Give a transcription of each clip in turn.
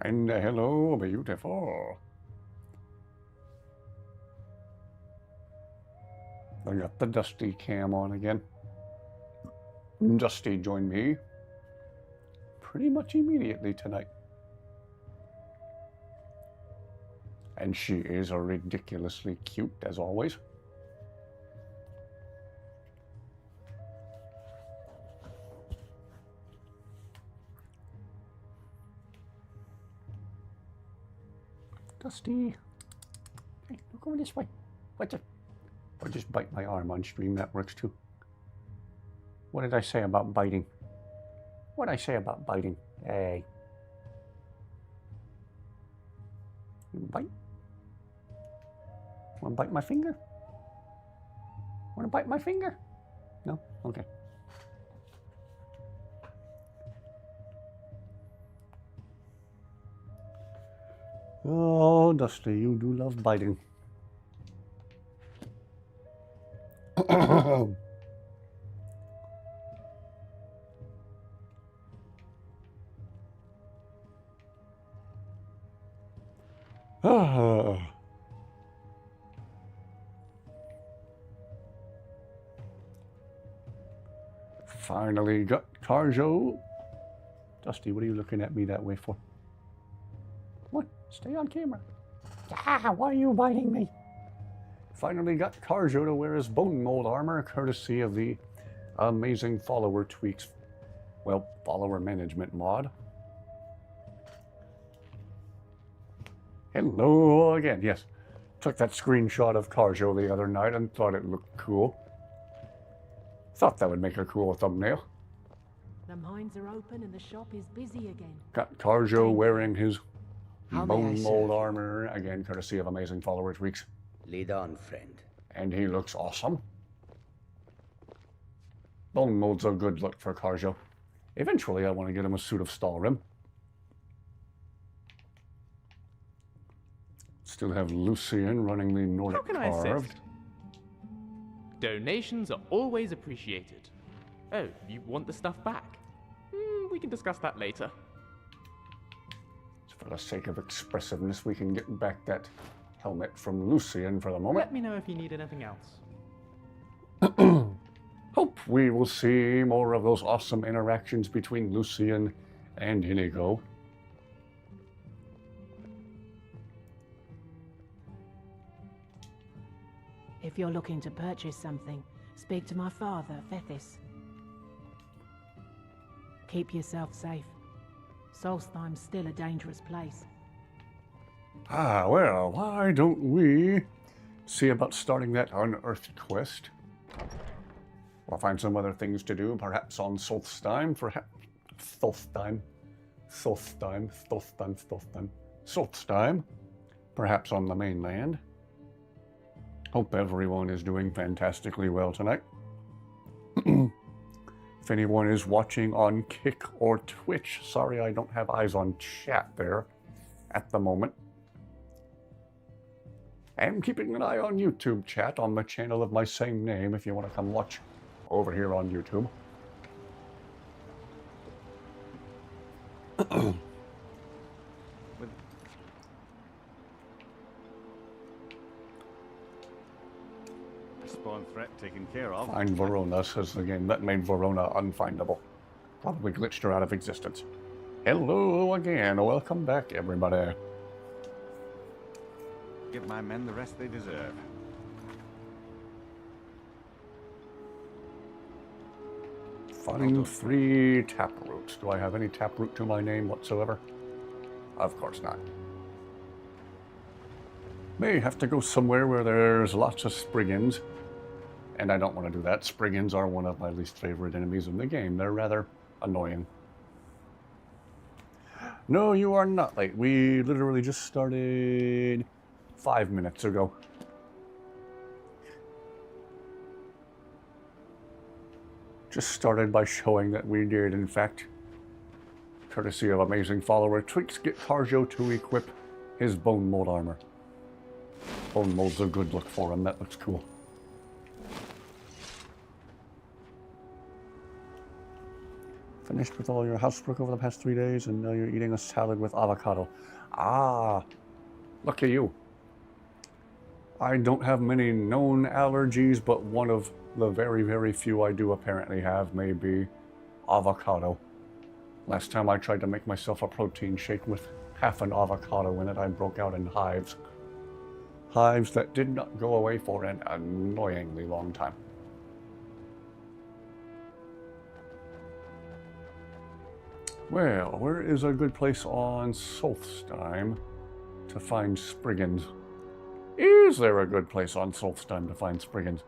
And hello, beautiful. I got the Dusty cam on again. Dusty joined me pretty much immediately tonight. And she is ridiculously cute, as always. Dusty. Hey, look over this way. What's it? Or just bite my arm on stream, that works too. What did I say about biting? What did I say about biting? Hey. You bite? Want to bite my finger? Want to bite my finger? No? Okay. Oh, Dusty, you do love biting. Finally got Carjo. Dusty, what are you looking at me that way for? What? Stay on camera. Ah, why are you biting me? Finally got Carjo to wear his bone mold armor, courtesy of the amazing follower tweaks. Well, follower management mod. Hello again. Yes, took that screenshot of Carjo the other night and thought it looked cool. Thought that would make a cool thumbnail. The mines are open and the shop is busy again. Got Carjo wearing his bone mold armor, again, courtesy of amazing follower tweaks. Lead on, friend. And he looks awesome. Bone mold's a good look for Carjo. Eventually, I want to get him a suit of Skyrim. Still have Lucian running the Nordic Carved. Donations are always appreciated. Oh, you want the stuff back? We can discuss that later. For the sake of expressiveness, we can get back that helmet from Lucian for the moment. Let me know if you need anything else. Hope we will see more of those awesome interactions between Lucian and Inigo. If you're looking to purchase something, speak to my father, Fethis. Keep yourself safe. Solstheim's still a dangerous place. Ah, well, why don't we see about starting that unearthed quest? We'll find some other things to do, perhaps on Solstheim, Solstheim, perhaps on the mainland. Hope everyone is doing fantastically well tonight. If anyone is watching on Kick or Twitch, sorry I don't have eyes on chat there at the moment. I'm keeping an eye on YouTube chat on the channel of my same name if you want to come watch over here on YouTube. Spawn threat taken care of. Find Verona, says the game. That made Verona unfindable. Probably glitched her out of existence. Hello again. Welcome back, everybody. Give my men the rest they deserve. Find 3 taproots. Do I have any taproot to my name whatsoever? Of course not. May have to go somewhere where there's lots of Spriggans. And I don't want to do that. Spriggans are one of my least favorite enemies in the game. They're rather annoying. No, you are not late. We literally just started 5 minutes ago. Just started by showing that we did, in fact, courtesy of amazing follower tweaks, get Carjo to equip his bone mold armor. Bone mold's a good look for him. That looks cool. Finished with all your housework over the past 3 days, and now you're eating a salad with avocado. Ah, look at you. I don't have many known allergies, but one of the very, very few I do apparently have may be avocado. Last time I tried to make myself a protein shake with half an avocado in it, I broke out in hives. Hives that did not go away for an annoyingly long time. Well, where is a good place on Solstheim to find Spriggans? Is there a good place on Solstheim to find Spriggans?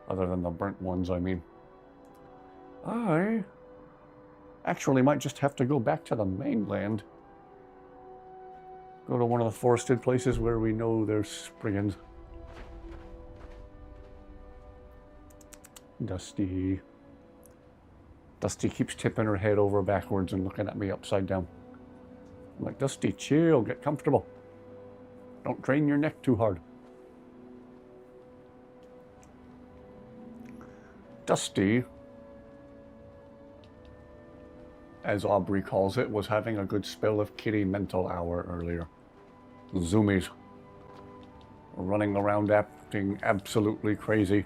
Other than the burnt ones, I mean. I actually might just have to go back to the mainland. Go to one of the forested places where we know there's Spriggans. Dusty. Dusty keeps tipping her head over backwards and looking at me upside down. I'm like, Dusty, chill, get comfortable. Don't drain your neck too hard. Dusty, as Aubrey calls it, was having a good spell of kitty mental hour earlier. Zoomies. Running around acting absolutely crazy.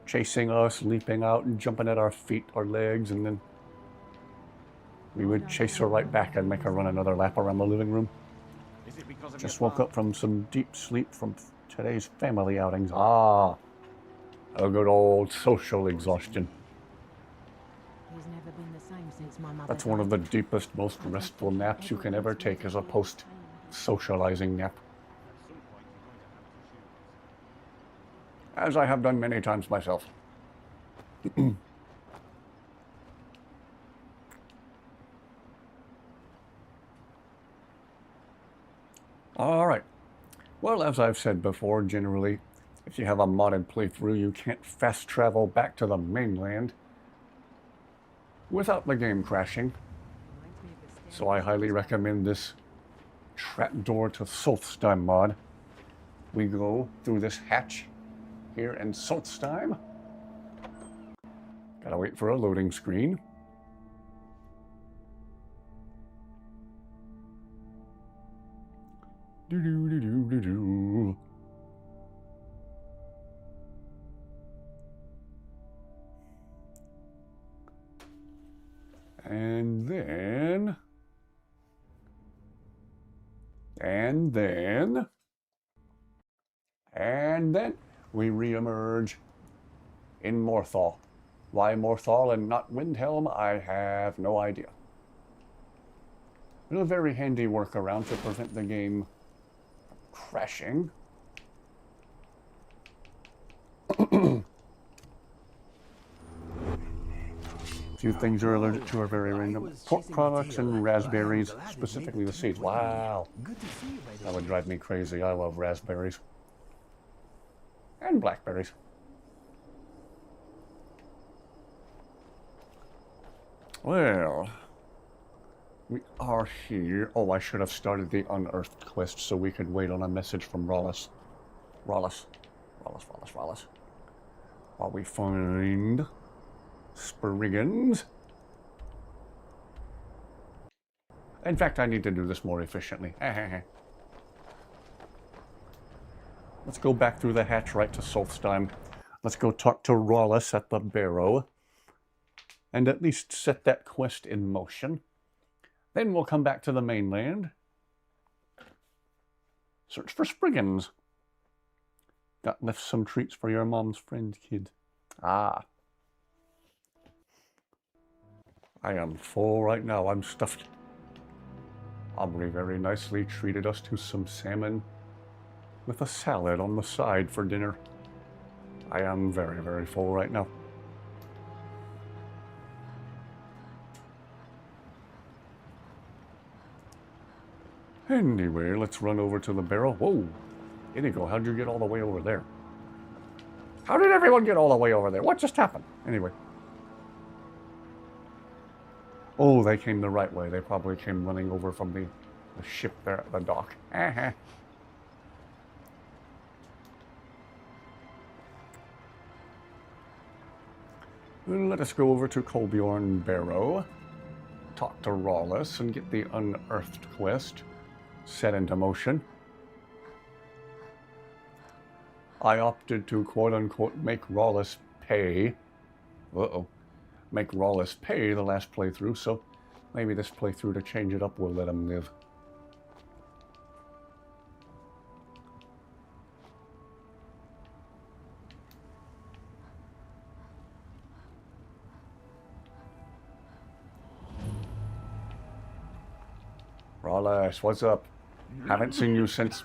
Chasing us, leaping out and jumping at our feet, our legs, and then we would chase her right back and make her run another lap around the living room. Is it because of Just your woke up from some deep sleep from today's family outings. Ah, a good old social exhaustion. He's never been the same since my mother That's one of the died. deepest, most restful naps you can ever take as a post-socializing nap. As I have done many times myself. All right. Well, as I've said before, generally, if you have a modded playthrough, you can't fast travel back to the mainland without the game crashing. So I highly recommend this Trapdoor to Solstheim mod. We go through this hatch here in Solstheim. Gotta wait for a loading screen. Do-do-do-do-do-do. And then we re-emerge in Morthal. Why Morthal and not Windhelm, I have no idea. It's a very handy workaround to prevent the game crashing. A few things you're allergic to are very random. Pork products and raspberries, specifically the seeds. Wow. That would drive me crazy. I love raspberries. And blackberries. Well, we are here. Oh, I should have started the Unearthed quest so we could wait on a message from Rollis. Rollis. While we find Spriggans. In fact, I need to do this more efficiently. Let's go back through the hatch right to Solstheim. Let's go talk to Rollis at the Barrow. And at least set that quest in motion. Then we'll come back to the mainland. Search for Spriggans. Got left some treats for your mom's friend, kid. Ah. I am full right now. I'm stuffed. Aubrey very nicely treated us to some salmon with a salad on the side for dinner. I am very, very full right now. Anyway, let's run over to the barrel. Whoa! Inigo, how'd you get all the way over there? How did everyone get all the way over there? What just happened? Anyway. Oh, they came the right way. They probably came running over from the ship there at the dock. Let us go over to Colbjorn Barrow, talk to Rawless, and get the Unearthed quest set into motion. I opted to quote-unquote make Rawless pay. Make Rawless pay the last playthrough, so maybe this playthrough, to change it up, will let him live. Rawless, what's up? Haven't seen you since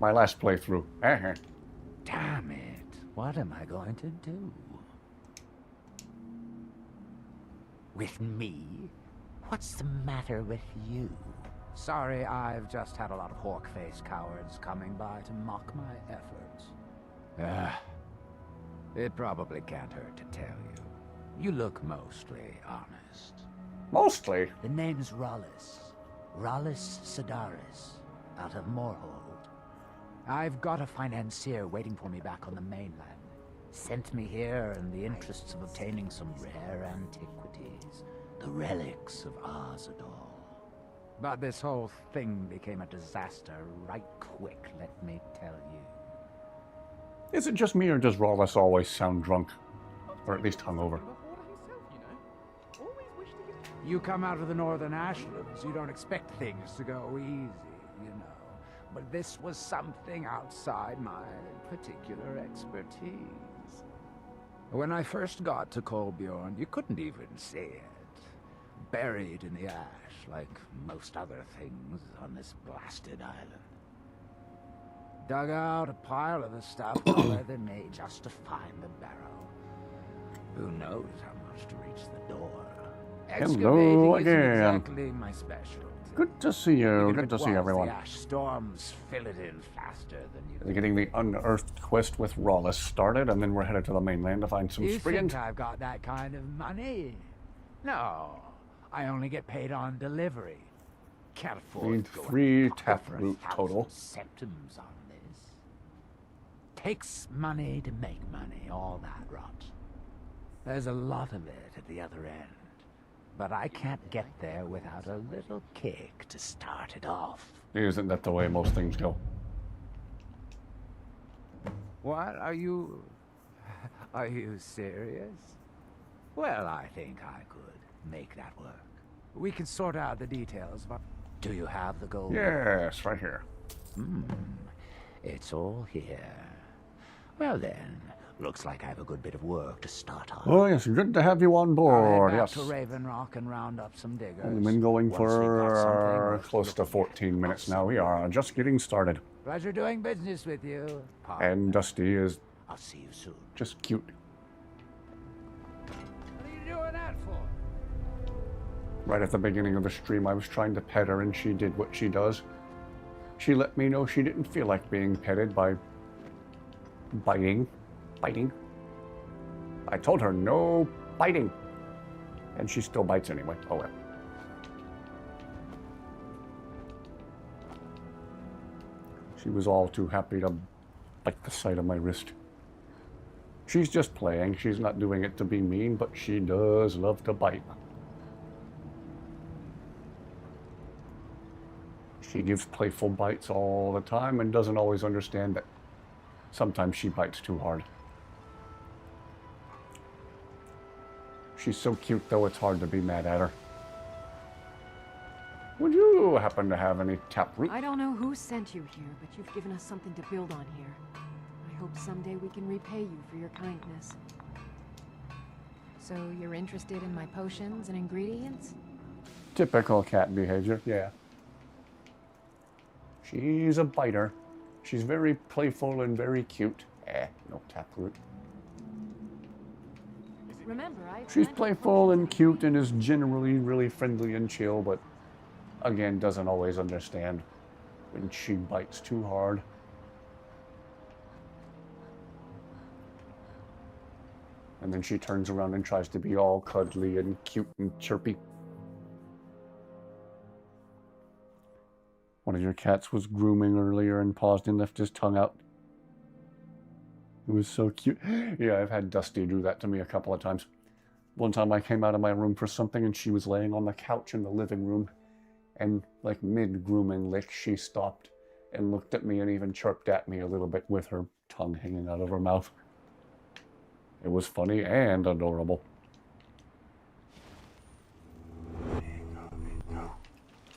my last playthrough. Damn it. What am I going to do? With me? What's the matter with you? Sorry, I've just had a lot of hawk-faced cowards coming by to mock my efforts. It probably can't hurt to tell you. You look mostly honest. Mostly? The name's Rawless. Rawless Sedaris, out of Moorhold. I've got a financier waiting for me back on the mainland. Sent me here in the interests of obtaining some rare antiquities. The relics of Arzador. But this whole thing became a disaster right quick, let me tell you. Is it just me, or does Rawless always sound drunk? Or at least hungover? You come out of the Northern Ashlands, you don't expect things to go easy, you know. But this was something outside my particular expertise. When I first got to Colbjorn, you couldn't even see it. Buried in the ash, like most other things on this blasted island. Dug out a pile of the stuff taller than me just to find the barrow. Who knows how much to reach the door. Hello Excavating isn't again. exactly my specialty. Good to see you. Even if Good it to see was, everyone. The ash storms fill it in faster than you We're getting the Unearthed quest with Rawless started, and then we're headed to the mainland to find some You Spriggan. think I've got that kind of money? No, I only get paid on delivery. Can't afford Need to go 3 and tap for root 1,000 total. Septims on this. Takes money to make money, all that rot. There's a lot of it at the other end. But I can't get there without a little kick to start it off. Isn't that the way most things go? What? Are you serious? Well, I think I could make that work. We can sort out the details, but... Do you have the gold? Yes, right here. It's all here. Well then, looks like I have a good bit of work to start on. Oh, yes, good to have you on I'll board. head back Yes. to Raven Rock and round up some diggers. Only been going Once we've got something for worth close to looking at. 14 minutes now. We are just getting started. Pleasure doing business with you. partner. And Dusty is I'll see you soon. just cute. What are you doing that for? Right at the beginning of the stream, I was trying to pet her, and she did what she does. She let me know she didn't feel like being petted by biting. I told her no biting, and she still bites anyway. Oh well. She was all too happy to bite the side of my wrist. She's just playing. She's not doing it to be mean, but she does love to bite. She gives playful bites all the time and doesn't always understand that sometimes she bites too hard. She's so cute, though, it's hard to be mad at her. Would you happen to have any taproot? I don't know who sent you here, but you've given us something to build on here. I hope someday we can repay you for your kindness. So you're interested in my potions and ingredients? Typical cat behavior, yeah. She's a biter. She's very playful and very cute. No taproot. Remember, I She's playful and cute and is generally really friendly and chill, but again, doesn't always understand when she bites too hard. And then she turns around and tries to be all cuddly and cute and chirpy. One of your cats was grooming earlier and paused and left his tongue out. It was so cute. Yeah, I've had Dusty do that to me a couple of times. One time I came out of my room for something and she was laying on the couch in the living room, and like mid-grooming lick, she stopped and looked at me and even chirped at me a little bit with her tongue hanging out of her mouth. It was funny and adorable.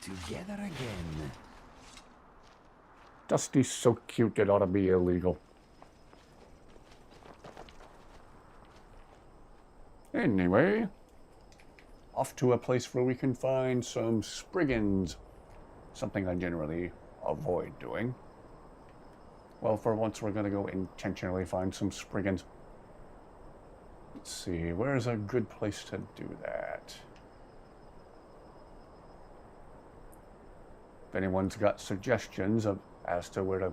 Together again. Dusty's so cute it ought to be illegal. Anyway, off to a place where we can find some spriggans. Something I generally avoid doing. Well, for once we're going to go intentionally find some spriggans. Let's see, where's a good place to do that? If anyone's got suggestions as to where to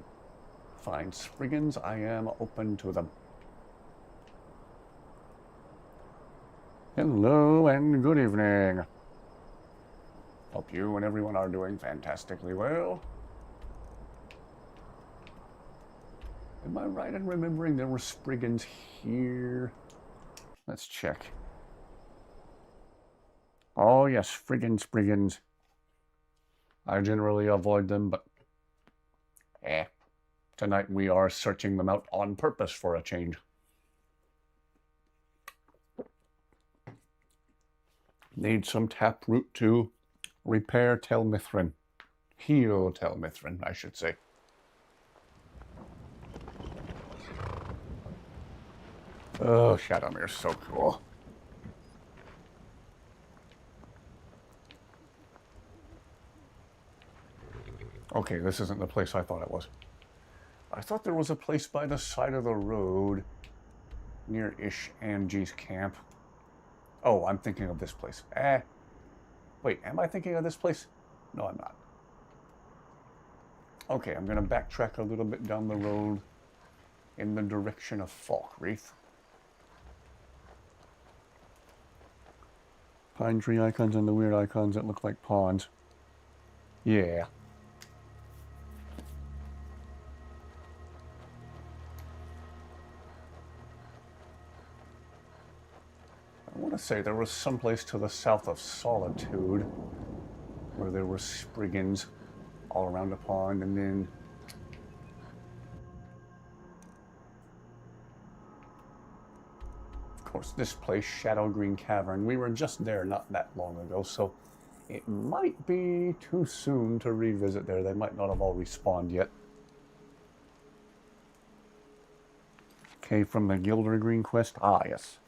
find spriggans, I am open to them. Hello and good evening. Hope you and everyone are doing fantastically well. Am I right in remembering there were spriggans here? Let's check. Oh yes, spriggans. I generally avoid them, but tonight we are searching them out on purpose for a change. Need some taproot to repair Telmithrin. Heal Telmithrin, I should say. Oh, Shadowmere's so cool. Okay, this isn't the place I thought it was. I thought there was a place by the side of the road near Ish Angie's camp. Oh, I'm thinking of this place. Wait, am I thinking of this place? No, I'm not. Okay, I'm going to backtrack a little bit down the road in the direction of Falkreath. Pine tree icons and the weird icons that look like pawns. Yeah. I want to say there was someplace to the south of Solitude where there were spriggans all around a pond, and then of course this place, Shadow Green Cavern. We were just there not that long ago, so it might be too soon to revisit there. They might not have all respawned yet. Okay, from the Gilder Green quest. Ah, yes.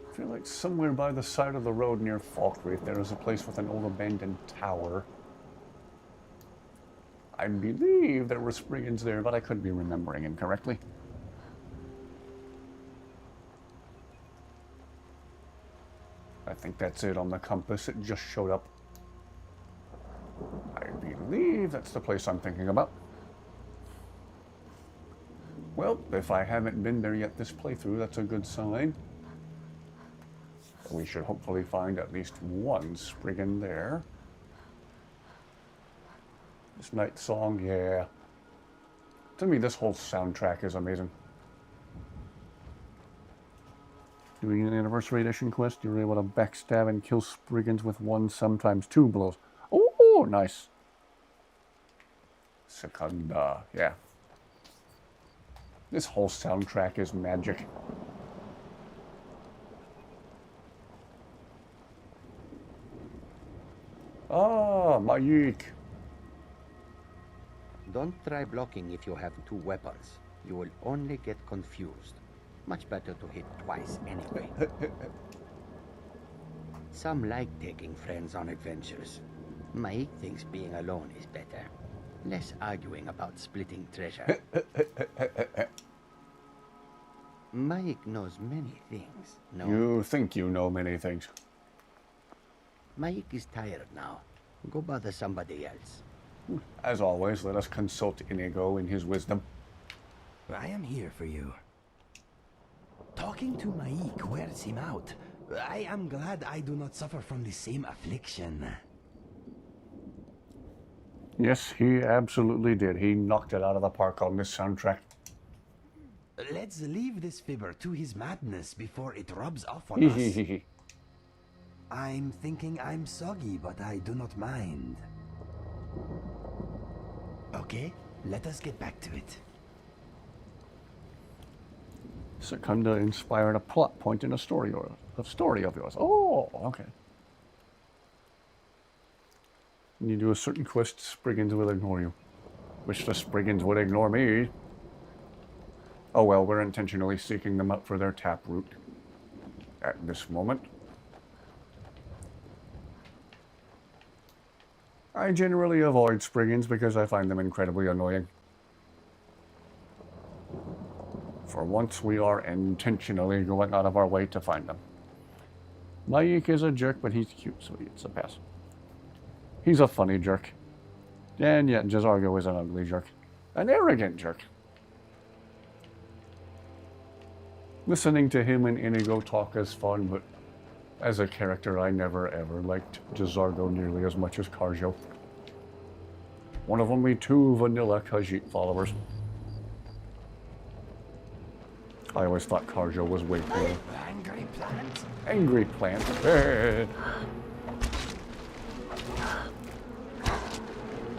I feel like somewhere by the side of the road near Falkreath there is a place with an old abandoned tower. I believe there were spriggans there, but I could be remembering incorrectly. I think that's it on the compass. It just showed up. I believe that's the place I'm thinking about. Well, if I haven't been there yet this playthrough, that's a good sign. We should hopefully find at least one spriggan there. This night song, yeah. To me, this whole soundtrack is amazing. Doing an Anniversary Edition quest, you're able to backstab and kill spriggans with one, sometimes two blows. Oh, nice. Secunda, yeah. This whole soundtrack is magic. Ah, Mayik. Don't try blocking if you have two weapons. You will only get confused. Much better to hit twice anyway. Some like taking friends on adventures. Maik thinks being alone is better. Less arguing about splitting treasure. Maik knows many things, no? You think you know many things. Maik is tired now. Go bother somebody else. As always, let us consult Inigo in his wisdom. I am here for you. Talking to Maik wears him out. I am glad I do not suffer from the same affliction. Yes, he absolutely did. He knocked it out of the park on this soundtrack. Let's leave this fibber to his madness before it rubs off on us. I'm thinking I'm soggy, but I do not mind. Okay, let us get back to it. Secunda inspired a plot point in a story of yours. Oh, okay. When you do a certain quest, Spriggans will ignore you. Wish the Spriggans would ignore me. Oh well, we're intentionally seeking them out for their taproot at this moment. I generally avoid Spriggans because I find them incredibly annoying. For once, we are intentionally going out of our way to find them. Mayik is a jerk, but he's cute, so he gets a pass. He's a funny jerk. And yet, Jazargo is an ugly jerk. An arrogant jerk. Listening to him and Inigo talk is fun, but as a character, I never ever liked Jazargo nearly as much as Karjo. One of only 2 vanilla Khajiit followers. I always thought Karjo was way cooler. Angry plant? Angry plant.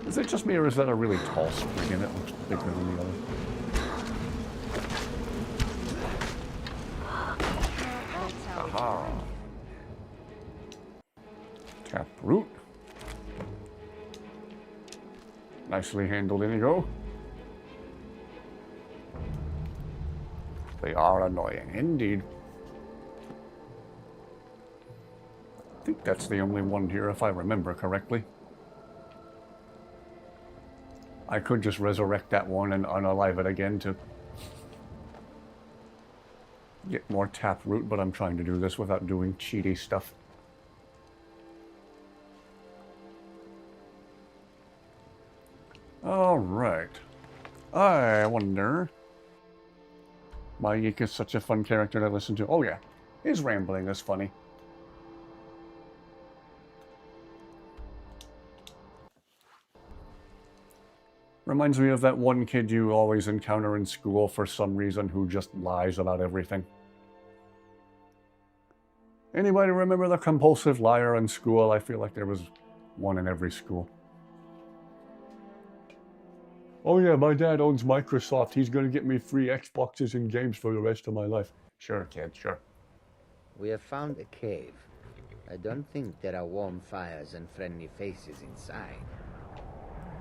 Is it just me, or is that a really tall Spriggan? It looks bigger than the other. Aha. Taproot. Nicely handled, Inigo. They are annoying, indeed. I think that's the only one here, if I remember correctly. I could just resurrect that one and unalive it again to get more taproot, but I'm trying to do this without doing cheaty stuff. Alright. I wonder... Mayik is such a fun character to listen to. Oh yeah, his rambling is funny. Reminds me of that one kid you always encounter in school for some reason who just lies about everything. Anybody remember the compulsive liar in school? I feel like there was one in every school. Oh yeah, my dad owns Microsoft. He's going to get me free Xboxes and games for the rest of my life. Sure, kid, sure. We have found a cave. I don't think there are warm fires and friendly faces inside.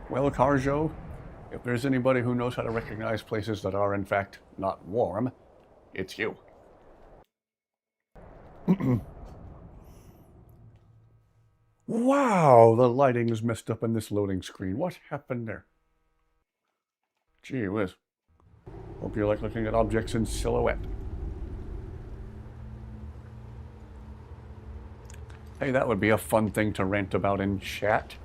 Well, Karjo, if there's anybody who knows how to recognize places that are, in fact, not warm, it's you. Wow, the lighting is messed up in this loading screen. What happened there? Gee whiz. Hope you like looking at objects in silhouette. Hey, that would be a fun thing to rant about in chat.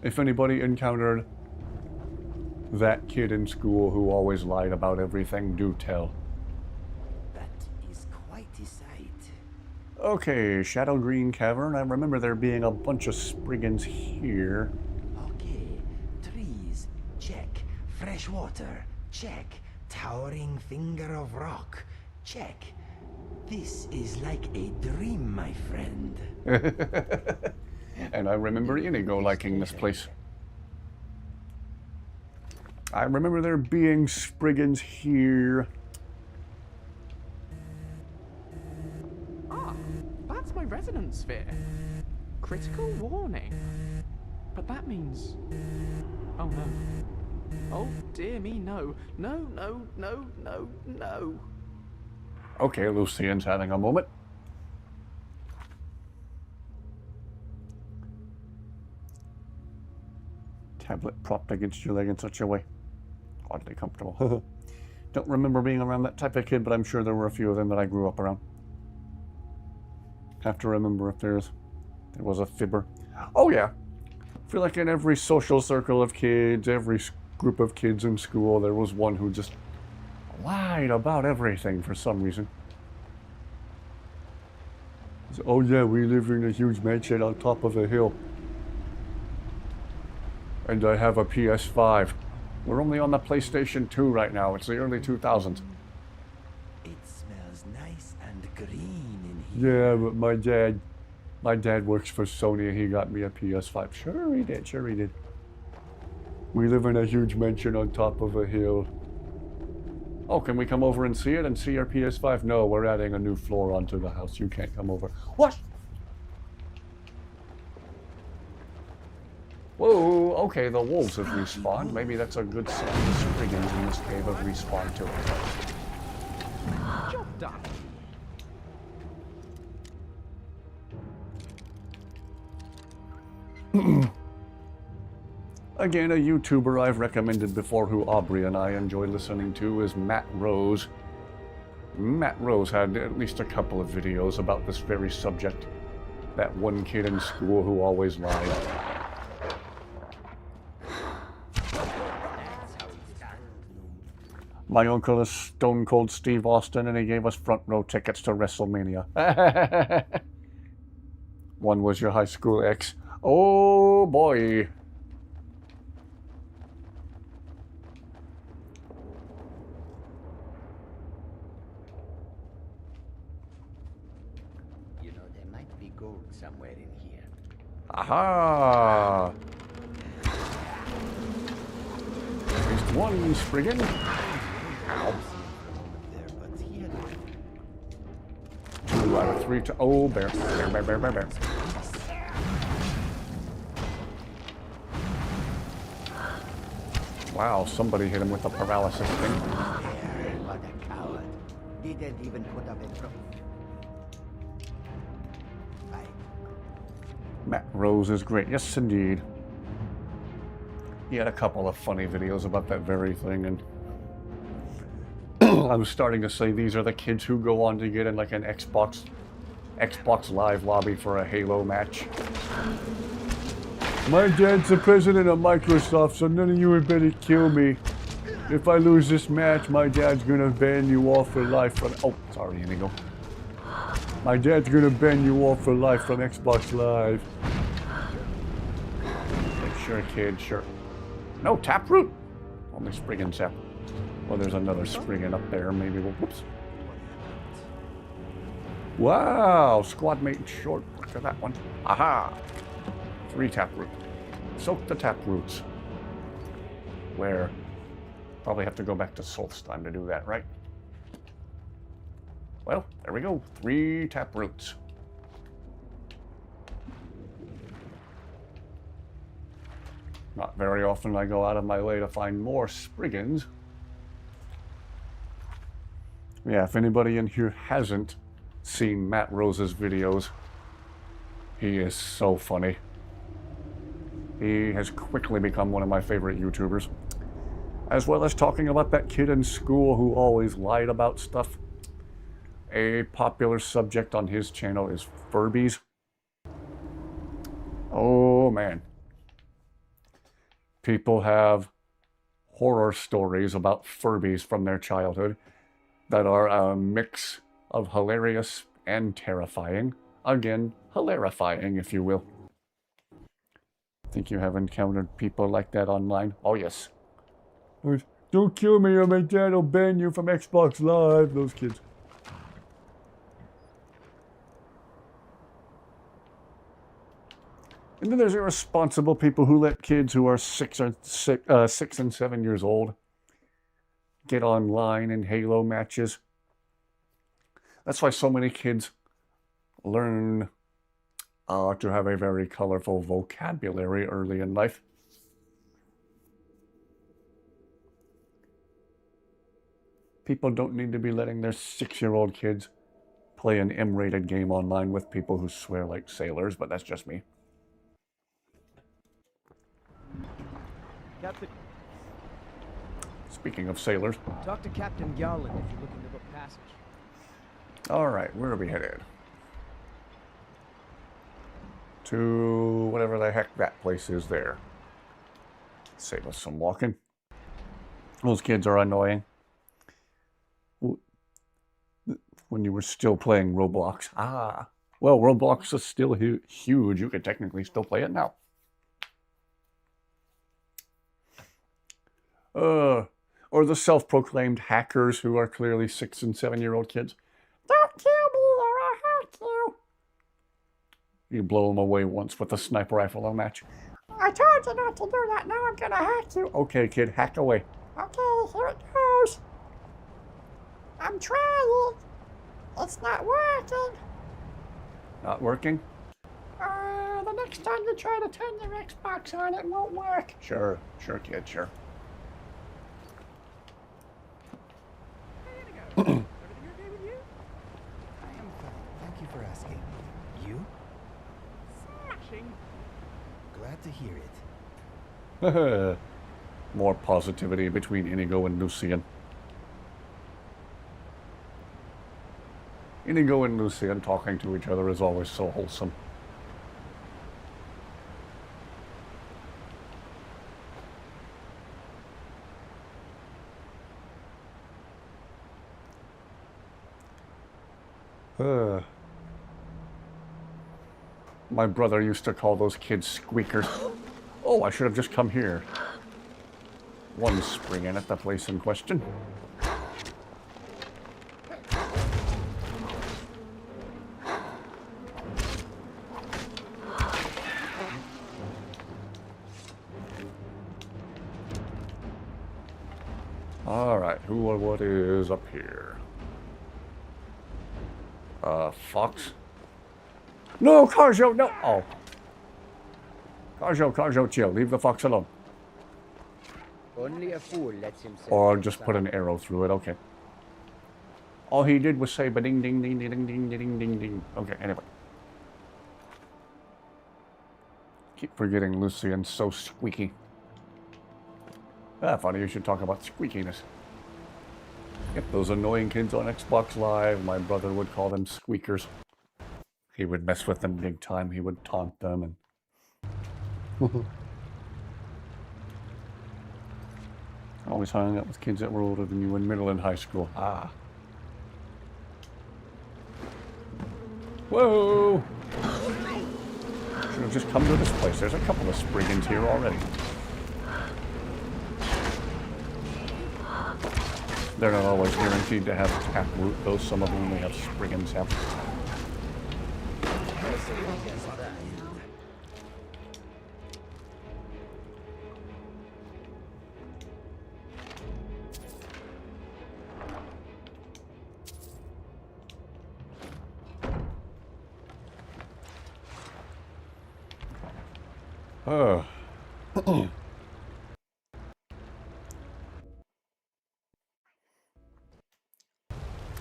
If anybody encountered that kid in school who always lied about everything, do tell. That is quite a sight. Okay, Shadow Green Cavern. I remember there being a bunch of Spriggans here. Okay, trees, check. Fresh water, check. Towering finger of rock, check. This is like a dream, my friend. And I remember Inigo liking this place. I remember there being Spriggans here. Ah, that's my resonance sphere. Critical warning. But that means... Oh no. Oh dear me, no. No, no, no, no, no. Okay, Lucian's having a moment. Tablet propped against your leg in such a way. Oddly comfortable. Don't remember being around that type of kid, but I'm sure there were a few of them that I grew up around. Have to remember if there was a fibber. Oh yeah. I feel like in every social circle of kids, every group of kids in school, there was one who just lied about everything for some reason. So, oh yeah, we live in a huge mansion on top of a hill. And I have a PS5. We're only on the PlayStation 2 right now. It's the early 2000s. It smells nice and green in here. Yeah, but my dad works for Sony and he got me a PS5. Sure he did, sure he did. We live in a huge mansion on top of a hill. Oh, can we come over and see it and see our PS5? No, we're adding a new floor onto the house. You can't come over. What? Whoa, okay, the wolves have respawned. Maybe that's a good sign. The Spriggans in this cave have respawned too. Job done. Again, a YouTuber I've recommended before who Aubrey and I enjoy listening to is Matt Rose. Matt Rose had at least a couple of videos about this very subject. That one kid in school who always lied. My uncle is Stone Cold Steve Austin and he gave us front row tickets to WrestleMania. One was your high school ex. Oh boy. You know, there might be gold somewhere in here. Aha! At least one Spriggan. Ow. There, but here. 2 out of 3 to. Oh, bear. Bear. Wow, somebody hit him with a paralysis thing. What a coward. Didn't even put up a front. Right. Matt Rose is great. Yes, indeed. He had a couple of funny videos about that very thing, and I was starting to say these are the kids who go on to get in like an Xbox Live lobby for a Halo match. My dad's the president of Microsoft, so none of you had better kill me. If I lose this match, my dad's gonna ban you all for life from... Oh, sorry, Inigo. My dad's gonna ban you all for life from Xbox Live. Sure, kid, sure. No, taproot! Only Spriggan sap. Well, there's another Spriggan up there. Maybe we'll... Whoops. Wow! Squad mate short. Look at that one. Aha! 3 taproot. Soak the taproots. Where? Probably have to go back to Solstheim to do that, right? Well, there we go. 3 taproots. Not very often I go out of my way to find more Spriggans. Yeah, if anybody in here hasn't seen Matt Rose's videos, he is so funny. He has quickly become one of my favorite YouTubers. As well as talking about that kid in school who always lied about stuff. A popular subject on his channel is Furbies. Oh man. People have horror stories about Furbies from their childhood that are a mix of hilarious and terrifying. Again, hilarifying, if you will. Think you have encountered people like that online? Oh, yes. Don't kill me or my dad will ban you from Xbox Live. Those kids. And then there's irresponsible people who let kids who are 6 and 7 years old get online in Halo matches. That's why so many kids learn to have a very colorful vocabulary early in life. People don't need to be letting their 6-year-old kids play an M-rated game online with people who swear like sailors, but that's just me. Captain, Speaking of sailors. talk to Captain Gowland if you're looking to book passage. All right, where are we headed? To whatever the heck that place is there. Save us some walking. Those kids are annoying. When you were still playing Roblox. Ah, Well, Roblox is still huge. You could technically still play it now. Or the self-proclaimed hackers who are clearly 6- and 7-year-old kids. Don't kill me or I'll hack you. You blow them away once with a sniper rifle on match. I told you not to do that. Now I'm gonna hack you. Okay, kid, hack away. Okay, here it goes. I'm trying. It's not working. Not working? The next time you try to turn your Xbox on, it won't work. Sure, kid, sure. Everything okay with you? I am fine. Thank you for asking. You? Smashing. Glad to hear it. More positivity between Inigo and Lucian. Inigo and Lucian talking to each other is always so wholesome. My brother used to call those kids squeakers. Oh, I should have just come here. One springing at the place in question. Alright, who or what is up here? Fox? No, Carjo, no! Oh. Carjo, chill. Leave the fox alone. Only a fool lets himself. Or just put an arrow through it, okay. All he did was say ba-ding, ding, ding, ding, ding, ding, ding, ding, ding. Okay, anyway. Keep forgetting Lucian's so squeaky. Funny you should talk about squeakiness. Yep, those annoying kids on Xbox Live, my brother would call them squeakers. He would mess with them big time. He would taunt them and... Always hung out with kids that were older than you in middle and high school. Ah. Whoa! Should have just come to this place. There's a couple of Spriggans here already. They're not always guaranteed to have taproot, though some of them only have Spriggans have.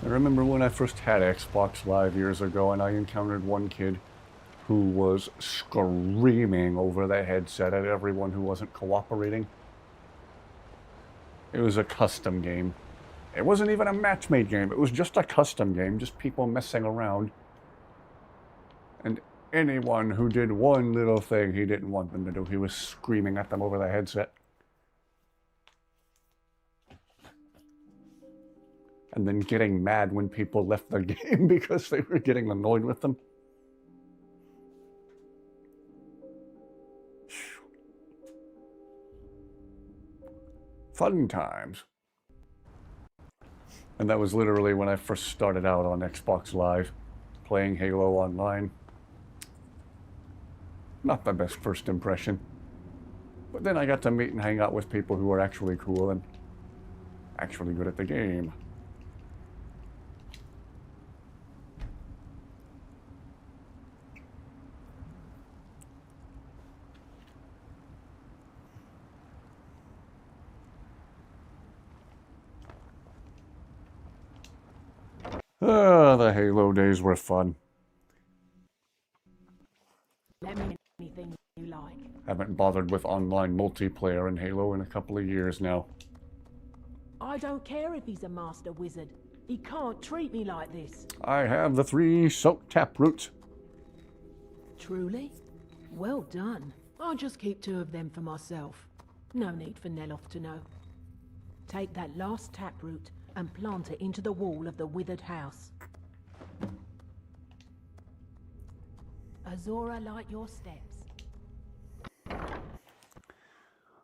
I remember when I first had Xbox Live years ago and I encountered one kid who was screaming over the headset at everyone who wasn't cooperating. It was a custom game. It wasn't even a match-made game. It was just a custom game, just people messing around. And anyone who did one little thing he didn't want them to do, he was screaming at them over the headset. And then getting mad when people left the game because they were getting annoyed with them. Fun times. And that was literally when I first started out on Xbox Live, playing Halo Online. Not the best first impression. But then I got to meet and hang out with people who were actually cool and actually good at the game. The Halo days were fun. Let me know anything you like. Haven't bothered with online multiplayer in Halo in a couple of years now. I don't care if he's a master wizard. He can't treat me like this. I have the 3 soaked taproots. Truly? Well done. I'll just keep 2 of them for myself. No need for Neloth to know. Take that last taproot and plant it into the wall of the withered house. Azora light your steps.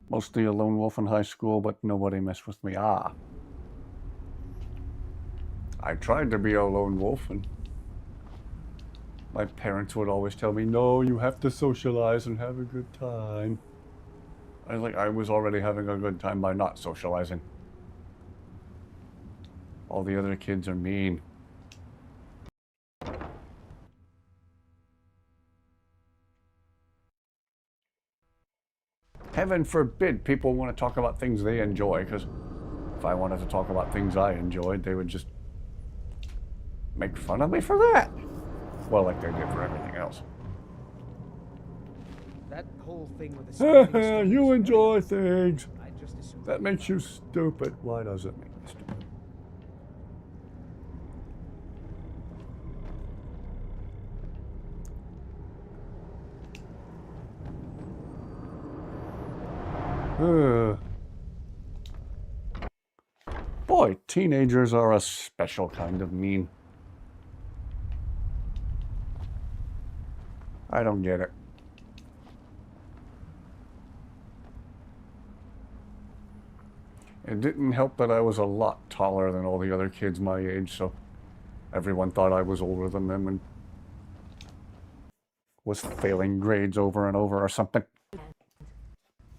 Mostly a lone wolf in high school, but nobody messed with me. Ah. I tried to be a lone wolf, and my parents would always tell me, no, you have to socialize and have a good time. I was already having a good time by not socializing. All the other kids are mean. Heaven forbid people want to talk about things they enjoy, because if I wanted to talk about things I enjoyed, they would just make fun of me for that. Well, like they did for everything else. That whole thing with the You enjoy things. I just assumed That makes you stupid. Why does it make me stupid? Boy, teenagers are a special kind of mean. I don't get it. It didn't help that I was a lot taller than all the other kids my age, so everyone thought I was older than them and was failing grades over and over or something.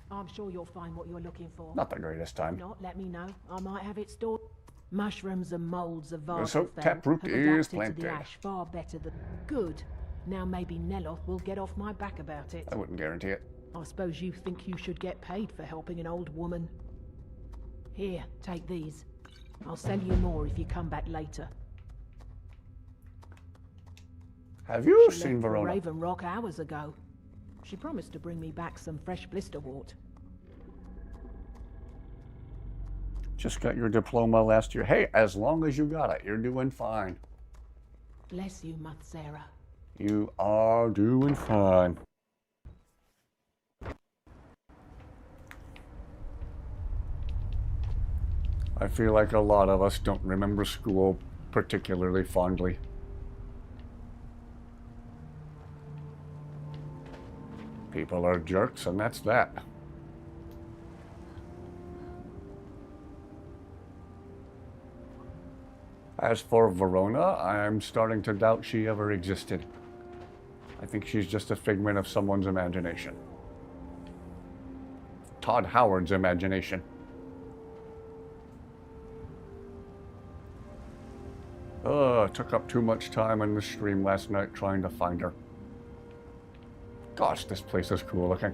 I'm sure you'll find what you're looking for. Not the greatest time. If not, let me know. I might have it stored. Mushrooms and molds of So taproot is planted. to the ash far better than good. Now maybe Neloth will get off my back about it. I wouldn't guarantee it. I suppose you think you should get paid for helping an old woman. Here, take these. I'll sell you more if you come back later. Have you She seen left for Verona? Raven Rock hours ago. She promised to bring me back some fresh blisterwort. Just got your diploma last year. Hey, as long as you got it, you're doing fine. Bless you, Muthsera. You are doing fine. I feel like a lot of us don't remember school particularly fondly. People are jerks, and that's that. As for Verona, I'm starting to doubt she ever existed. I think she's just a figment of someone's imagination. Todd Howard's imagination. Took up too much time in the stream last night trying to find her. Gosh, this place is cool looking.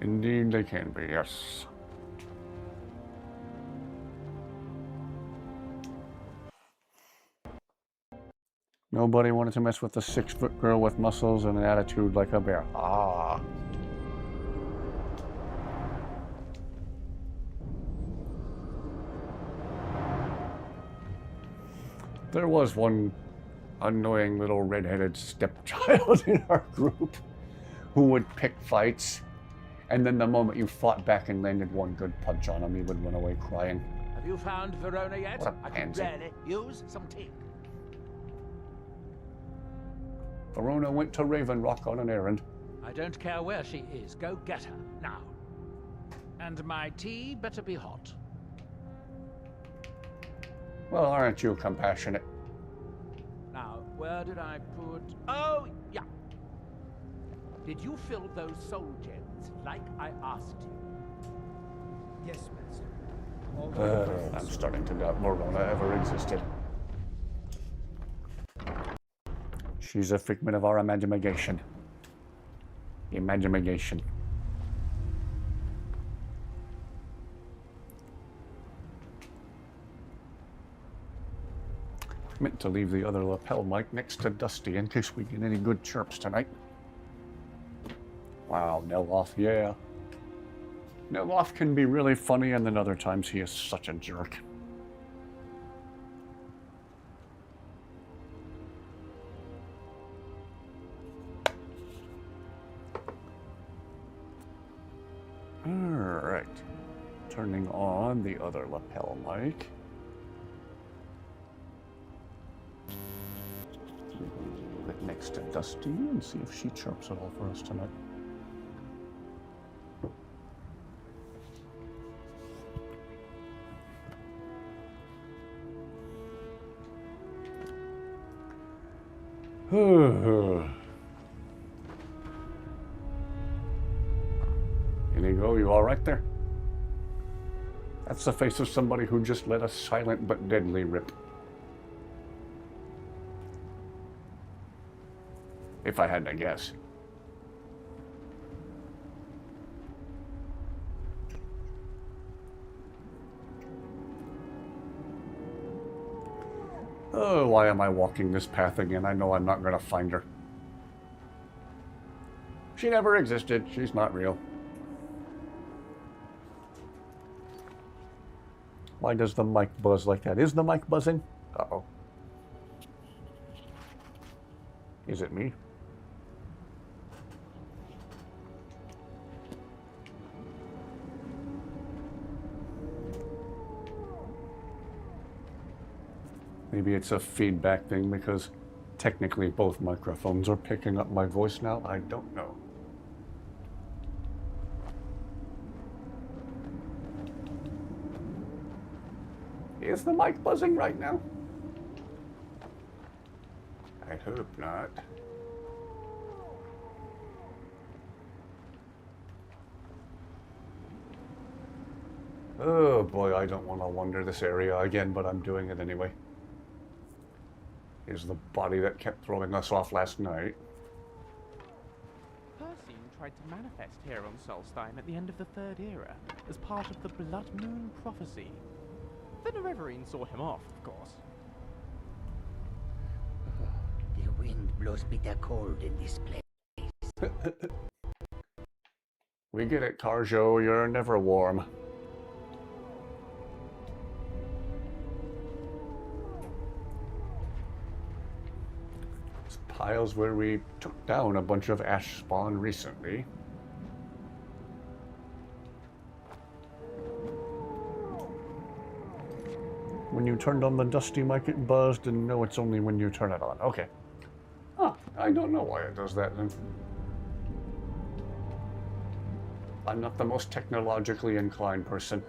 Indeed they can be, yes. Nobody wanted to mess with a 6-foot girl with muscles and an attitude like a bear. Ah. There was one annoying little red-headed stepchild in our group who would pick fights, and then the moment you fought back and landed one good punch on him, he would run away crying. Have you found Verona yet? What a I could pansy. really use some tea. Verona went to Raven Rock on an errand. I don't care where she is. Go get her, now. And my tea better be hot. Well, aren't you compassionate? Now, where did I put... Oh, yeah. Did you fill those soul gems like I asked you? Yes, Master. I'm starting to doubt Verona ever existed. She's a figment of our imagination. Imagination. Meant to leave the other lapel mic next to Dusty in case we get any good chirps tonight. Wow, Neloth, yeah. Neloth can be really funny, and then other times he is such a jerk. Alright. Turning on the other lapel mic. next to Dusty and see if she chirps at all for us tonight. Inigo, you all right there? That's the face of somebody who just let a silent but deadly rip. If I had to guess. Oh, why am I walking this path again? I know I'm not going to find her. She never existed. She's not real. Why does the mic buzz like that? Is the mic buzzing? Uh-oh. Is it me? Maybe it's a feedback thing because technically both microphones are picking up my voice now. I don't know. Is the mic buzzing right now? I hope not. Oh boy, I don't want to wander this area again, but I'm doing it anyway. Is the body that kept throwing us off last night. Percy tried to manifest here on Solstein at the end of the Third Era, as part of the Blood Moon prophecy. The Nerevarine saw him off, of course. The wind blows bitter cold in this place. We get it, Carjo. You're never warm. This pile's where we took down a bunch of ash spawn recently. When you turned on the Dusty mic, it buzzed, and no, it's only when you turn it on. Okay. Huh, I don't know why it does that then. I'm not the most technologically inclined person.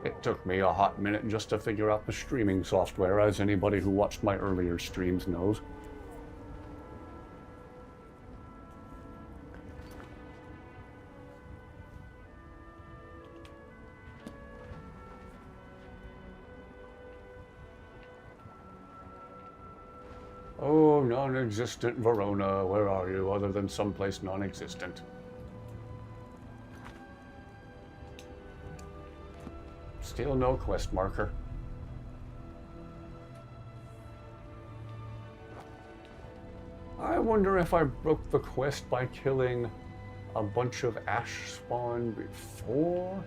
It took me a hot minute just to figure out the streaming software, as anybody who watched my earlier streams knows. Oh, non-existent Verona, where are you, other than someplace non-existent? Still no quest marker. I wonder if I broke the quest by killing a bunch of ash spawn before?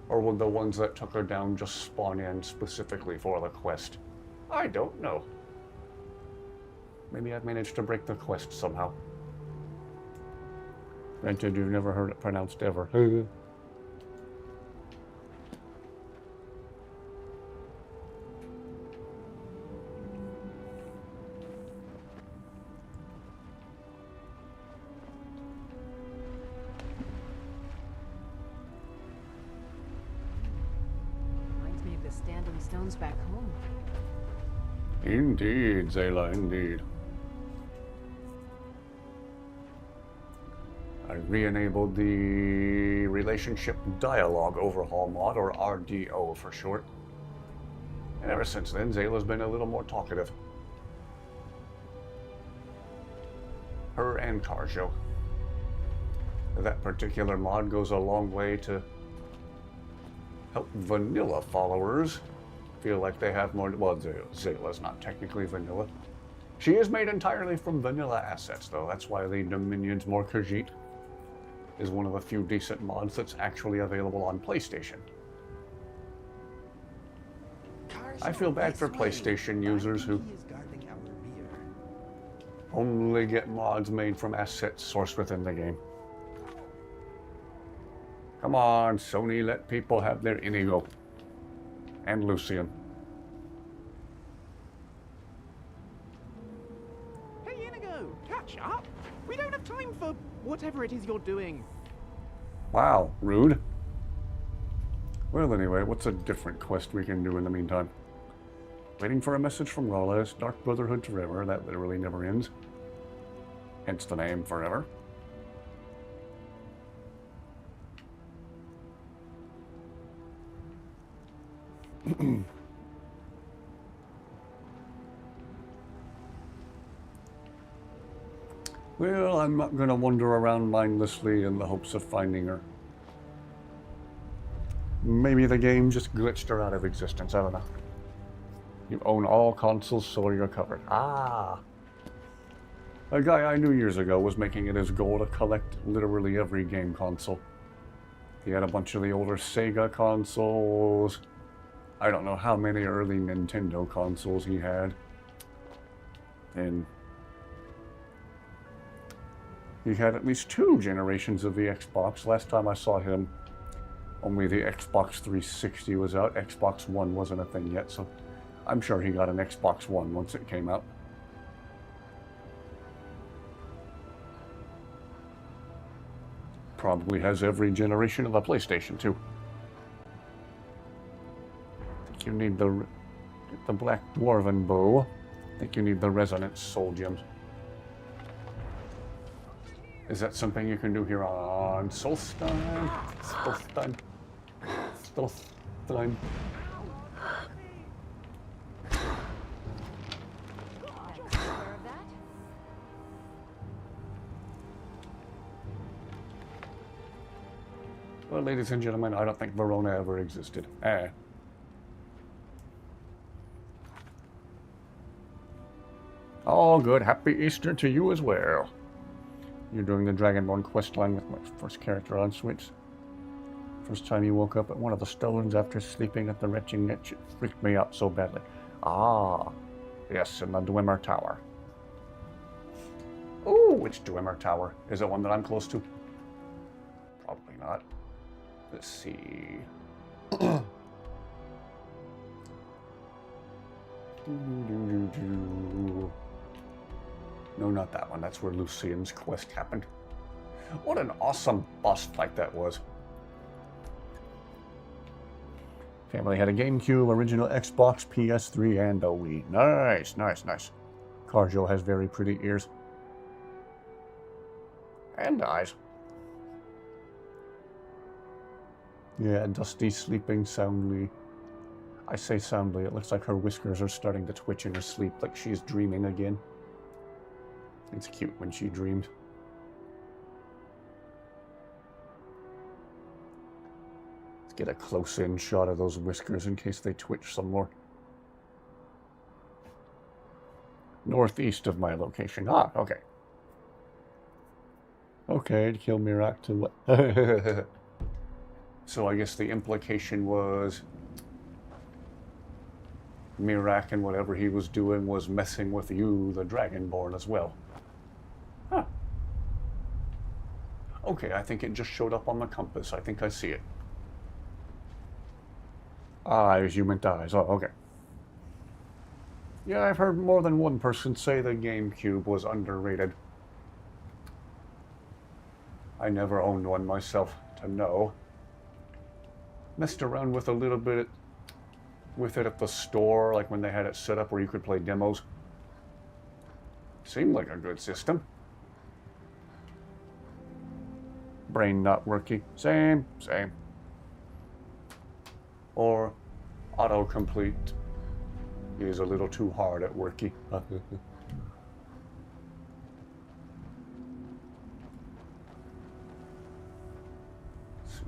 Or would the ones that took her down just spawn in specifically for the quest? I don't know. Maybe I've managed to break the quest somehow. Granted, you've never heard it pronounced ever. Standing stones back home. Indeed, Zayla, indeed. I re-enabled the Relationship Dialogue Overhaul mod, or RDO for short. And ever since then, Zayla's been a little more talkative. Her and Carjo. That particular mod goes a long way to help vanilla followers feel like they have more. Well, Zayla's not technically vanilla. She is made entirely from vanilla assets, though. That's why the Dominion's More Khajiit is one of the few decent mods that's actually available on PlayStation. I feel bad for PlayStation users who only get mods made from assets sourced within the game. Come on, Sony, let people have their Inigo. And Lucian. catch up. We don't have time for whatever it is you're doing. Wow, rude. Well, anyway, what's a different quest we can do in the meantime? Waiting for a message from Lawless, Dark Brotherhood Forever, that literally never ends. Hence the name Forever. Well, I'm not going to wander around mindlessly in the hopes of finding her. Maybe the game just glitched her out of existence, I don't know. You own all consoles, so you're covered. Ah. A guy I knew years ago was making it his goal to collect literally every game console. He had a bunch of the older Sega consoles. I don't know how many early Nintendo consoles he had. And he had at least 2 generations of the Xbox. Last time I saw him, only the Xbox 360 was out. Xbox One wasn't a thing yet, so I'm sure he got an Xbox One once it came out. Probably has every generation of the PlayStation too. I think you need the Black Dwarven Bow. I think you need the Resonance Soul Gems. Is that something you can do here on Solstein? Solstein. Solstein. Well, ladies and gentlemen, I don't think Verona ever existed. All good. Happy Easter to you as well. You're doing the Dragonborn questline with my first character on Switch. First time you woke up at one of the stones after sleeping at the retching niche, it freaked me out so badly. Ah, yes, in the Dwemer Tower. Oh, which Dwemer Tower? Is it one that I'm close to? Probably not. Let's see. No, not that one. That's where Lucian's quest happened. What an awesome boss fight that was. Family had a GameCube, original Xbox, PS3, and a Wii. Nice, nice, nice. Carjo has very pretty ears. And eyes. Yeah, Dusty sleeping soundly. I say soundly, it looks like her whiskers are starting to twitch in her sleep, like she's dreaming again. It's cute when she dreams. Let's get a close-in shot of those whiskers in case they twitch some more. Northeast of my location. Ah, okay. Okay, to kill Mirak to what? So I guess the implication was Mirak and whatever he was doing was messing with you, the Dragonborn, as well. Huh. Okay, I think it just showed up on the compass. I think I see it. Eyes, you meant eyes. Oh, okay. Yeah, I've heard more than one person say the GameCube was underrated. I never owned one myself to know. Messed around with a little bit with it at the store, like when they had it set up where you could play demos. Seemed like a good system. Brain not working. Same. Or autocomplete is a little too hard at worky.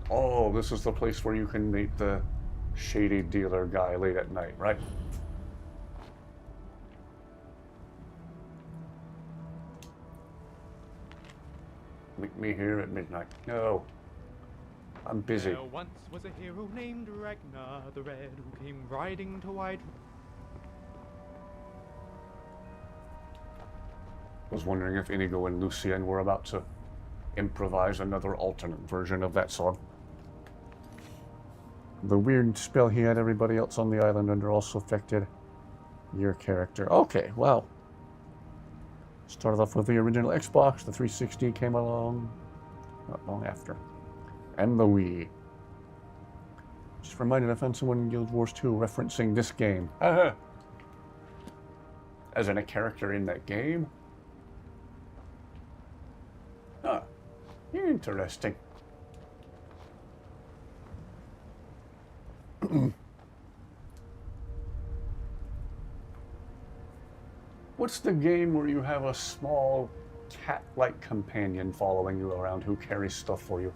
Oh, this is the place where you can meet the shady dealer guy late at night, right? Meet me here at midnight. No. I'm busy. There once was a hero named Ragnar the Red who came riding to White. Was wondering if Inigo and Lucien were about to improvise another alternate version of that song. The weird spell he had everybody else on the island under also affected your character. Okay, well. Started off with the original Xbox, the 360 came along not long after, and the Wii. Just reminded I found someone in Guild Wars 2 referencing this game. As in a character in that game? Huh. Interesting. What's the game where you have a small cat-like companion following you around who carries stuff for you?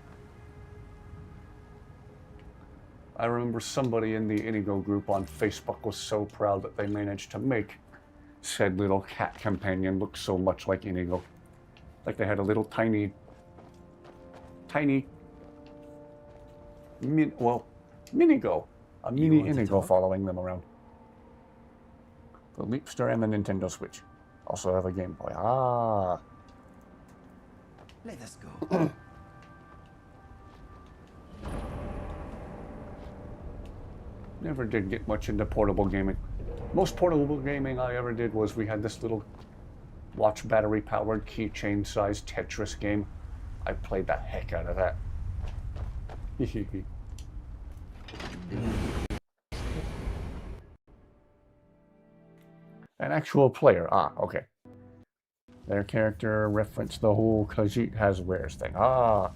I remember somebody in the Inigo group on Facebook was so proud that they managed to make said little cat companion look so much like Inigo. Like they had a little tiny Minigo. A mini Inigo following them around. The Leapster and the Nintendo Switch. Also have a Game Boy. Ah. Let us go. Never did get much into portable gaming. Most portable gaming I ever did was we had this little watch battery powered keychain sized Tetris game. I played the heck out of that. An actual player. Ah, okay. Their character referenced the whole Khajiit has wares thing. Ah.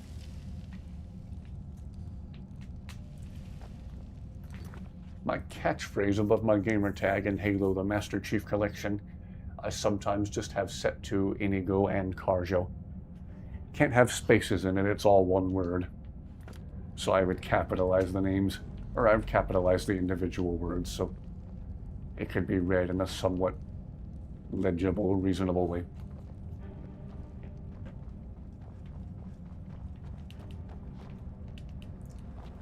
My catchphrase above my gamer tag in Halo the Master Chief Collection, I sometimes just have set to Inigo and Carjo. Can't have spaces in it, it's all one word. So I would capitalize the names, or I would capitalize the individual words, so it could be read in a somewhat legible, reasonable way.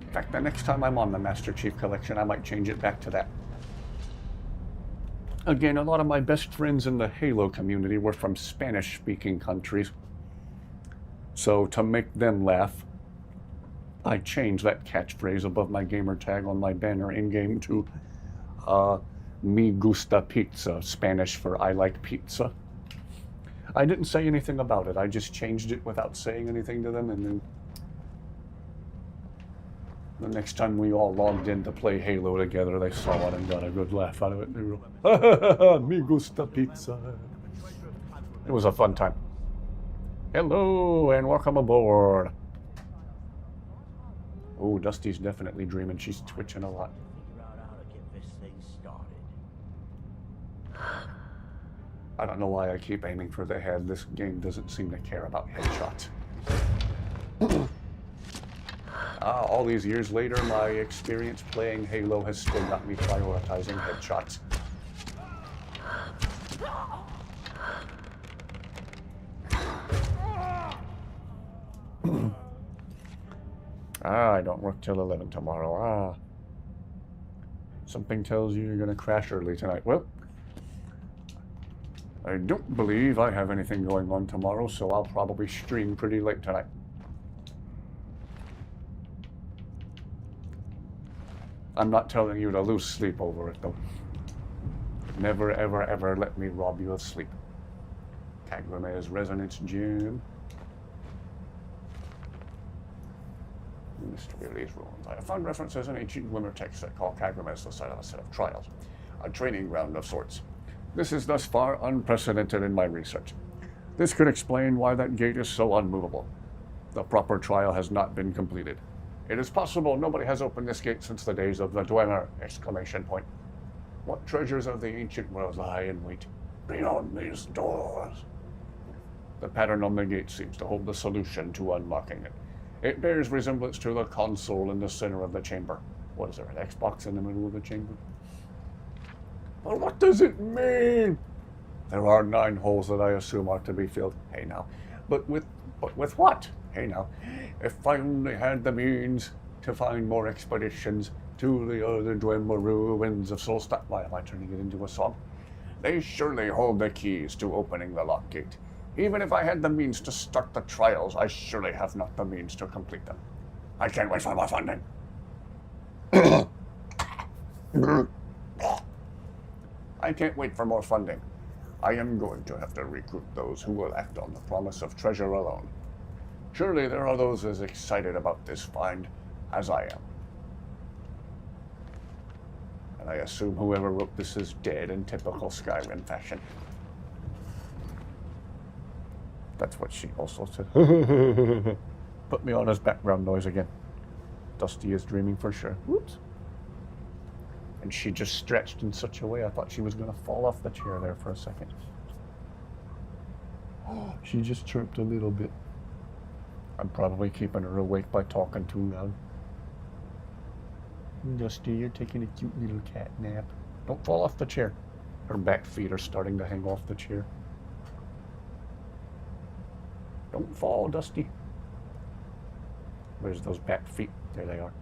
In fact, the next time I'm on the Master Chief Collection, I might change it back to that. Again, a lot of my best friends in the Halo community were from Spanish-speaking countries. So to make them laugh, I changed that catchphrase above my gamer tag on my banner in-game to Me gusta pizza, Spanish for I like pizza. I didn't say anything about it. I just changed it without saying anything to them, and then the next time we all logged in to play Halo together, they saw it and got a good laugh out of it. They were like, Me gusta pizza. It was a fun time. Hello, and welcome aboard. Oh, Dusty's definitely dreaming. She's twitching a lot. I don't know why I keep aiming for the head. This game doesn't seem to care about headshots. All these years later, my experience playing Halo has still got me prioritizing headshots. I don't work till 11 tomorrow. Something tells you you're going to crash early tonight. Well, I don't believe I have anything going on tomorrow, so I'll probably stream pretty late tonight. I'm not telling you to lose sleep over it, though. Never, ever, ever let me rob you of sleep. Kagreme's Resonance Gem. Mystery of these ruins. I have found references in ancient Glimmer texts that call Kagreme's the site of a set of trials. A training ground of sorts. This is thus far unprecedented in my research. This could explain why that gate is so unmovable. The proper trial has not been completed. It is possible nobody has opened this gate since the days of the Dwemer! What treasures of the ancient world lie in wait beyond these doors? The pattern on the gate seems to hold the solution to unlocking it. It bears resemblance to the console in the center of the chamber. What is there, an Xbox in the middle of the chamber? But what does it mean? There are 9 holes that I assume are to be filled. Hey now. But with what? Hey now. If I only had the means to find more expeditions to the other Dwemer ruins of Solstat. Why am I turning it into a song? They surely hold the keys to opening the lock gate. Even if I had the means to start the trials, I surely have not the means to complete them. I can't wait for more funding. I can't wait for more funding. I am going to have to recruit those who will act on the promise of treasure alone. Surely there are those as excited about this find as I am. And I assume whoever wrote this is dead in typical Skyrim fashion. That's what she also said. Put me on as background noise again. Dusty is dreaming for sure. Whoops. And she just stretched in such a way I thought she was going to fall off the chair there for a second. She just chirped a little bit. I'm probably keeping her awake by talking too loud. Dusty, you're taking a cute little cat nap. Don't fall off the chair. Her back feet are starting to hang off the chair. Don't fall, Dusty. Where's those back feet? There they are.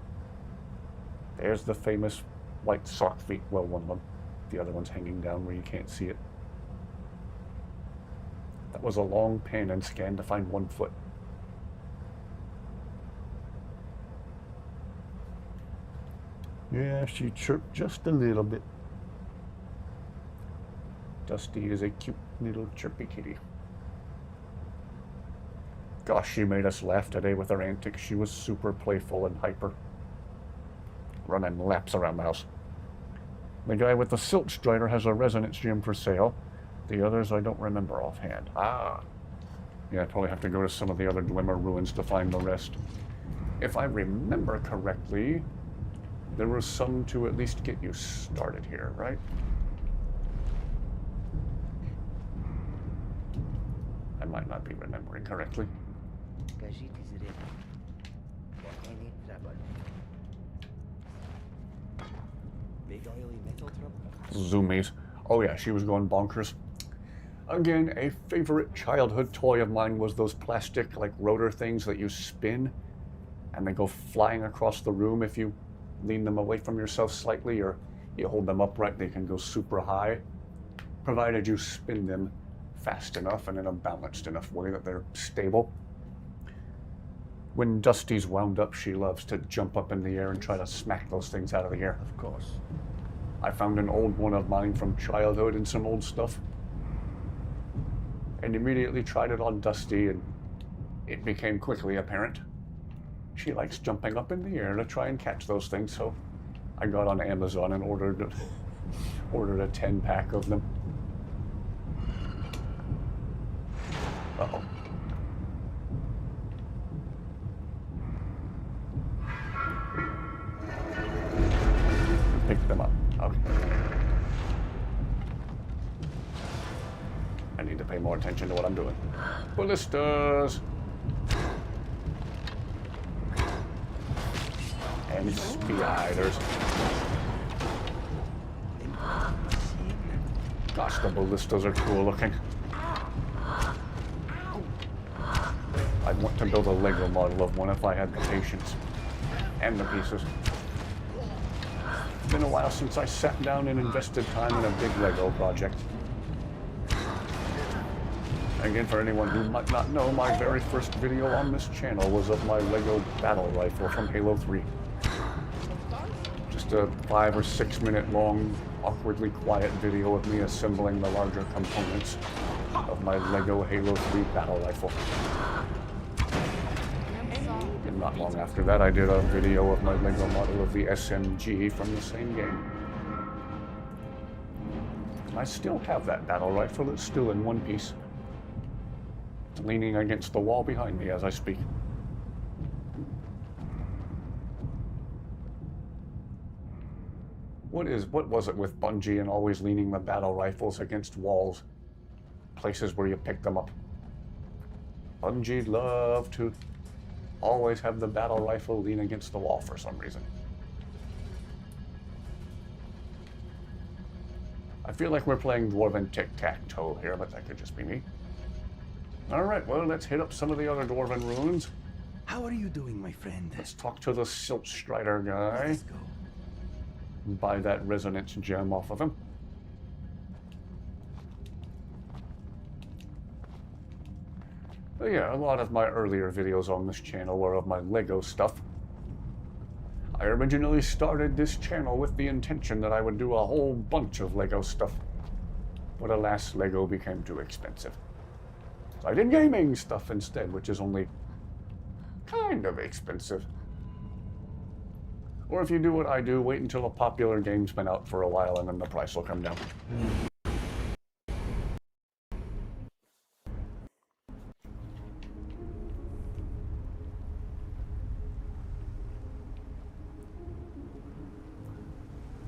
There's the famous white sock feet. Well, one of them. The other one's hanging down where you can't see it. That was a long pan and scan to find one foot. Yeah, she chirped just a little bit. Dusty is a cute little chirpy kitty. Gosh, she made us laugh today with her antics. She was super playful and hyper. Running laps around the house. The guy with the silt strider has a resonance gem for sale. The others I don't remember offhand. Ah. Yeah, I probably have to go to some of the other Glimmer ruins to find the rest. If I remember correctly, there was some to at least get you started here, right? I might not be remembering correctly. Big oily metal trouble. Zoomies. Oh yeah, she was going bonkers. Again, a favorite childhood toy of mine was those plastic, like, rotor things that you spin, and they go flying across the room if you lean them away from yourself slightly, or you hold them upright, they can go super high, provided you spin them fast enough and in a balanced enough way that they're stable. When Dusty's wound up, she loves to jump up in the air and try to smack those things out of the air. Of course. I found an old one of mine from childhood and some old stuff, and immediately tried it on Dusty, and it became quickly apparent she likes jumping up in the air to try and catch those things, so I got on Amazon and ordered a 10-pack of them. Uh-oh. Pick them up. Okay. I need to pay more attention to what I'm doing. Ballistas! And spiders. Gosh, the ballistas are cool looking. I'd want to build a Lego model of one if I had the patience. And the pieces. It's been a while since I sat down and invested time in a big Lego project. Again, for anyone who might not know, my very first video on this channel was of my Lego battle rifle from Halo 3. Just a 5 or 6 minute long, awkwardly quiet video of me assembling the larger components of my Lego Halo 3 battle rifle. And not long after that, I did a video of my Lego model of the SMG from the same game. I still have that battle rifle, it's still in one piece. It's leaning against the wall behind me as I speak. What was it with Bungie and always leaning the battle rifles against walls? Places where you pick them up. Bungie loved to always have the battle rifle lean against the wall for some reason. I feel like we're playing Dwarven tic-tac-toe here, but that could just be me. Alright, well, let's hit up some of the other Dwarven ruins. How are you doing, my friend? Let's talk to the Silt Strider guy. Let's go. And buy that resonance gem off of him. But yeah, a lot of my earlier videos on this channel were of my Lego stuff. I originally started this channel with the intention that I would do a whole bunch of Lego stuff. But alas, Lego became too expensive. So I did gaming stuff instead, which is only kind of expensive. Or if you do what I do, wait until a popular game's been out for a while and then the price will come down.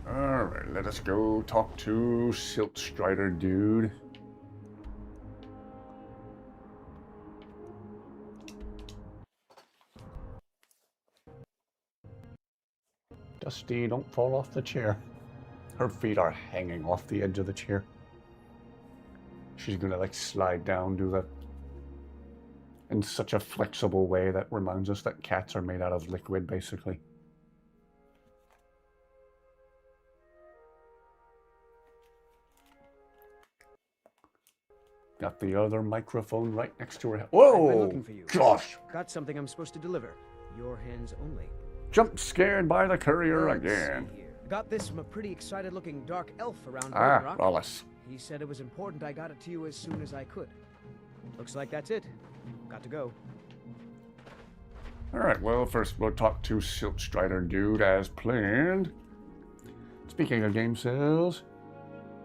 Alright, let us go talk to Silt Strider dude. Dusty, don't fall off the chair. Her feet are hanging off the edge of the chair. She's gonna like slide down, do that in such a flexible way that reminds us that cats are made out of liquid, basically. Got the other microphone right next to her head. Whoa! I've been looking for you. Gosh! Got something I'm supposed to deliver. Your hands only. Jump scared by the courier Let's again. see here. Got this from a pretty excited-looking dark elf around Ah, Rock. Wallace. He said it was important I got it to you as soon as I could. Looks like that's it. Got to go. Alright, well, first we'll talk to Silt Strider dude as planned. Speaking of game sales,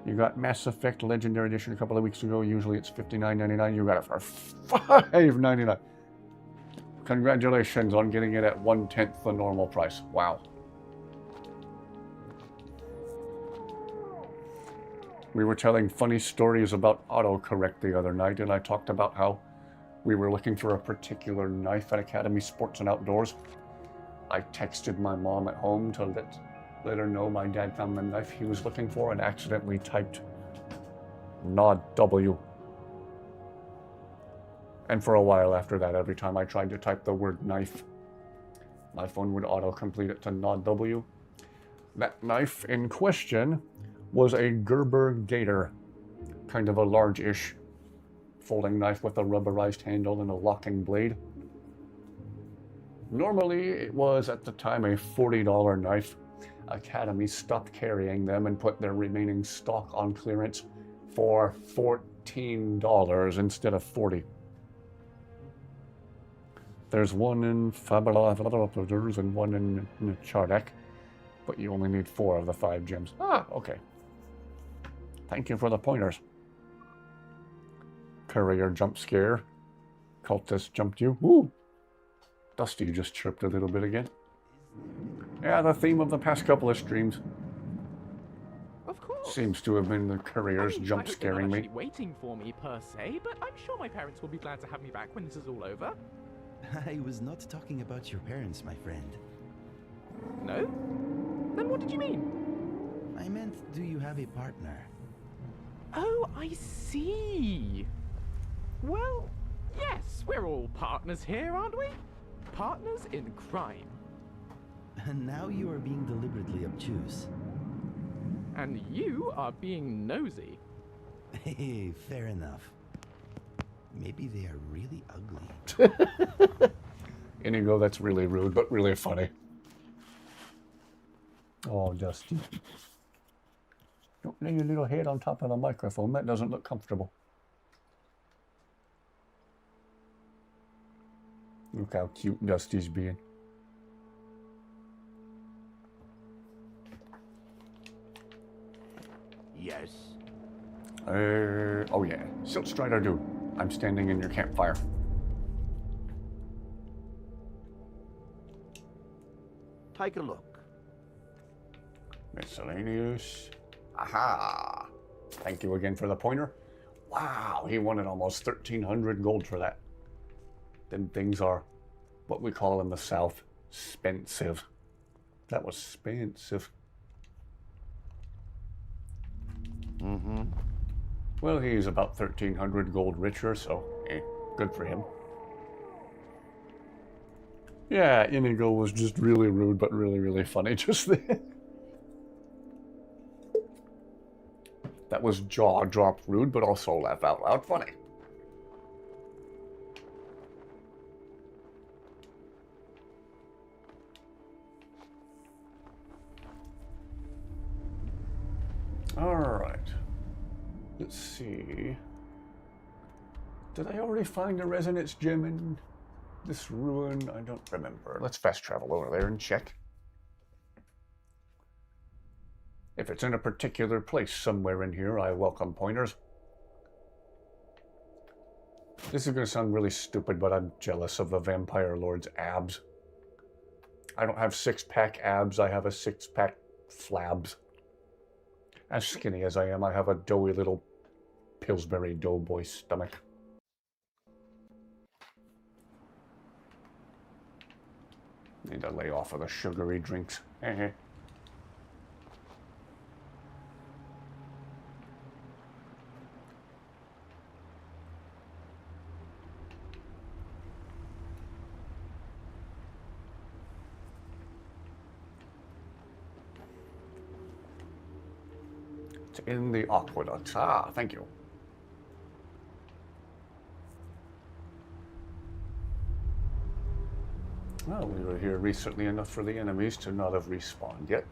you got Mass Effect Legendary Edition a couple of weeks ago. Usually it's $59.99. You got it for $5.99. Congratulations on getting it at 1/10 the normal price. Wow. We were telling funny stories about autocorrect the other night, and I talked about how we were looking for a particular knife at Academy Sports and Outdoors. I texted my mom at home to let her know my dad found the knife he was looking for and accidentally typed Nod W. And for a while after that, every time I tried to type the word knife, my phone would auto-complete it to Nod W. That knife in question was a Gerber Gator, kind of a large-ish folding knife with a rubberized handle and a locking blade. Normally, it was at the time a $40 knife. Academy stopped carrying them and put their remaining stock on clearance for $14 instead of $40. There's one in Fabula and one in Chardek, but you only need 4 of the 5 gems. Ah, okay. Thank you for the pointers. Courier jump scare. Cultist jumped you. Woo! Dusty just chirped a little bit again. Yeah, the theme of the past couple of streams Of course. seems to have been the couriers I mean, jump I hope scaring they're me. not actually waiting for me per se, but I'm sure my parents will be glad to have me back when this is all over. I was not talking about your parents, my friend. No? Then what did you mean? I meant, do you have a partner? Oh, I see. Well, yes, we're all partners here, aren't we? Partners in crime. And now you are being deliberately obtuse. And you are being nosy. Hey, fair enough. Maybe they are really ugly. Inigo, that's really rude, but really funny. Oh, Dusty. Don't lay your little head on top of the microphone. That doesn't look comfortable. Look how cute Dusty's being. Yes. Oh yeah. Silt Strider dude. I'm standing in your campfire. Take a look. Miscellaneous. Aha! Thank you again for the pointer. Wow, he wanted almost 1,300 gold for that. Then things are what we call in the South, spensive. That was spensive. Mm-hmm. Well, he's about 1,300 gold richer, so good for him. Yeah, Inigo was just really rude, but really, really funny just then. That was jaw-drop rude, but also laugh-out-loud funny. All right. Let's see. Did I already find a resonance gem in this ruin? I don't remember. Let's fast travel over there and check. If it's in a particular place somewhere in here, I welcome pointers. This is going to sound really stupid, but I'm jealous of the Vampire Lord's abs. I don't have six-pack abs, I have a six-pack flabs. As skinny as I am, I have a doughy little Pillsbury Doughboy stomach. Need to lay off of the sugary drinks. It's in the aqueduct. Ah, thank you. Well, we were here recently enough for the enemies to not have respawned yet.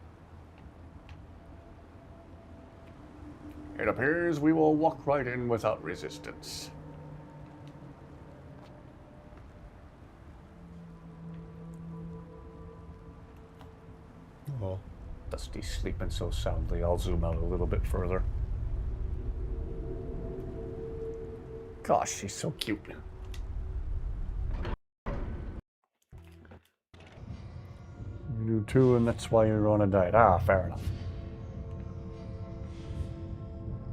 It appears we will walk right in without resistance. Oh, Dusty's sleeping so soundly, I'll zoom out a little bit further. Gosh, she's so cute. You do too, and that's why you're on a diet. Ah, fair enough.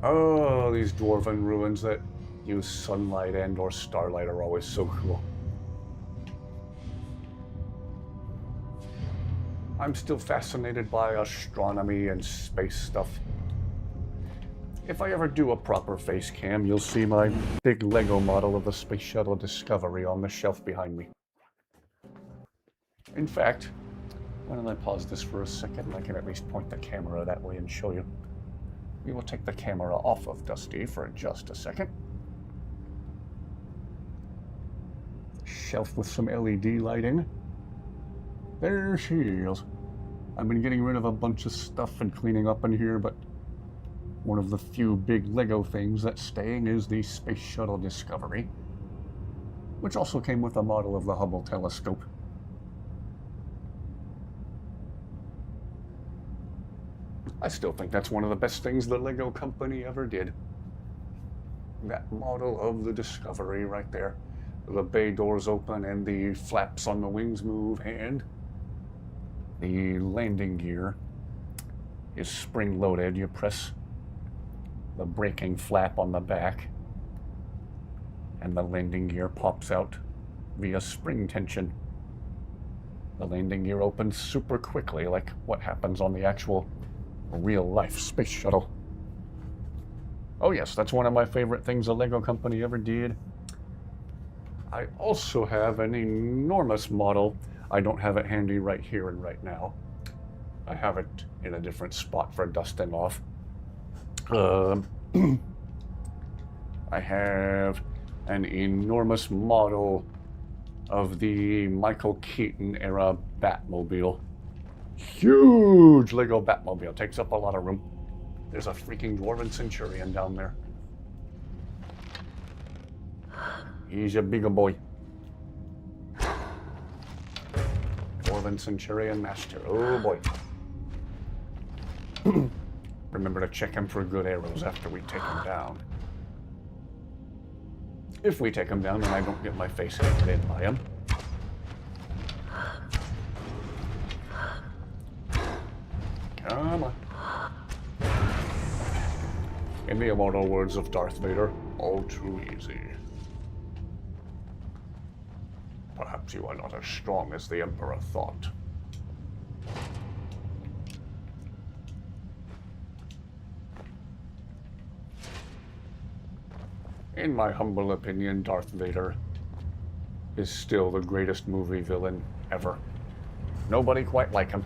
Oh, these dwarven ruins that use sunlight and or starlight are always so cool. I'm still fascinated by astronomy and space stuff. If I ever do a proper face cam, you'll see my big Lego model of the Space Shuttle Discovery on the shelf behind me. In fact, why don't I pause this for a second? I can at least point the camera that way and show you. We will take the camera off of Dusty for just a second. Shelf with some LED lighting. There she is. I've been getting rid of a bunch of stuff and cleaning up in here, but one of the few big Lego things that's staying is the Space Shuttle Discovery, which also came with a model of the Hubble telescope. I still think that's one of the best things the Lego company ever did. That model of the Discovery right there. The bay doors open and the flaps on the wings move, and the landing gear is spring-loaded. You press the braking flap on the back, and the landing gear pops out via spring tension. The landing gear opens super quickly, like what happens on the actual real-life space shuttle. Oh yes, that's one of my favorite things the Lego company ever did. I also have an enormous model. I don't have it handy right here and right now. I have it in a different spot for dusting off. I have an enormous model of the Michael Keaton era Batmobile. Huge Lego Batmobile. Takes up a lot of room. There's a freaking Dwarven Centurion down there. He's a bigger boy. Dwarven Centurion Master. Oh boy. Remember to check him for good arrows after we take him down. If we take him down and I don't get my face hit in by him. Come on. In the immortal words of Darth Vader, all too easy. Perhaps you are not as strong as the Emperor thought. In my humble opinion, Darth Vader is still the greatest movie villain ever. Nobody quite like him.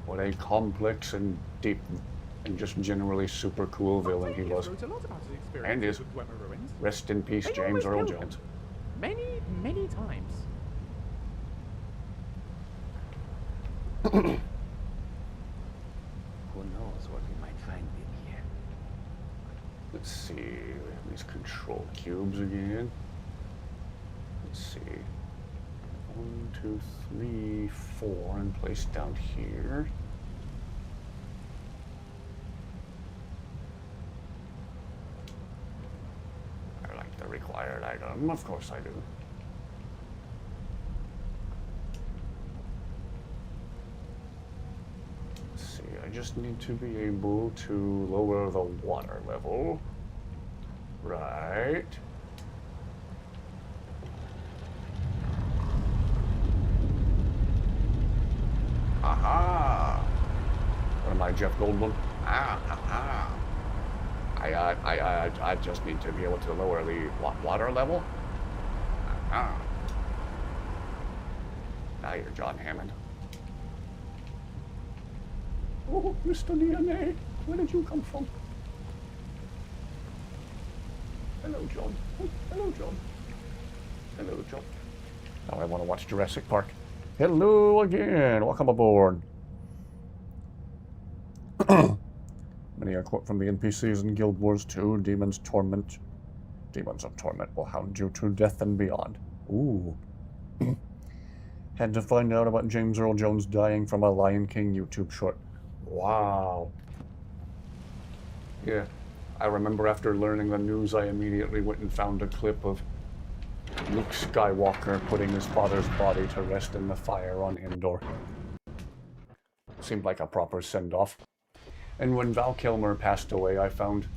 What a complex and deep and just generally super cool villain he was. And is. Rest in peace, James Earl Jones. Many, many times. Who knows what we might find in here? Let's see. We have these control cubes again. Let's see. 1, 2, 3, 4 in place down here. I like the required item. Of course I do. Let's see. I just need to be able to lower the water level. Right. Aha! What am I, Jeff Goldblum? I just need to be able to lower the water level. Now you're John Hammond. Oh, Mr. DNA, where did you come from? Hello, John. Oh, hello, John. Hello, John. Now I want to watch Jurassic Park. Hello again. Welcome aboard. Many a quote from the NPCs in Guild Wars 2, Demons of Torment will hound you to death and beyond. Ooh. Had to find out about James Earl Jones dying from a Lion King YouTube short. Wow. Yeah. I remember after learning the news, I immediately went and found a clip of Luke Skywalker putting his father's body to rest in the fire on Endor. Seemed like a proper send-off. And when Val Kilmer passed away, I found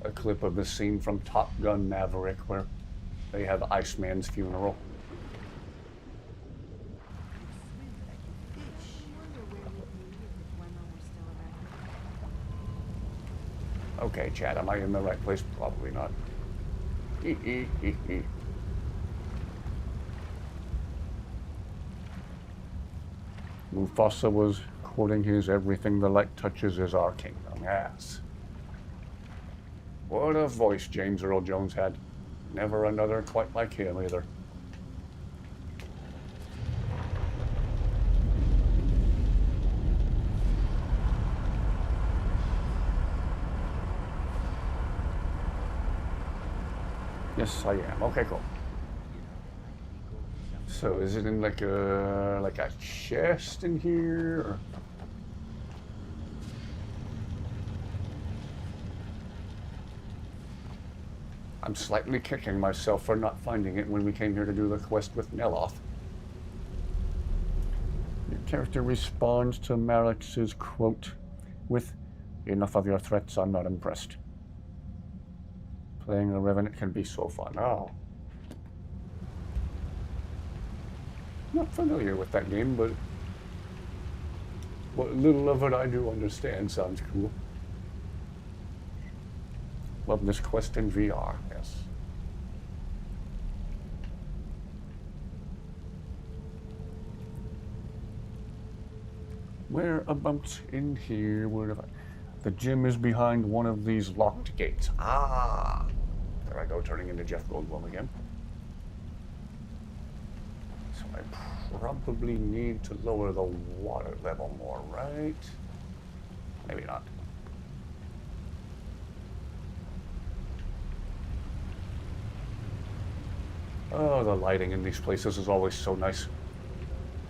a clip of the scene from Top Gun Maverick where they have Iceman's funeral. Okay, Chad, am I in the right place? Probably not. Mufasa was quoting his "Everything the light touches is our kingdom." Yes. What a voice James Earl Jones had. Never another quite like him either. Yes, I am. Okay, cool. So, is it in like a chest in here? Or? I'm slightly kicking myself for not finding it when we came here to do the quest with Neloth. Your character responds to Marex's quote with, "Enough of your threats, I'm not impressed." Playing a Revenant can be so fun. Oh. Not familiar with that game, but what little of it I do understand sounds cool. Love this quest in VR, yes. Whereabouts in here? Where have I... The gym is behind one of these locked gates. Ah! There I go, turning into Jeff Goldblum again. So I probably need to lower the water level more, right? Maybe not. Oh, the lighting in these places is always so nice.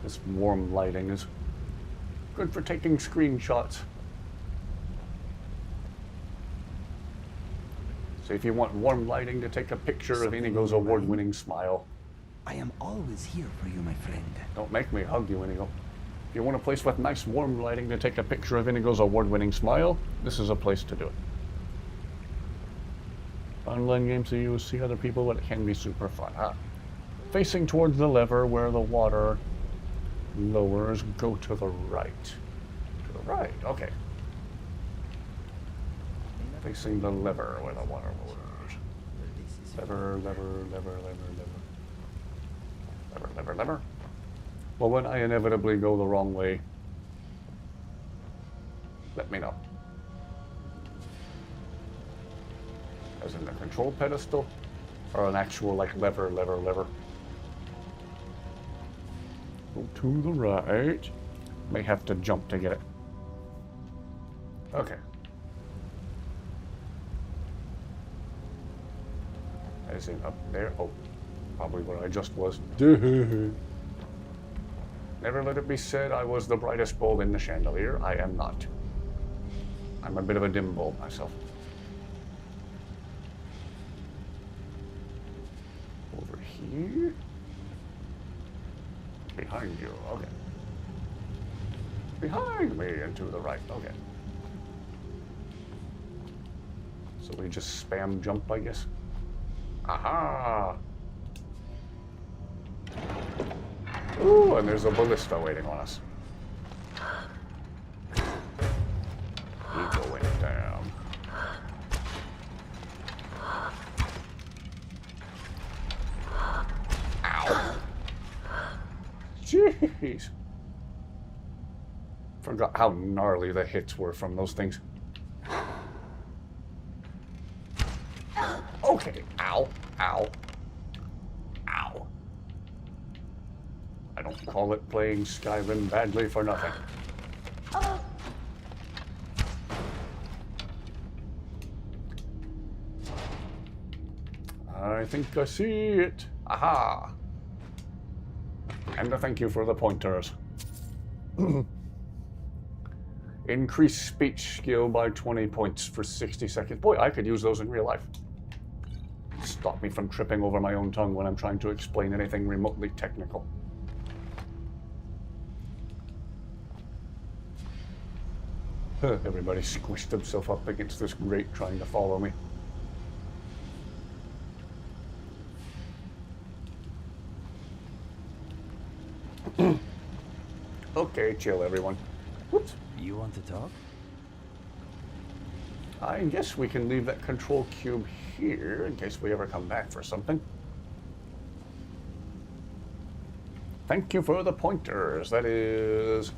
This warm lighting is good for taking screenshots. So if you want warm lighting to take a picture of Inigo's award-winning smile. I am always here for you, my friend. Don't make me hug you, Inigo. If you want a place with nice warm lighting to take a picture of Inigo's award-winning smile, this is a place to do it. Online games so you see other people, but it can be super fun, huh? Facing towards the lever where the water lowers, go to the right. To the right, okay. Facing the lever where the water lowers. Lever, lever, lever, lever, lever. Lever, lever, lever. Well, when I inevitably go the wrong way, let me know. As in the control pedestal, or an actual, like, lever, lever, lever. Go to the right. May have to jump to get it. Okay. As in up there. Oh, probably where I just was. Never let it be said I was the brightest bulb in the chandelier. I am not. I'm a bit of a dim bulb myself. Over here. Behind you. Okay. Behind me and to the right. Okay. So we just spam jump, I guess. Aha! Ooh, and there's a ballista waiting on us. He going down. Ow! Jeez! Forgot how gnarly the hits were from those things. Okay, ow, ow, ow. I don't call it playing Skyrim badly for nothing. I think I see it. Aha! And a thank you for the pointers. Increase speech skill by 20 points for 60 seconds. Boy, I could use those in real life. Stop me from tripping over my own tongue when I'm trying to explain anything remotely technical. Everybody squished himself up against this grate trying to follow me. Okay, chill everyone. Whoops. You want to talk? I guess we can leave that control cube here in case we ever come back for something. Thank you for the pointers. That is...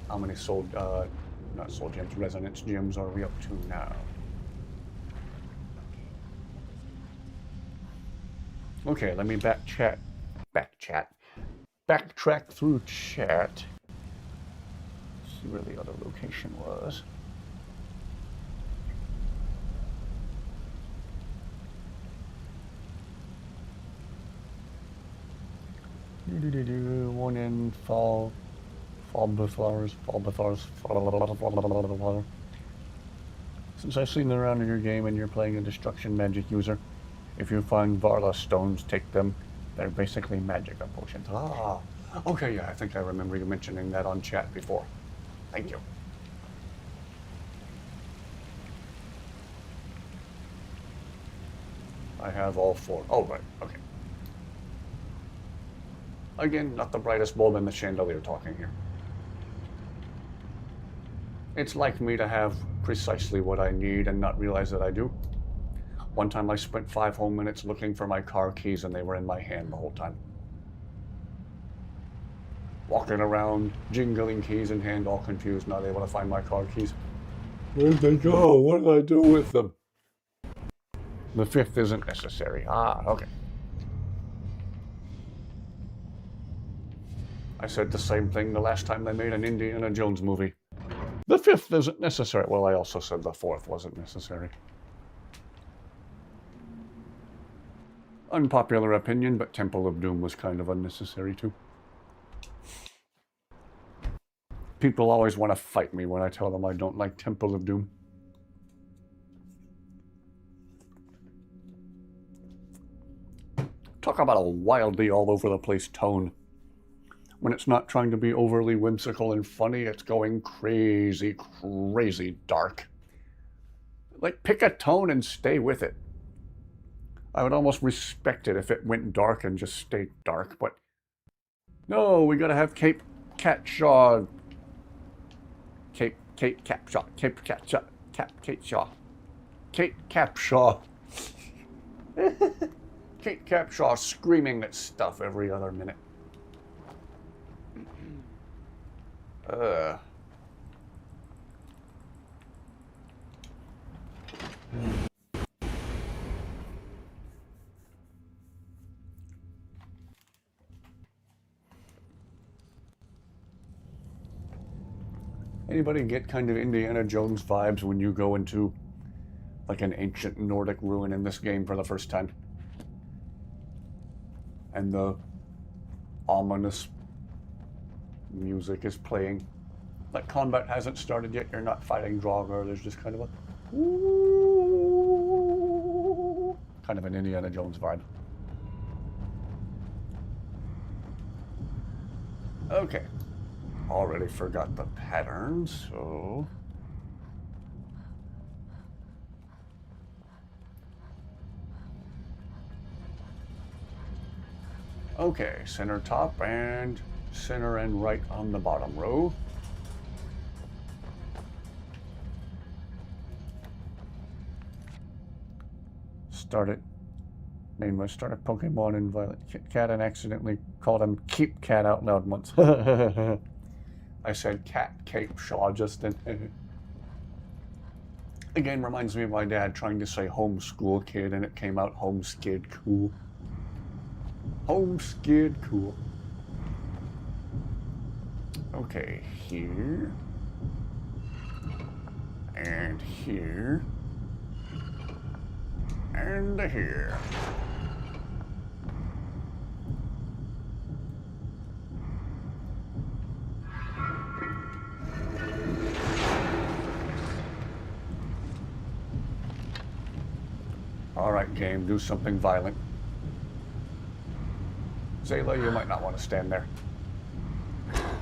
How many soul... not soul gems, resonance gems are we up to now? Okay, let me backtrack through chat. See where the other location was. One in fall Bethars. Since I've seen them around in your game and you're playing a destruction magic user, if you find Varla stones, take them. They're basically magic potions. Ah, okay, yeah, I think I remember you mentioning that on chat before. Thank you. I have all 4. Oh, right, okay. Again, not the brightest bulb in the chandelier talking here. It's like me to have precisely what I need and not realize that I do. One time I spent 5 whole minutes looking for my car keys and they were in my hand the whole time. Walking around, jingling keys in hand, all confused, not able to find my car keys. Where'd they go? What did I do with them? The 5th isn't necessary. Ah, okay. I said the same thing the last time they made an Indiana Jones movie. The 5th isn't necessary. Well, I also said the 4th wasn't necessary. Unpopular opinion, but Temple of Doom was kind of unnecessary too. People always want to fight me when I tell them I don't like Temple of Doom. Talk about a wildly all over the place tone. When it's not trying to be overly whimsical and funny, it's going crazy, crazy dark. Like, pick a tone and stay with it. I would almost respect it if it went dark and just stayed dark, but no, we gotta have Kate Capshaw. Kate Capshaw. Kate Capshaw screaming at stuff every other minute. Anybody get kind of Indiana Jones vibes when you go into like an ancient Nordic ruin in this game for the first time? And the ominous music is playing. Like combat hasn't started yet, you're not fighting Draugr, there's just kind of a kind of an Indiana Jones vibe. Okay. Already forgot the patterns, so... Okay, center top and center and right on the bottom row. Started. Name was start a Pokemon in Violet Cat and accidentally called him Keep Cat out loud once. I said Cat Cape Shaw just then. Again, reminds me of my dad trying to say homeschool kid and it came out homeskid cool. Homeskid cool. Okay, here. And here. And here. Alright, game, do something violent. Zayla, you might not want to stand there.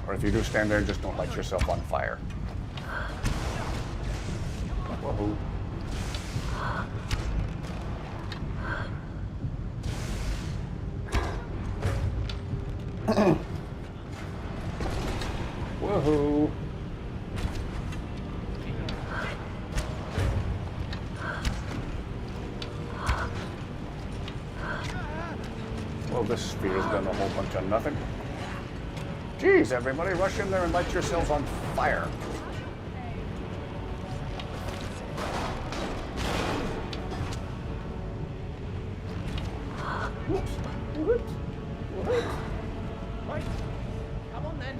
Or if you do stand there, just don't light yourself on fire. Whoa. Woohoo! Well, this sphere's done a whole bunch of nothing. Geez, everybody, rush in there and light yourselves on fire. Whoops. Whoops. Whoops. Right. Come on then.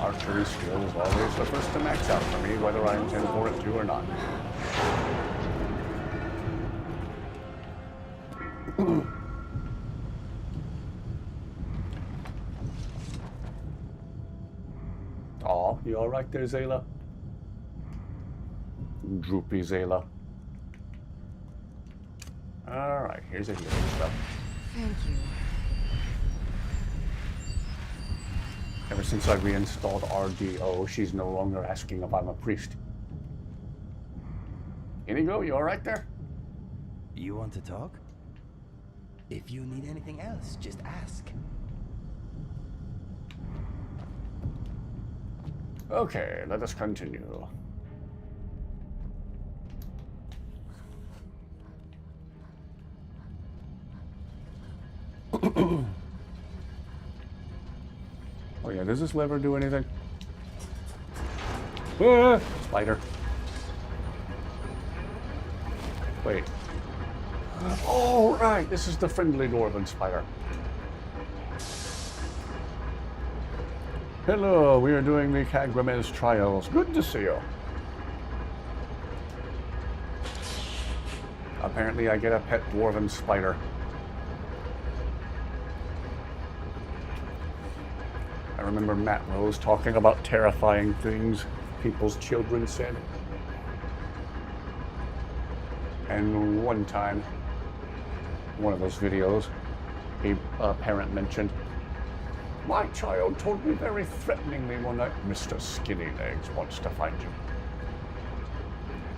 Archery skill is always the first to max out for me, whether I intend for it to or not. Aw, you alright there, Zayla? Droopy Zayla. Alright, here's a healing spell. Thank you. Ever since I reinstalled RDO, she's no longer asking if I'm a priest. Inigo, you alright there? You want to talk? If you need anything else, just ask. Okay, let us continue. Oh yeah, does this lever do anything? Ah, spider. Wait. Oh, right, this is the friendly dwarven spider. Hello, we are doing the Kagramez trials. Good to see you. Apparently I get a pet dwarven spider. I remember Matt Rose talking about terrifying things people's children said. And one time, one of those videos, a parent mentioned, "My child told me very threateningly one night, Mr. Skinny Legs wants to find you."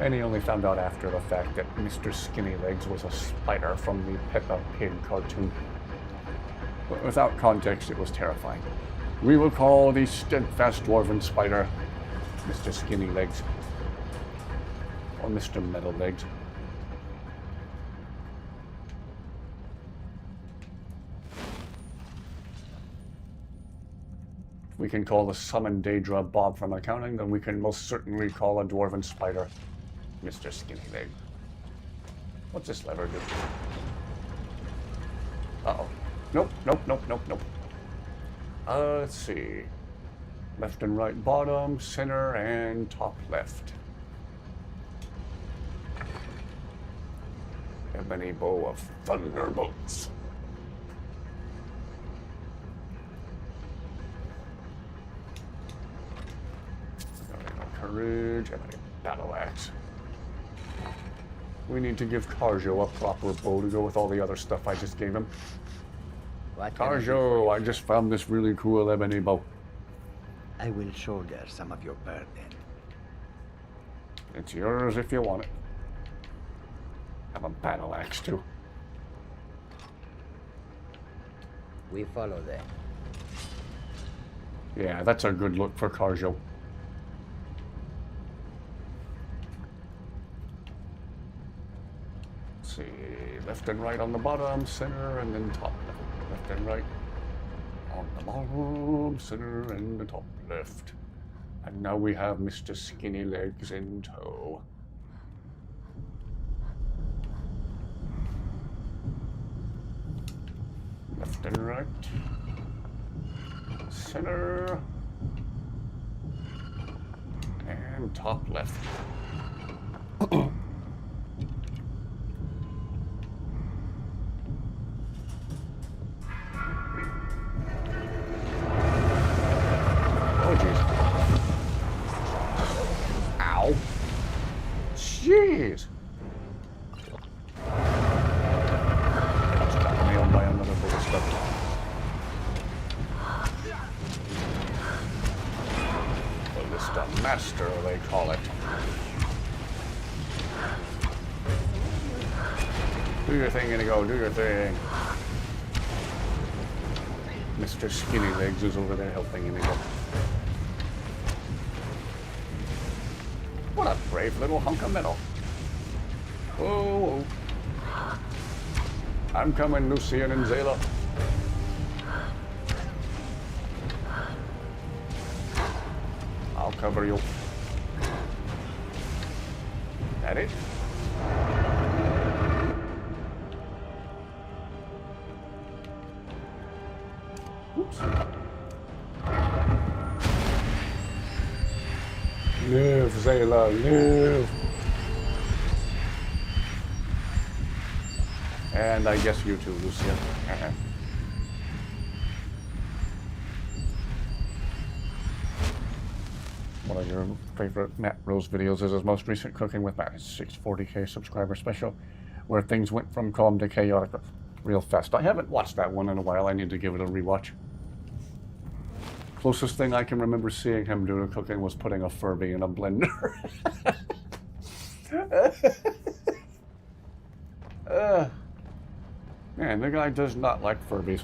And he only found out after the fact that Mr. Skinny Legs was a spider from the Peppa Pig cartoon. But without context, it was terrifying. We will call the steadfast dwarven spider Mr. Skinny Legs. Or Mr. Metal Legs. If we can call the summoned Daedra Bob from accounting, then we can most certainly call a dwarven spider Mr. Skinny Leg. What's this lever do? Uh-oh. Nope, nope, nope, nope, nope. Let's see. Left and right bottom, center, and top left. Ebony bow of thunderbolts. Courage, ebony battle axe. We need to give Carjo a proper bow to go with all the other stuff I just gave him. Carjo, I just found this really cool ebony bow. I will shoulder some of your burden. It's yours if you want it. Have a battle axe too. We follow them. Yeah, that's a good look for Carjo. Let's see, left and right on the bottom, center, and then top left. Left and right on the bottom, center, and the top left. And now we have Mr. Skinny Legs in tow. Left and right. Center. And top left. Oh, jeez. Ow. Jeez. Just got nailed by another bullet stuff. Ballista Master, they call it. Do your thing, Inigo, do your thing. Mr. Skinny Legs is over there helping Inigo. What a brave little hunk of metal. Oh, I'm coming, Lucian and Zayla. I'll cover you. That it? Oops. Live, Zayla, live. And I guess you too, Lucia. One of your favorite Matt Rose videos is his most recent Cooking with Matt, his 640k subscriber special, where things went from calm to chaotic real fast. I haven't watched that one in a while. I need to give it a rewatch. Closest thing I can remember seeing him do to cooking was putting a Furby in a blender. Man, the guy does not like Furbies.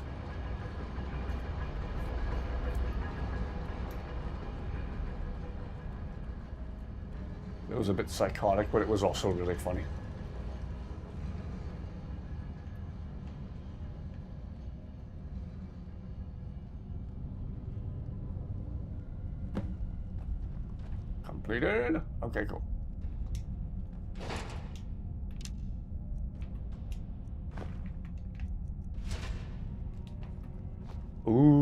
It was a bit psychotic, but it was also really funny. Completed? Okay, cool. Ooh.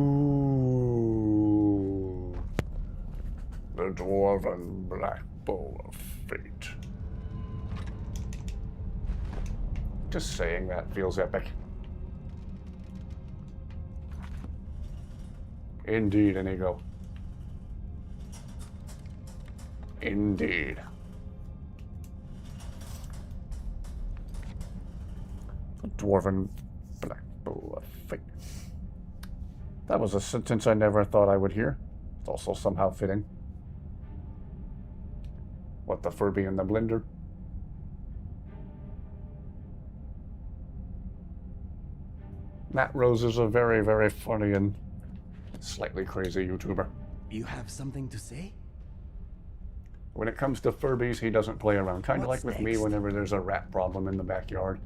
The Dwarven Black Bow of Fate. Just saying that feels epic. Indeed, Inigo. Indeed. The Dwarven Black Bow of Fate. That was a sentence I never thought I would hear. It's also somehow fitting. What, the Furby in the blender? Matt Rose is a very, very funny and slightly crazy YouTuber. You have something to say? When it comes to Furbies, he doesn't play around. Kind of like What's with me next? whenever there's a rat problem in the backyard.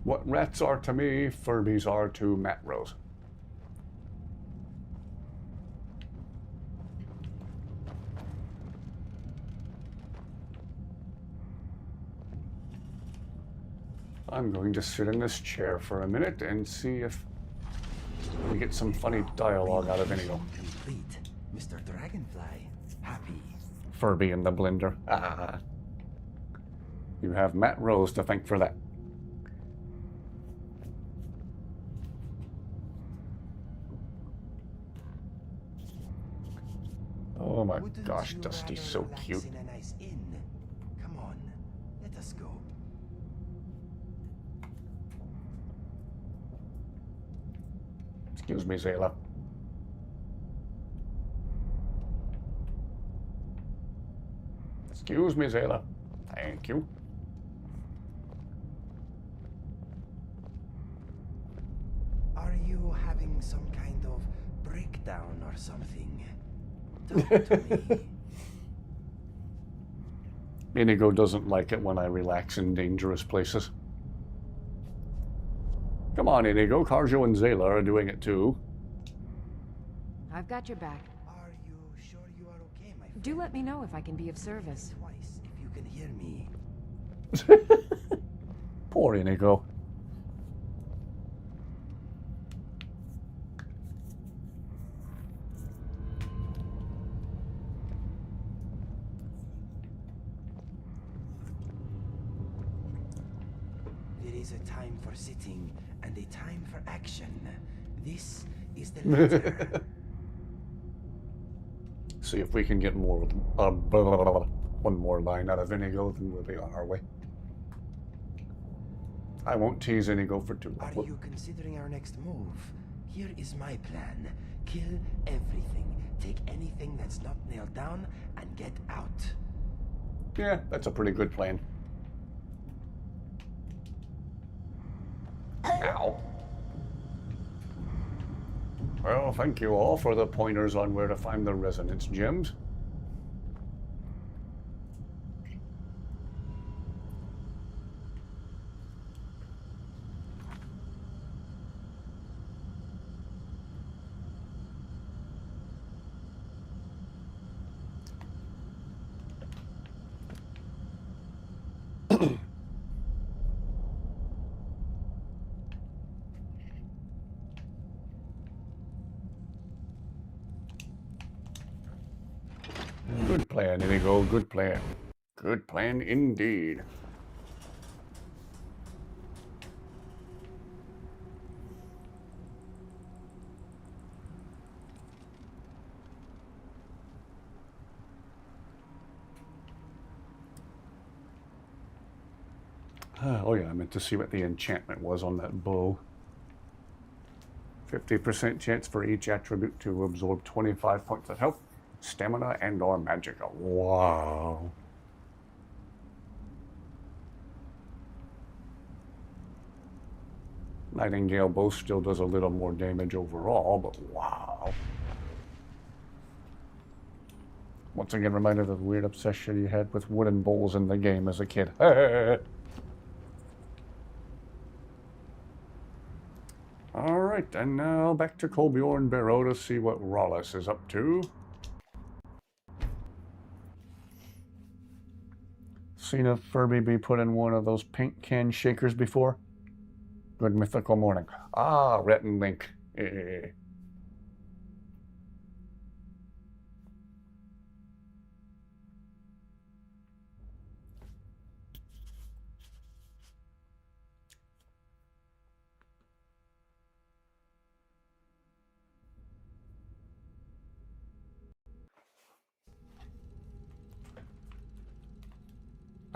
What rats are to me, Furbies are to Matt Rose. I'm going to sit in this chair for a minute and see if we get some funny dialogue out of Inigo. Complete. Mr. Dragonfly. Happy. Furby in the blender. Ah. You have Matt Rose to thank for that. Oh my gosh, Dusty's so cute. In a nice inn? Come on, let us go. Excuse me, Zayla. Excuse me, Zayla. Thank you. Are you having some kind of breakdown or something? Talk to me. Inigo doesn't like it when I relax in dangerous places. Come on, Inigo. Carjo and Zayla are doing it too. I've got your back. Are you sure you are okay, my friend? Do let me know if I can be of service. Twice, if you can hear me. Poor Inigo. There is a time for sitting and a time for action. This is the latter. See if we can get more one more line out of Inigo, then we'll be on our way. I won't tease Inigo for too long. Are you considering our next move? Here is my plan. Kill everything. Take anything that's not nailed down and get out. Yeah, that's a pretty good plan. Ow. Well, thank you all for the pointers on where to find the resonance gems. Good plan, Inigo. Good plan. Good plan indeed. Oh yeah, I meant to see what the enchantment was on that bow. 50% chance for each attribute to absorb 25 points of health, stamina, and or magicka. Wow. Nightingale bow still does a little more damage overall, but wow. Once again, reminded of the weird obsession you had with wooden bowls in the game as a kid. Alright, and now back to Colbjorn Barrow to see what Rollis is up to. Seen a Furby be put in one of those paint can shakers before? Good mythical morning. Ah, Rhett and Link.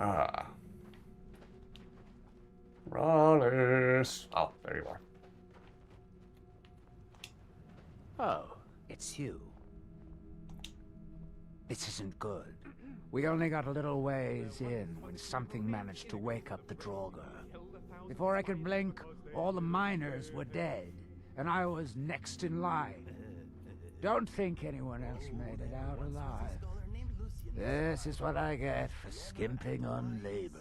Ah. Rollis. Oh, there you are. Oh, it's you. This isn't good. We only got a little ways in when something managed to wake up the Draugr. Before I could blink, all the miners were dead, and I was next in line. Don't think anyone else made it out alive. This is what I get for skimping on labor.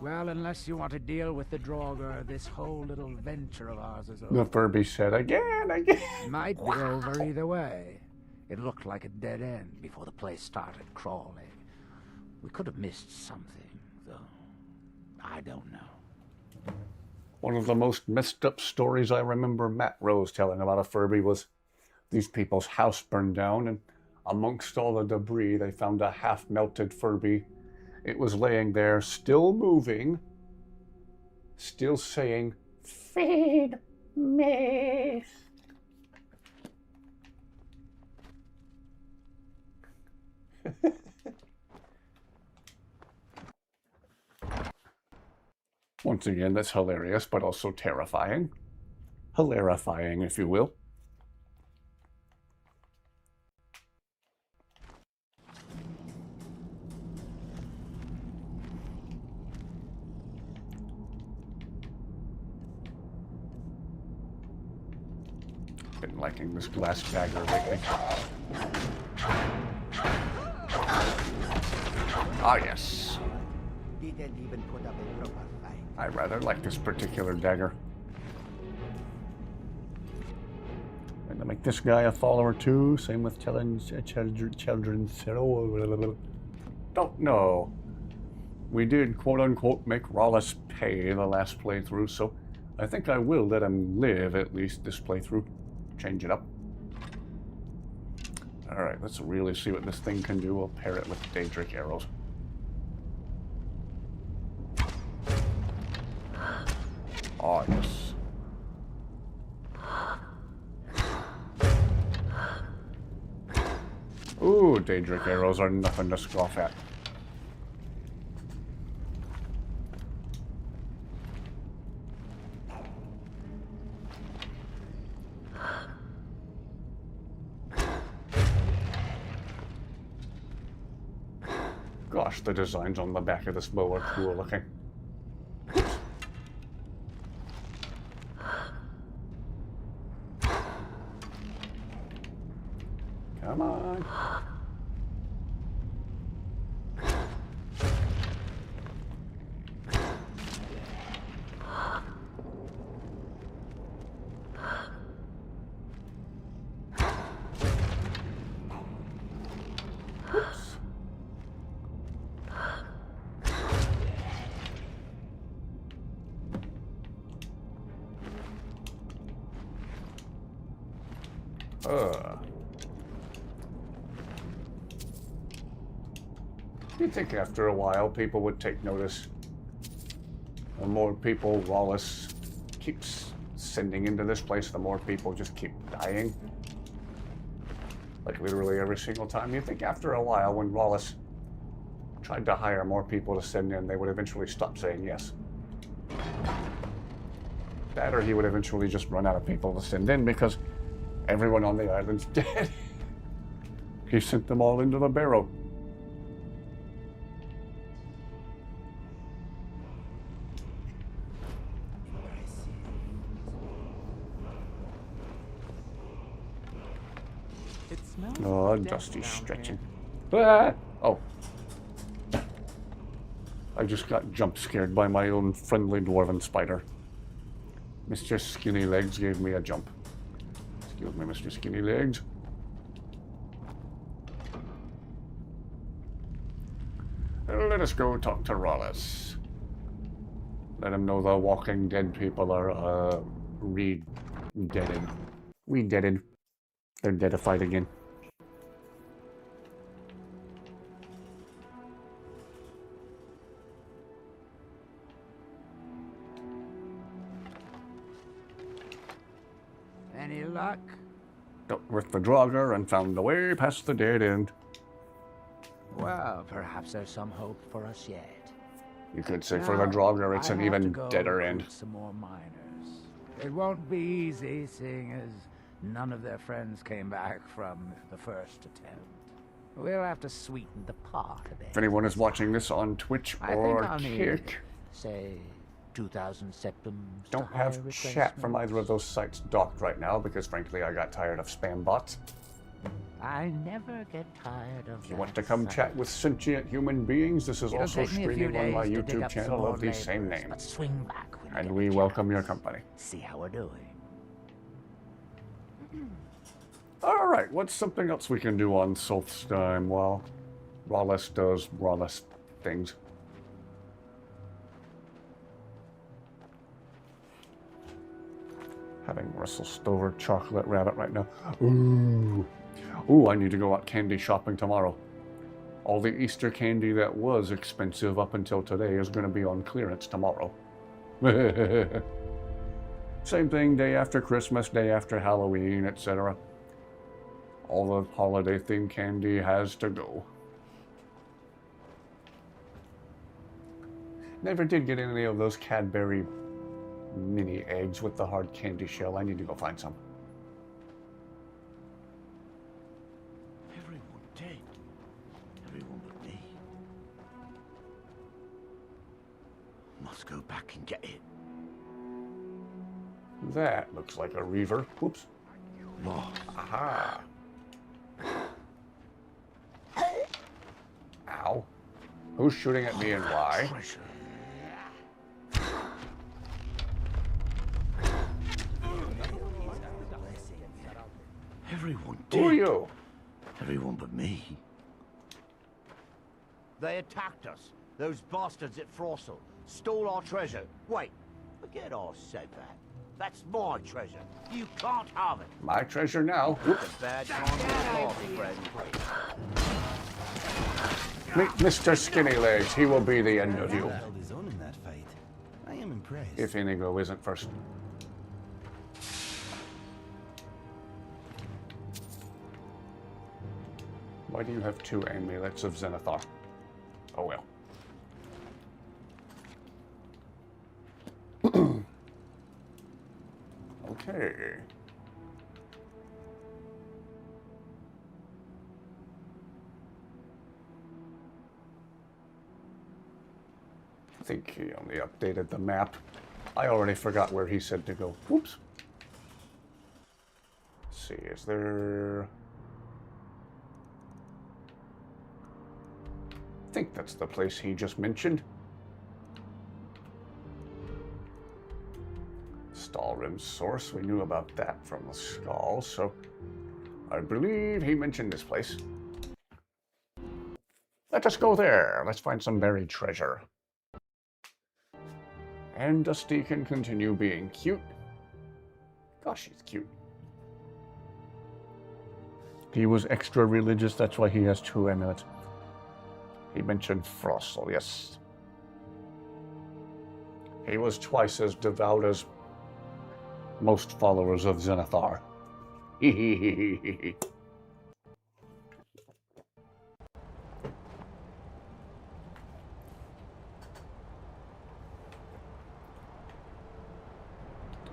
Well, unless you want to deal with the Draugr, this whole little venture of ours is over. The Furby said again. Might be over either way. It looked like a dead end before the place started crawling. We could have missed something, though. I don't know. One of the most messed up stories I remember Matt Rose telling about a Furby was these people's house burned down, and amongst all the debris they found a half-melted Furby. It was laying there, still moving, still saying, "Feed me." Once again, that's hilarious, but also terrifying. Hilarifying, if you will. Been liking this glass dagger lately. Ah, yes. Didn't even put up a proper fight. I rather like this particular dagger. And to make this guy a follower too. Same with children's. Don't know. We did quote unquote make Rawless pay the last playthrough, so I think I will let him live at least this playthrough. Change it up. Alright, let's really see what this thing can do. We'll pair it with Daedric arrows. Oh, yes. Ooh, Daedric arrows are nothing to scoff at. Gosh, the designs on the back of this bow are cool looking. Come on. Oops. You'd think after a while people would take notice. The more people Wallace keeps sending into this place, the more people just keep dying. Like literally every single time. You'd think after a while when Wallace tried to hire more people to send in, they would eventually stop saying yes. That or he would eventually just run out of people to send in because everyone on the island's dead. He sent them all into the barrow. It smells Oh, dead Dusty's down stretching. here. Ah! Oh. I just got jump scared by my own friendly dwarven spider. Mr. Skinny Legs gave me a jump. Excuse me, Mr. Skinny Legs. Let us go talk to Rawless. Let him know the Walking Dead people are, re-deaded. We-deaded. They're deadified again. Any luck? Dealt with the Draugr and found the way past the dead end. Well, perhaps there's some hope for us yet. You could say for the Draugr, it's an even deader end. Some more miners. It won't be easy, seeing as none of their friends came back from the first attempt. We'll have to sweeten the pot a bit. If anyone is watching this on Twitch or Kick, say, 2,000 septums. don't have chat from either of those sites docked right now because frankly I got tired of spam bots. I never get tired of If you want to come chat with sentient human beings, this is also streaming on my YouTube channel of the same name. Swing back And we welcome your company. See how we're doing. Alright, what's something else we can do on Solstheim while Rawless does Rawless things? Having Russell Stover chocolate rabbit right now. Ooh. Ooh, I need to go out candy shopping tomorrow. All the Easter candy that was expensive up until today is going to be on clearance tomorrow. Same thing day after Christmas, day after Halloween, etc. All the holiday themed candy has to go. Never did get any of those Cadbury mini eggs with the hard candy shell. I need to go find some. Everyone dead. Everyone but me. Must go back and get it. That looks like a reaver. Whoops. Lost. Aha. Ow. Who's shooting at me and why? Treasure. Everyone dead. Who are you? Everyone but me. They attacked us. Those bastards at Frostle. Stole our treasure. Wait, forget I said that. That's my treasure. You can't have it. My treasure now. It's a bad time for a party, friend. Meet Mr. Skinny Legs. He will be the end of you. held his own in that fight. I am impressed. If Inigo isn't first. Why do you have 2 amulets of Zenithar? Oh well. Okay. I think he only updated the map. I already forgot where he said to go. Whoops. Let's see, is there... I think that's the place he just mentioned. Stalrim's source, we knew about that from the skull, so I believe he mentioned this place. Let us go there. Let's find some buried treasure. And Dusty can continue being cute. Gosh, he's cute. He was extra religious, that's why he has 2 amulets. He mentioned Frostle, yes. He was twice as devout as most followers of Zenithar.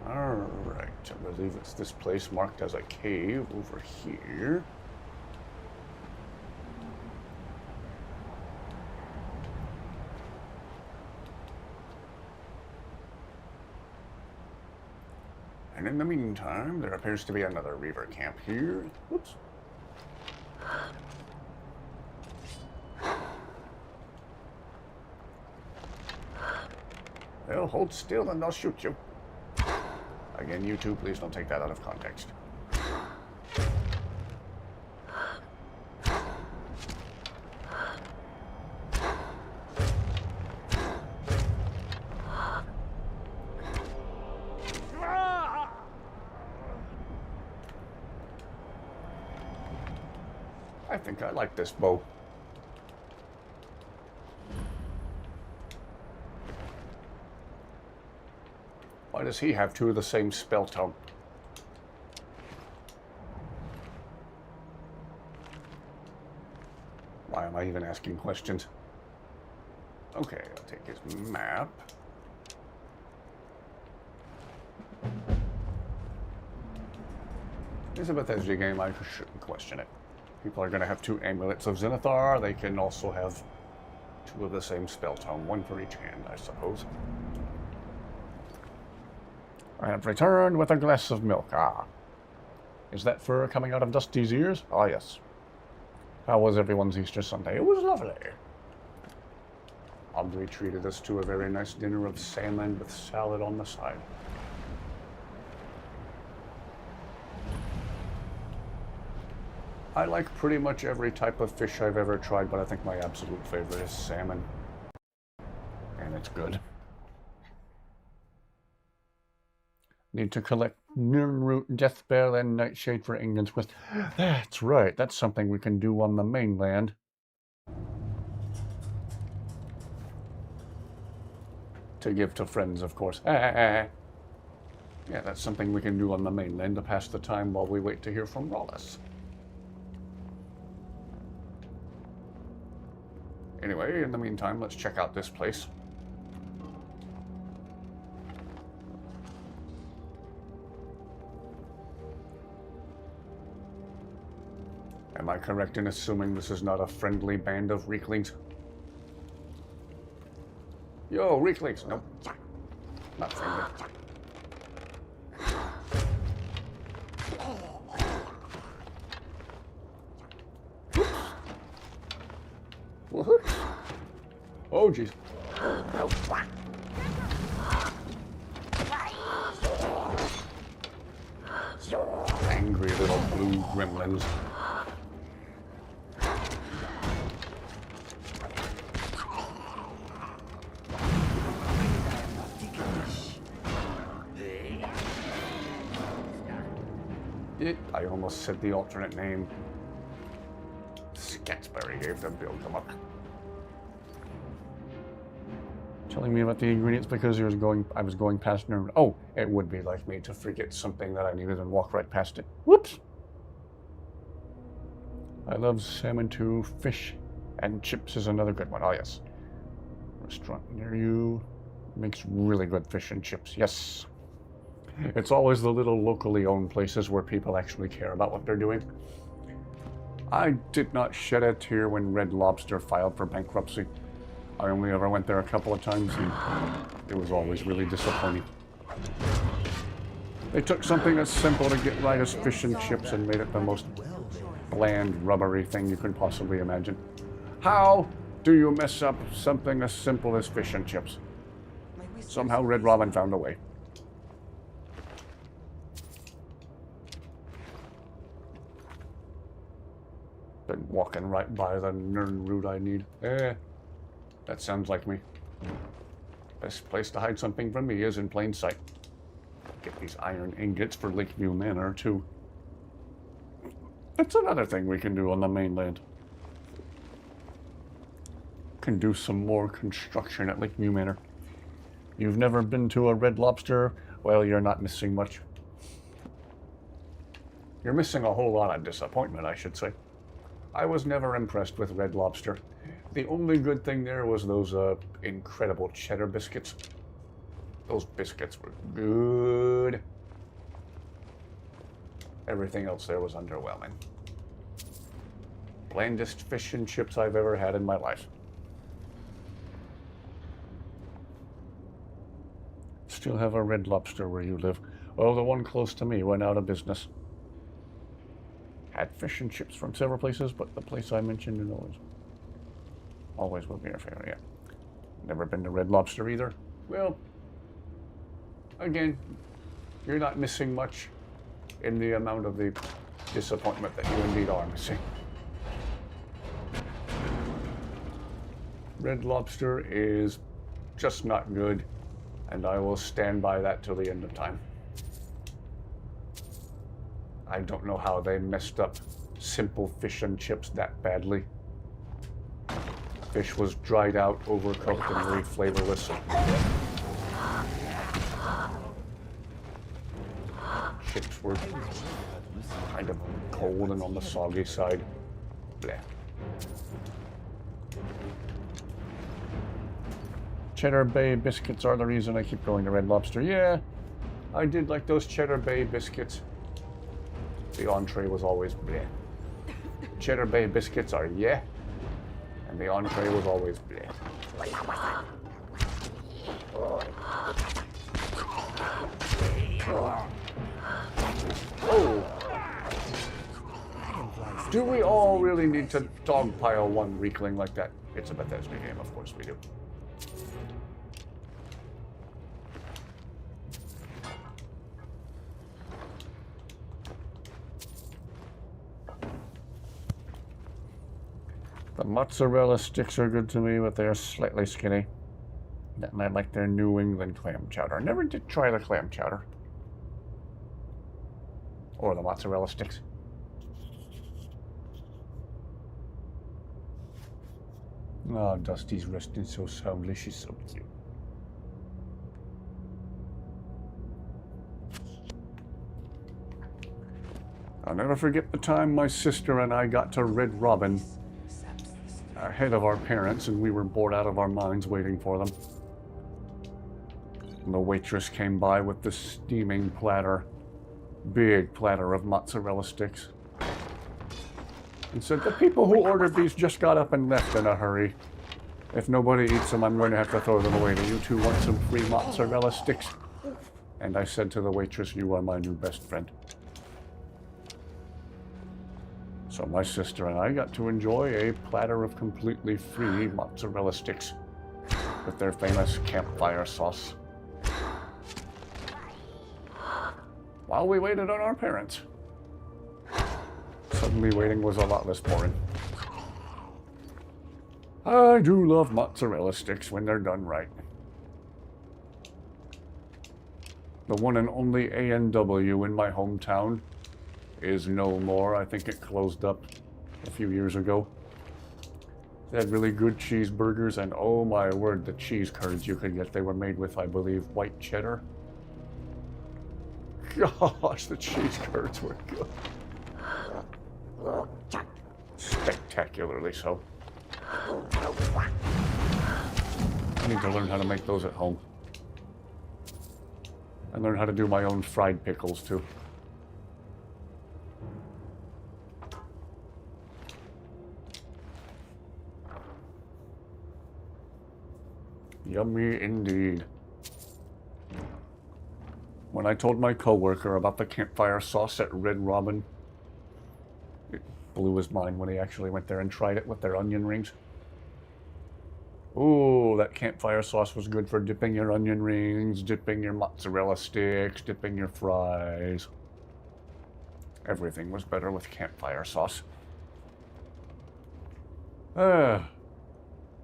Alright, I believe it's this place marked as a cave over here. And in the meantime, there appears to be another Reaver camp here. Whoops. Well, hold still and I'll shoot you. Again, you two, please don't take that out of context. I think I like this bow. Why does he have 2 of the same spell tome? Why am I even asking questions? Okay, I'll take his map. It's a Bethesda game, I shouldn't question it. People are going to have 2 amulets of Zenithar. They can also have 2 of the same spell tome, 1 for each hand, I suppose. I have returned with a glass of milk. Ah. Is that fur coming out of Dusty's ears? Ah, yes. How was everyone's Easter Sunday? It was lovely. Aubrey treated us to a very nice dinner of salmon with salad on the side. I like pretty much every type of fish I've ever tried, but I think my absolute favorite is salmon. And it's good. Need to collect Nirnroot, Deathbell, and Nightshade for Ingon's Quest. That's right. That's something we can do on the mainland. To give to friends, of course. Yeah, that's something we can do on the mainland to pass the time while we wait to hear from Rawless. Anyway, in the meantime, let's check out this place. Am I correct in assuming this is not a friendly band of Reeklings? Yo, Reeklings! Nope. Not friendly. Oh, jeez. Angry little blue gremlins. I almost said the alternate name. Scatsbury gave them build them up. Telling me about the ingredients because I was going past Nirn. Oh, it would be like me to forget something that I needed and walk right past it. Whoops! I love salmon too. Fish and chips is another good one. Oh yes. Restaurant near you makes really good fish and chips. Yes. It's always the little locally owned places where people actually care about what they're doing. I did not shed a tear when Red Lobster filed for bankruptcy. I only ever went there a couple of times and it was always really disappointing. They took something as simple to get right as fish and chips and made it the most bland, rubbery thing you could possibly imagine. How do you mess up something as simple as fish and chips? Somehow Red Robin found a way. Been walking right by the Nirnroot I need. That sounds like me. Best place to hide something from me is in plain sight. Get these iron ingots for Lakeview Manor, too. That's another thing we can do on the mainland. Can do some more construction at Lakeview Manor. You've never been to a Red Lobster? Well, you're not missing much. You're missing a whole lot of disappointment, I should say. I was never impressed with Red Lobster. The only good thing there was those incredible cheddar biscuits. Those biscuits were good. Everything else there was underwhelming. Blandest fish and chips I've ever had in my life. Still have a Red Lobster where you live. Well, the one close to me went out of business. Had fish and chips from several places, but the place I mentioned is always will be our favorite. Yeah. Never been to Red Lobster either. Well, again, you're not missing much in the amount of the disappointment that you indeed are missing. Red Lobster is just not good, and I will stand by that till the end of time. I don't know how they messed up simple fish and chips that badly. Fish was dried out, overcooked, and very flavorless. Chips were kind of cold and on the soggy side. Blech. Cheddar Bay biscuits are the reason I keep going to Red Lobster. Yeah, I did like those Cheddar Bay biscuits. The entree was always bleh. Cheddar Bay biscuits are yeah, and the entree was always bleh. Oh! Do we all really need to dogpile one Reekling like that? It's a Bethesda game, of course we do. The mozzarella sticks are good to me, but they're slightly skinny. And I like their New England clam chowder. I never did try the clam chowder. Or the mozzarella sticks. Oh, Dusty's resting so soundly. She's so cute. I'll never forget the time my sister and I got to Red Robin ahead of our parents, and we were bored out of our minds waiting for them. And the waitress came by with this steaming platter, big platter of mozzarella sticks, and said, "The people who ordered these just got up and left in a hurry. If nobody eats them, I'm going to have to throw them away. Do you two want some free mozzarella sticks?" And I said to the waitress, "You are my new best friend." So my sister and I got to enjoy a platter of completely free mozzarella sticks with their famous campfire sauce, while we waited on our parents. Suddenly waiting was a lot less boring. I do love mozzarella sticks when they're done right. The one and only A&W in my hometown is no more. I think it closed up a few years ago. They had really good cheeseburgers, and oh my word, the cheese curds you could get. They were made with, I believe, white cheddar. Gosh, the cheese curds were good. Spectacularly so. I need to learn how to make those at home. And learn how to do my own fried pickles, too. Yummy indeed. When I told my coworker about the campfire sauce at Red Robin, it blew his mind when he actually went there and tried it with their onion rings. Ooh, that campfire sauce was good for dipping your onion rings, dipping your mozzarella sticks, dipping your fries. Everything was better with campfire sauce.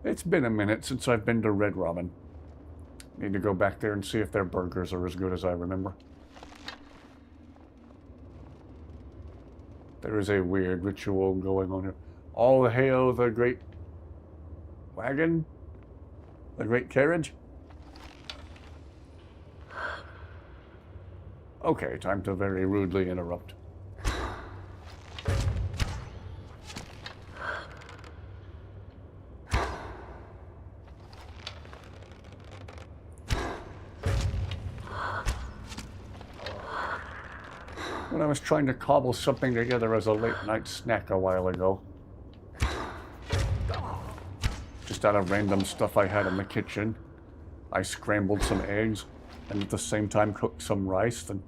It's been a minute since I've been to Red Robin. Need to go back there and see if their burgers are as good as I remember. There is a weird ritual going on here. All hail the great wagon? The great carriage? Okay, time to very rudely interrupt. When I was trying to cobble something together as a late-night snack a while ago, just out of random stuff I had in the kitchen, I scrambled some eggs and at the same time cooked some rice and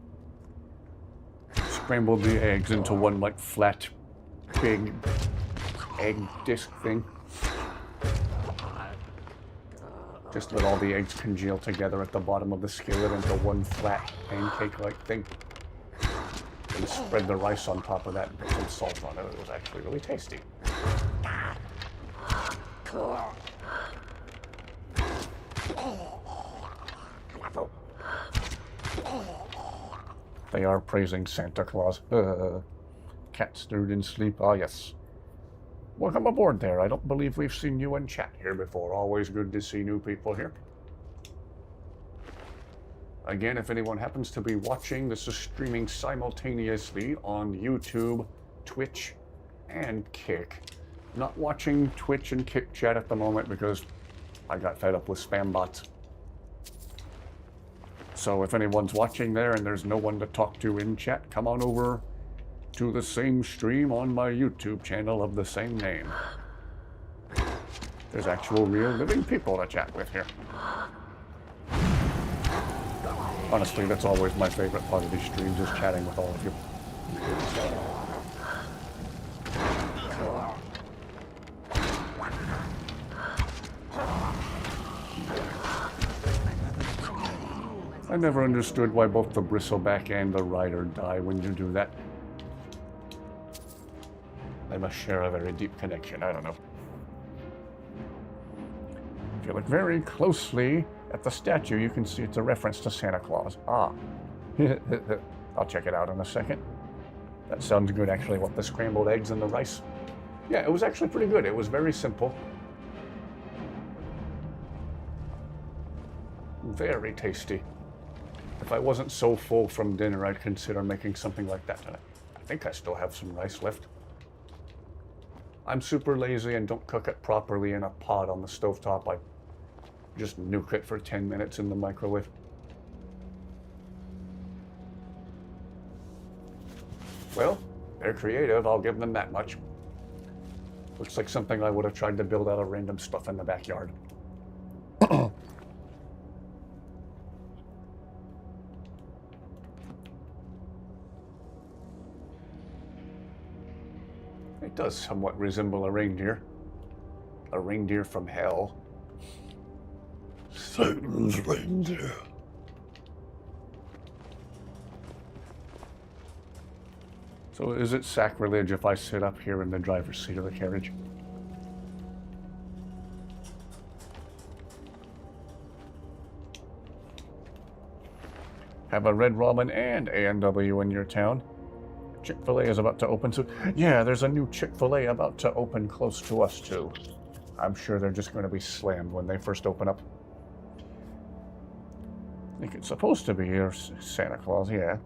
scrambled the eggs into one like flat, big egg disc thing. Just let all the eggs congeal together at the bottom of the skillet into one flat pancake-like thing. And spread the rice on top of that and put some salt on it. It was actually really tasty. They are praising Santa Claus. Cat stirred in sleep. Ah, yes. Welcome aboard there. I don't believe we've seen you in chat here before. Always good to see new people here. Again, if anyone happens to be watching, this is streaming simultaneously on YouTube, Twitch, and Kick. Not watching Twitch and Kick chat at the moment because I got fed up with spam bots. So if anyone's watching there and there's no one to talk to in chat, come on over to the same stream on my YouTube channel of the same name. There's actual real living people to chat with here. Honestly, that's always my favorite part of these streams, is chatting with all of you. I never understood why both the bristleback and the rider die when you do that. They must share a very deep connection, I don't know. If you look very closely at the statue, you can see it's a reference to Santa Claus. Ah. I'll check it out in a second. That sounds good, actually. What, the scrambled eggs and the rice? Yeah, it was actually pretty good. It was very simple. Very tasty. If I wasn't so full from dinner, I'd consider making something like that tonight. I think I still have some rice left. I'm super lazy and don't cook it properly in a pot on the stovetop. I just nuke it for 10 minutes in the microwave. Well, they're creative, I'll give them that much. Looks like something I would have tried to build out of random stuff in the backyard. It does somewhat resemble a reindeer. A reindeer from hell. Satan's reindeer. So is it sacrilege if I sit up here in the driver's seat of the carriage? Have a Red Robin and A&W in your town. Chick-fil-A is about to open soon. Yeah, there's a new Chick-fil-A about to open close to us too. I'm sure they're just going to be slammed when they first open up. I think it's supposed to be here, Santa Claus, yeah.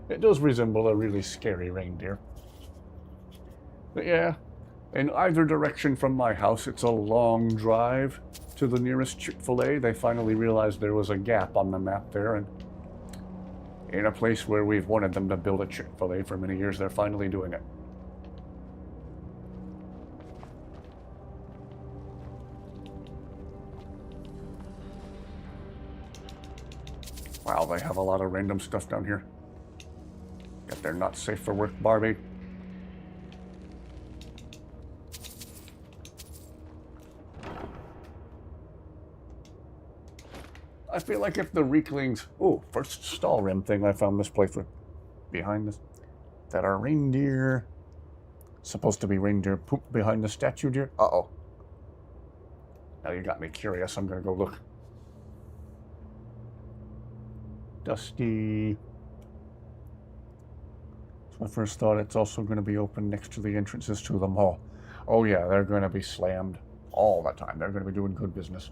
It does resemble a really scary reindeer. But yeah, in either direction from my house, it's a long drive to the nearest Chick-fil-A. They finally realized there was a gap on the map there, and in a place where we've wanted them to build a Chick-fil-A for many years, they're finally doing it. Wow, they have a lot of random stuff down here. Yet they're not safe for work, Barbie. I feel like if the Reeklings... Oh, first stall rim thing I found this playthrough. Behind this. That are reindeer... Supposed to be reindeer poop behind the statue deer. Uh-oh. Now you got me curious. I'm gonna go look. Dusty... I first thought it's also going to be open next to the entrances to the mall. Oh yeah, they're going to be slammed all the time. They're going to be doing good business.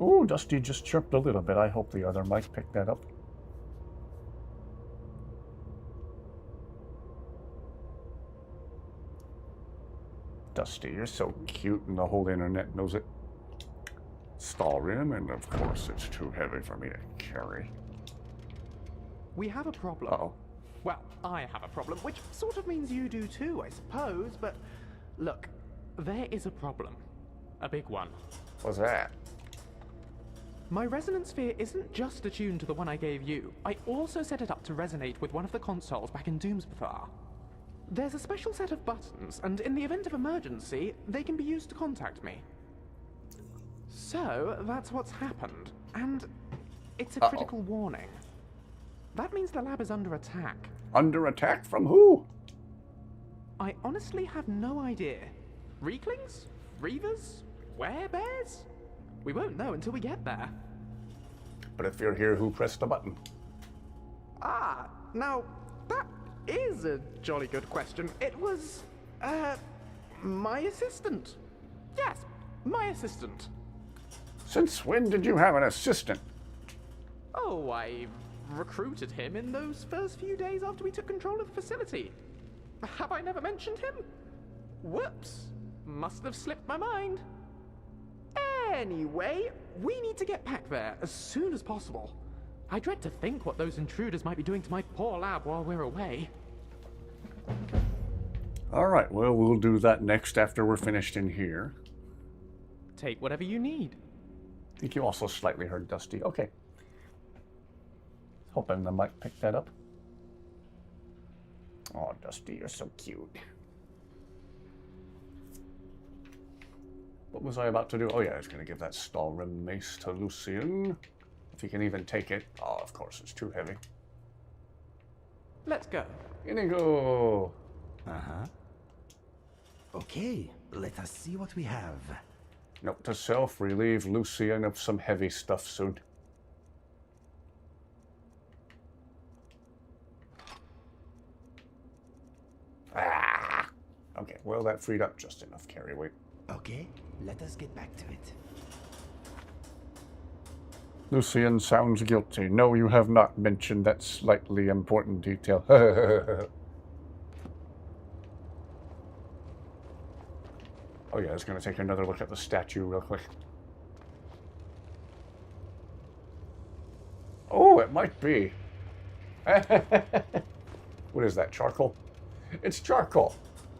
Ooh, Dusty just chirped a little bit. I hope the other mic picked that up. Dusty, you're so cute and the whole internet knows it. Stall rim, and of course it's too heavy for me to carry. We have a problem. Uh-oh. Well, I have a problem, which sort of means you do too, I suppose, but look, there is a problem. A big one. What's that? My resonance sphere isn't just attuned to the one I gave you. I also set it up to resonate with one of the consoles back in Doomspathar. There's a special set of buttons, and in the event of emergency, they can be used to contact me. So, that's what's happened, and it's a critical warning. That means the lab is under attack. Under attack from who? I honestly have no idea. Reeklings? Reavers? Werebears? We won't know until we get there. But if you're here, who pressed the button? Ah, now, that is a jolly good question. It was, my assistant. Yes, my assistant. Since when did you have an assistant? Oh, I recruited him in those first few days after we took control of the facility. Have I never mentioned him? Whoops. Must have slipped my mind. Anyway, we need to get back there as soon as possible. I dread to think what those intruders might be doing to my poor lab while we're away. Alright, well, we'll do that next after we're finished in here. Take whatever you need. I think you also slightly heard Dusty. Okay. Hoping the mic picked that up. Oh, Dusty, you're so cute. What was I about to do? Oh yeah, I was going to give that stall rim mace to Lucian. If he can even take it. Oh, of course, it's too heavy. Let's go. Inigo! Uh-huh. Okay, let us see what we have. Note to self, relieve Lucian of some heavy stuff soon. Okay, well, that freed up just enough carry weight. Okay, let us get back to it. Lucian sounds guilty. No, you have not mentioned that slightly important detail. Oh yeah, I was going to take another look at the statue real quick. Oh, it might be. What is that, charcoal? It's charcoal.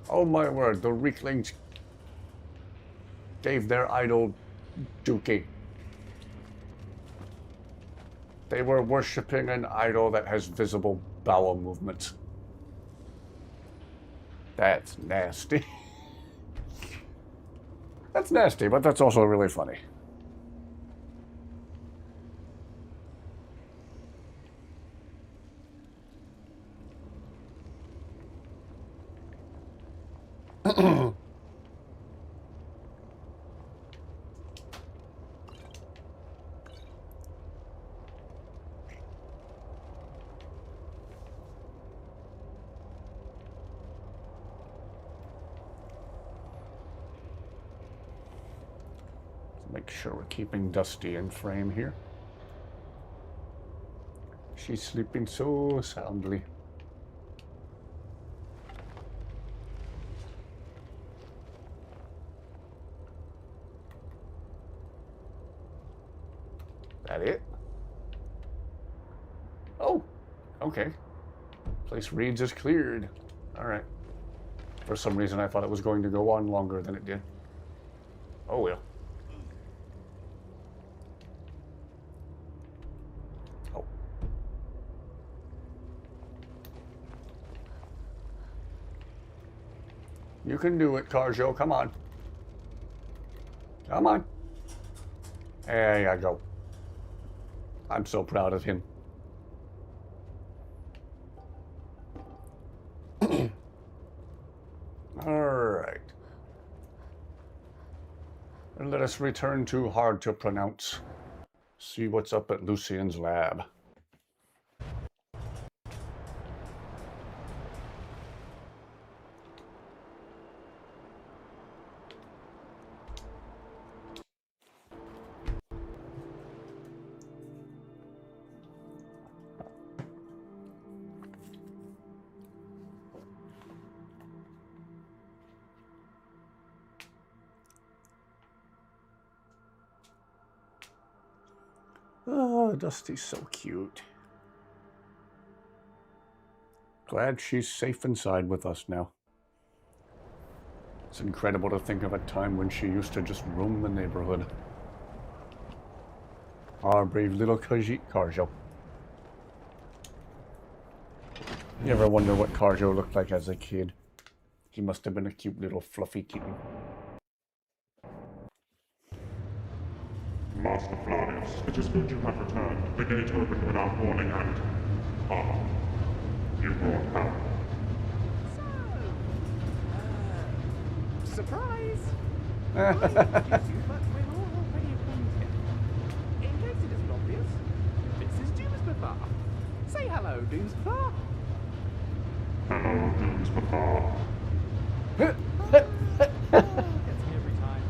Oh my word, the Reeklings gave their idol dookie. They were worshipping an idol that has visible bowel movements. That's nasty. That's nasty, but that's also really funny. Make sure we're keeping Dusty in frame here. She's sleeping so soundly. That it? Oh, okay. Place reads is cleared. All right. For some reason, I thought it was going to go on longer than it did. Oh well. Oh. You can do it, Carjo. Come on. Come on. There you go. I'm so proud of him. All right. And let us return to hard to pronounce. See what's up at Lucian's lab. Oh, Dusty's so cute. Glad she's safe inside with us now. It's incredible to think of a time when she used to just roam the neighborhood. Our brave little Carjo. You ever wonder what Carjo looked like as a kid? He must have been a cute little fluffy kitten. Master Flavius, it is good you have returned. The gate opened without warning and... you brought help. Surprise! But we're already acquainted. In case it isn't obvious, this is Doomspapar. Say hello, Doomspapar. Hello, Doomspapar. Gets me every time.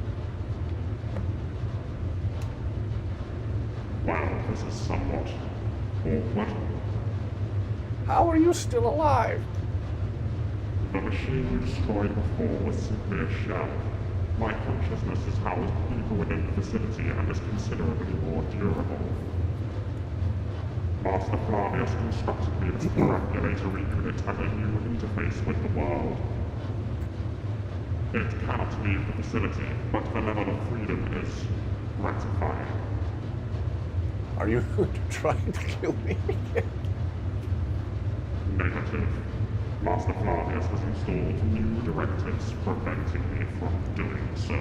Well, this is somewhat awkward. How are you still alive? The machine you destroyed before was simply a shell. My consciousness is housed deeper within the facility and is considerably more durable. Master Flavius constructed me this perambulator unit as a new interface with the world. It cannot leave the facility, but the level of freedom is gratifying. Are you trying to kill me? Negative. Master Flavius has installed new directives preventing me from doing so.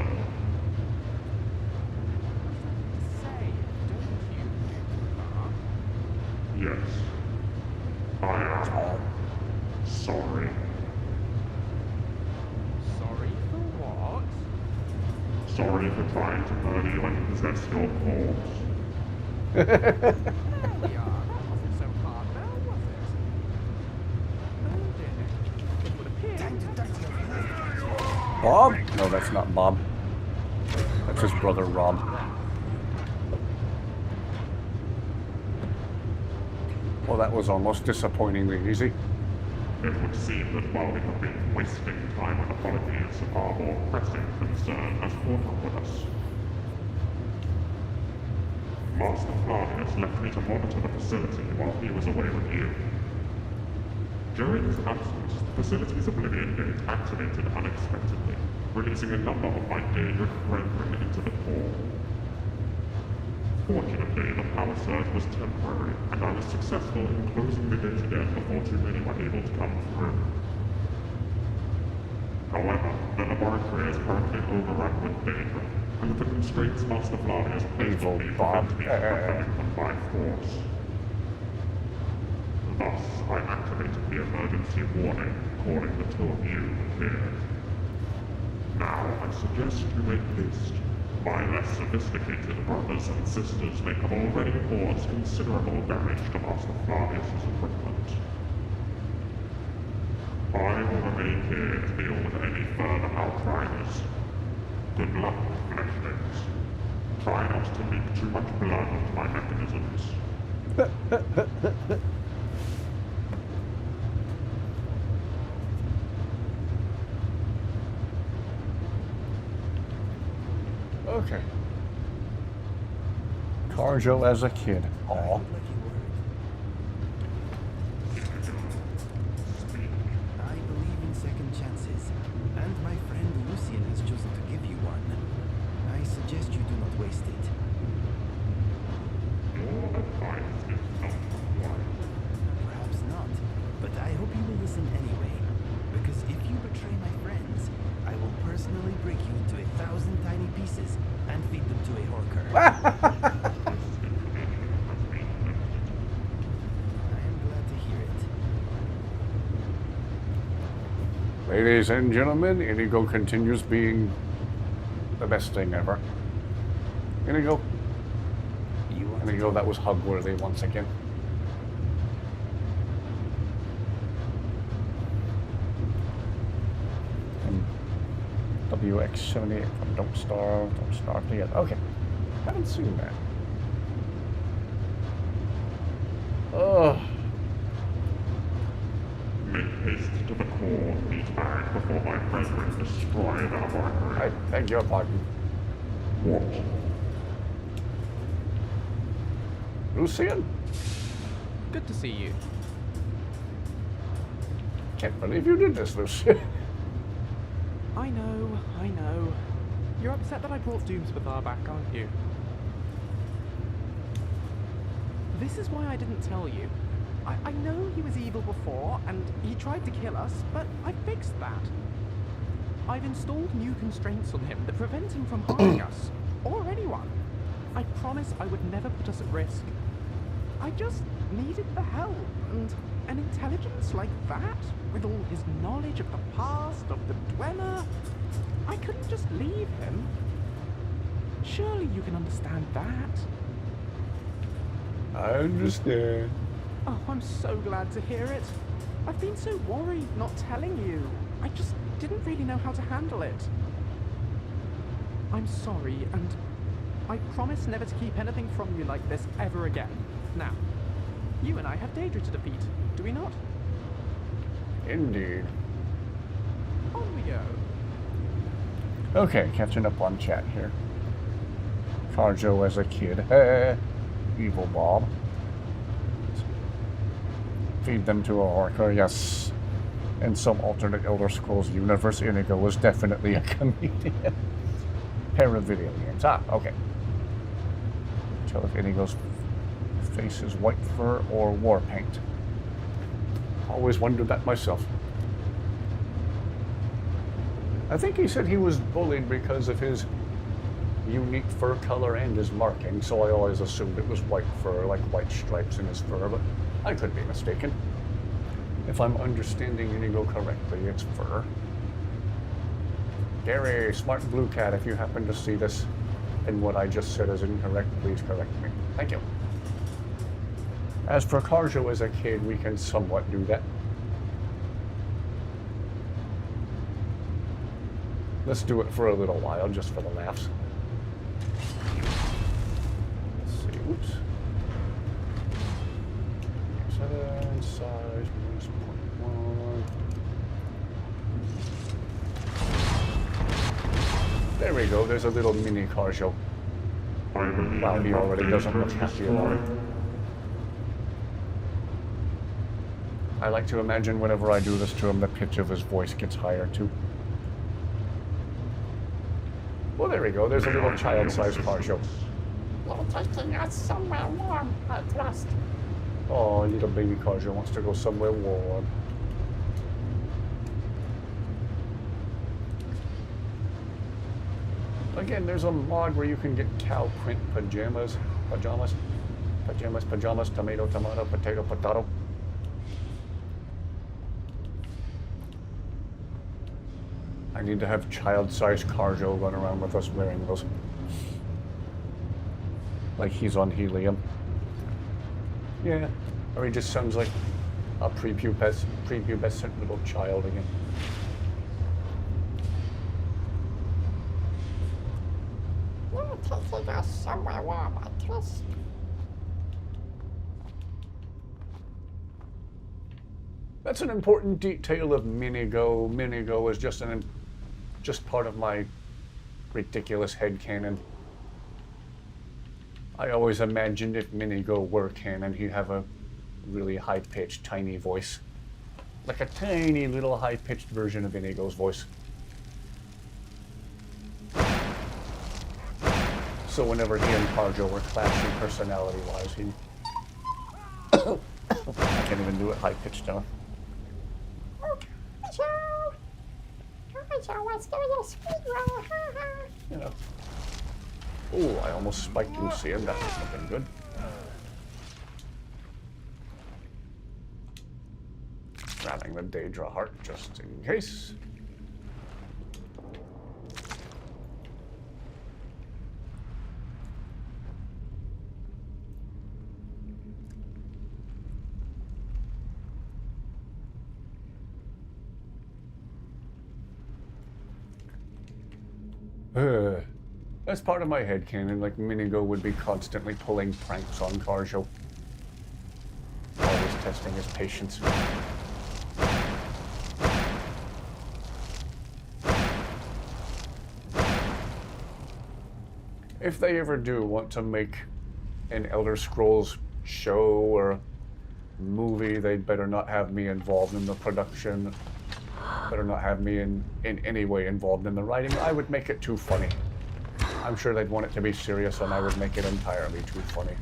Yes. I am sorry. Sorry for what? Sorry for trying to murder you and possess your corpse. There we are. That wasn't so hard now, was it? Oh dear. It would appear... Time to dirty your hands. Bob? No, that's not Bob. That's his brother, Rob. Well, that was almost disappointingly easy. It would seem that while we have been wasting time on apologies, a far more pressing concern has caught up with us. Master Flavius left me to monitor the facility while he was away with you. During his absence, the facility's Oblivion Gate activated unexpectedly, releasing a number of my Daedric brethren into the core. Fortunately, the power surge was temporary, and I was successful in closing the gate again before too many were able to come through. However, the laboratory is currently overrun with Daedra, and with the constraints Master Flavius placed on me prevent me from defending them by force. Thus, I activated the emergency warning, calling the two of you here. Now, I suggest you make haste. My less sophisticated brothers and sisters may have already caused considerable damage to Master Flavius' equipment. I will remain here to deal with any further outriders. Good luck, fleshlings. Try not to leak too much blood into my mechanisms. Okay. Carjo as a kid. Aw. I believe in second chances, and my friend Lucian has chosen to give you one. I suggest you do not waste it. Your advice is not wise. Perhaps not, but I hope you will listen anyway. Because if you betray my friends, I will personally break you into 1,000 tiny pieces and feed them to a horker. I am glad to hear it. Ladies and gentlemen, Inigo continues being the best thing ever. Inigo. Inigo, that was hug-worthy once again. WX78 from Don't Starve to yet. Okay, haven't seen that. Ugh. Make haste to the core, meatbag, before my brethren destroy the laboratory. I beg your pardon. What? Lucian? Good to see you. Can't believe you did this, Lucian. I know, I know. You're upset that I brought Doomsbathar back, aren't you? This is why I didn't tell you. I know he was evil before, and he tried to kill us, but I fixed that. I've installed new constraints on him that prevent him from harming us, or anyone. I promised I would never put us at risk. I just needed the help, and an intelligence like that, with all his knowledge of the past, of the Dwemer, I couldn't just leave him. Surely you can understand that. I understand. Oh, I'm so glad to hear it. I've been so worried not telling you. I just didn't really know how to handle it. I'm sorry, and I promise never to keep anything from you like this ever again. Now, you and I have Daedra to defeat, do we not? Indeed. On we go. Okay, catching up on chat here. Carjo as a kid. Hey, evil Bob. Feed them to a horker, yes. In some alternate Elder Scrolls universe, Inigo was definitely a comedian. Pair of video games. Ah, okay. Tell if Inigo's face is white fur or war paint. Always wondered that myself. I think he said he was bullied because of his unique fur color and his marking, so I always assumed it was white fur, like white stripes in his fur, but I could be mistaken. If I'm understanding Inigo correctly, it's fur. Gary, Smart Blue Cat, if you happen to see this and what I just said is incorrect, please correct me. Thank you. As for Carjo as a kid, we can somewhat do that. Let's do it for a little while, just for the laughs. Let's see, oops. Size, -0.1. There we go, there's a little mini car show. Wow, he already doesn't look happy about it. I like to imagine whenever I do this to him, the pitch of his voice gets higher too. Well, there we go. There's a little child-sized car show. You're taking us somewhere warm, I trust. Oh, little baby car show wants to go somewhere warm. Again, there's a mod where you can get cow print pajamas, tomato, potato, potato. I need to have child-sized Carjo run around with us wearing those. Like he's on helium. Yeah, or he just sounds like a prepubescent little child again. You're taking us somewhere warm, I trust. That's an important detail of Minigo. Minigo is just part of my ridiculous headcanon. I always imagined if Minigo were canon, he'd have a really high-pitched, tiny voice. Like a tiny little high-pitched version of Inigo's voice. So whenever he and Carjo were clashing personality-wise, he... I can't even do it high-pitched enough. You know. Oh, I almost spiked Lucian. That was looking good. Grabbing the Daedra heart just in case. That's part of my headcanon, like Minigo would be constantly pulling pranks on Carjo. Always testing his patience. If they ever do want to make an Elder Scrolls show or movie, they'd better not have me involved in the production. Better not have me in any way involved in the writing. I would make it too funny. I'm sure they'd want it to be serious, and I would make it entirely too funny.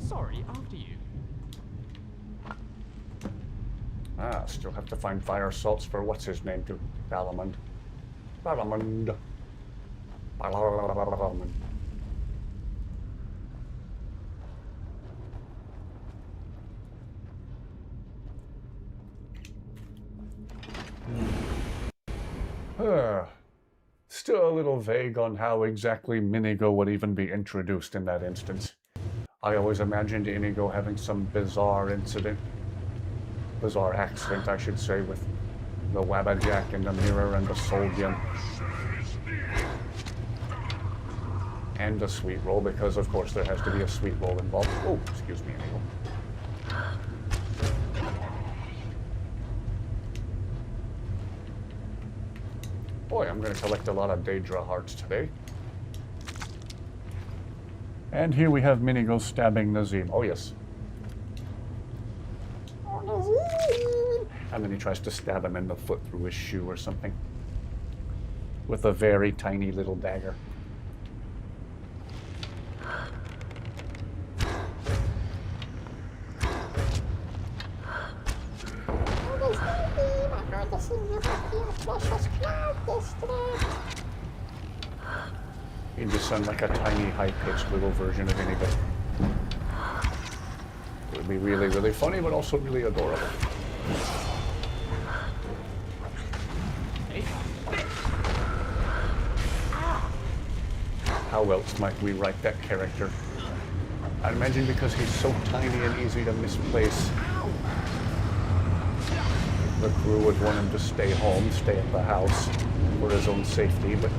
Sorry, after you. Ah, still have to find fire salts for what's his name too. Balamund. Balamund. Balamund. Still a little vague on how exactly Minigo would even be introduced in that instance. I always imagined Inigo having some bizarre accident, I should say, with the Wabbajack and the mirror and the Soldian. And a sweet roll, because of course there has to be a sweet roll involved. Oh, excuse me, Inigo. Boy, I'm going to collect a lot of Daedra hearts today. And here we have Minigo stabbing Nazim. Oh, yes. And then he tries to stab him in the foot through his shoe or something. With a very tiny little dagger. He just sounds like a tiny, high-pitched little version of Inigo. It would be really, really funny, but also really adorable. Hey, How else might we write that character? I imagine because he's so tiny and easy to misplace. The crew would want him to stay home, stay at the house for his own safety, but...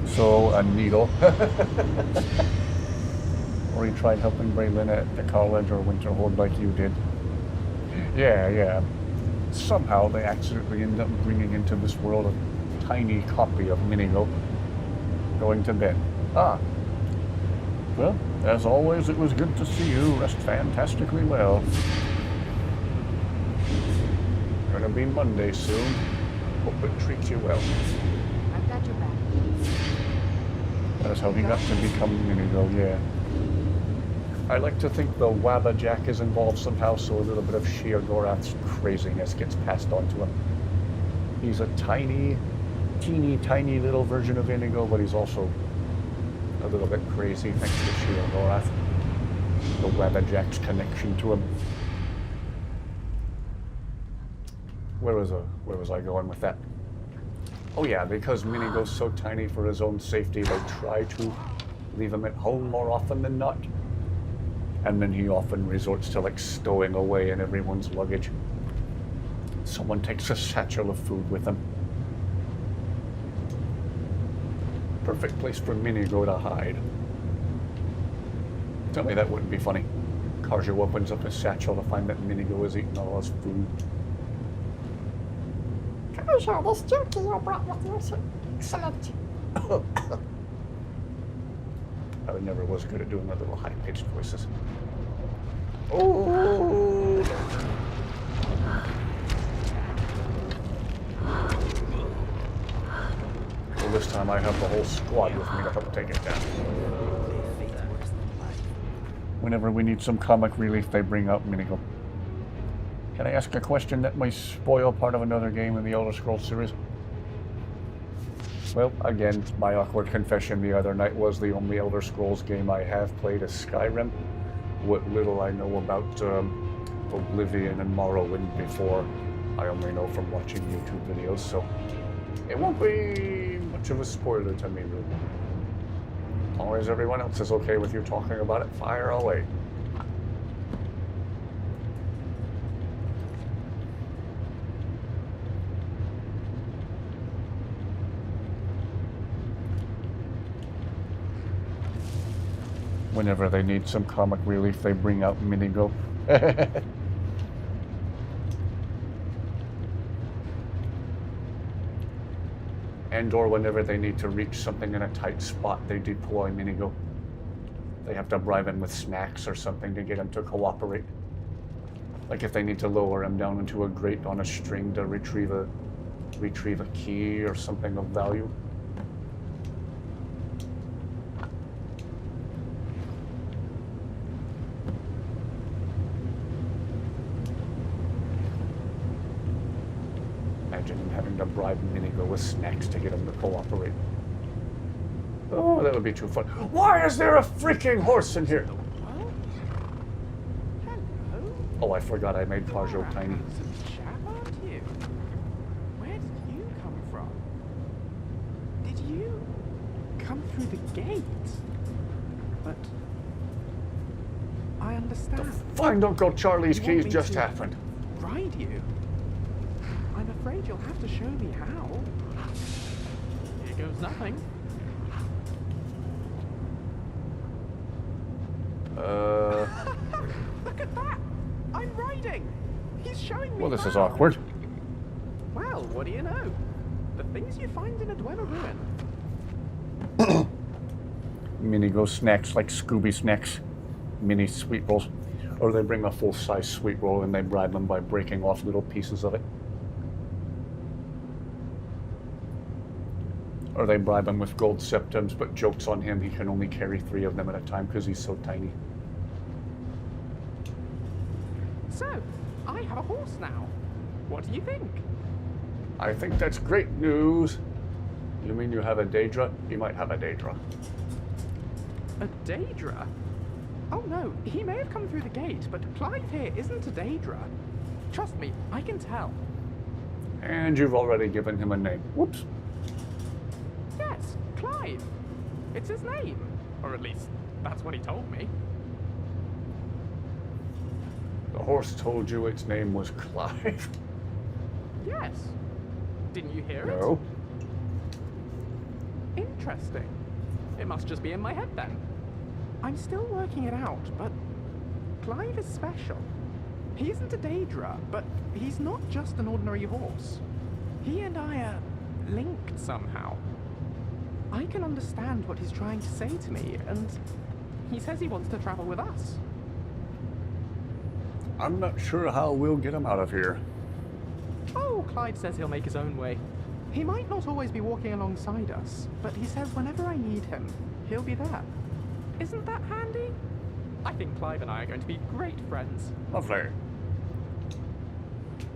So, a needle. Or he tried helping Braylon at the college or Winterhold like you did. Yeah. Somehow they accidentally end up bringing into this world a tiny copy of Minigo. Going to bed. Ah. Well, as always, it was good to see you. Rest fantastically well. Gonna be Monday soon. Hope it treats you well. I've got your back. That's how he got to become Minigo, yeah. I like to think the Wabba Jack is involved somehow, so a little bit of Shia Gorath's craziness gets passed on to him. He's a teeny tiny little version of Inigo, but he's also a little bit crazy thanks to Shia Gorath. The Wabba Jack's connection to him. Where was I going with that? Oh yeah, because Minigo's so tiny for his own safety, they try to leave him at home more often than not. And then he often resorts to like stowing away in everyone's luggage. Someone takes a satchel of food with them. Perfect place for Minigo to hide. Tell me that wouldn't be funny. Karjo opens up his satchel to find that Minigo has eaten all his food. Karjo, this jerky you brought with you is excellent. I never was good at doing the little high-pitched voices. Oh! Well, this time I have the whole squad with me to help take it down. Whenever we need some comic relief, they bring out Minigo. Can I ask a question that might spoil part of another game in the Elder Scrolls series? Well, again, my awkward confession the other night was the only Elder Scrolls game I have played is Skyrim. What little I know about Oblivion and Morrowind before, I only know from watching YouTube videos, so it won't be much of a spoiler to me, really. As long as everyone else is okay with you talking about it, fire away. Whenever they need some comic relief, they bring out Minigo. And or whenever they need to reach something in a tight spot, they deploy Minigo. They have to bribe him with snacks or something to get him to cooperate. Like if they need to lower him down into a grate on a string to retrieve a key or something of value. Imagine him having to bribe Minigo with snacks to get him to cooperate. Oh, that would be too fun. Why is there a freaking horse in here? Oh, I forgot I made Karjo tiny. Where did you come from? Did you come through the gate? But I understand. Find Uncle Charlie's You want keys me just to happened. Ride you? I'm afraid you'll have to show me how. Here goes nothing. Look at that! I'm riding! He's showing me Well, this is how. awkward. Well, what do you know? The things you find in a Dweller ruin. Minigo snacks like Scooby snacks. Mini sweet rolls. Or they bring a full-size sweet roll and they bribe them by breaking off little pieces of it. Or they bribe him with gold septums, but joke's on him, he can only carry 3 of them at a time because he's so tiny. So, I have a horse now. What do you think? I think that's great news. You mean you have a Daedra? You might have a Daedra. A Daedra? Oh no, he may have come through the gate, but Clive here isn't a Daedra. Trust me, I can tell. And you've already given him a name. Whoops. Clive. It's his name. Or at least, that's what he told me. The horse told you its name was Clive? Yes. Didn't you hear No. it? Interesting. It must just be in my head then. I'm still working it out, but Clive is special. He isn't a Daedra, but he's not just an ordinary horse. He and I are linked somehow. I can understand what he's trying to say to me, and he says he wants to travel with us. I'm not sure how we'll get him out of here. Oh, Clyde says he'll make his own way. He might not always be walking alongside us, but he says whenever I need him, he'll be there. Isn't that handy? I think Clive and I are going to be great friends. Lovely.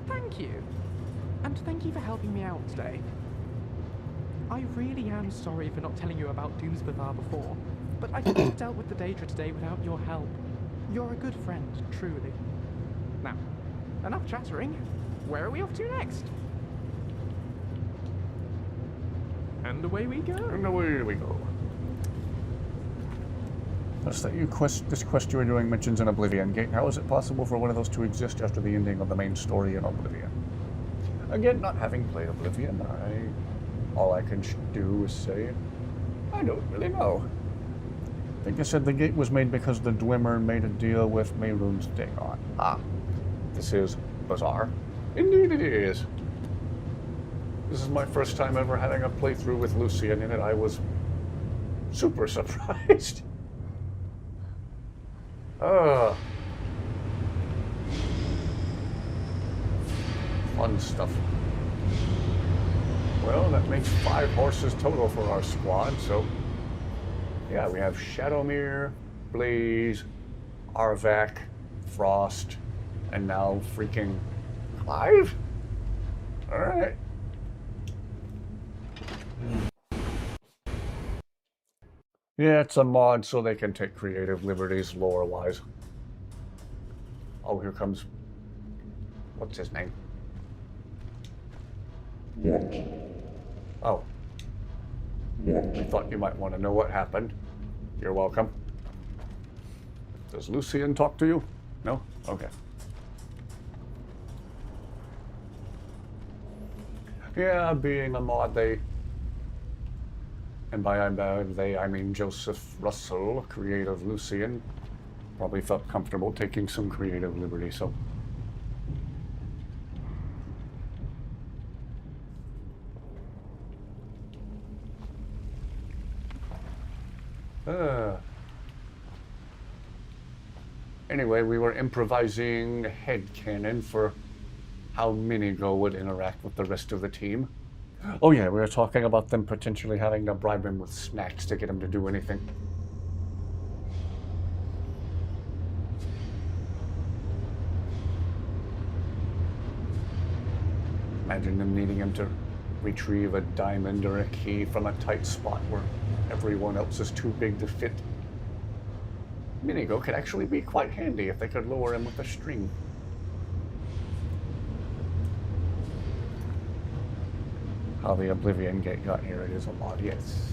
Thank you. And thank you for helping me out today. I really am sorry for not telling you about Doomsbathar before, but I couldn't have dealt with the Daedra today without your help. You're a good friend, truly. Now, enough chattering. Where are we off to next? And away we go. And away we go. Notice that this quest you were doing mentions an Oblivion Gate. How is it possible for one of those to exist after the ending of the main story in Oblivion? Again, not having played Oblivion, all I can do is say, I don't really know. I think I said the gate was made because the Dwemer made a deal with Mehrunes Dagon. Ah, this is bizarre. Indeed it is. This is my first time ever having a playthrough with Lucian in it. I was super surprised. Fun stuff. Well, that makes 5 horses total for our squad, so yeah, we have Shadowmere, Blaze, Arvak, Frost, and now freaking Clive? Alright. Yeah, it's a mod so they can take creative liberties lore-wise. Oh, here comes... what's his name? What? Oh. What? I thought you might want to know what happened. You're welcome. Does Lucian talk to you? No? Okay. Yeah, being a mod, and by they, I mean Joseph Russell, creative Lucian, probably felt comfortable taking some creative liberty, so. Anyway, we were improvising headcanon for how Minigo would interact with the rest of the team. Oh yeah, we were talking about them potentially having to bribe him with snacks to get him to do anything. Imagine them needing him to retrieve a diamond or a key from a tight spot where everyone else is too big to fit. Minigo could actually be quite handy if they could lower him with a string. How the Oblivion Gate got here, it is a mod, yes.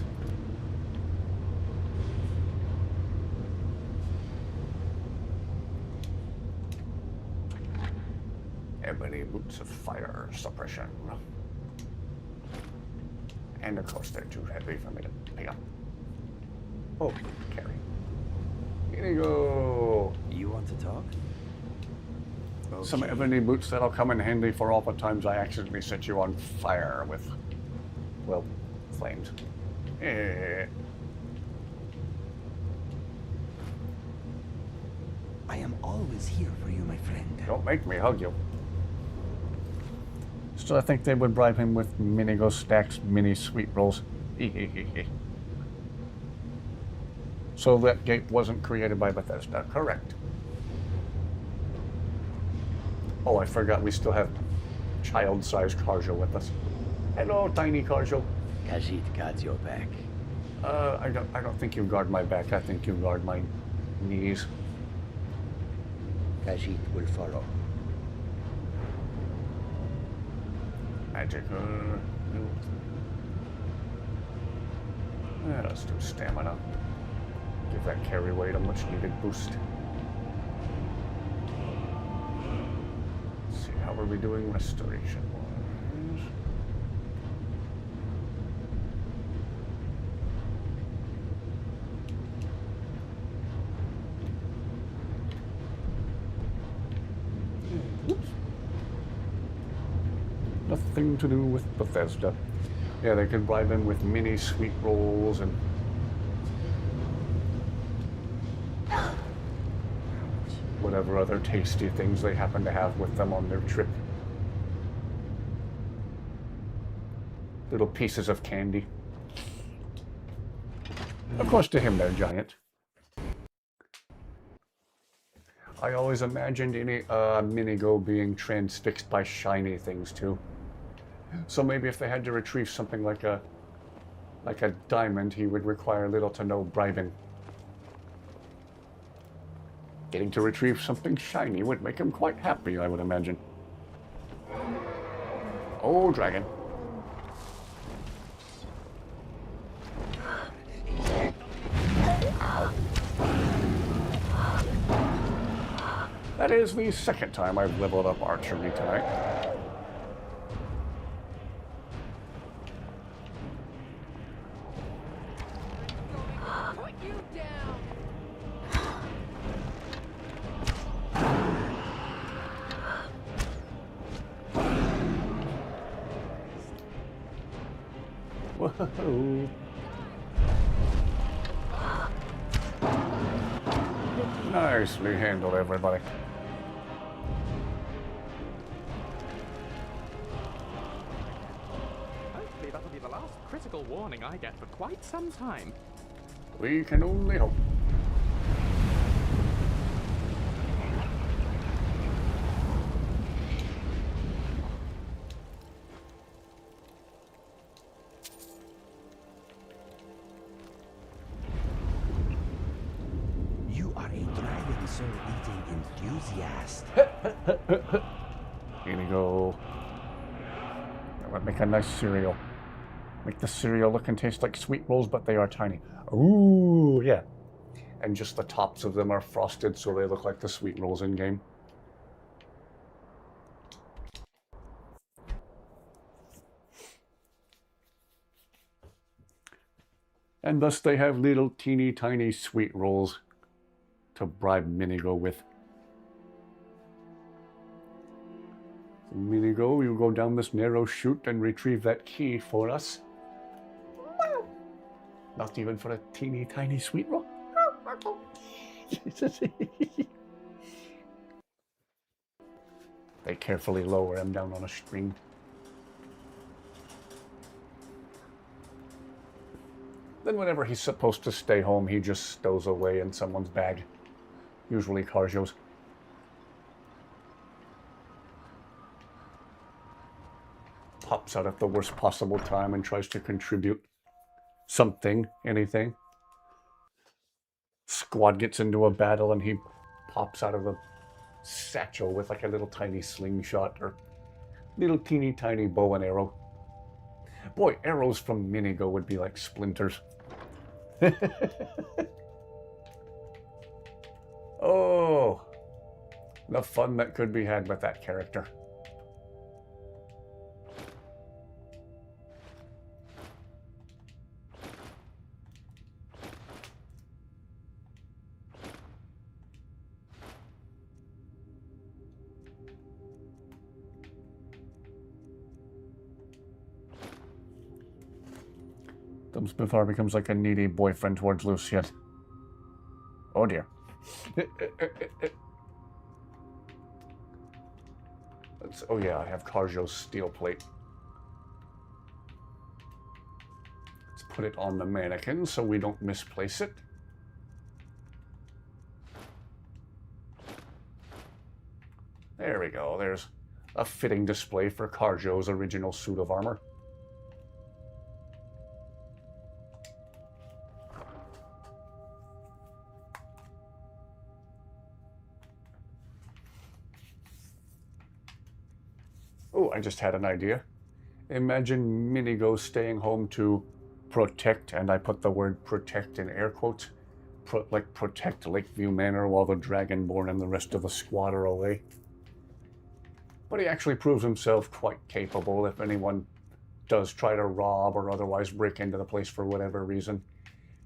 Ebony boots of fire suppression. And of course they're too heavy for me to pick up. Oh, carry. Here you go. You want to talk? Okay. Some ebony boots that'll come in handy for all the times I accidentally set you on fire with, well, flames. I am always here for you, my friend. Don't make me hug you. So I think they would bribe him with Minigo Stacks mini sweet rolls. So that gate wasn't created by Bethesda, correct. Oh, I forgot we still have child-sized Karjo with us. Hello, tiny Karjo. Khajiit guards your back. I don't think you guard my back. I think you guard my knees. Khajiit will follow. Magical. Let's do stamina. Give that carry weight a much needed boost. Let's see, how are we doing restoration wise? Oops. Nothing to do with Bethesda. Yeah, they could bribe him with mini sweet rolls and whatever other tasty things they happen to have with them on their trip. Little pieces of candy. Of course, to him, they're giant. I always imagined any Minigo being transfixed by shiny things too. So maybe if they had to retrieve something like a diamond, he would require little to no bribing. Getting to retrieve something shiny would make him quite happy, I would imagine. Oh, dragon. That is the second time I've leveled up archery tonight. Whoa. Nicely handled, everybody. Hopefully that'll be the last critical warning I get for quite some time. We can only hope. You are a dragon soul-eating enthusiast. Here we go. That would make a nice cereal. Make the cereal look and taste like sweet rolls, but they are tiny. Ooh, yeah. And just the tops of them are frosted, so they look like the sweet rolls in game. And thus they have little teeny tiny sweet rolls to bribe Minigo with. Minigo, you go down this narrow chute and retrieve that key for us. Not even for a teeny tiny sweet roll. They carefully lower him down on a string. Then whenever he's supposed to stay home, he just stows away in someone's bag. Usually Carjo's. Pops out at the worst possible time and tries to contribute something, anything. Squad gets into a battle and he pops out of a satchel with like a little tiny slingshot or little teeny tiny bow and arrow. Boy, arrows from Minigo would be like splinters. Oh, the fun that could be had with that character. Dumbspithar becomes like a needy boyfriend towards Lucian. Oh dear. Oh yeah, I have Carjo's steel plate. Let's put it on the mannequin so we don't misplace it. There we go. There's a fitting display for Carjo's original suit of armor. Oh, I just had an idea. Imagine Minigo staying home to protect, and I put the word protect in air quotes, protect Lakeview Manor while the Dragonborn and the rest of the squad are away. But he actually proves himself quite capable if anyone does try to rob or otherwise break into the place for whatever reason.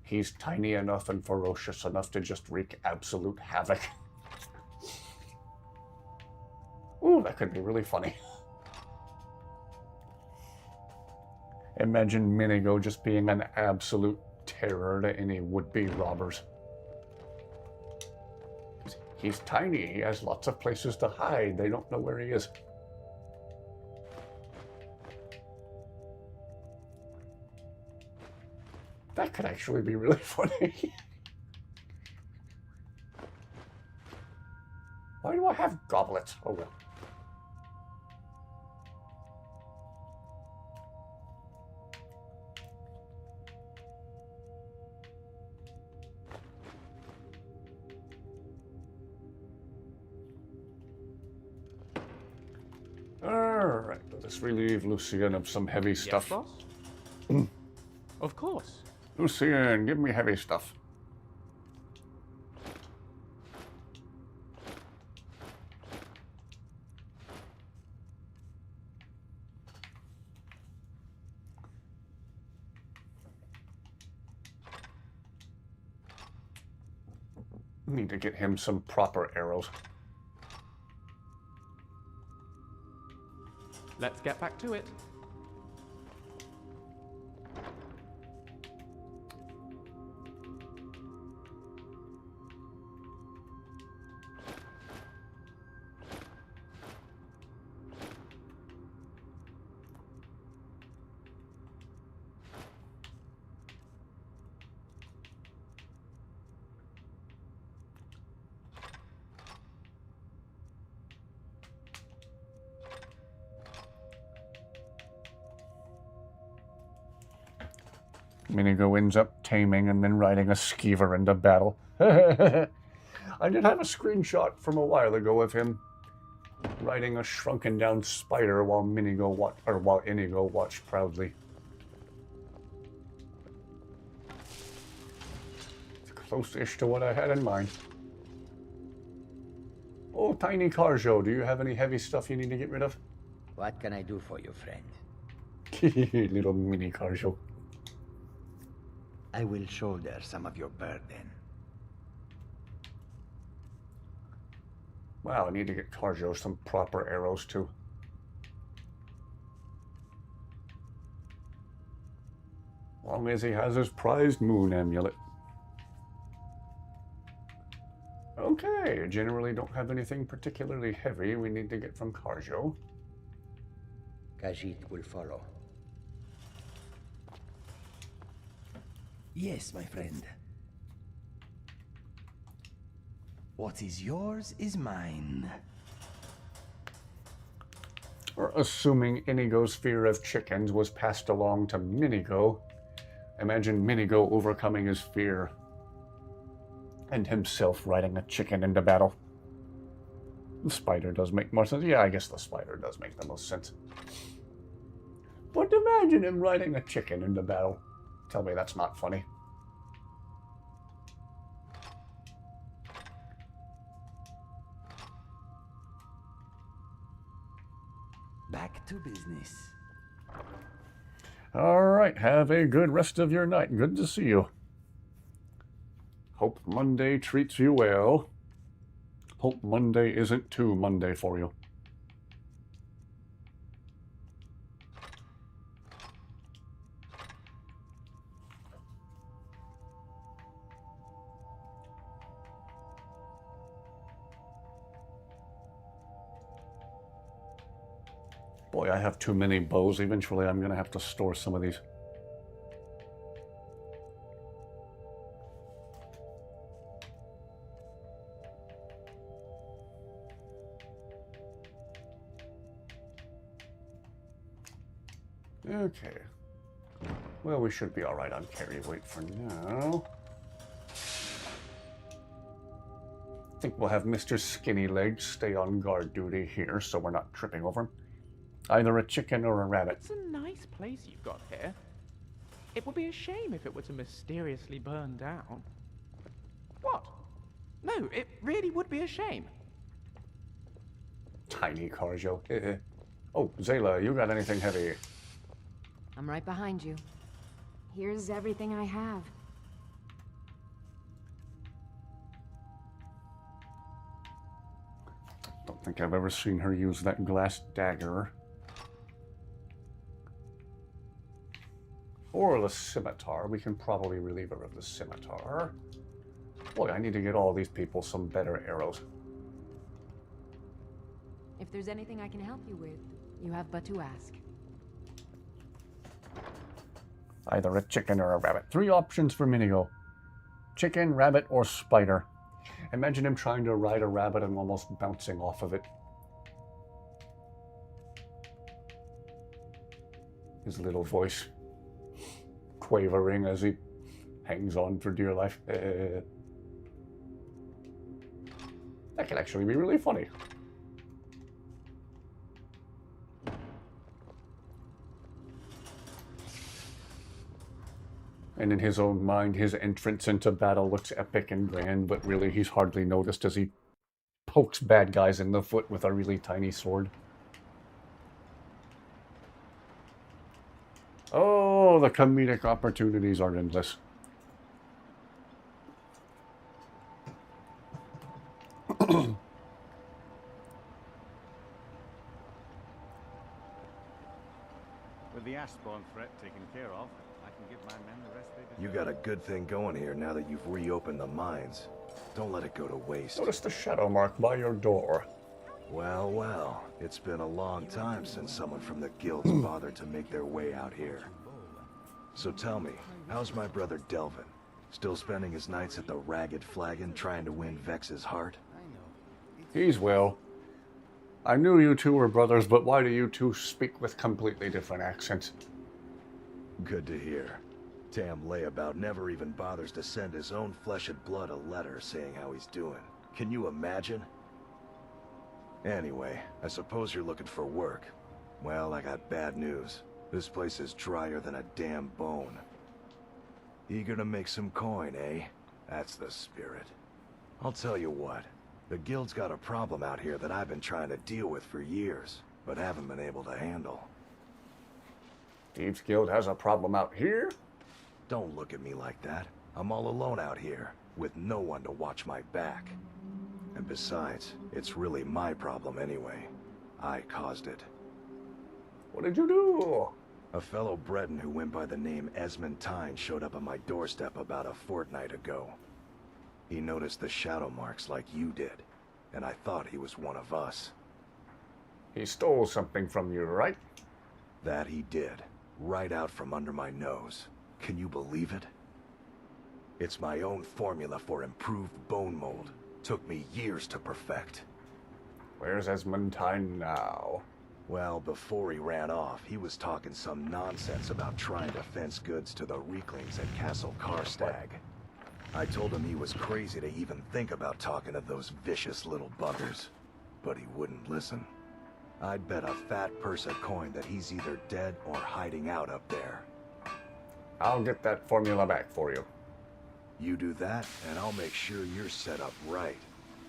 He's tiny enough and ferocious enough to just wreak absolute havoc. Ooh, that could be really funny. Imagine Minigo just being an absolute terror to any would-be robbers. He's tiny, he has lots of places to hide, they don't know where he is. That could actually be really funny. Why do I have goblets? Oh well. Alright, let us relieve Lucian of some heavy stuff. Yes, boss? Of course. Lucian, give me heavy stuff. Need to get him some proper arrows. Let's get back to it. Minigo ends up taming and then riding a skeever into battle. I did have a screenshot from a while ago of him riding a shrunken down spider while Inigo watched proudly. It's close-ish to what I had in mind. Oh, Tiny Carjo, do you have any heavy stuff you need to get rid of? What can I do for you, friend? Little mini Carjo. I will shoulder some of your burden. Wow, I need to get Carjo some proper arrows too. As long as he has his prized moon amulet. Okay, generally don't have anything particularly heavy we need to get from Carjo. Khajiit will follow. Yes, my friend. What is yours is mine. Or assuming Inigo's fear of chickens was passed along to Minigo, imagine Minigo overcoming his fear and himself riding a chicken into battle. The spider does make more sense. Yeah, I guess the spider does make the most sense. But imagine him riding a chicken into battle. Tell me that's not funny. Back to business. All right, have a good rest of your night. Good to see you. Hope Monday treats you well. Hope Monday isn't too Monday for you. Boy, I have too many bows. Eventually, I'm going to have to store some of these. Okay. Well, we should be all right on carry weight for now. I think we'll have Mr. Skinny Legs stay on guard duty here so we're not tripping over him. Either a chicken or a rabbit. It's a nice place you've got here. It would be a shame if it were to mysteriously burn down. What? No, it really would be a shame. Tiny Carjo. Oh, Zayla, you got anything heavy? I'm right behind you. Here's everything I have. Don't think I've ever seen her use that glass dagger. Or the scimitar. We can probably relieve her of the scimitar. Boy, I need to get all these people some better arrows. If there's anything I can help you with, you have but to ask. Either a chicken or a rabbit. 3 options for Minigo. Chicken, rabbit, or spider. Imagine him trying to ride a rabbit and almost bouncing off of it. His little voice quavering as he hangs on for dear life. That could actually be really funny. And in his own mind, his entrance into battle looks epic and grand, but really he's hardly noticed as he pokes bad guys in the foot with a really tiny sword. Oh, the comedic opportunities are endless. With the Ashbourne threat taken care of, I can give my men the rest they deserve. You got a good thing going here now that you've reopened the mines. Don't let it go to waste. Notice the shadow mark by your door. Well, well, it's been a long time since someone from the guilds bothered to make their way out here. So tell me, how's my brother Delvin? Still spending his nights at the Ragged Flagon trying to win Vex's heart? He's well. I knew you two were brothers, but why do you two speak with completely different accents? Good to hear. Tam Layabout never even bothers to send his own flesh and blood a letter saying how he's doing. Can you imagine? Anyway, I suppose you're looking for work. Well, I got bad news. This place is drier than a damn bone. Eager to make some coin, eh? That's the spirit. I'll tell you what. The guild's got a problem out here that I've been trying to deal with for years, but haven't been able to handle. Thieves Guild has a problem out here? Don't look at me like that. I'm all alone out here, with no one to watch my back. And besides, it's really my problem anyway. I caused it. What did you do? A fellow Breton who went by the name Esmond Tyne showed up on my doorstep about a fortnight ago. He noticed the shadow marks like you did, and I thought he was one of us. He stole something from you, right? That he did, right out from under my nose. Can you believe it? It's my own formula for improved bone mold. Took me years to perfect. Where's Esmond Tyne now? Well, before he ran off, he was talking some nonsense about trying to fence goods to the Reeklings at Castle Karstag. I told him he was crazy to even think about talking to those vicious little buggers, but he wouldn't listen. I'd bet a fat purse of coin that he's either dead or hiding out up there. I'll get that formula back for you. You do that, and I'll make sure you're set up right.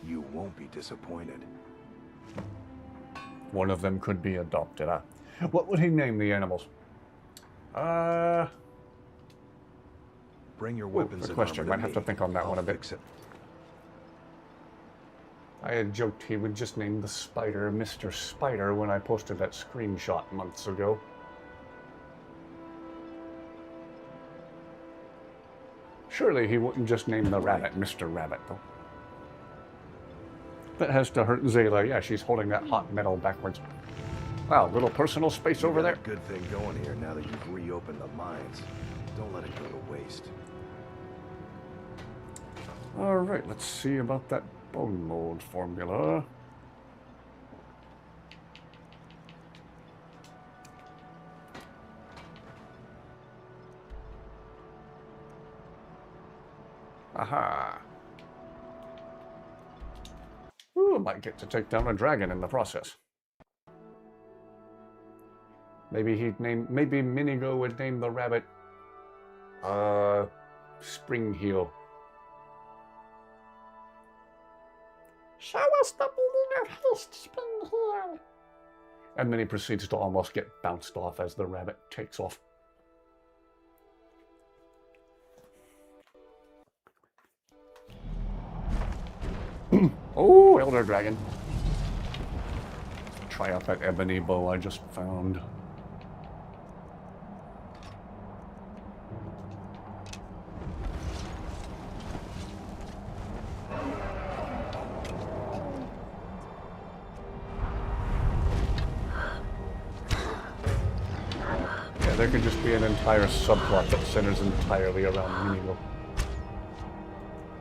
You won't be disappointed. One of them could be adopted, huh? What would he name the animals? Bring your weapons good and question. armor Might have to think on that one a bit. Fix it. I had joked he would just name the spider Mr. Spider when I posted that screenshot months ago. Surely he wouldn't just name the rabbit Mr. Rabbit, though. That has to hurt Zayla. Yeah, she's holding that hot metal backwards. Wow, little personal space over there. Good thing going here now that you've reopened the mines. Don't let it go to waste. All right, let's see about that bone mold formula. Aha. Ooh, might get to take down a dragon in the process. Maybe Minigo would name the rabbit Spring Heel. Show us the meaning of haste, Spring Heel. And then he proceeds to almost get bounced off as the rabbit takes off. Oh, Elder Dragon. Try out that ebony bow I just found. Yeah, there could just be an entire subplot that centers entirely around Inigo.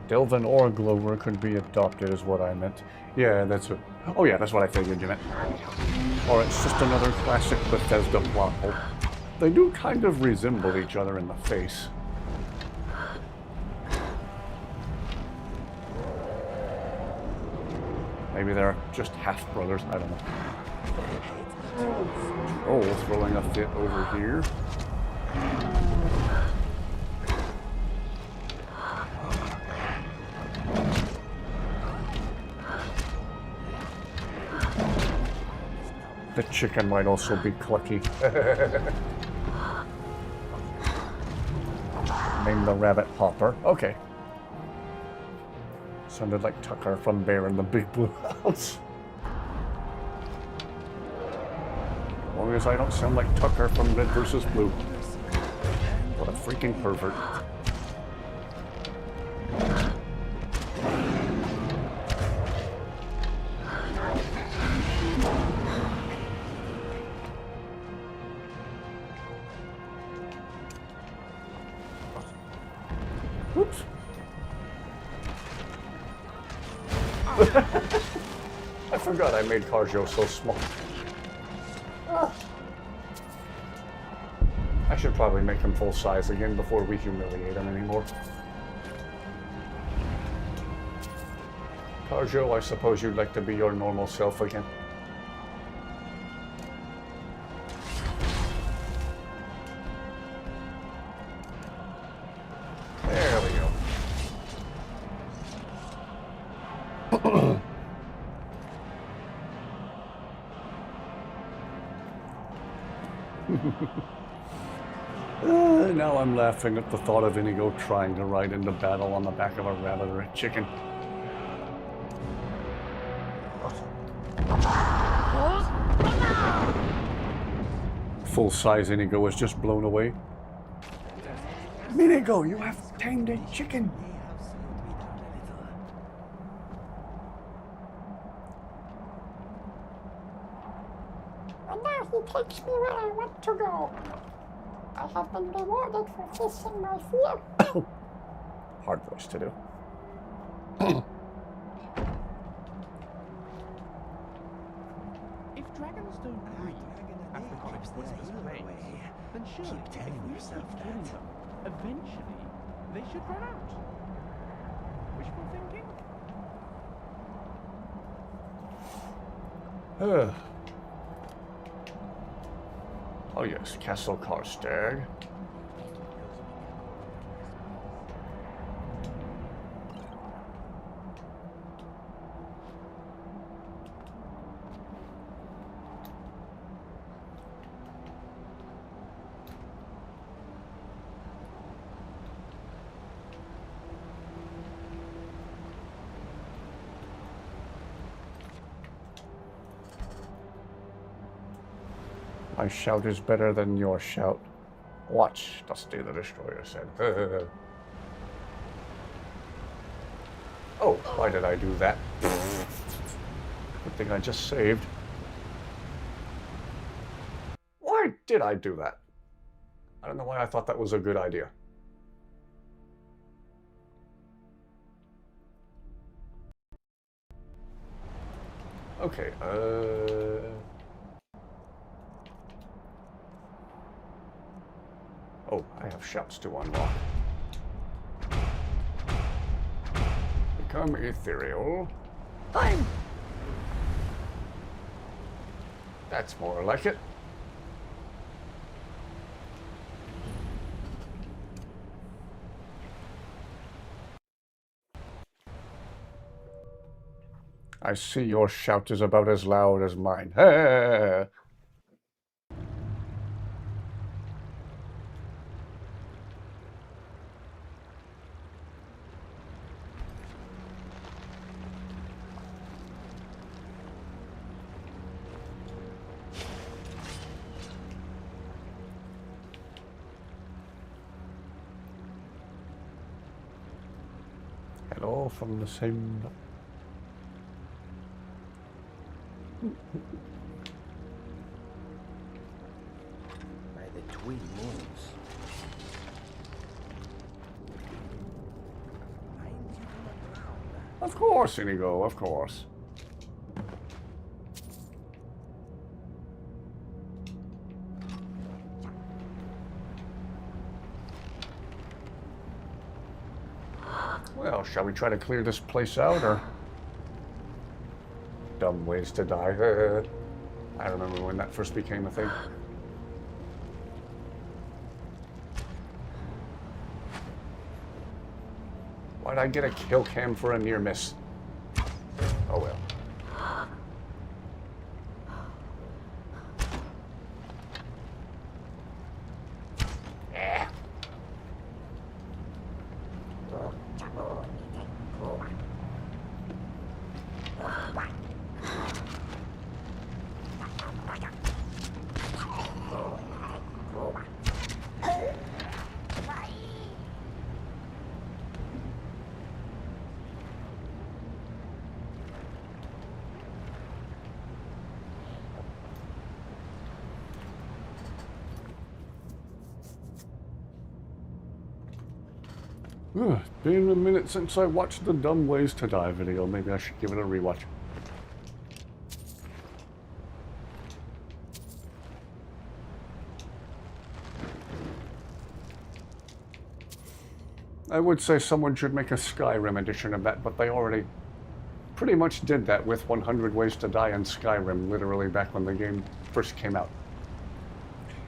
Delvin or Glover could be adopted is what I meant. Yeah, that's it. Oh yeah, that's what I figured you meant. Or it's just another classic Bethesda plot hole. They do kind of resemble each other in the face. Maybe they're just half-brothers, I don't know. Oh, throwing a fit over here. The chicken might also be Clucky. Name the rabbit Hopper. Okay. Sounded like Tucker from Bear in the Big Blue House. As long as I don't sound like Tucker from Red vs. Blue. What a freaking pervert. Oops. I forgot I made Carjo so small. I should probably make him full size again before we humiliate him anymore. Carjo, I suppose you'd like to be your normal self again. There we go. Now I'm laughing at the thought of Inigo trying to ride into battle on the back of a rabbit or a chicken. Full-size Inigo was just blown away. Inigo, you have tamed a chicken! And now he takes me where I want to go. I have been rewarded for facing my fear. Hard voice to do. If dragons don't breed, as the comics puts this place, then surely, Keep telling if we yourself keep killing that. them, eventually they should run out. Wishful thinking? Oh yes, Castle Karstag. My shout is better than your shout. Watch, Dusty the Destroyer said. Oh, why did I do that? Good thing I just saved. Why did I do that? I don't know why I thought that was a good idea. Okay, oh, I have shouts to unlock. Become ethereal. Bang! That's more like it. I see your shout is about as loud as mine. Hey! Hello from the same... By the twin moons. Of course, Inigo, of course. Well, shall we try to clear this place out, or... Dumb ways to die. I remember when that first became a thing. Why'd I get a kill cam for a near miss? Oh well. Been a minute since I watched the Dumb Ways to Die video. Maybe I should give it a rewatch. I would say someone should make a Skyrim edition of that, but they already pretty much did that with 100 Ways to Die in Skyrim, literally back when the game first came out.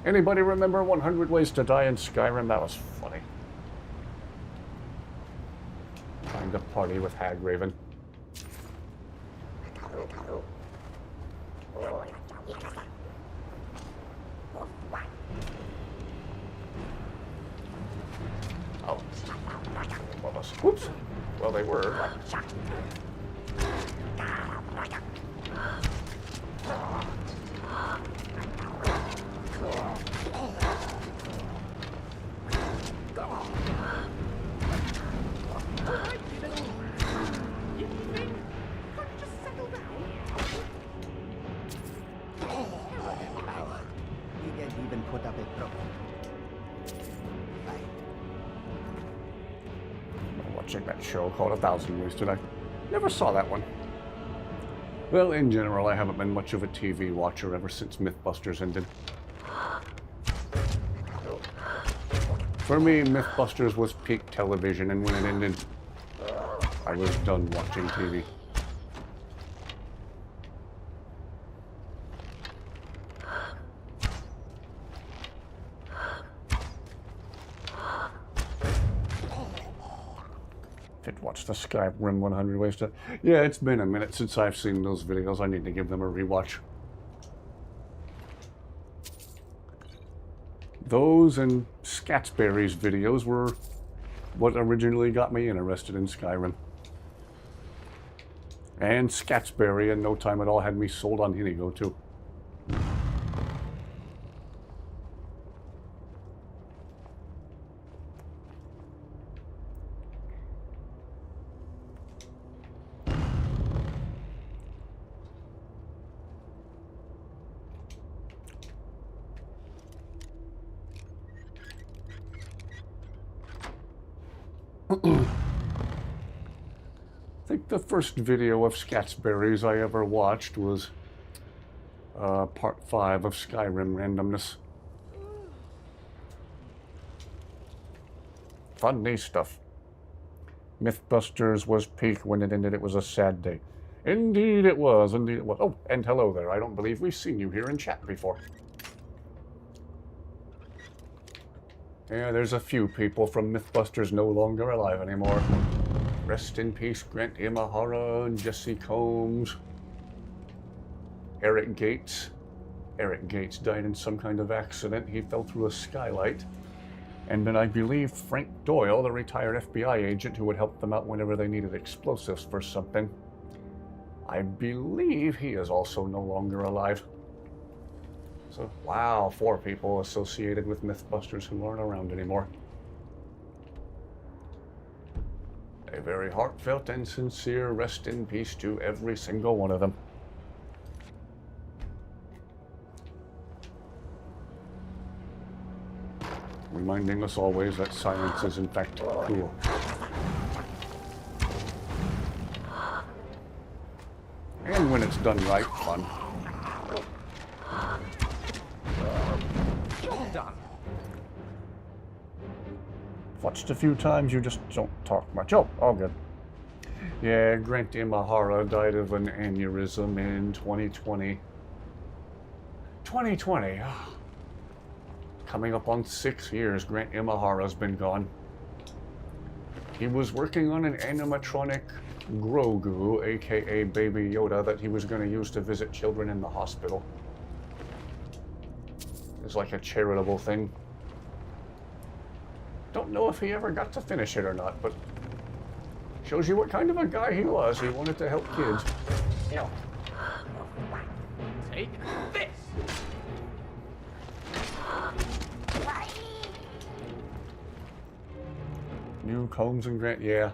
Anybody remember 100 Ways to Die in Skyrim? That was funny. Trying to party with Hagraven. Oh. Whoops. Well, they were. Watching that show called 1,000 Ways to Die. Never saw that one. Well, in general, I haven't been much of a TV watcher ever since Mythbusters ended. For me, Mythbusters was peak television, and when it ended, I was done watching TV. Did watch the Skyrim 100 Ways to... Yeah, it's been a minute since I've seen those videos. I need to give them a rewatch. Those and Scatsberry's videos were what originally got me interested in Skyrim. And Scatsberry in no time at all had me sold on Inigo too. I think the first video of Scatsberry's I ever watched was part 5 of Skyrim Randomness. Funny stuff. Mythbusters was peak. When it ended, it was a sad day. Indeed it was, indeed it was. Oh, and hello there. I don't believe we've seen you here in chat before. Yeah, there's a few people from Mythbusters no longer alive anymore. Rest in peace, Grant Imahara and Jesse Combs. Eric Gates. Eric Gates died in some kind of accident. He fell through a skylight. And then I believe Frank Doyle, the retired FBI agent who would help them out whenever they needed explosives for something. I believe he is also no longer alive. So, wow, 4 people associated with Mythbusters who aren't around anymore. A very heartfelt and sincere rest in peace to every single one of them. Reminding us always that silence is in fact cool. And when it's done right, fun. Job done. Watched a few times, you just don't talk much. Oh, all good. Yeah, Grant Imahara died of an aneurysm in 2020. 2020. Coming up on 6 years, Grant Imahara's been gone. He was working on an animatronic Grogu, aka Baby Yoda, that he was going to use to visit children in the hospital. It's like a charitable thing. Don't know if he ever got to finish it or not, but shows you what kind of a guy he was. He wanted to help kids. Yeah. Take this. New Combs and Grant, yeah.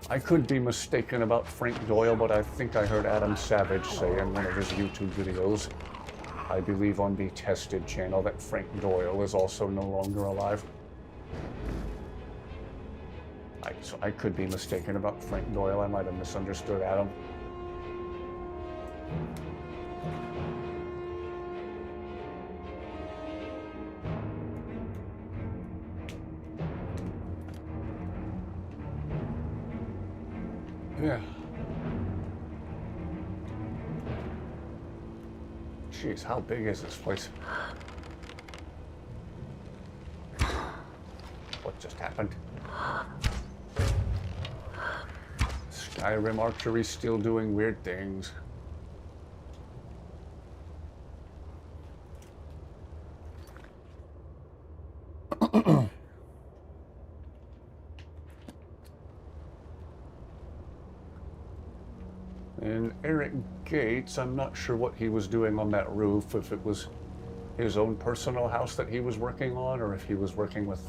I could be mistaken about Frank Doyle, but I think I heard Adam Savage say in one of his YouTube videos, I believe on the Tested channel, that Frank Doyle is also no longer alive. So I could be mistaken about Frank Doyle. I might have misunderstood Adam. Yeah. Jeez, how big is this place? What just happened? Skyrim archery still doing weird things. And Eric Gates, I'm not sure what he was doing on that roof, if it was his own personal house that he was working on, or if he was working with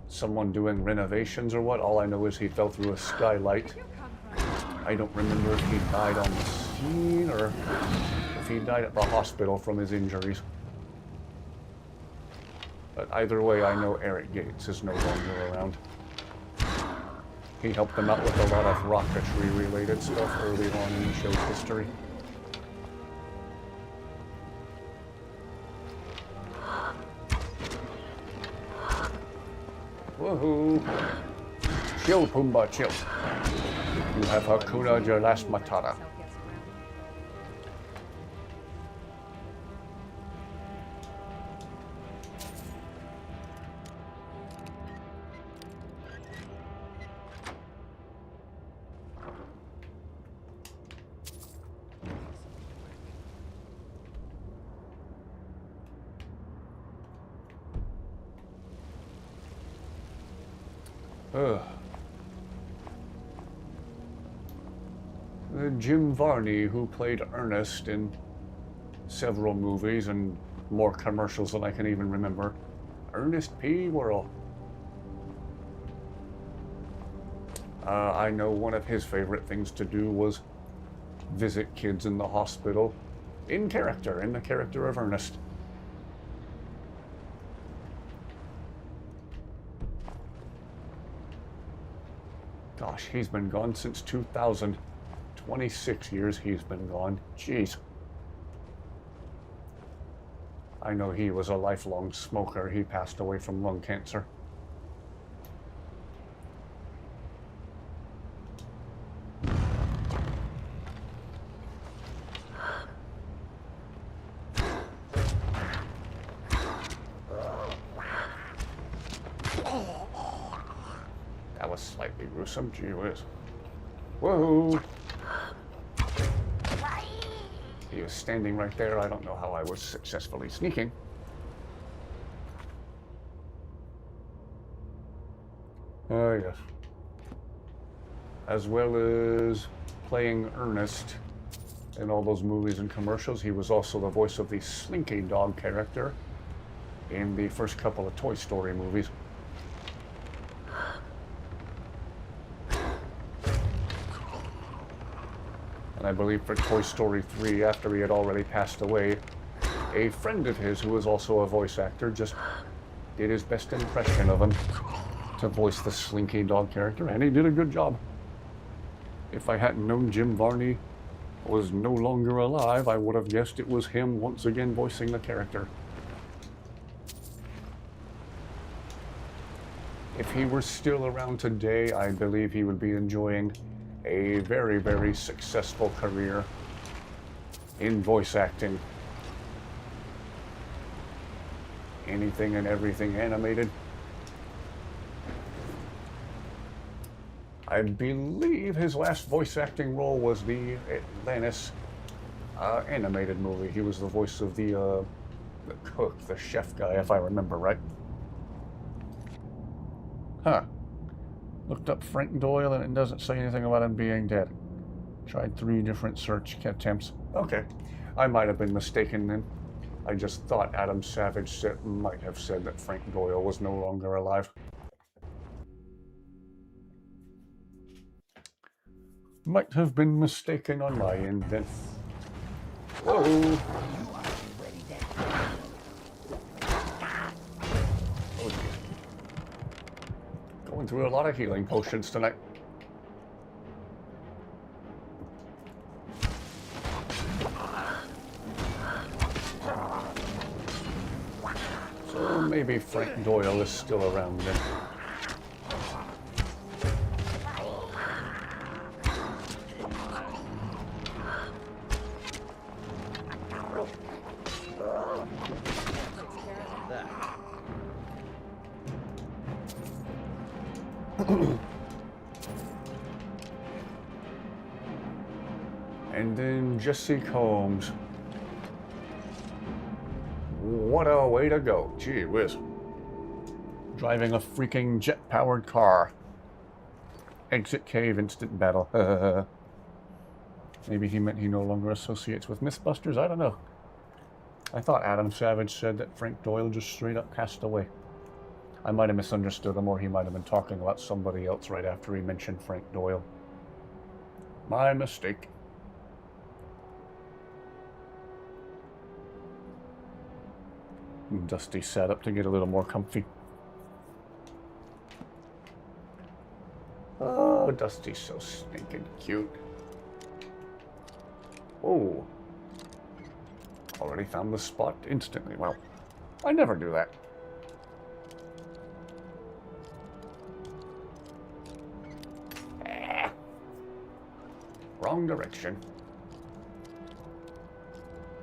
someone doing renovations or what. All I know is he fell through a skylight. I don't remember if he died on the scene or if he died at the hospital from his injuries. But either way, I know Eric Gates is no longer around. He helped them out with a lot of rocketry-related stuff early on in the show's history. Woohoo! Chill, Pumbaa, chill. You have Hakuna your last Matata. Jim Varney, who played Ernest in several movies and more commercials than I can even remember. Ernest P. Worrell. I know one of his favorite things to do was visit kids in the hospital in the character of Ernest. Gosh, he's been gone since 2000. 26 years he's been gone. Jeez. I know he was a lifelong smoker. He passed away from lung cancer. was slightly gruesome. Gee whiz. Whoa! He was standing right there. I don't know how I was successfully sneaking. Oh, yes. As well as playing Ernest in all those movies and commercials, he was also the voice of the Slinky Dog character in the first couple of Toy Story movies. And I believe for Toy Story 3, after he had already passed away, a friend of his, who was also a voice actor, just did his best impression of him to voice the Slinky Dog character, and he did a good job. If I hadn't known Jim Varney was no longer alive, I would have guessed it was him once again voicing the character. If he were still around today, I believe he would be enjoying a very, very successful career in voice acting. Anything and everything animated. I believe his last voice acting role was the Atlantis animated movie. He was the voice of the cook, the chef guy, if I remember right. Huh. Looked up Frank Doyle and it doesn't say anything about him being dead. Tried 3 different search attempts. Okay. I might have been mistaken then. I just thought Adam Savage might have said that Frank Doyle was no longer alive. Might have been mistaken on my end then. Whoa! Oh dear. Going through a lot of healing potions tonight. So maybe Frank Doyle is still around then. And then Jesse Combs. What a way to go. Gee whiz. Driving a freaking jet-powered car. Exit cave, instant battle. Maybe he meant he no longer associates with Mythbusters? I don't know. I thought Adam Savage said that Frank Doyle just straight up passed away. I might have misunderstood him, or he might have been talking about somebody else right after he mentioned Frank Doyle. My mistake. Dusty sat up to get a little more comfy. Oh, Dusty's so stinking cute. Oh. Already found the spot instantly. Well, I never do that. Wrong direction.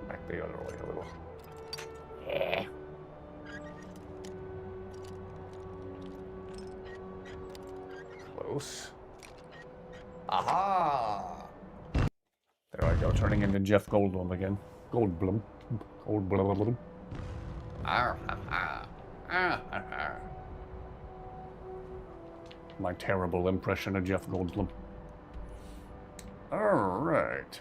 Back the other way a little. Yeah. Close. Aha! There I go, turning into Jeff Goldblum again. Goldblum. Goldblum. My terrible impression of Jeff Goldblum. Alright.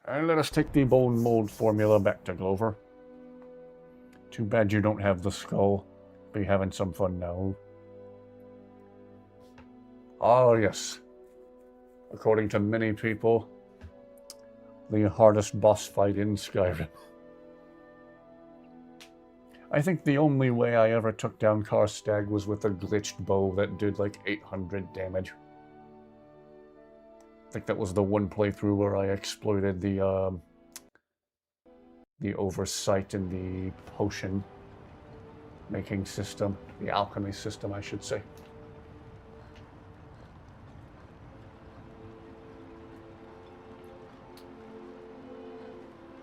And let us take the bone mold formula back to Glover. Too bad you don't have the skull. Be having some fun now. Oh yes. According to many people, the hardest boss fight in Skyrim. I think the only way I ever took down Karstag was with a glitched bow that did like 800 damage. I think that was the one playthrough where I exploited the oversight in the potion making system, the alchemy system, I should say.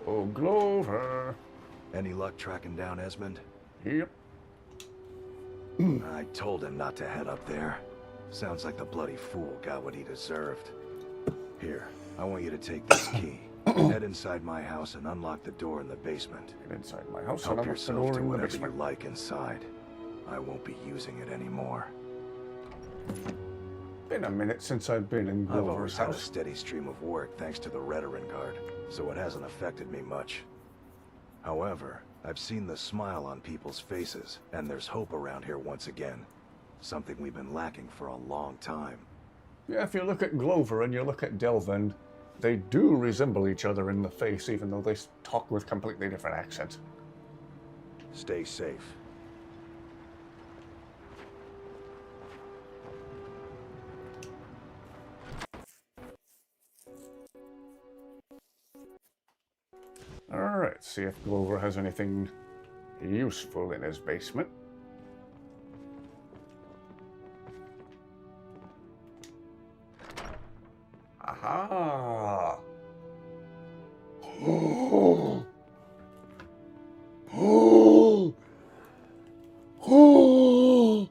Oh, Glover. Any luck tracking down Esmond? Yep. I told him not to head up there. Sounds like the bloody fool got what he deserved. Here, I want you to take this key. Head inside my house and unlock the door in the basement. Get inside my house Help and unlock the door yourself to in the whatever you basement. like inside. I won't be using it anymore. Been a minute since I've been in I've Glover's always had a house. steady stream of work thanks to the Veteran Guard, so it hasn't affected me much. However, I've seen the smile on people's faces, and there's hope around here once again. Something we've been lacking for a long time. Yeah, if you look at Glover and you look at Delvin, they do resemble each other in the face, even though they talk with completely different accents. Stay safe. Alright, see if Glover has anything useful in his basement. Aha! Oh! Oh! Oh!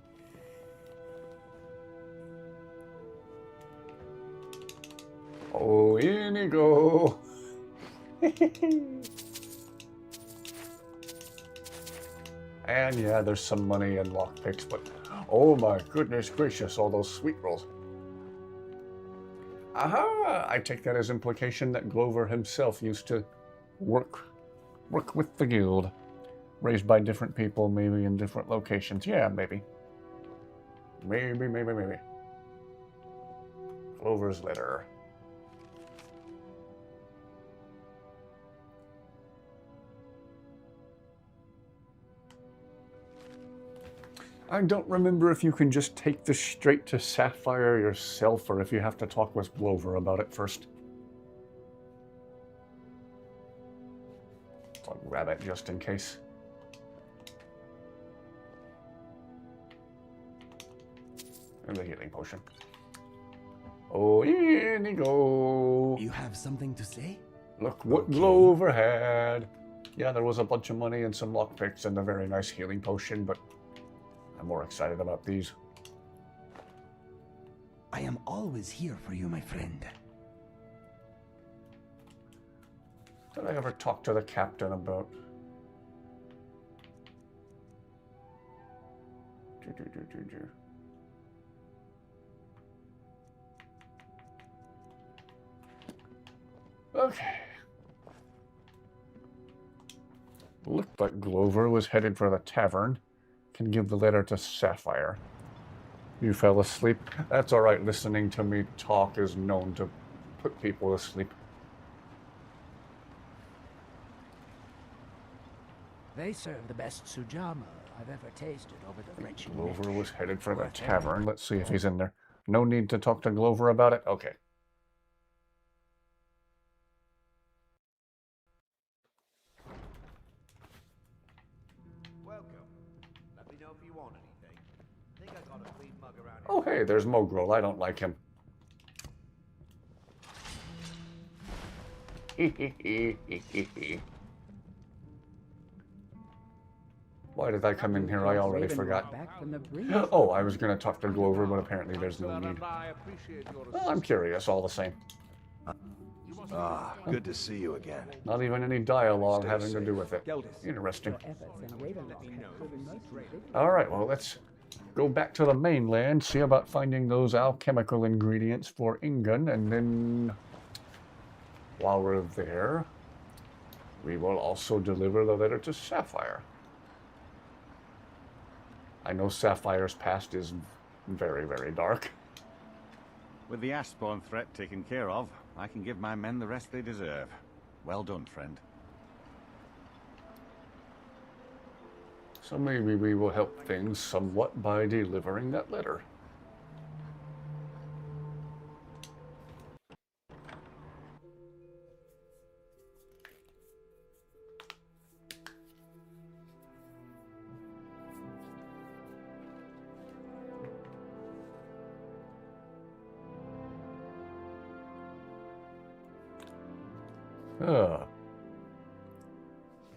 Oh, in you go! And yeah, there's some money in lockpicks, but oh my goodness gracious, all those sweet rolls. Aha! I take that as implication that Glover himself used to work with the guild. Raised by different people, maybe in different locations. Yeah, maybe. Maybe. Glover's letter. I don't remember if you can just take this straight to Sapphire yourself or if you have to talk with Glover about it first. I'll grab it just in case. And the healing potion. Oh, in you go. You have something to say? Look what Glover had. Yeah, there was a bunch of money and some lockpicks and a very nice healing potion, but I'm more excited about these. I am always here for you, my friend. Did I ever talk to the captain about? Okay. Looked like Glover was headed for the tavern. Can give the letter to Sapphire. You fell asleep? That's alright, listening to me talk is known to put people to sleep. They serve the best sujama I've ever tasted over the French. Glover was headed for the tavern. Let's see if he's in there. No need to talk to Glover about it? Okay. Welcome. Let me know if you want anything. Think I got a clean mug around here. Oh hey, there's Mogrel. I don't like him. Why did I come in here? I already forgot. Oh, I was going to talk to Glover, but apparently there's no need. Well, I'm curious all the same. Ah, good to see you again. Not even any dialogue having to do with it. Interesting. Alright, well, let's go back to the mainland, see about finding those alchemical ingredients for Ingun, and then while we're there, we will also deliver the letter to Sapphire. I know Sapphire's past is very, very dark. With the Ashbourne threat taken care of, I can give my men the rest they deserve. Well done, friend. So maybe we will help things somewhat by delivering that letter.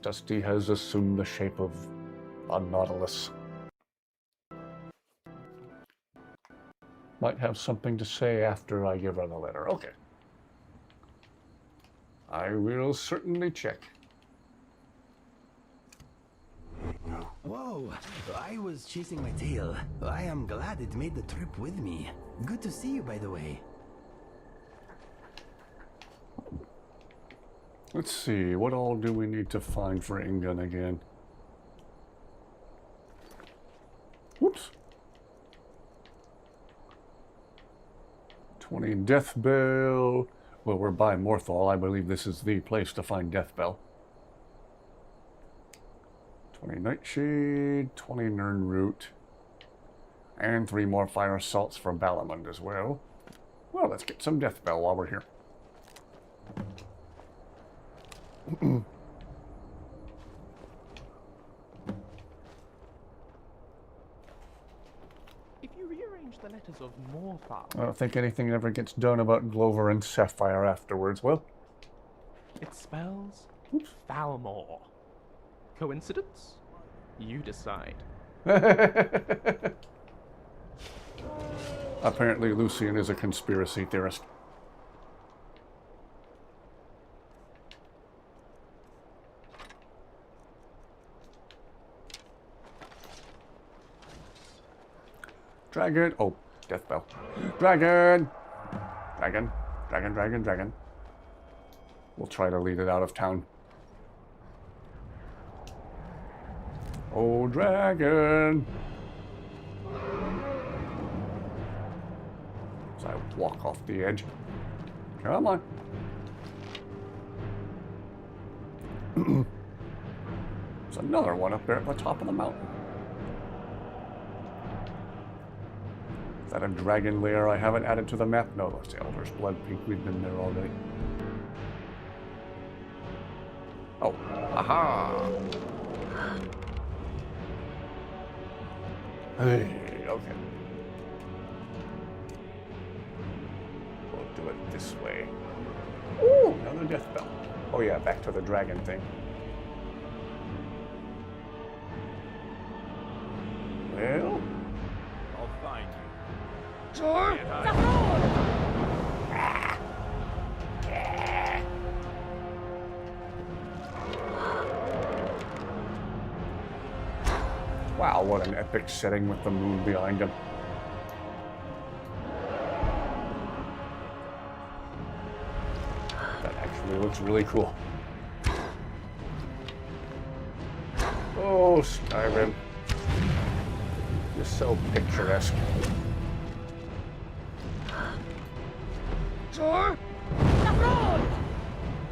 Dusty has assumed the shape of a nautilus. Might have something to say after I give her the letter. Okay. I will certainly check. Whoa, I was chasing my tail. I am glad it made the trip with me. Good to see you, by the way. Let's see, what all do we need to find for Ingun again? Whoops. 20 Death Bell. Well, we're by Morthal. I believe this is the place to find Death Bell. 20 Nightshade, 20 Nirnroot, and 3 more Fire Salts for Balamund as well. Well, let's get some Death Bell while we're here. If you rearrange the letters of Morthal, I don't think anything ever gets done about Glover and Sapphire afterwards. Well, it spells Falmore. Coincidence? You decide. apparently Lucian is a conspiracy theorist. Dragon. Oh, Death Bell. Dragon! Dragon. Dragon, dragon, dragon. We'll try to lead it out of town. Oh, dragon! As I walk off the edge. Come on. There's another one up there at the top of the mountain. Is that a dragon lair I haven't added to the map? No, that's Elder's Blood Peak. We've been there already. Oh, aha! Hey, okay. We'll do it this way. Ooh, another Death Bell. Oh yeah, back to the dragon thing. Well, I'll find you. Sure. wow, what an epic setting with the moon behind him. That actually looks really cool. Oh, Skyrim. You're so picturesque. Sure.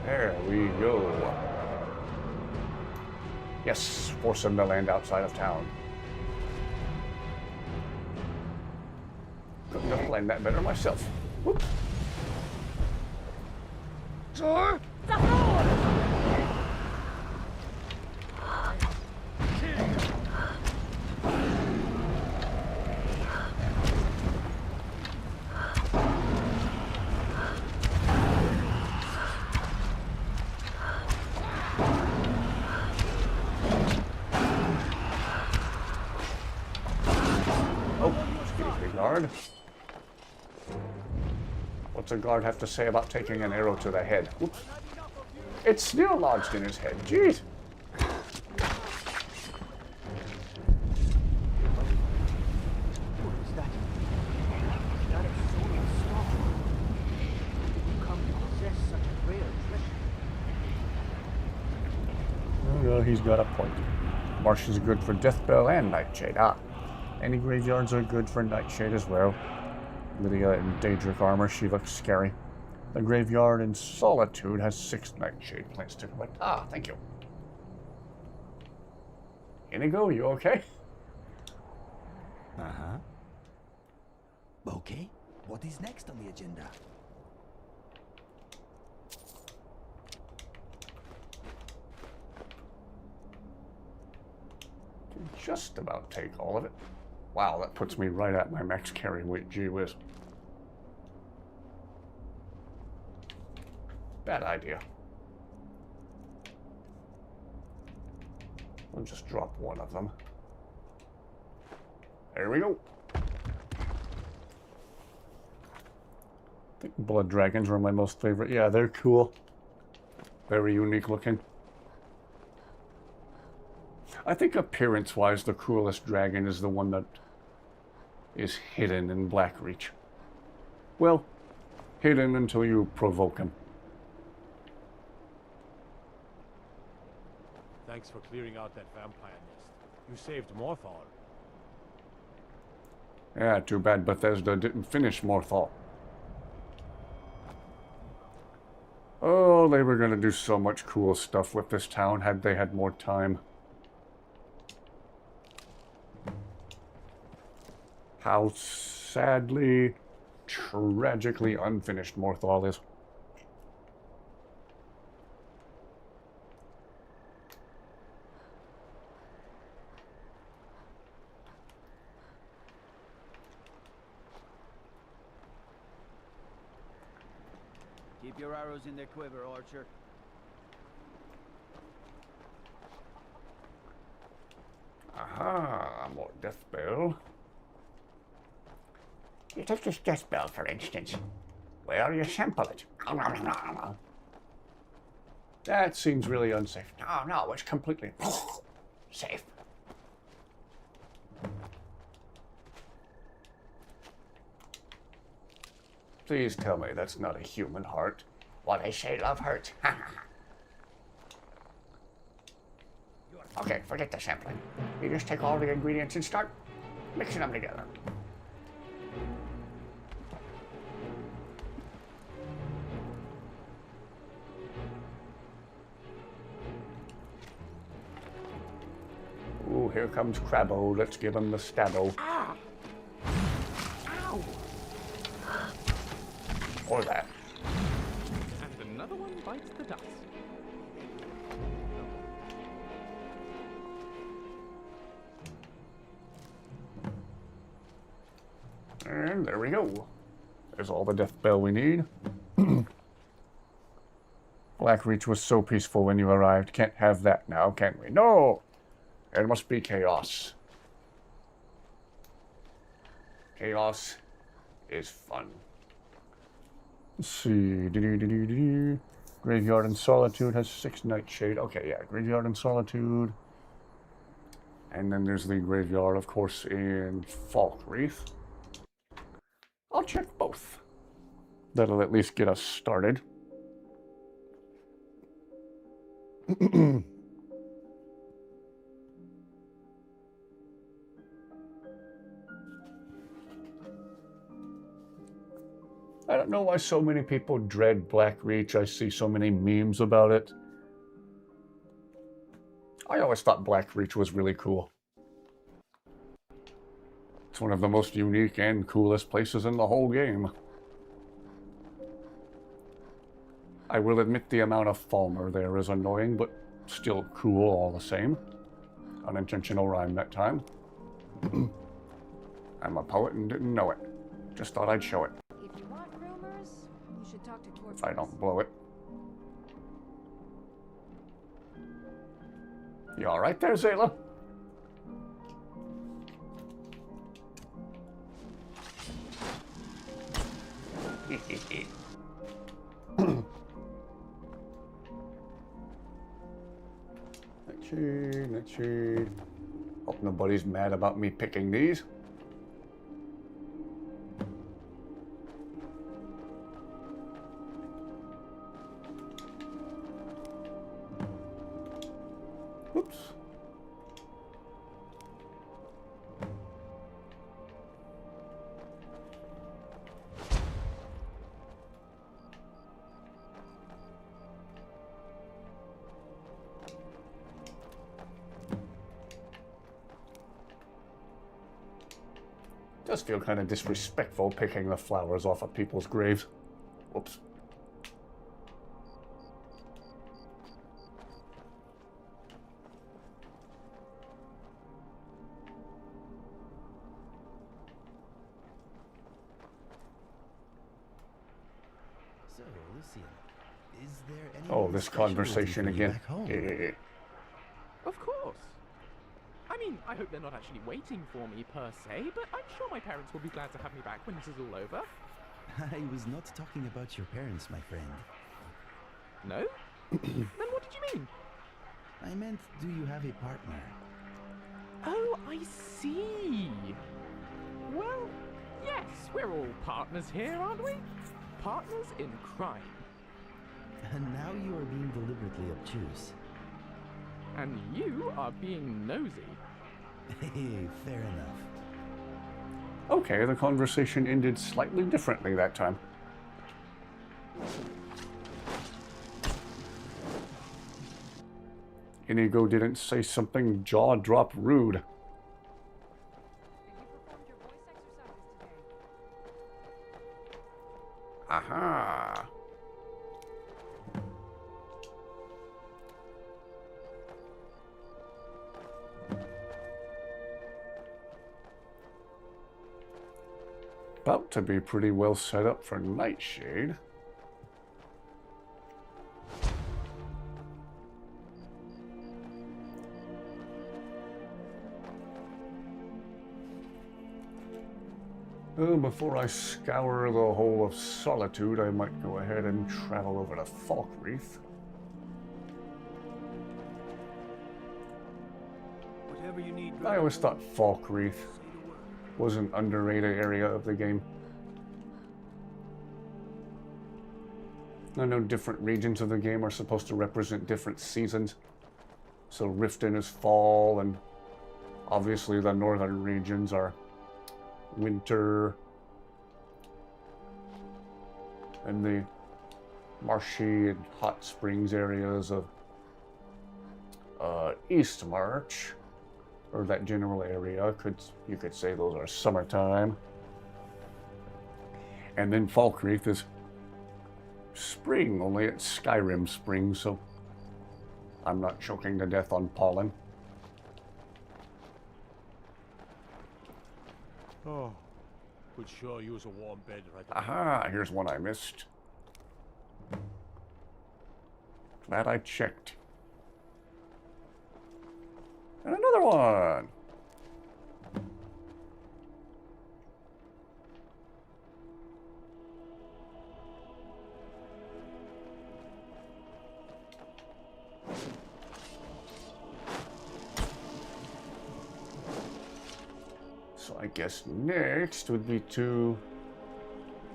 There we go. Yes, force him to land outside of town. Couldn't have planned that better myself. Whoops. Sure. What's a guard have to say about taking an arrow to the head? Oops. It's still lodged in his head. Jeez. Well, he's got a point. Marsh is good for Deathbell and Nightshade. Ah, any graveyards are good for Nightshade as well. Lydia in Daedric armor, she looks scary. The graveyard in Solitude has 6 Nightshade plants to collect. Ah, thank you. Inigo, you okay? Uh-huh. Okay, what is next on the agenda? Can just about take all of it. Wow, that puts me right at my max carry weight. Gee whiz. Bad idea. We'll just drop one of them. There we go. think blood dragons were my most favorite. Yeah, they're cool. Very unique looking. I think appearance-wise, the coolest dragon is the one that is hidden in Blackreach. Well, hidden until you provoke him. Thanks for clearing out that vampire nest. You saved Morthal. Yeah, too bad Bethesda didn't finish Morthal. Oh, they were gonna do so much cool stuff with this town had they had more time. How sadly, tragically unfinished Morthal is. Keep your arrows in their quiver, Archer. Aha, more death spell. You take this death spell, for instance. Well, you sample it. That seems really unsafe. No, it's completely safe. Please tell me that's not a human heart. What I say, love hurts. Okay, forget the sampling. You just take all the ingredients and start mixing them together. Ooh, here comes Crabbo. Let's give him the stabbo. Ah! Ow! Or that. And another one bites the dust. And there we go. There's all the death bell we need. Blackreach was so peaceful when you arrived. Can't have that now, can we? No! There must be chaos. Chaos is fun. Let's see. Graveyard and Solitude has 6 Nightshade. Okay, yeah, Graveyard and Solitude. And then there's the Graveyard, of course, in Falkreath. I'll check both. That'll at least get us started. I don't know why so many people dread Blackreach. I see so many memes about it. I always thought Blackreach was really cool. It's one of the most unique and coolest places in the whole game. I will admit the amount of Falmer there is annoying, but still cool all the same. Unintentional rhyme that time. I'm a poet and didn't know it. Just thought I'd show it. If you want rumors, you should talk to Corpus. If I don't blow it. You alright there, Zayla? Let's see. Hope nobody's mad about me picking these. Oops. Does feel kind of disrespectful picking the flowers off of people's graves. Whoops. So, Lucian, is there any Oh, this conversation again. Of course. I mean, I hope they're not actually waiting for me per se, but I'm sure my parents will be glad to have me back when this is all over. I was not talking about your parents, my friend. No? Then what did you mean? I meant, do you have a partner? Oh, I see. Well, yes, we're all partners here, aren't we? Partners in crime. And now you are being deliberately obtuse. And you are being nosy. Hey, fair enough. Okay, the conversation ended slightly differently that time. Inigo didn't say something jaw-drop rude. Aha! About to be pretty well set up for Nightshade. Oh, before I scour the whole of Solitude, I might go ahead and travel over to Falkreath. Whatever you need. I always thought Falkreath was an underrated area of the game. I know different regions of the game are supposed to represent different seasons. So Riften is fall, and obviously the northern regions are winter, and the marshy and hot springs areas of East March, or that general area, you could say those are summertime. And then Falkreath is spring, only it's Skyrim spring, so I'm not choking to death on pollen. Oh, could sure use a warm bed right now. Aha, here's one I missed. Glad I checked. And another one! So I guess next would be to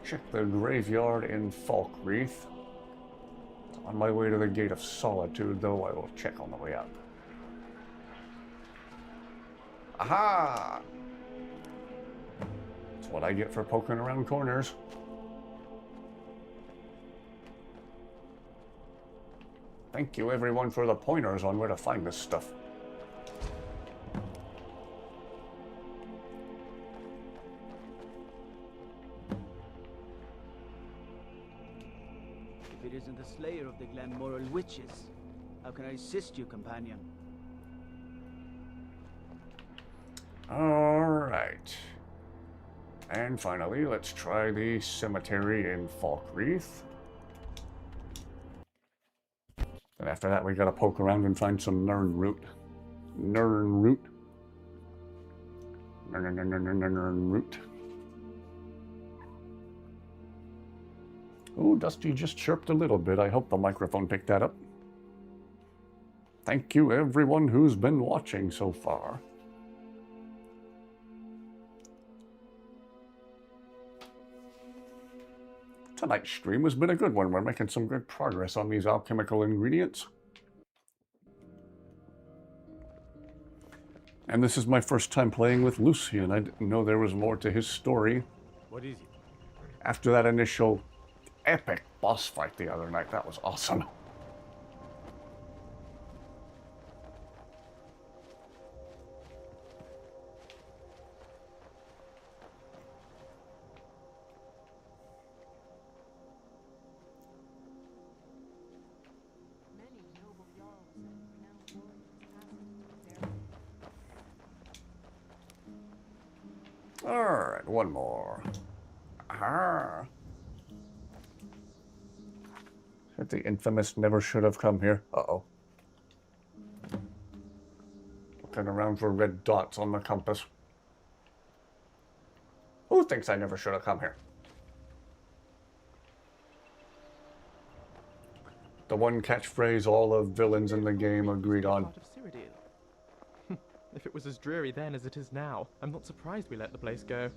check the graveyard in Falkreath. On my way to the Gate of Solitude, though, I will check on the way out. Aha! That's what I get for poking around corners. Thank you, everyone, for the pointers on where to find this stuff. If it isn't the slayer of the Glenmoral witches, how can I assist you, companion? Alright. And finally, let's try the cemetery in Falkreath. And after that, we gotta poke around and find some Nern root. Nern root. Nern root. Oh, Dusty just chirped a little bit. I hope the microphone picked that up. Thank you, everyone who's been watching so far. Tonight's stream has been a good one. We're making some good progress on these alchemical ingredients. And this is my first time playing with Lucian. I didn't know there was more to his story. What is it? After that initial epic boss fight the other night, that was awesome. Alright, one more. Ah. That the infamous never should have come here. Uh-oh. Looking around for red dots on the compass. Who thinks I never should have come here? The one catchphrase all the villains in the game agreed on. Part of Cyrodiil. If it was as dreary then as it is now, I'm not surprised we let the place go.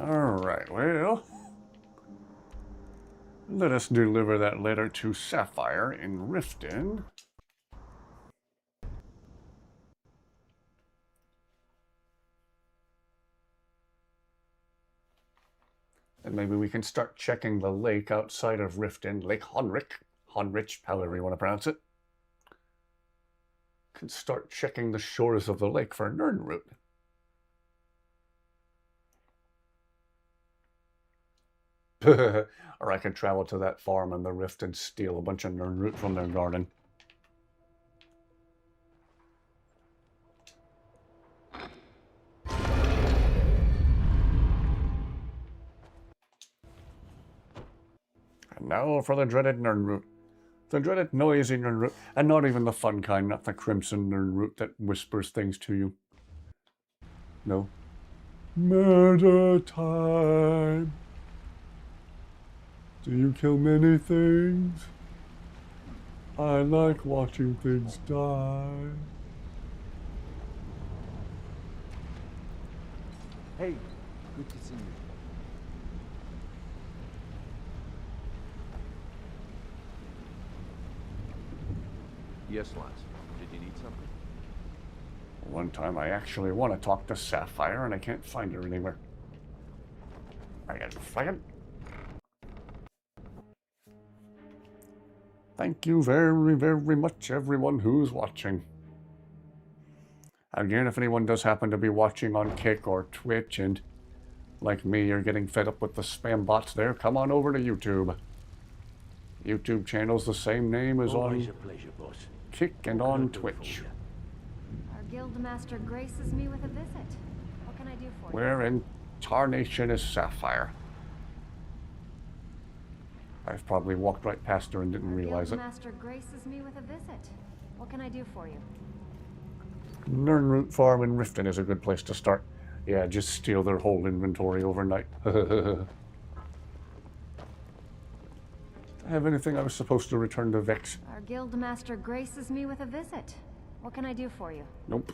Alright, well, let us deliver that letter to Sapphire in Riften. And maybe we can start checking the lake outside of Riften, Lake Honrich, however you want to pronounce it. Can start checking the shores of the lake for Nirnroot. Or I can travel to that farm in the Rift and steal a bunch of Nirnroot from their garden. And now for the dreaded Nirnroot. The dreaded noisy Nirnroot, and not even the fun kind, not the crimson Nirnroot that whispers things to you. No. Murder time. Do you kill many things? I like watching things die. Hey, good to see you. Yes, Lance. Did you need something? One time I actually want to talk to Sapphire and I can't find her anywhere. I got fucking. Thank you very, very much, everyone who's watching. Again, if anyone does happen to be watching on Kick or Twitch and, like me, you're getting fed up with the spam bots there, come on over to YouTube. YouTube channel's the same name as Always on a pleasure, boss. Kick and on Twitch. Our guildmaster graces me with a visit. What can I do for you? Where in tarnation is Sapphire? I've probably walked right past her and didn't realize it. Guildmaster graces me with a visit. What can I do for you? Nirnroot Farm in Riften is a good place to start. Yeah, just steal their whole inventory overnight. I have anything I was supposed to return to Vex? Our guildmaster graces me with a visit. What can I do for you? Nope.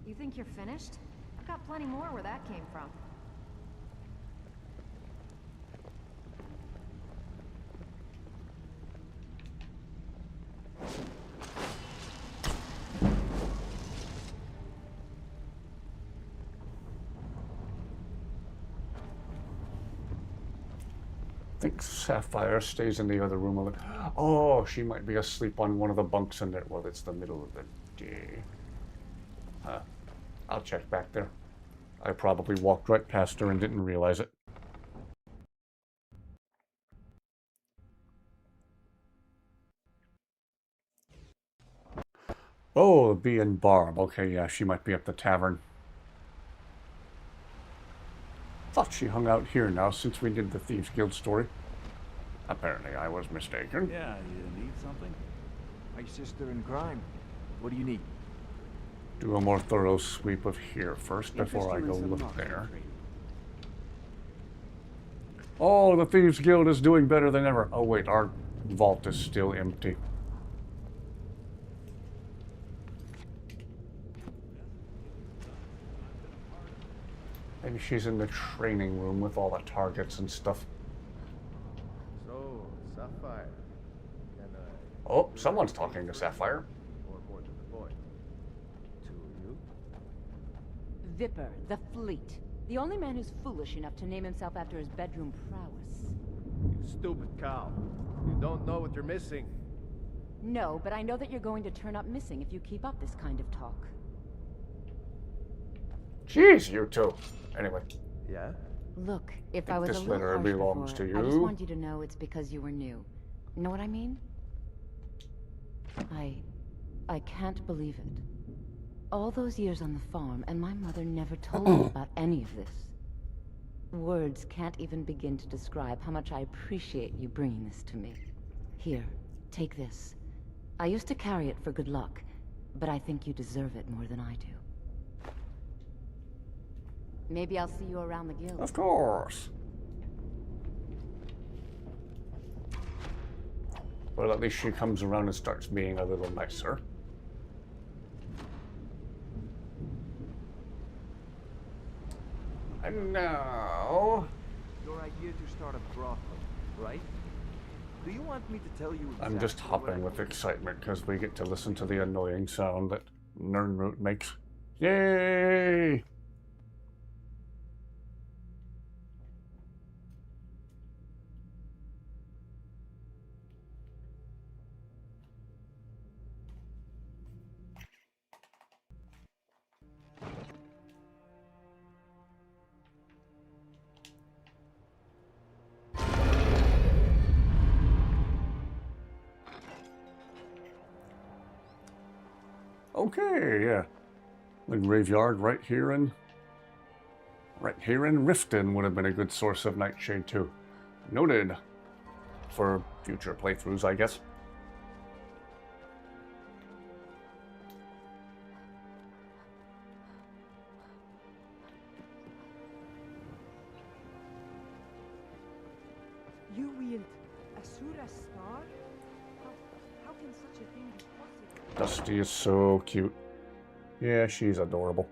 You think you're finished? I've got plenty more where that came from. I think Sapphire stays in the other room. Oh, she might be asleep on one of the bunks in there. Well, it's the middle of the day. I'll check back there. I probably walked right past her and didn't realize it. Oh, Bee and Barb. Okay, yeah, she might be at the tavern. Thought she hung out here now since we did the Thieves Guild story. Apparently I was mistaken. Yeah, you need something? My sister in crime. What do you need? Do a more thorough sweep of here first before I go look there. Oh, the Thieves Guild is doing better than ever. Oh wait, our vault is still empty. Maybe she's in the training room with all the targets and stuff. So, Sapphire. And Oh, someone's talking to Sapphire. or more to the point. Two of you? Vipper, the Fleet. The only man who's foolish enough to name himself after his bedroom prowess. You stupid cow. You don't know what you're missing. No, but I know that you're going to turn up missing if you keep up this kind of talk. Jeez, you two. Anyway. Yeah? Look, if I was a This little letter harsh belongs before, to I just you. want you to know it's because you were new. Know what I mean? I can't believe it. All those years on the farm, and my mother never told me about any of this. Words can't even begin to describe how much I appreciate you bringing this to me. Here, take this. I used to carry it for good luck, but I think you deserve it more than I do. Maybe I'll see you around the guild. Of course. Well, at least she comes around and starts being a little nicer. And now... Your idea to start a brothel, right? Do you want me to tell you exactly I'm just hopping with excitement because we get to listen to the annoying sound that Nirnroot makes. Yay! Okay, yeah. The graveyard right here in Riften would have been a good source of nightshade too. Noted. For future playthroughs, I guess. You wield Asura's star? How can such a thing be possible? Dusty is so cute. Yeah, she's adorable.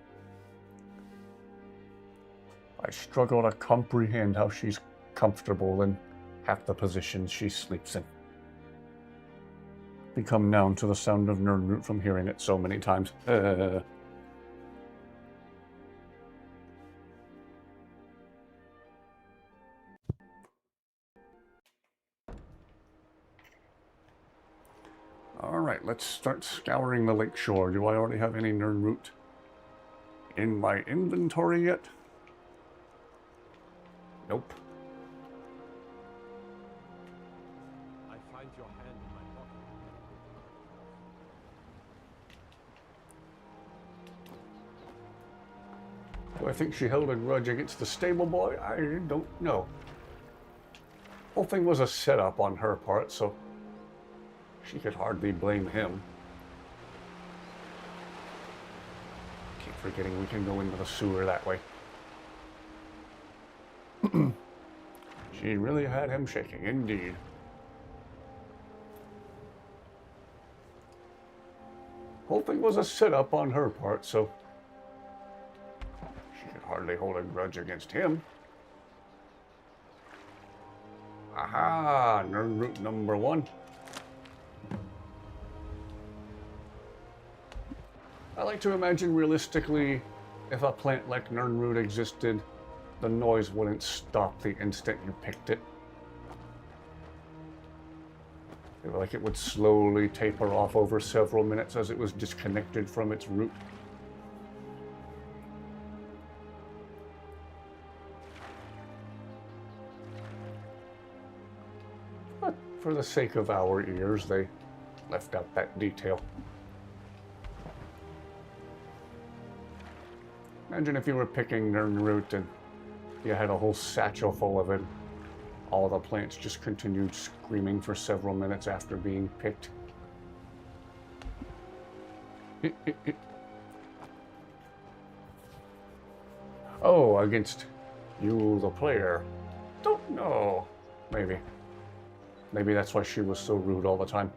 I struggle to comprehend how she's comfortable in half the positions she sleeps in. Become numb to the sound of Nirnroot from hearing it so many times. Alright, let's start scouring the lakeshore. Do I already have any Nirnroot in my inventory yet? Nope. I find your hand in my pocket. Do I think she held a grudge against the stable boy? I don't know. Whole thing was a setup on her part, so she could hardly blame him. Keep forgetting we can go into the sewer that way. She really had him shaking, indeed. Whole thing was a setup on her part, so she could hardly hold a grudge against him. Aha! Nirnroot number 1. I like to imagine realistically, if a plant like Nirnroot existed, the noise wouldn't stop the instant you picked it. I feel like it would slowly taper off over several minutes as it was disconnected from its root. But for the sake of our ears, they left out that detail. Imagine if you were picking Nirnroot and you had a whole satchel full of it. All the plants just continued screaming for several minutes after being picked. Oh, against you, the player. Don't know. Maybe. Maybe that's why she was so rude all the time.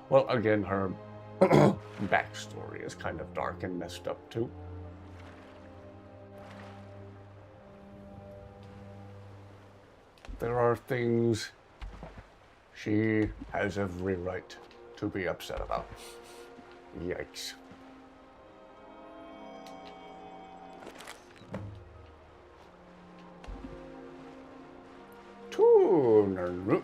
Well, again, her backstory is kind of dark and messed up too. There are things she has every right to be upset about. Yikes. Nirnroot.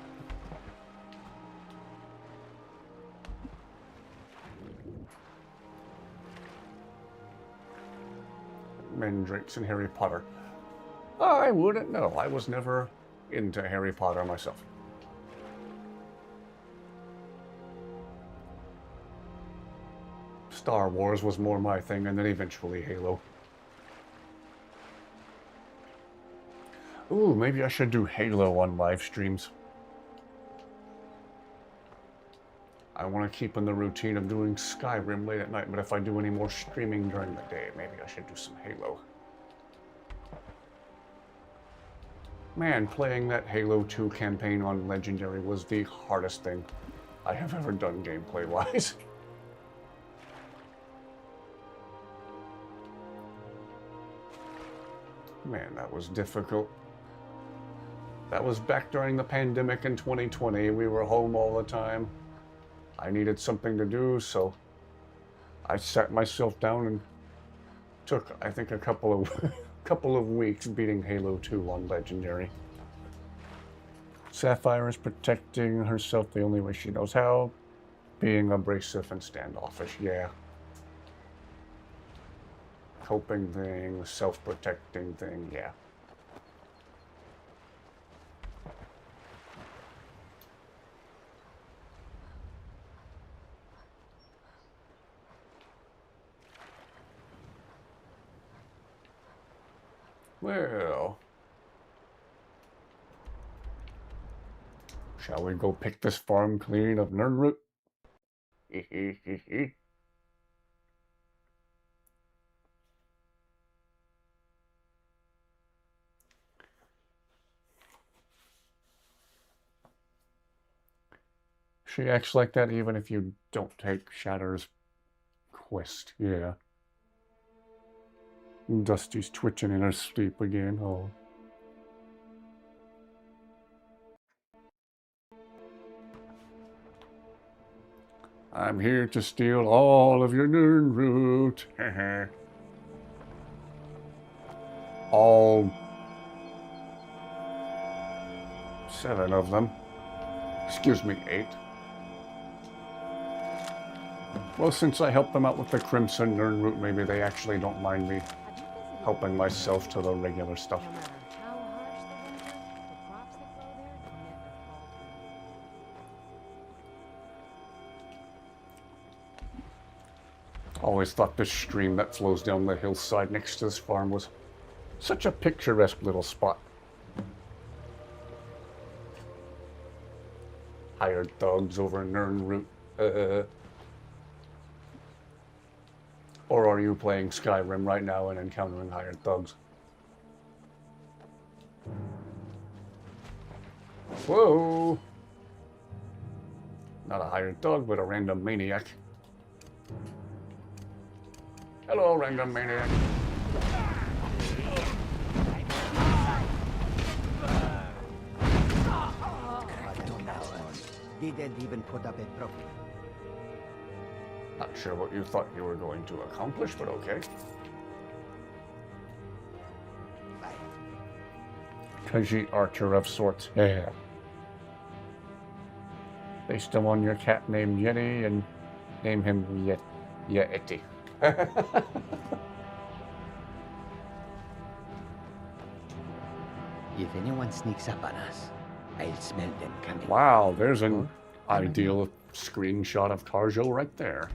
Mandrakes and Harry Potter. I wouldn't know. I was never into Harry Potter myself. Star Wars was more my thing, and then eventually Halo. Ooh, maybe I should do Halo on live streams. I want to keep in the routine of doing Skyrim late at night, but if I do any more streaming during the day, maybe I should do some Halo. Man, playing that Halo 2 campaign on Legendary was the hardest thing I have ever done gameplay-wise. Man, that was difficult. That was back during the pandemic in 2020. We were home all the time. I needed something to do, so I sat myself down and took, I think, a couple of weeks beating Halo 2 on Legendary. Sapphire is protecting herself the only way she knows how, being abrasive and standoffish, yeah. Coping thing, self-protecting thing, yeah. Well, shall we go pick this farm clean of Nernroot? She acts like that even if you don't take Shatter's quest, yeah. Dusty's twitching in her sleep again, oh. I'm here to steal all of your Nernroot. All 7 of them. Excuse me, 8. Well, since I helped them out with the Crimson Nernroot, maybe they actually don't mind me helping myself to the regular stuff. Always thought this stream that flows down the hillside next to this farm was such a picturesque little spot. Hired thugs over Nernroot. Or are you playing Skyrim right now and encountering hired thugs? Whoa! Not a hired thug, but a random maniac. Hello, random maniac. Didn't even put up a profit. Not sure what you thought you were going to accomplish, but okay. Khajiit Archer of sorts. Yeah. Based on your cat named Yeti and name him Yeti. If anyone sneaks up on us, I'll smell them coming. Wow, there's an ideal screenshot of Carjo right there.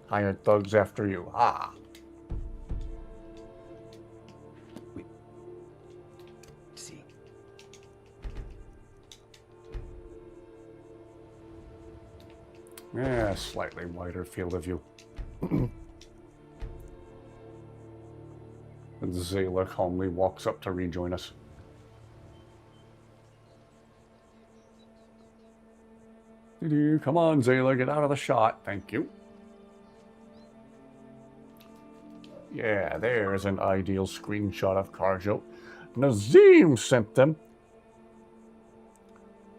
Hired thugs after you. Ah. See. Yeah, slightly wider field of view. And Zayla calmly walks up to rejoin us. Come on, Zayla, get out of the shot. Thank you. Yeah, there's an ideal screenshot of Carjo. Nazim sent them.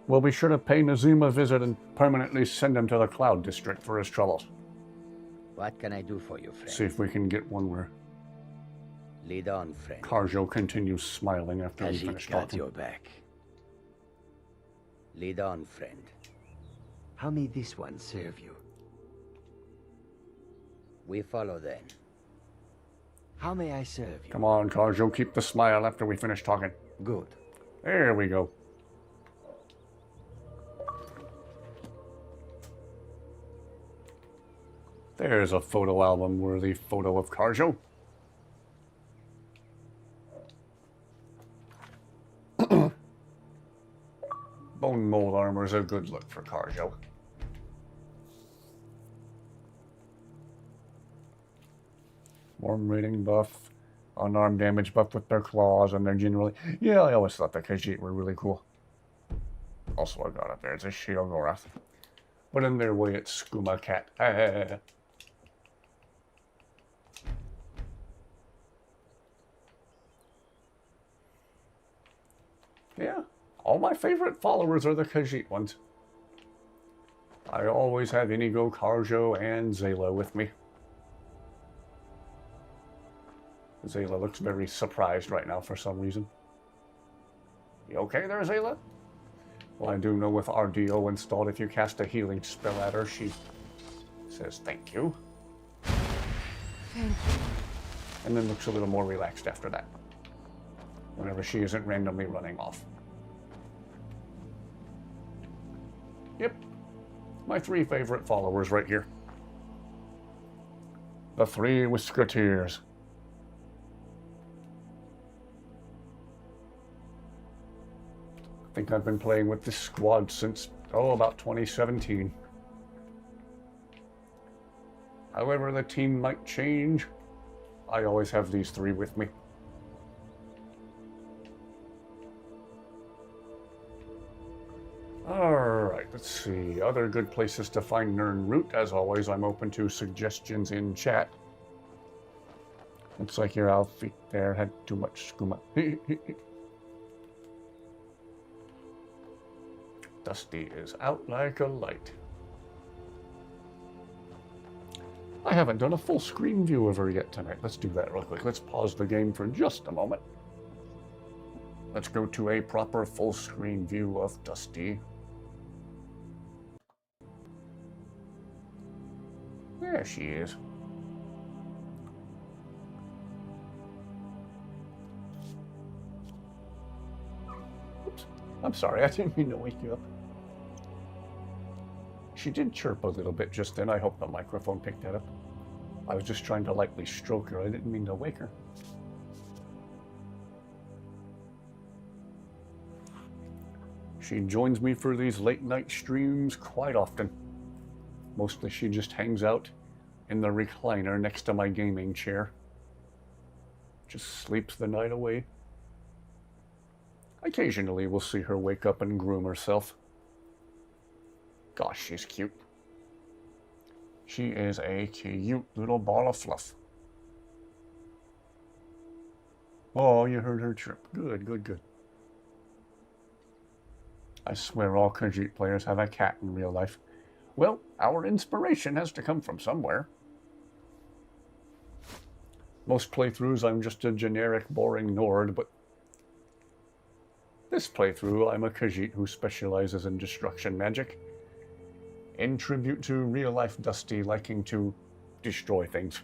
We'll be sure to pay Nazim a visit and permanently send him to the Cloud District for his troubles. What can I do for you, friend? See if we can get one where... Lead on, friend. Carjo continues smiling after we Khajiit finish got talking. your back. Lead on, friend. How may this one serve you? We follow then. How may I serve you? Come on, Carjo, keep the smile after we finish talking. Good. There we go. There's a photo album worthy photo of Carjo. Bone mold armor is a good look for Carjo. Warm rating buff, unarmed damage buff with their claws, and they're generally... Yeah, I always thought the Khajiit were really cool. Also, I got it there. It's a Sheogorath. But in their way, it's Skooma Cat. Yeah, all my favorite followers are the Khajiit ones. I always have Inigo, Carjo, and Zayla with me. Zayla looks very surprised right now for some reason. You okay there, Zayla? Well, I do know with RDO installed, if you cast a healing spell at her, she says thank you. Thank you. And then looks a little more relaxed after that. Whenever she isn't randomly running off. Yep. My 3 favorite followers right here. The 3 Whisketeers. I think I've been playing with this squad since, about 2017. However the team might change, I always have these 3 with me. Alright, let's see. Other good places to find Nern Root. As always, I'm open to suggestions in chat. Looks like your outfit there had too much skooma. Dusty is out like a light. I haven't done a full screen view of her yet tonight. Let's do that real quick. Let's pause the game for just a moment. Let's go to a proper full screen view of Dusty. There she is. Oops. I'm sorry, I didn't mean to wake you up. She did chirp a little bit just then. I hope the microphone picked that up. I was just trying to lightly stroke her. I didn't mean to wake her. She joins me for these late night streams quite often. Mostly she just hangs out in the recliner next to my gaming chair. Just sleeps the night away. Occasionally we'll see her wake up and groom herself. Gosh, she's cute. She is a cute little ball of fluff. Oh, you heard her chirp. Good, good, good. I swear all Khajiit players have a cat in real life. Well, our inspiration has to come from somewhere. Most playthroughs I'm just a generic, boring Nord, but this playthrough I'm a Khajiit who specializes in destruction magic. In tribute to real-life Dusty liking to destroy things.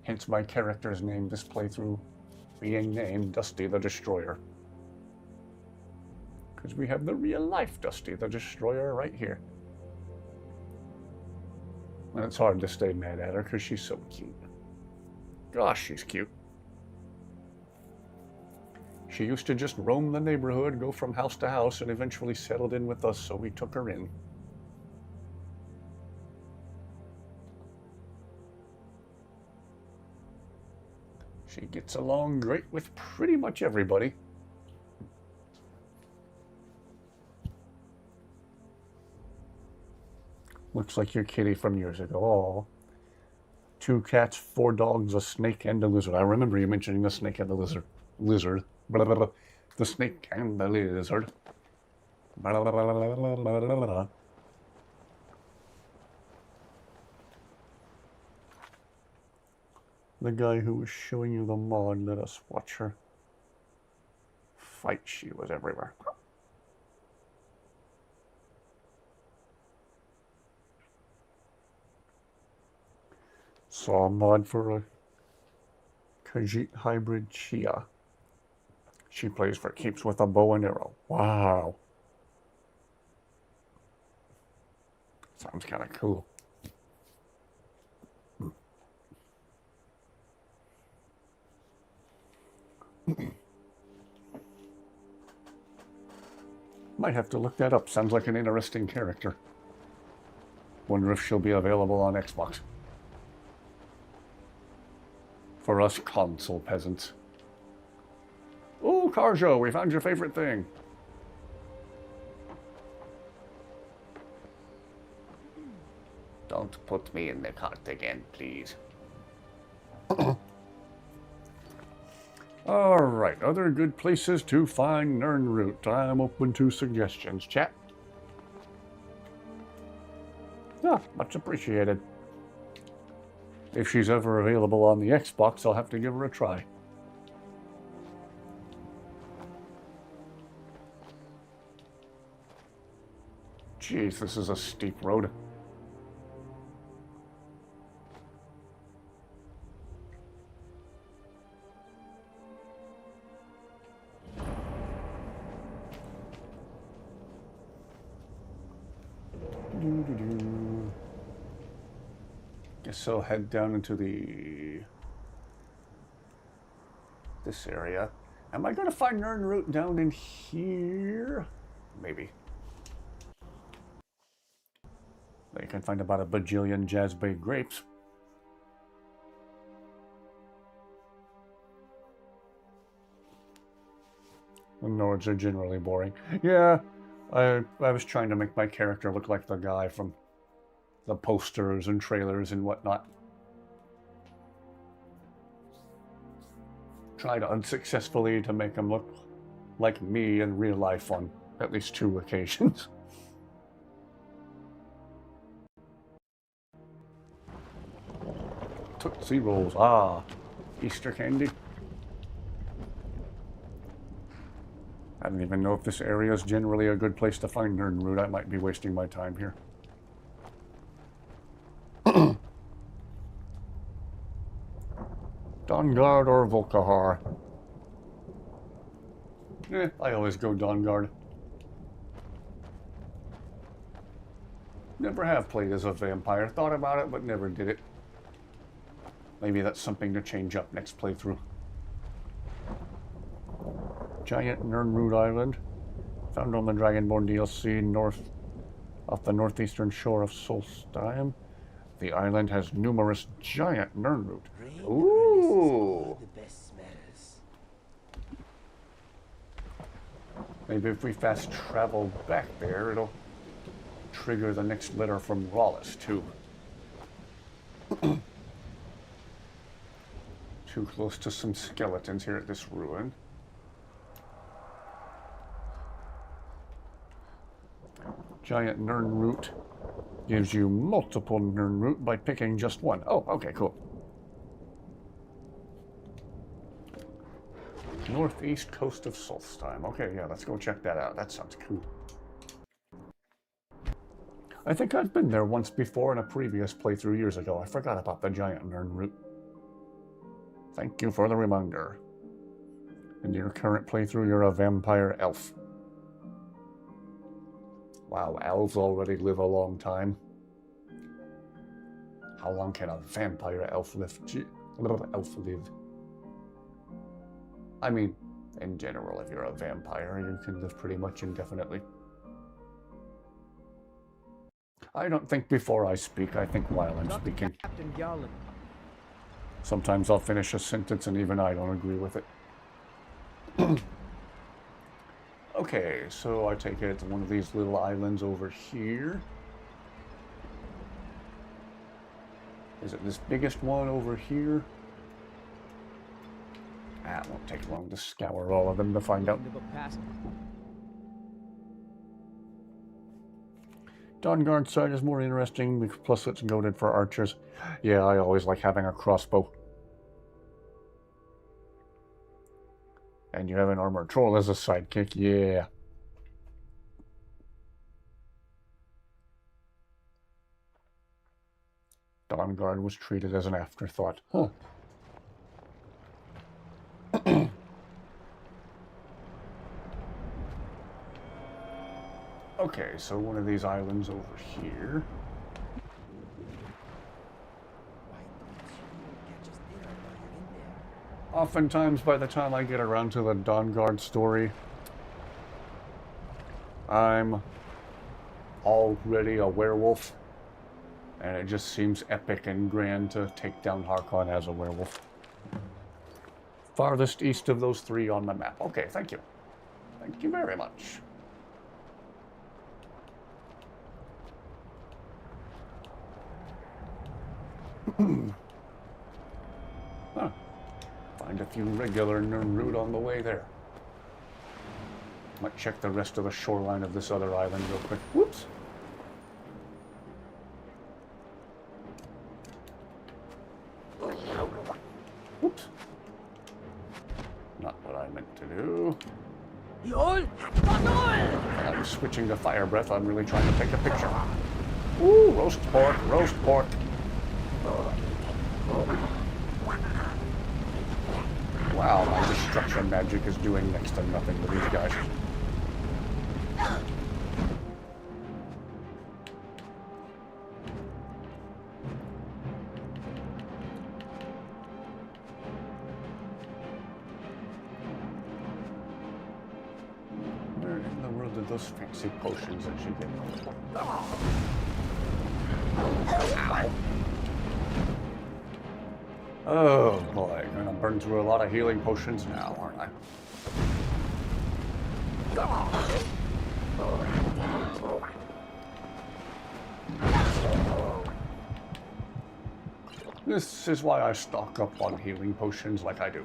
Hence my character's name this playthrough being named Dusty the Destroyer. Because we have the real-life Dusty the Destroyer right here. And it's hard to stay mad at her because she's so cute. Gosh, she's cute. She used to just roam the neighborhood, go from house to house, and eventually settled in with us, so we took her in. She gets along great with pretty much everybody. Looks like your kitty from years ago. Aww. 2 cats, 4 dogs, a snake, and a lizard. I remember you mentioning the snake and the lizard. Blah, blah, blah. The snake and the lizard. Blah, blah, blah, blah, blah, blah, blah. The guy who was showing you the mod let us watch her fight. She was everywhere. Saw a mod for a Khajiit hybrid Chia. She plays for keeps with a bow and arrow. Wow. Sounds kind of cool. Might have to look that up. Sounds like an interesting character. Wonder if she'll be available on Xbox. For us console peasants. Oh, Carjo, we found your favorite thing. Don't put me in the cart again, please. Alright, other good places to find Nirnroot. I'm open to suggestions, chat. Yeah, much appreciated. If she's ever available on the Xbox, I'll have to give her a try. Jeez, this is a steep road. Guess I'll head down into this area. Am I going to find Nirnroot down in here? Maybe. You can find about a bajillion Jazz-Bay grapes. The Nords are generally boring. Yeah, I was trying to make my character look like the guy from the posters and trailers and whatnot. Tried unsuccessfully to make him look like me in real life on at least 2 occasions. Tootsie Rolls. Ah, Easter candy. I don't even know if this area is generally a good place to find Nirnroot. I might be wasting my time here. Dawnguard or Volkihar? I always go Dawnguard. Never have played as a vampire. Thought about it, but never did it. Maybe that's something to change up next playthrough. Giant Nirnroot Island, found on the Dragonborn DLC off the northeastern shore of Solstheim. The island has numerous giant Nirnroot. Ooh! Maybe if we fast travel back there, it'll trigger the next letter from Rawless, too. Too close to some skeletons here at this ruin. Giant Nirnroot gives you multiple Nirnroot by picking just one. Oh, okay, cool. Northeast coast of Solstheim. Okay, yeah, let's go check that out. That sounds cool. I think I've been there once before in a previous playthrough years ago. I forgot about the giant Nirnroot. Thank you for the reminder. In your current playthrough, you're a vampire elf. Wow, elves already live a long time. How long can a vampire elf live? I mean, in general, if you're a vampire, you can live pretty much indefinitely. I don't think before I speak, I think while I'm speaking. Captain Garland. Sometimes I'll finish a sentence and even I don't agree with it. Okay, so I take it it's one of these little islands over here. Is it this biggest one over here? It won't take long to scour all of them to find out. Dawnguard side is more interesting, plus it's goaded for archers. Yeah, I always like having a crossbow. And you have an armored troll as a sidekick, yeah. Dawnguard was treated as an afterthought. Huh. Okay, so one of these islands over here. Oftentimes, by the time I get around to the Dawnguard story, I'm already a werewolf, and it just seems epic and grand to take down Harkon as a werewolf. Farthest east of those three on the map. Okay, thank you. Thank you very much. Huh. Find a few regular Nerud on the way there. Might check the rest of the shoreline of this other island real quick. Whoops. Whoops. Not what I meant to do. I'm switching to fire breath. I'm really trying to take a picture. Ooh, roast pork, roast pork. Wow, my destruction magic is doing next to nothing with these guys. Where in the world did those fancy potions that you get? Ow. Oh boy, I'm gonna burn through a lot of healing potions now, aren't I? This is why I stock up on healing potions like I do.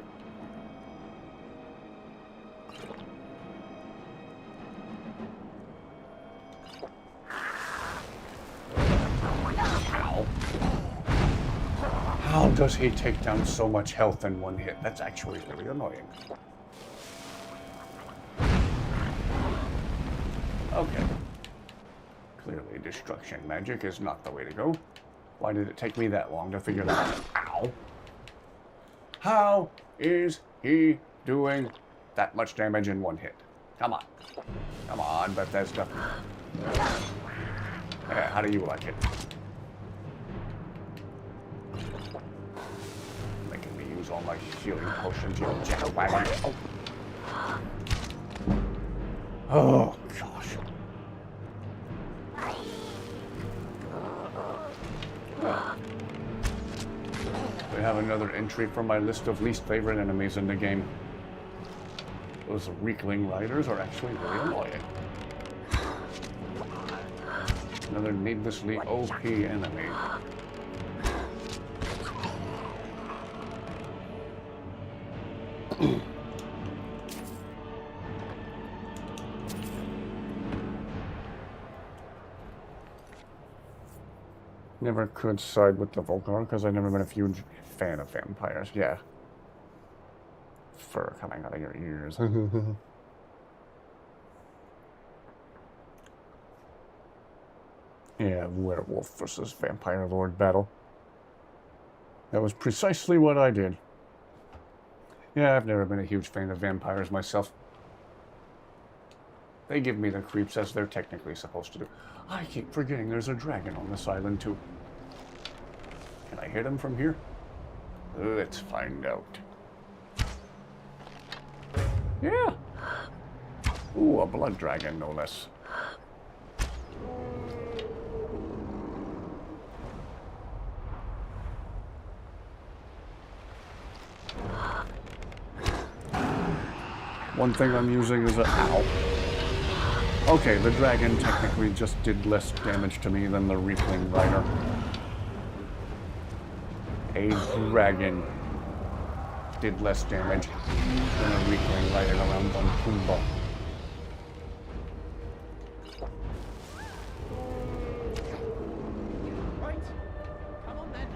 How does he take down so much health in one hit? That's actually really annoying. Okay. Clearly destruction magic is not the way to go. Why did it take me that long to figure that out? Ow! How is he doing that much damage in one hit? Come on. Come on, Bethesda. Yeah, how do you like it? Making me use all my healing potions, you jackwagon. Oh, gosh. We have another entry from my list of least favorite enemies in the game. Those weakling riders are actually really annoying. Another needlessly OP enemy. Never could side with the Volcar because I've never been a huge fan of vampires. Yeah. Fur coming out of your ears. Yeah, werewolf versus vampire lord battle. That was precisely what I did. Yeah, I've never been a huge fan of vampires myself. They give me the creeps as they're technically supposed to do. I keep forgetting there's a dragon on this island too. Can I hit him from here? Let's find out. Yeah. Ooh, a blood dragon, no less. One thing I'm using is a... Ow. Okay, the dragon technically just did less damage to me than the Reapling Rider. A dragon did less damage than a Reapling Rider around Bunkumba. Right. Come on then.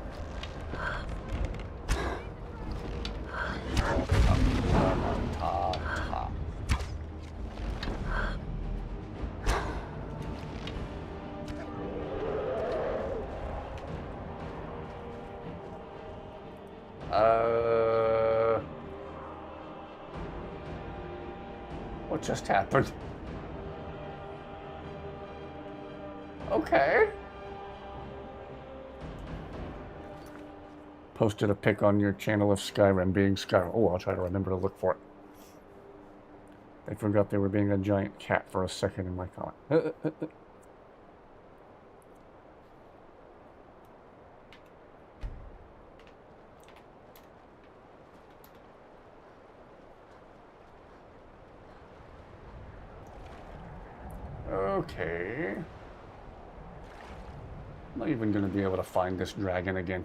What just happened? Okay. Posted a pic on your channel of Skyrim being Skyrim. Oh, I'll try to remember to look for it. I forgot they were being a giant cat for a second in my comment. Okay. I'm not even going to be able to find this dragon again.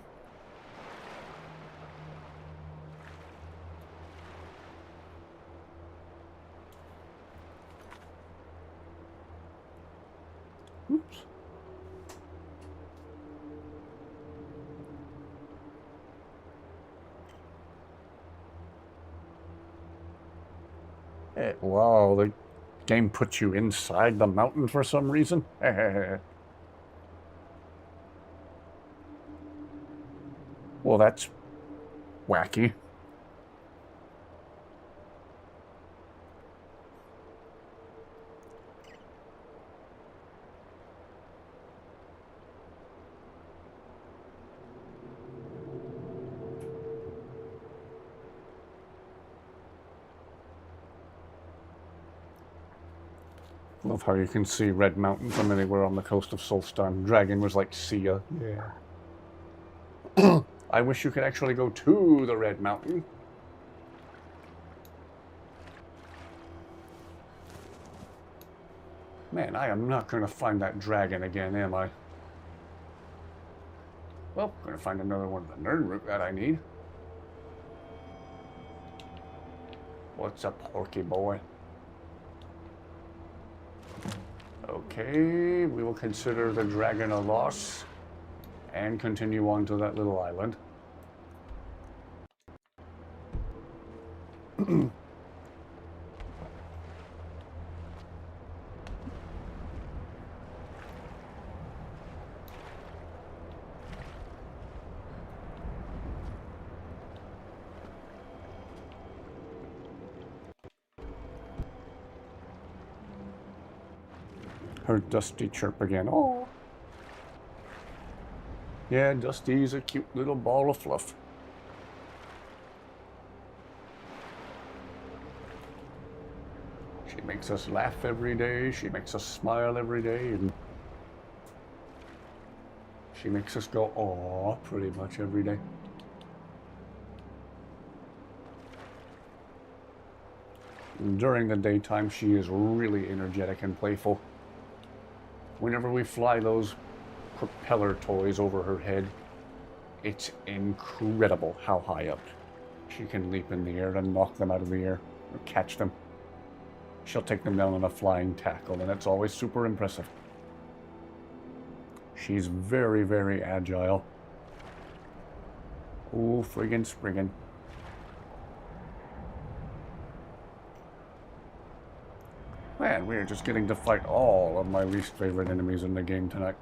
Oops. Hey, wow, the game puts you inside the mountain for some reason. Well, that's wacky. Love how you can see Red Mountain from anywhere on the coast of Solstheim. Dragon was like, see ya. Yeah. I wish you could actually go to the Red Mountain. Man, I am not going to find that dragon again, am I? Well, I'm going to find another one of the nerd root that I need. What's up, Porky boy? Okay, we will consider the dragon a loss and continue on to that little island. Heard Dusty chirp again. Oh. Yeah, Dusty's a cute little ball of fluff. She makes us laugh every day. She makes us smile every day. And she makes us go, aw, pretty much every day. And during the daytime, she is really energetic and playful. Whenever we fly those propeller toys over her head, it's incredible how high up she can leap in the air and knock them out of the air or catch them. She'll take them down on a flying tackle, and it's always super impressive. She's very, very agile. Oh, friggin' spriggin'. Man, we're just getting to fight all of my least favorite enemies in the game tonight.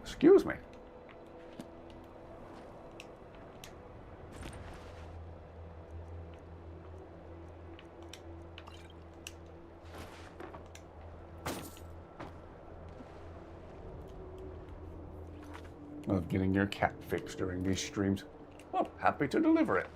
Excuse me. Of getting your cat fixed during these streams. Well, happy to deliver it.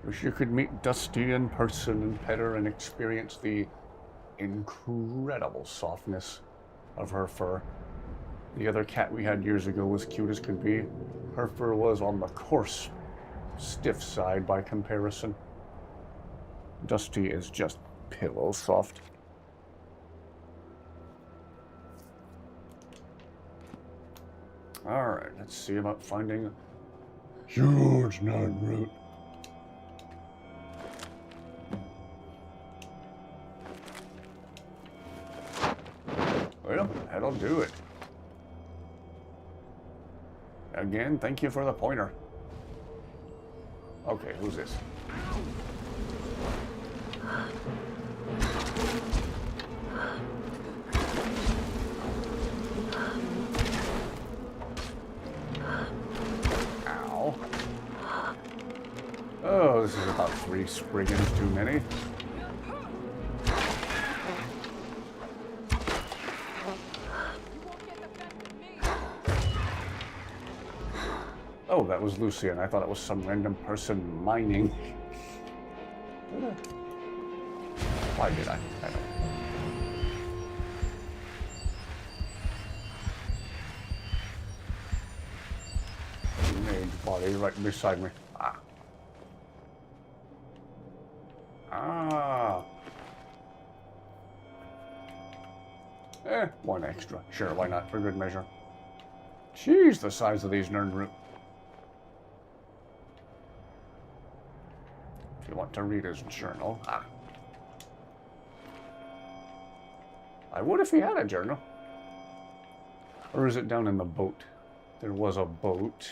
Wish you could meet Dusty in person and pet her and experience the incredible softness of her fur. The other cat we had years ago was cute as could be. Her fur was on the coarse, stiff side by comparison. Dusty is just pillow soft. Alright, let's see about finding a huge nerd root. Well, that'll do it. Again, thank you for the pointer. Okay, who's this? 3 Spriggans too many. Oh, that was Lucian. I thought it was some random person mining. Why did I? I don't know. Mage body right beside me. Ah. Ah. One extra. Sure, why not? For good measure. Jeez, the size of these nerd roots. If you want to read his journal. Ah. I would if he had a journal. Or is it down in the boat? There was a boat.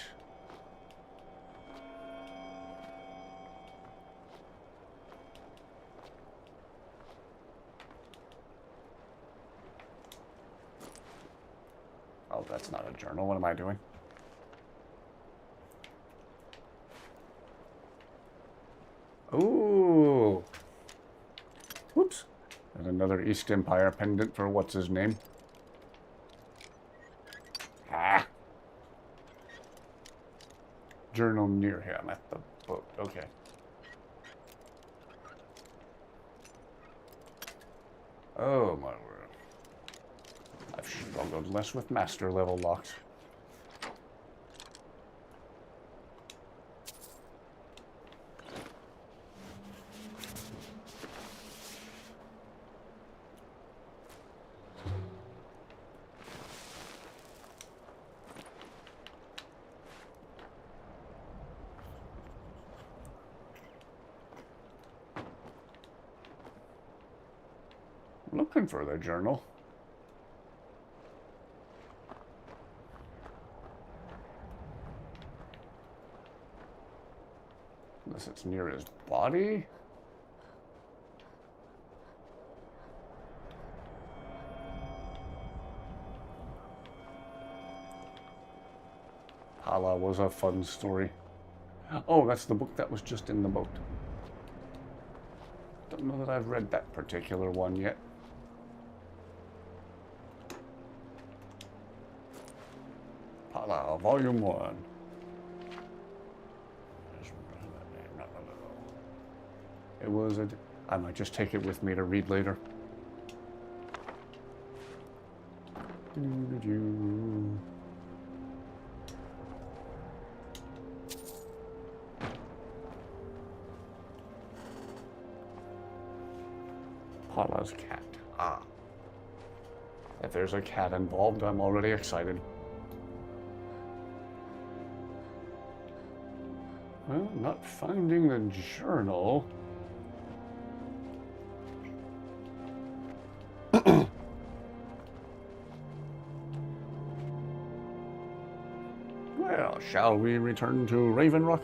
Oh, that's not a journal. What am I doing? Ooh. Whoops. There's another East Empire pendant for what's his name. Ah. Journal near him at the boat. Okay. Oh my word. I've struggled less with master level locks. Looking for the journal. Unless it's near his body. Hala was a fun story. Oh, that's the book that was just in the boat. Don't know that I've read that particular one yet. Hala, Volume 1. It was a... I might just take it with me to read later. Paula's cat. Ah. If there's a cat involved, I'm already excited. Well, not finding the journal. Well, shall we return to Raven Rock?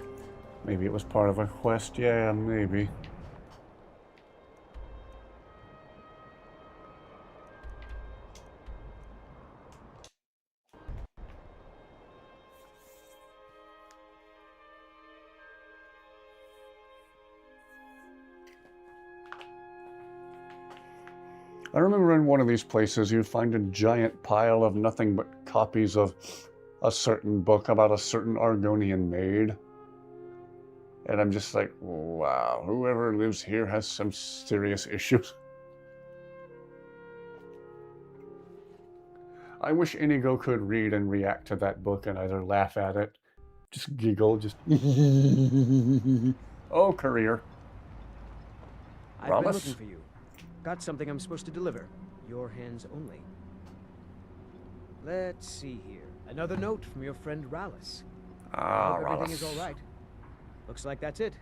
Maybe it was part of a quest. Yeah, maybe. I remember in one of these places you'd find a giant pile of nothing but copies of a certain book about a certain Argonian maid. And I'm just like, wow, whoever lives here has some serious issues. I wish Inigo could read and react to that book and either laugh at it, just giggle, just... Oh, career. I've been looking for you. Got something I'm supposed to deliver. Your hands only. Let's see here. Another note from your friend Rallis. Ah, Hope everything Rallis. is all right. Looks like that's it.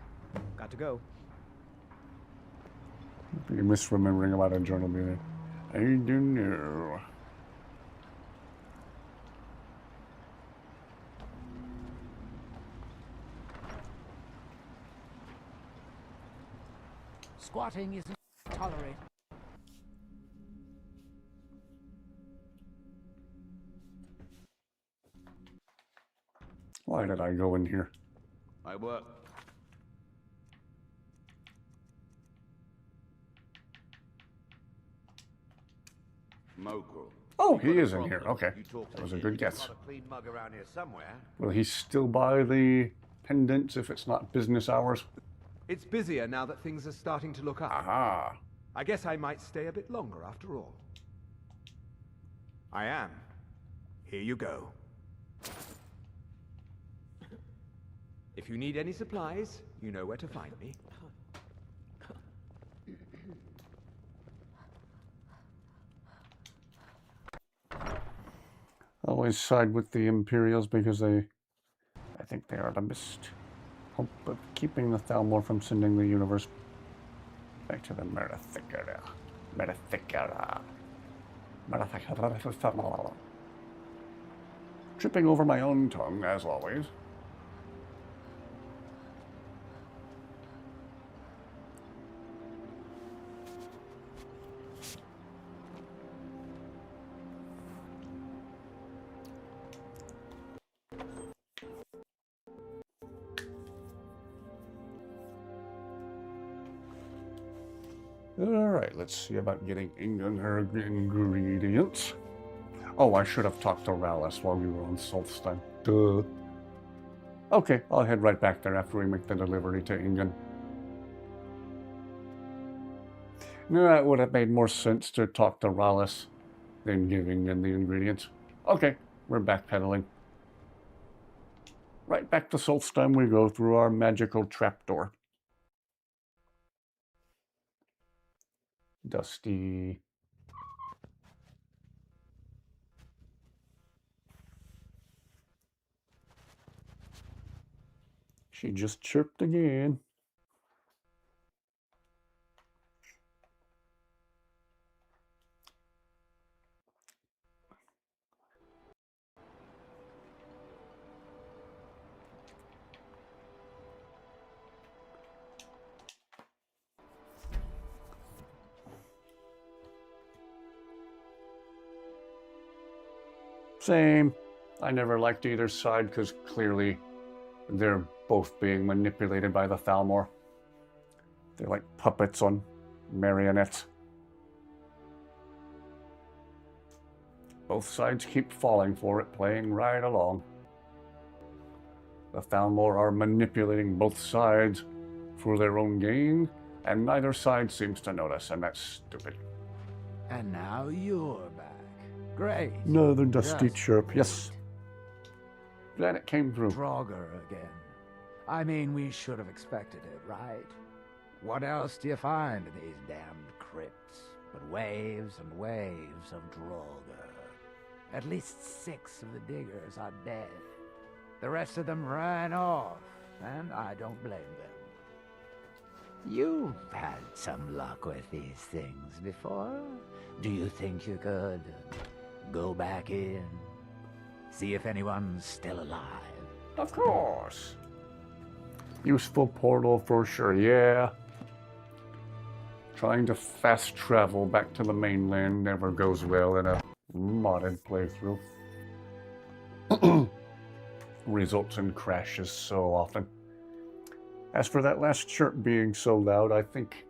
Got to go. You're misremembering about a journal being there. I don't know. Squatting isn't tolerated. Why did I go in here? I work. Mogul. Oh, he is in here. Okay. You talk to That was a him. good You've guess. got a clean mug around here somewhere. Will he still buy the pendants if it's not business hours? It's busier now that things are starting to look up. Aha. I guess I might stay a bit longer after all. I am. Here you go. If you need any supplies, you know where to find me. Always side with the Imperials because I think they are the best hope of keeping the Thalmor from sending the universe back to the Merathicera. Tripping over my own tongue, as always. Alright, let's see about getting Ingun her ingredients. Oh, I should have talked to Rallis while we were on Solstheim. Duh. Okay, I'll head right back there after we make the delivery to Ingun. No, that would have made more sense to talk to Rallis than give Ingun the ingredients. Okay, we're backpedaling. Right back to Solstheim we go through our magical trapdoor. Dusty. She just chirped again. Same. I never liked either side because clearly they're both being manipulated by the Thalmor. They're like puppets on marionettes. Both sides keep falling for it, playing right along. The Thalmor are manipulating both sides for their own gain, and neither side seems to notice, and that's stupid. And now you're back. Great. Another dusty Just chirp, yes. Glad it came through. Draugr again. I mean, we should have expected it, right? What else do you find in these damned crypts but waves and waves of Draugr? At least 6 of the diggers are dead. The rest of them ran off, and I don't blame them. You've had some luck with these things before. Do you think you could go back in? See if anyone's still alive? Of course. Useful portal for sure, yeah. Trying to fast travel back to the mainland never goes well in a modded playthrough. Results in crashes so often. As for that last chirp being so loud, I think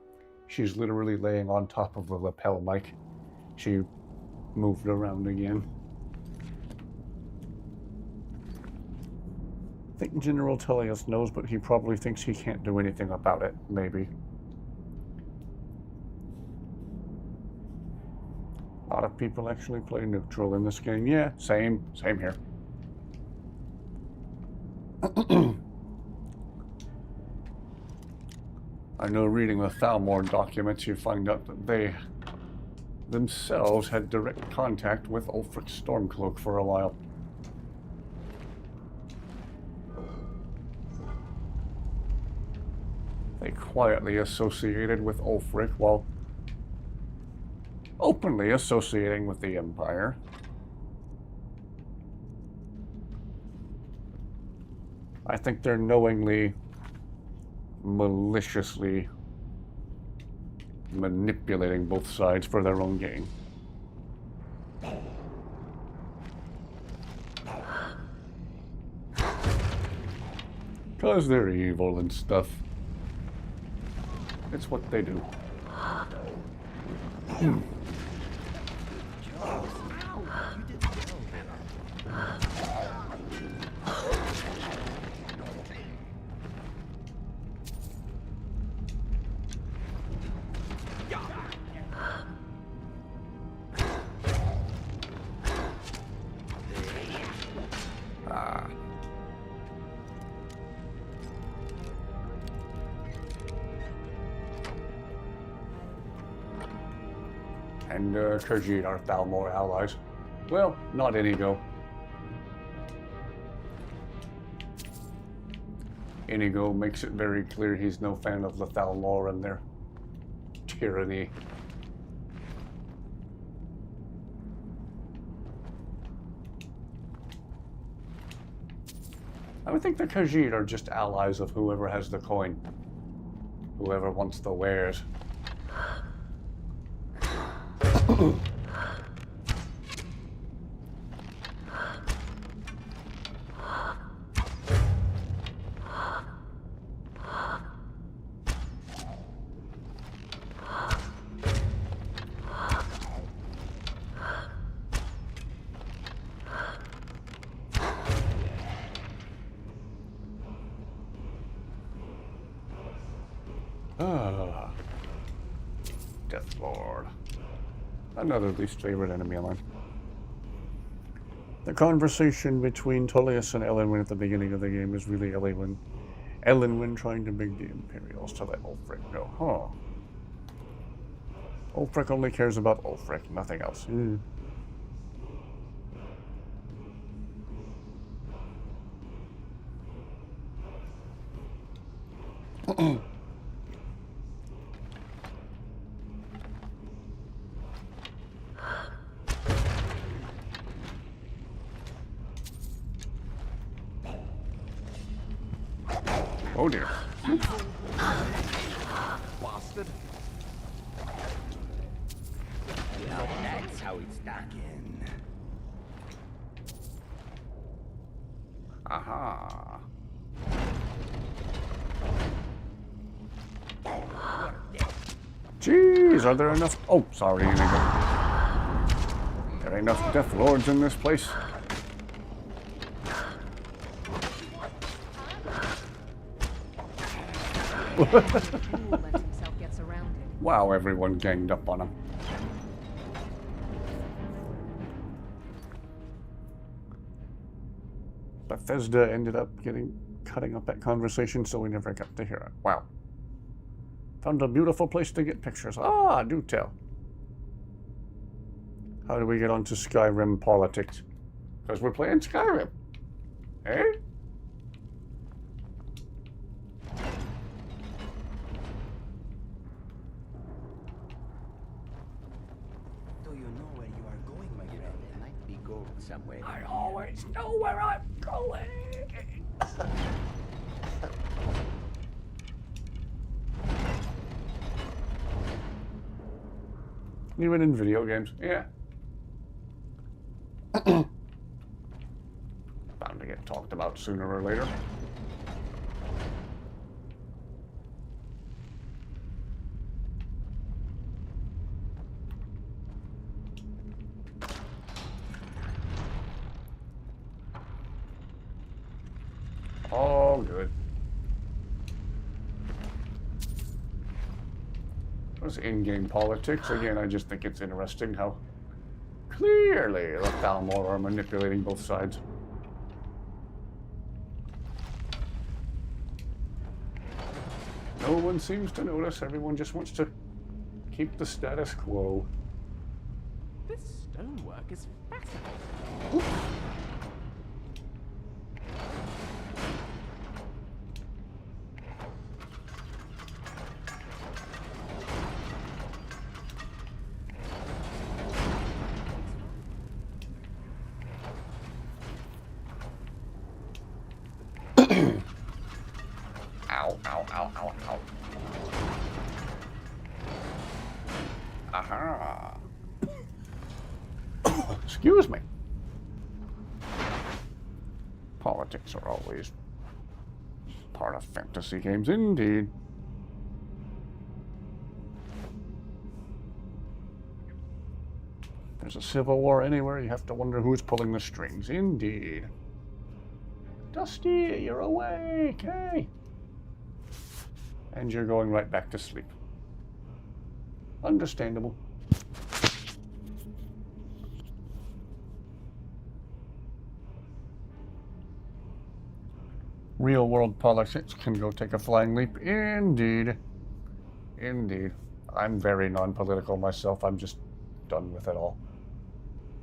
she's literally laying on top of the lapel mic. She moved around again. I think General Tullius knows, but he probably thinks he can't do anything about it, maybe. A lot of people actually play neutral in this game. Yeah, same here. I know reading the Thalmor documents, you find out that they themselves had direct contact with Ulfric Stormcloak for a while. They quietly associated with Ulfric while openly associating with the Empire. I think they're knowingly, maliciously manipulating both sides for their own gain. Because they're evil and stuff. It's what they do. And Khajiit are Thalmor allies. Well, not Inigo. Inigo makes it very clear he's no fan of the Thalmor and their tyranny. I would think the Khajiit are just allies of whoever has the coin. Whoever wants the wares. Ah, Death Lord. Another least favorite enemy of mine. The conversation between Tullius and Elenwyn at the beginning of the game is really Elenwyn trying to make the Imperials to let Ulfric go. Huh. Ulfric only cares about Ulfric, nothing else. Oh dear. Bastard. Now that's how it's done. Aha. Jeez, are there enough? Oh, sorry, Inigo. There ain't enough Death Lords in this place. Wow, everyone ganged up on him. Bethesda ended up cutting up that conversation, so we never got to hear it. Wow. Found a beautiful place to get pictures. Ah, do tell. How do we get onto Skyrim politics? Because we're playing Skyrim. Eh? Do you know where you are going, my friend? There might be gold somewhere. I always know where I'm going. Even in video games, yeah. Bound to get talked about sooner or later. All good. Those in-game politics, again, I just think it's interesting how clearly the Thalmor are manipulating both sides. No one seems to notice. Everyone just wants to keep the status quo. This stonework is fascinating. Ow, ow, ow, ow, ow. Aha. Excuse me. Politics are always part of fantasy games, indeed. If there's a civil war anywhere, you have to wonder who's pulling the strings, indeed. Dusty, you're awake, hey! And you're going right back to sleep. Understandable. Real world politics can go take a flying leap. Indeed. Indeed. I'm very non-political myself. I'm just done with it all.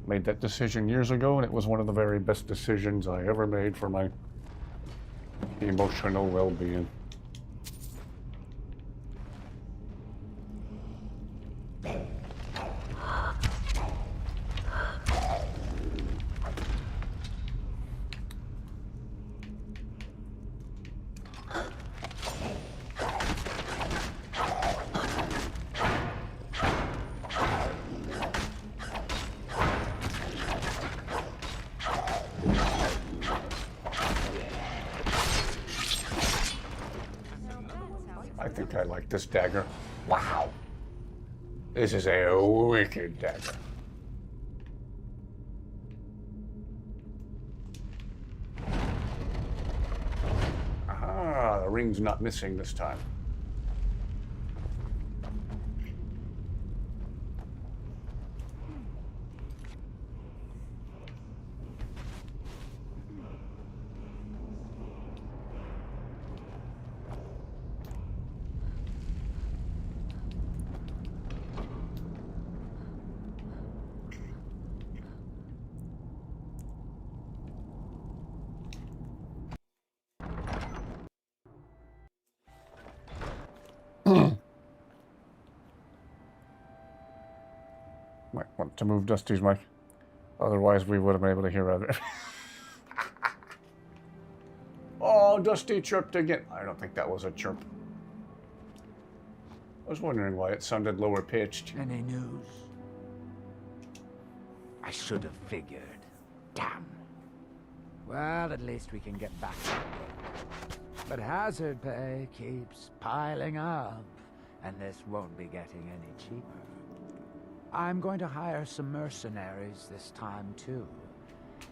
Made that decision years ago, and it was one of the very best decisions I ever made for my emotional well-being. I think I like this dagger. Wow. This is a wicked dagger. Aha, the ring's not missing this time. Might want to move Dusty's mic. Otherwise, we would have been able to hear it. Oh, Dusty chirped again. I don't think that was a chirp. I was wondering why it sounded lower pitched. Any news? I should have figured. Damn. Well, at least we can get back. But hazard pay keeps piling up, and this won't be getting any cheaper. I'm going to hire some mercenaries this time, too.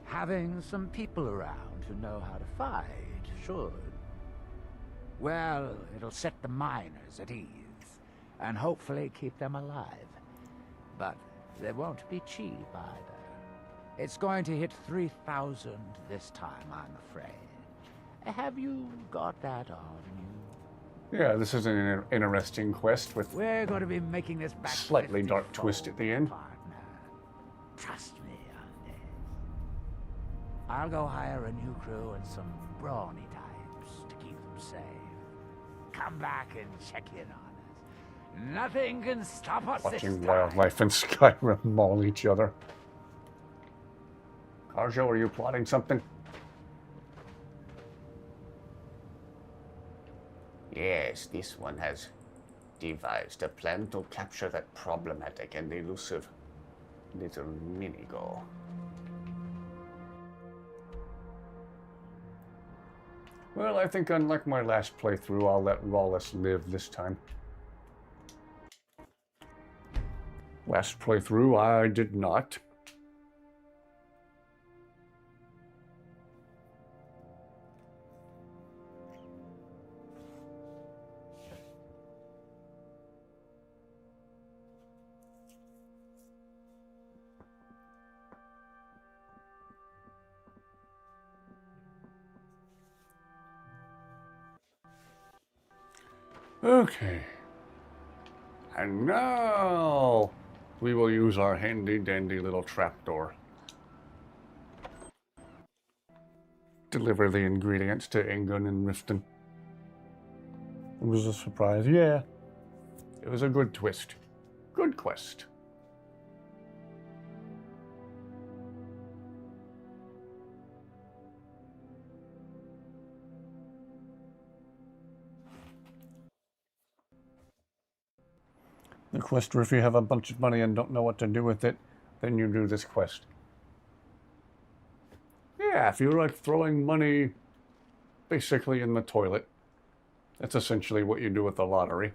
Having some people around who know how to fight should. Well, it'll set the miners at ease, and hopefully keep them alive. But they won't be cheap either. It's going to hit 3,000 this time, I'm afraid. Have you got that on you? Yeah, this is an interesting quest with We're going to be making this back slightly dark twist at the end. partner. Trust me on this. I'll go hire a new crew and some brawny types to keep them safe. Come back and check in on us. Nothing can stop us this Watching time. wildlife and Skyrim maul each other. Carjo, are you plotting something? Yes, this one has devised a plan to capture that problematic and elusive little minigo. Well, I think unlike my last playthrough, I'll let Rawless live this time. Last playthrough, I did not. Okay. And now we will use our handy dandy little trapdoor. Deliver the ingredients to Ingun and Riften. It was a surprise, yeah. It was a good twist. Good quest. The quest where if you have a bunch of money and don't know what to do with it, then you do this quest. Yeah, if you like throwing money basically in the toilet, that's essentially what you do with the lottery.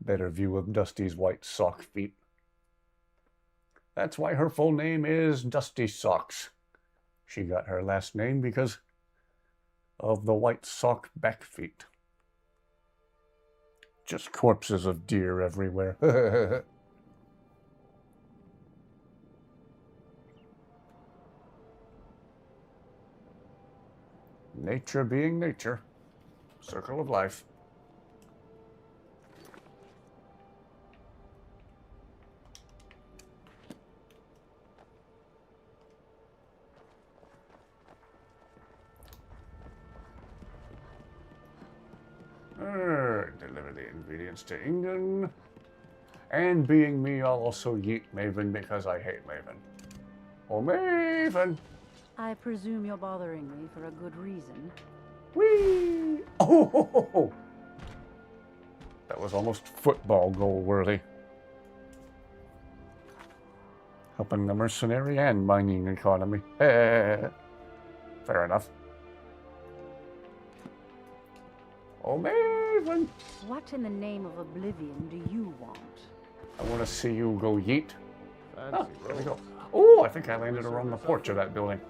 Better view of Dusty's white sock feet. That's why her full name is Dusty Socks. She got her last name because of the white sock back feet. Just corpses of deer everywhere. Nature being nature. Circle of life. Deliver the ingredients to England. And being me, I'll also yeet Maven because I hate Maven. Oh, Maven! I presume you're bothering me for a good reason. Whee! Oh! That was almost football goal worthy. Helping the mercenary and mining economy. Fair enough. Oh, Maven! What in the name of oblivion do you want? I want to see you go yeet. Fancy There we go. Oh, I think I landed around the porch of that building.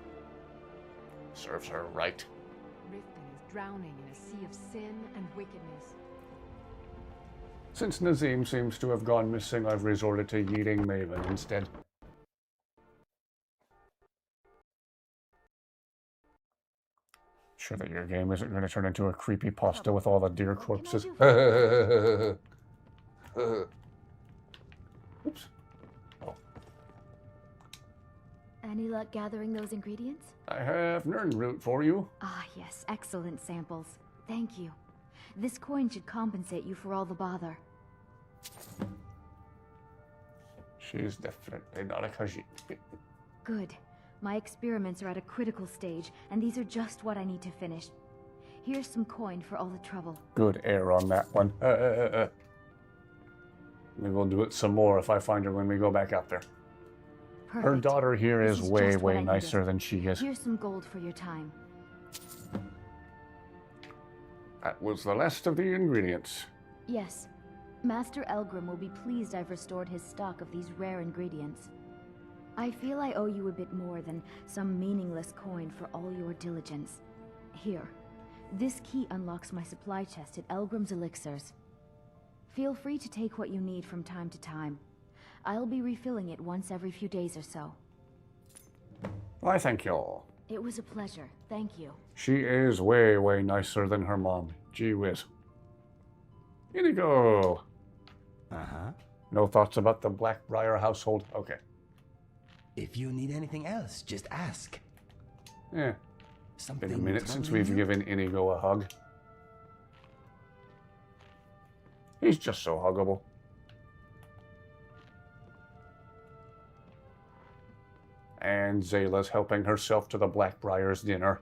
Serves her right. Riften is drowning in a sea of sin and wickedness. Since Nazim seems to have gone missing, I've resorted to yeeting Maven instead. Sure that your game isn't going to turn into a creepypasta with all the deer corpses. Oops. Oh. Any luck gathering those ingredients? I have Nirnroot for you. Ah, yes, excellent samples. Thank you. This coin should compensate you for all the bother. She's definitely not a Khajiit. Good. My experiments are at a critical stage, and these are just what I need to finish. Here's some coin for all the trouble. Good air on that one. Maybe we'll do it some more if I find her when we go back out there. Perfect. Her daughter here This is is way, just what I way needed. nicer than she is. Here's some gold for your time. That was the last of the ingredients. Yes. Master Elgrim will be pleased I've restored his stock of these rare ingredients. I feel I owe you a bit more than some meaningless coin for all your diligence. Here. This key unlocks my supply chest at Elgrim's Elixirs. Feel free to take what you need from time to time. I'll be refilling it once every few days or so. Why, thank you all. It was a pleasure. Thank you. She is way, way nicer than her mom. Gee whiz. Inigo! Uh-huh. No thoughts about the Blackbriar household? Okay. If you need anything else, just ask. Yeah. Something Been a minute since troubling we've you? given Inigo a hug. He's just so huggable. And Zayla's helping herself to the Blackbriar's dinner.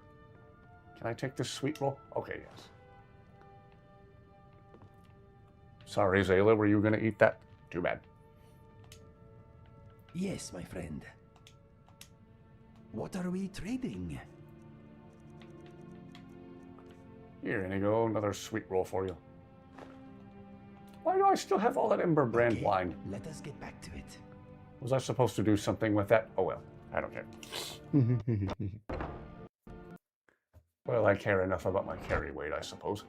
Can I take this sweet roll? Okay, yes. Sorry, Zayla, were you going to eat that? Too bad. Yes, my friend. What are we trading? Here, Inigo, another sweet roll for you. Why do I still have all that Ember brand wine? Let us get back to it. Was I supposed to do something with that? Oh well, I don't care. Well, I care enough about my carry weight, I suppose.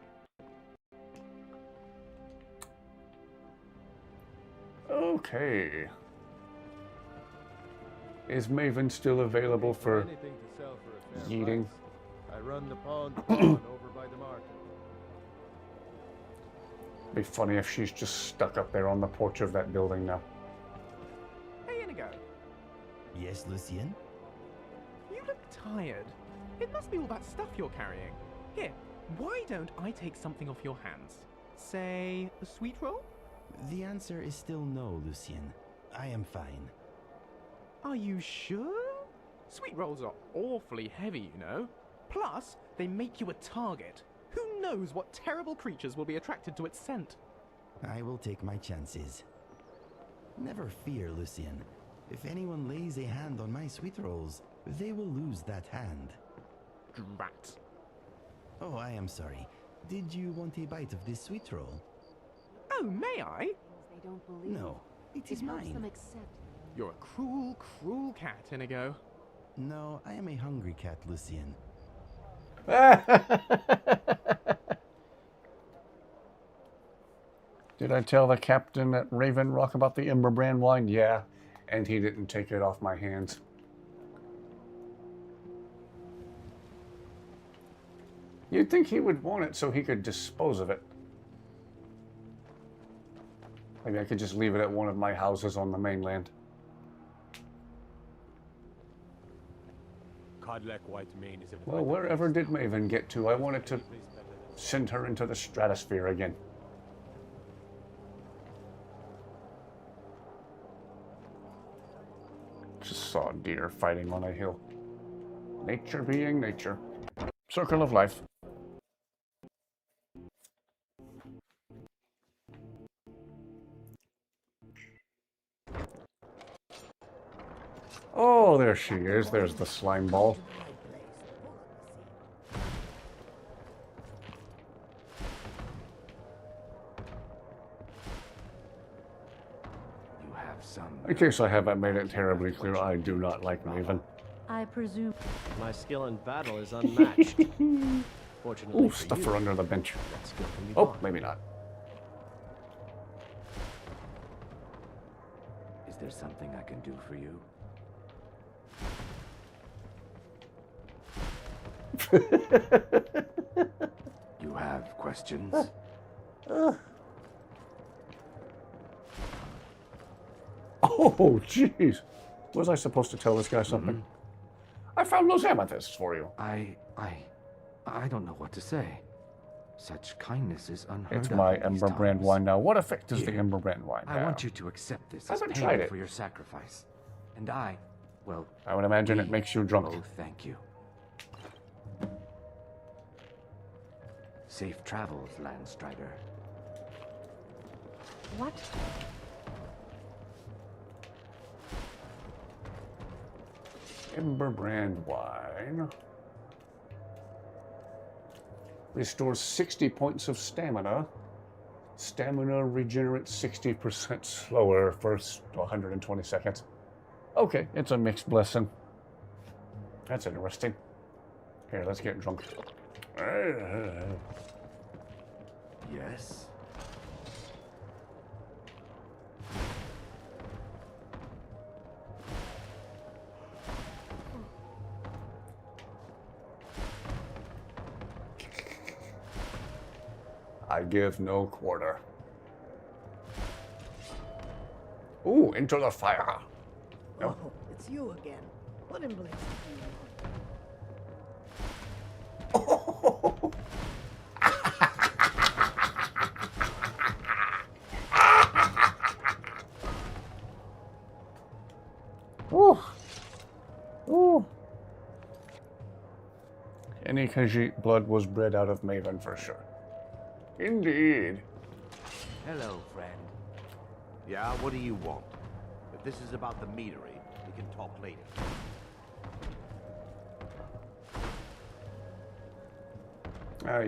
Okay. Is Maven still available for Anything to sell for a fair yeeting? price. I run the pawn over by the market. Be funny if she's just stuck up there on the porch of that building now. Hey, Inigo. Yes, Lucien? You look tired. It must be all that stuff you're carrying. Here, why don't I take something off your hands? Say, a sweet roll? The answer is still no, Lucien. I am fine. Are you sure? Sweet rolls are awfully heavy, you know. Plus, they make you a target. Who knows what terrible creatures will be attracted to its scent? I will take my chances. Never fear, Lucien. If anyone lays a hand on my sweet rolls, they will lose that hand. Drat. Oh, I am sorry. Did you want a bite of this sweet roll? Oh, may I? They don't believe. No, it is helps mine. them accept. You're a cruel, cruel cat, Inigo. No, I am a hungry cat, Lucien. Did I tell the captain at Raven Rock about the Ember brand wine? Yeah, and he didn't take it off my hands. You'd think he would want it so he could dispose of it. Maybe I could just leave it at one of my houses on the mainland. Codlek White Mane is Well, wherever did Maven get to? I wanted to send her into the stratosphere again. Just saw a deer fighting on a hill. Nature being nature. Circle of life. Oh, there she is. There's the slime ball. You have some. In case I haven't made it terribly clear, I do not like Maven. I presume My skill in battle is unmatched. Fortunately Ooh, for stuff you, her under the bench. that skill can be Oh, bought. maybe not. Is there something I can do for you? You have questions? Oh, jeez. Was I supposed to tell this guy something? I found those amethysts for you. I don't know what to say. Such kindness is unheard It's of my in these Ember brand times. wine now. What effect does the Here, Ember brand wine have? I want you to accept this as haven't tried payment it. for your sacrifice. And well... I would imagine it makes you drunk. Oh, thank you. Safe travels, Landstrider. what? Ember brand wine. Restores 60 points of stamina. Stamina regenerates 60% slower for 120 seconds. Okay, it's a mixed blessing. That's interesting. Here, let's get drunk. Yes? I give no quarter. Ooh, into the fire. No. Oh, it's you again. What in blazes do you want? Ooh. Ooh. Any Khajiit blood was bred out of Maven for sure. Indeed. Hello, friend. Yeah, what do you want? If this is about the meadery, we can talk later.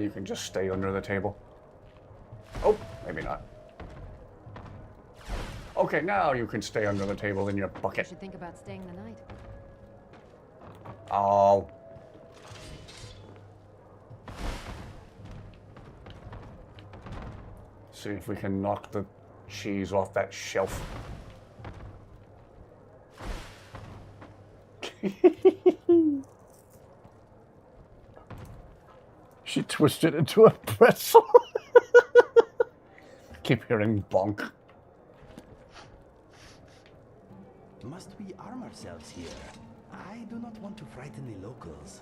You can just stay under the table. Oh, maybe not. Okay, now you can stay under the table in your You bucket. should think about staying the night. Oh. See if we can knock the cheese off that shelf. She twisted into a pretzel. Keep hearing bonk. Must we arm ourselves here? I do not want to frighten the locals.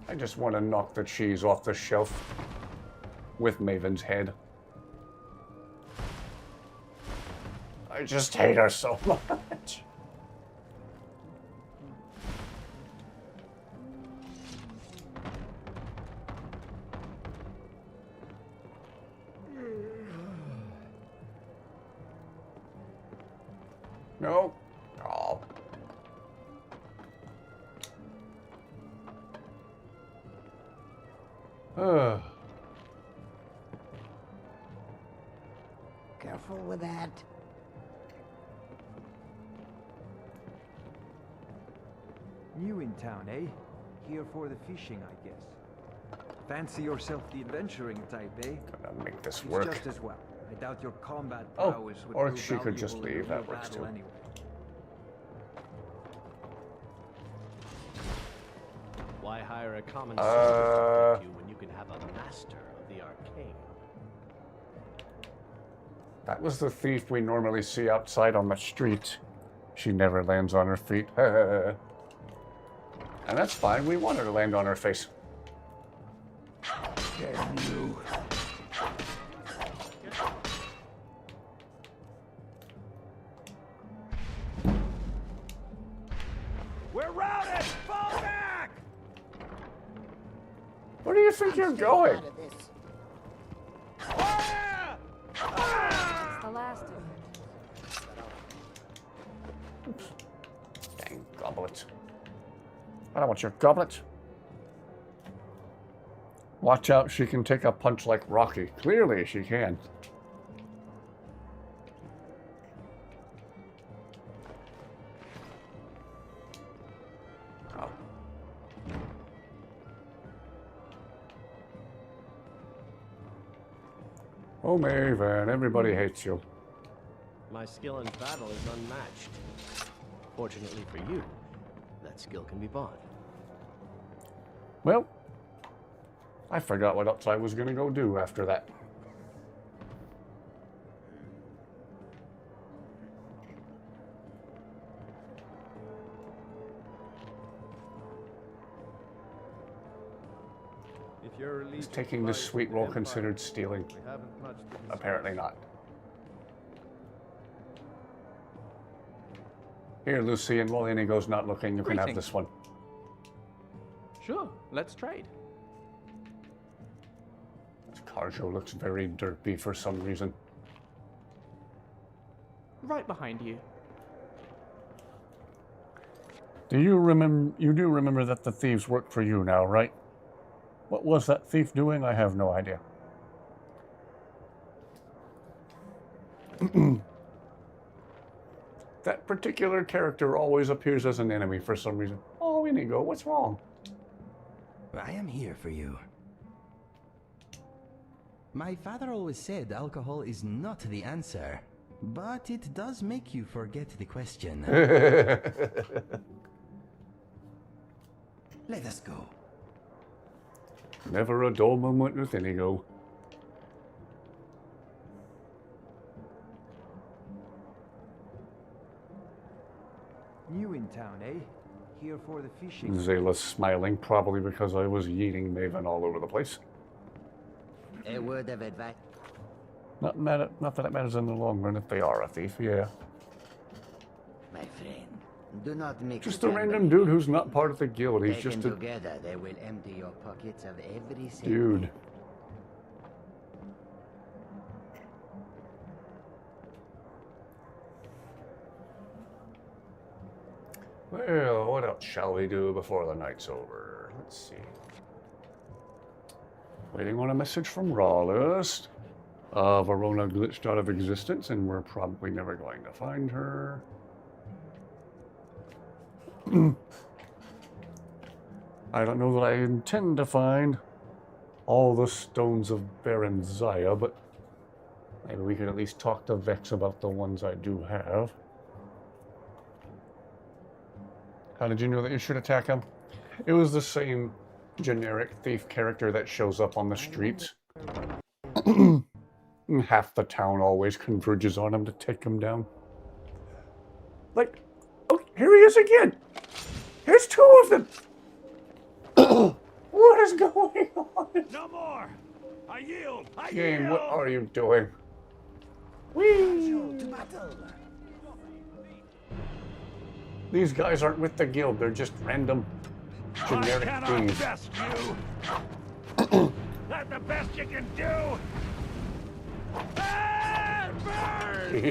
I just want to knock the cheese off the shelf with Maven's head. I just hate her so much. No. Oh. Careful with that. New in town, eh? Here for the fishing, I guess. Fancy yourself the adventuring type, eh? Gonna make this It's work. just as well. I doubt your combat Oh, prowess would or prove she could just valuable in a leave. That real works battle too. anyway. Why hire a common soldier to fight you when you can have a master of the arcane? That was the thief we normally see outside on the street. She never lands on her feet. And that's fine. We want her to land on her face. Damn you. We're routed! Fall back! Where do you think you're going? It's the last of it. Dang goblet. I don't want your goblet. Watch out, she can take a punch like Rocky. Clearly she can. Oh. Oh, Maven, everybody hates you. My skill in battle is unmatched. Fortunately for you, that skill can be bought. Well, I forgot what else I was going to go do after that. If you're Is taking this sweet roll considered stealing? Apparently not. Here, Lucy, and while Inigo's not looking, you can have this one. Sure, let's trade. This Carjo looks very derpy for some reason. Right behind you. Do you remember? You do remember that the thieves work for you now, right? What was that thief doing? I have no idea. That particular character always appears as an enemy for some reason. Oh, Inigo, what's wrong? I am here for you. My father always said alcohol is not the answer, but it does make you forget the question. Let us go. Never a dull moment with Inigo. New in town, eh? Here for the fishing. Zayla's smiling, probably because I was yeeting Maven all over the place. A word of advice. Not that it matters in the long run if they are a thief, yeah. My friend, do not mix. Just a random dude who's not part of the guild. He's Taken just a together, they will empty your pockets of every cent. dude. Well, what else shall we do before the night's over? Let's see. Waiting on a message from Rawlist. Verona glitched out of existence, and we're probably never going to find her. I don't know that I intend to find all the stones of Baron Zaya, but maybe we could at least talk to Vex about the ones I do have. How did you know that you should attack him? It was the same generic thief character that shows up on the streets. Half the town always converges on him to take him down. Like, oh, here he is again! Here's two of them! What is going on? No more! I yield! I Game, yield! what are you doing? Whee! To battle. These guys aren't with the guild, they're just random generic I cannot thieves. best you! That's the best you can do! Ah, burn!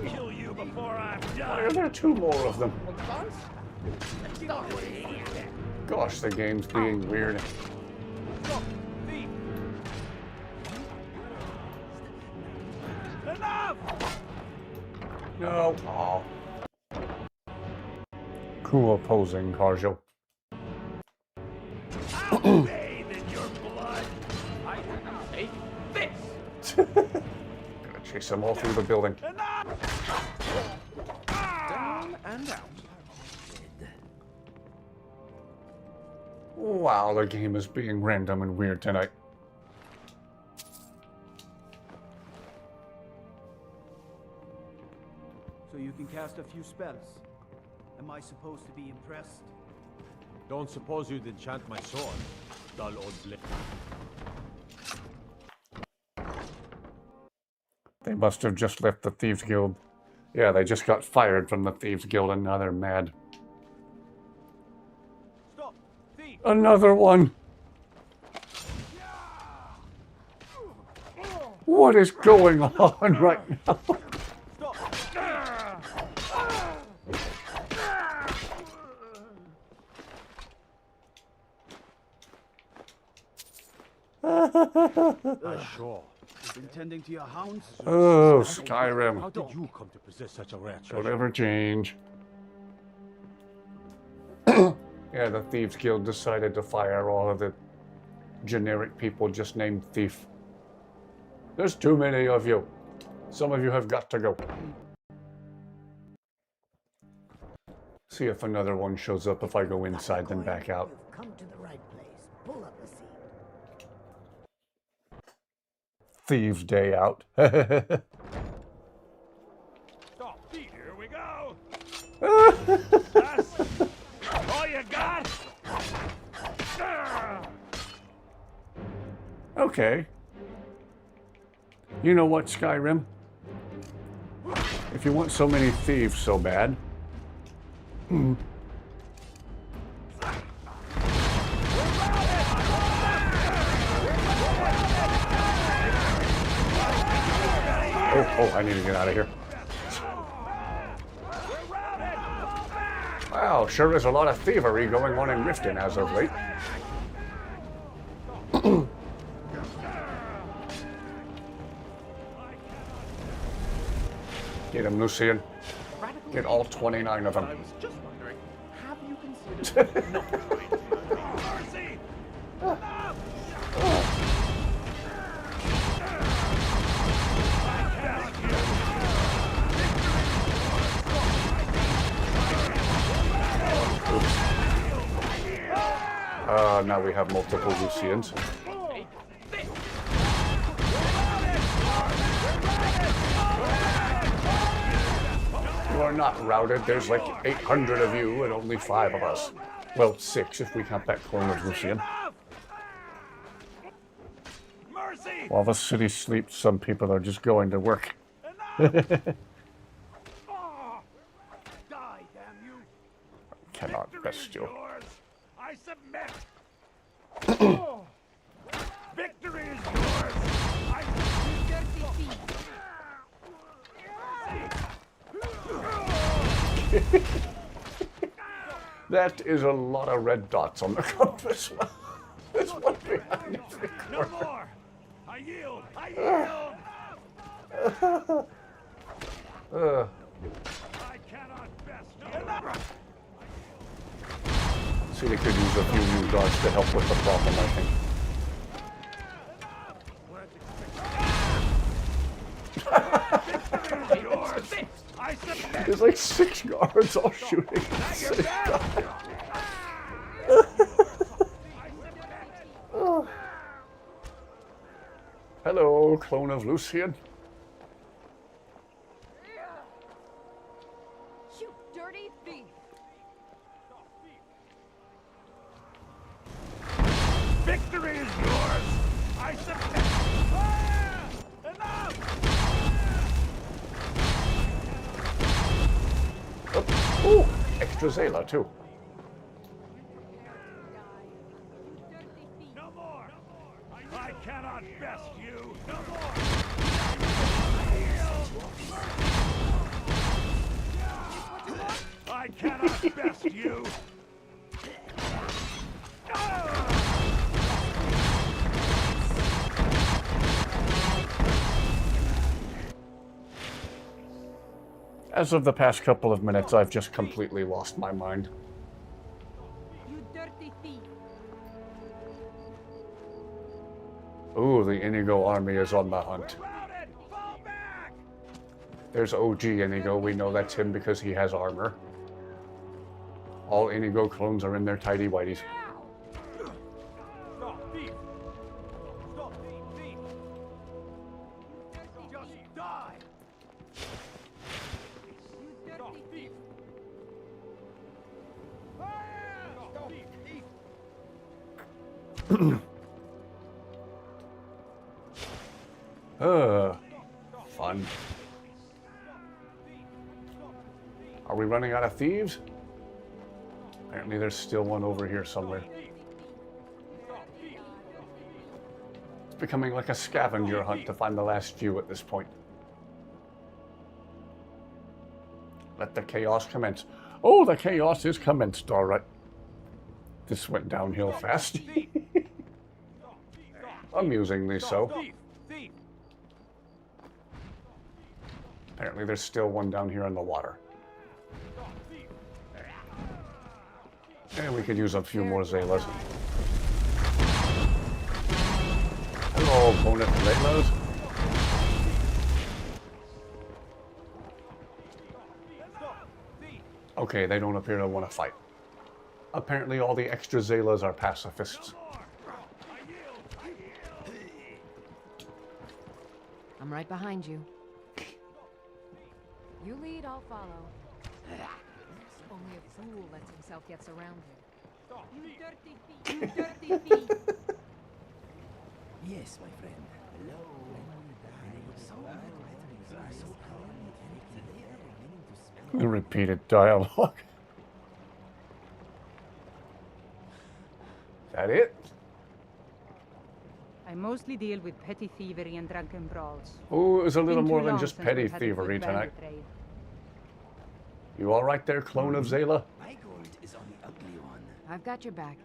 Kill you before I'm done! Why are there two more of them? Gosh, the game's being weird. Enough! No. Aw. Cool posing, Carjo. I'll bathe in your blood! I take this! Gonna chase them all through the building. Down and out. Wow, the game is being random and weird tonight. So you can cast a few spells. Am I supposed to be impressed? Don't suppose you'd enchant my sword, dull old blade. They must have just left the Thieves Guild. Yeah, they just got fired from the Thieves Guild and now they're mad. Stop! Thief! Another one! What is going on right now? Sure. Been tending to your hounds? Oh, Skyrim. How did you come to possess such a rare treasure? Don't ever change. Yeah, the Thieves Guild decided to fire all of the generic people just named Thief. There's too many of you. Some of you have got to go. See if another one shows up if I go inside then back out. You've come to the right place. Pull up a seat. Thieves Day out. Stop! Thief, here we go! That's all you got? Okay. You know what, Skyrim? If you want so many thieves so bad, oh, I need to get out of here. Wow, sure is a lot of thievery going on in Riften as of late. Get him, Lucian. Get all 29 of them. I was just wondering, have you considered not trying to? Mercy! Now we have multiple Lucians. You are not routed. There's like 800 of you and only 5 of us. Well, 6 if we count that clone of Lucian. While the city sleeps, some people are just going to work. Cannot best you. I submit. Victory is yours. That is a lot of red dots on the compass. There's one behind every corner. No more. I yield. I yield. I cannot best. City could use a few new guards to help with the problem, I think. There's like 6 guards all shooting at the same time. Oh. Hello, clone of Lucian. You dirty thief! Victory is yours. I submit. Enough. Oh, extra Zayla too. No more. I cannot best you. No more. I cannot best you. As of the past couple of minutes, I've just completely lost my mind. You dirty thief! Ooh, the Inigo army is on the hunt. There's OG Inigo. We know that's him because he has armor. All Inigo clones are in their tidy whities. Stop, thief! Stop, thief! Just die! Stop, thief! Stop, thief! Fun. Are we running out of thieves? Apparently there's still one over here somewhere. It's becoming like a scavenger hunt to find the last few at this point. Let the chaos commence. Oh, the chaos is commenced, alright. This went downhill fast. Amusingly so. Apparently there's still one down here in the water. And we could use a few more Zaylas. Hello, opponent Zaylas. Okay, they don't appear to want to fight. Apparently all the extra Zaylas are pacifists. I'm right behind you. You lead, I'll follow. Only a fool lets himself get surrounded. You dirty thief! You dirty thief! Yes, my friend. Hello. The repeated dialogue. Is that it? I mostly deal with petty thievery and drunken brawls. Oh, it was a little Been too more than long just since petty we've had a good thievery tonight. bandit raid. You all right there, clone of Zayla? My gold is on the ugly one. I've got your back.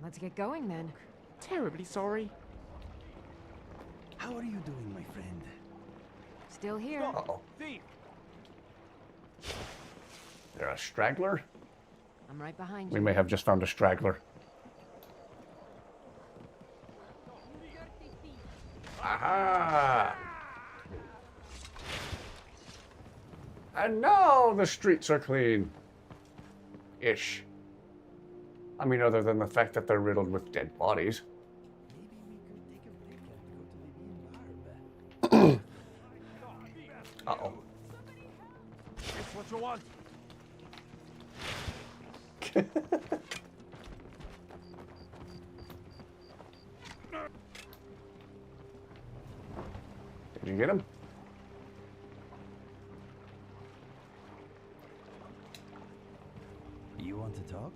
Let's get going then. Terribly sorry. How are you doing, my friend? Still here. Uh-oh. They're a straggler? I'm right behind you. We may have just found a straggler. Aha! And now the streets are clean. Ish. I mean, other than the fact that they're riddled with dead bodies. Uh-oh. It's what you want. Did you get him? You want to talk?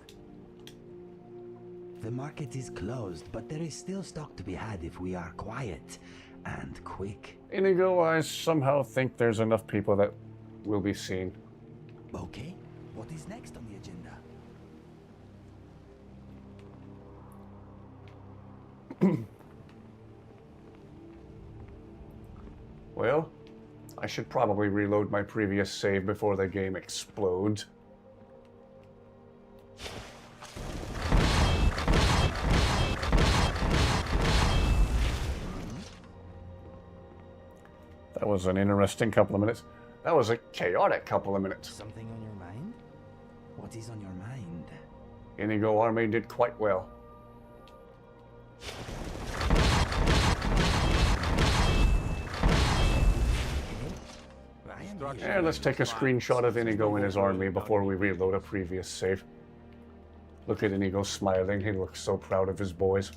The market is closed, but there is still stock to be had if we are quiet and quick. Inigo, I somehow think there's enough people that will be seen. Okay, what is next on the agenda? Well, I should probably reload my previous save before the game explodes. That was an interesting couple of minutes. That was a chaotic couple of minutes. Something on your mind? What is on your mind? Inigo army did quite well. Yeah, let's take a screenshot of Inigo and his army before we reload a previous save. Look at Inigo smiling. He looks so proud of his boys.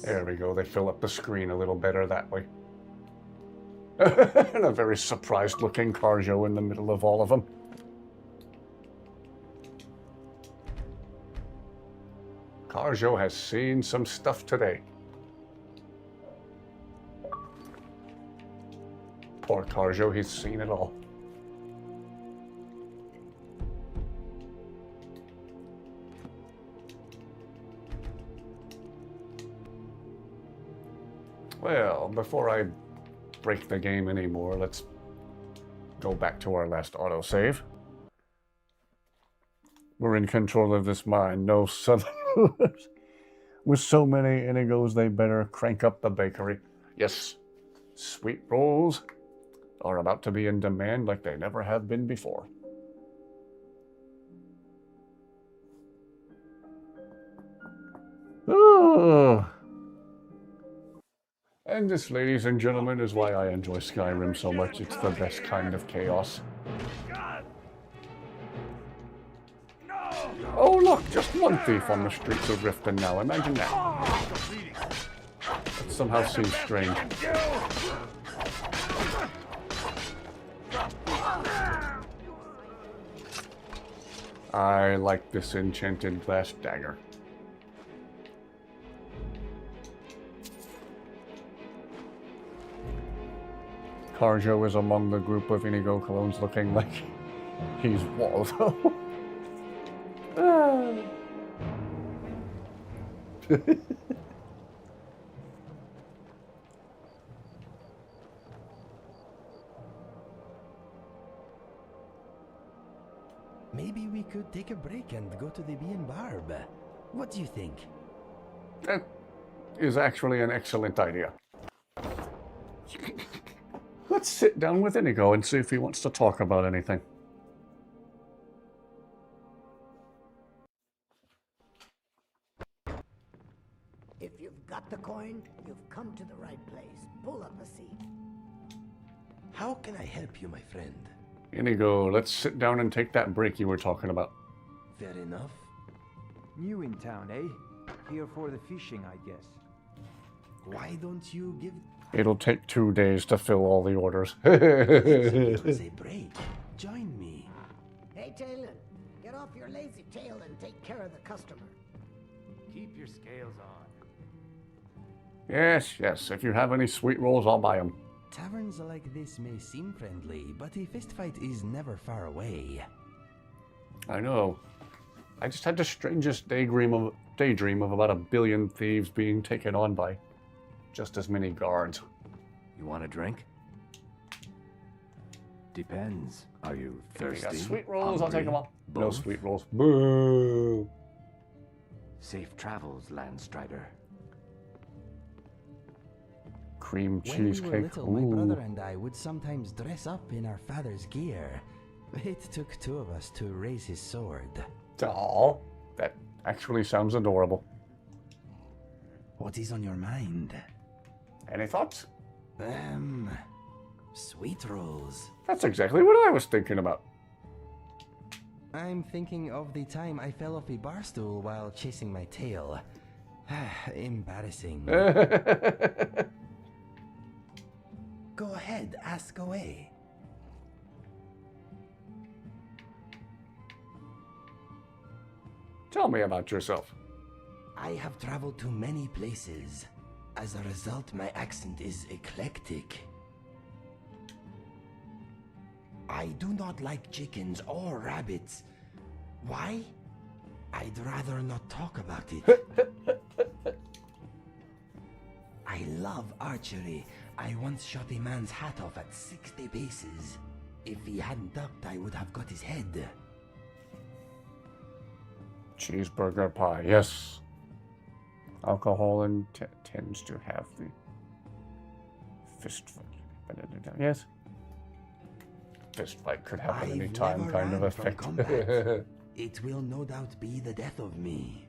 There we go. They fill up the screen a little better that way. And a very surprised looking Carjo in the middle of all of them. Carjo has seen some stuff today. Poor Carjo, he's seen it all. Well, before I break the game anymore, let's go back to our last autosave. We're in control of this mine. No southern rulers. With so many Inigos, they better crank up the bakery. Yes, sweet rolls are about to be in demand like they never have been before. Oh. And this, ladies and gentlemen, is why I enjoy Skyrim so much. It's the best kind of chaos. Oh look, just one thief on the streets of Riften now. Imagine that. That somehow seems strange. I like this enchanted glass dagger. Carjo is among the group of Inigo clones looking like he's Waldo. Maybe we could take a break and go to the B&Barb. What do you think? That is actually an excellent idea. Let's sit down with Inigo and see if he wants to talk about anything. If you've got the coin, you've come to the right place. Pull up a seat. How can I help you, my friend? Inigo, let's sit down and take that break you were talking about. Fair enough. New in town, eh? Here for the fishing, I guess. Why don't you give... It'll take 2 days to fill all the orders. It was a break. Join me. Hey, Talon, get off your lazy tail and take care of the customer. Keep your scales on. Yes, yes. If you have any sweet rolls, I'll buy them. Taverns like this may seem friendly, but a fistfight is never far away. I know. I just had the strangest daydream of about 1 billion thieves being taken on by just as many guards. You want a drink? Depends. Are you thirsty? If you got sweet rolls, I'll take them all. No Both? sweet rolls. Boo! Safe travels, Landstrider. Cream When we were cheesecake. little, my brother and I would sometimes dress up in our father's gear. It took 2 of us to raise his sword. Aw, that actually sounds adorable. What is on your mind? Any thoughts? Sweet rolls. That's exactly what I was thinking about. I'm thinking of the time I fell off a bar stool while chasing my tail. Embarrassing. Go ahead, ask away. Tell me about yourself. I have traveled to many places. As a result, my accent is eclectic. I do not like chickens or rabbits. Why? I'd rather not talk about it. I love archery. I once shot a man's hat off at 60 paces. If he hadn't ducked, I would have got his head. Cheeseburger pie, yes. Alcohol tends to have the fist fight. Yes. Fist fight could happen any time, kind of effect. It will no doubt be the death of me.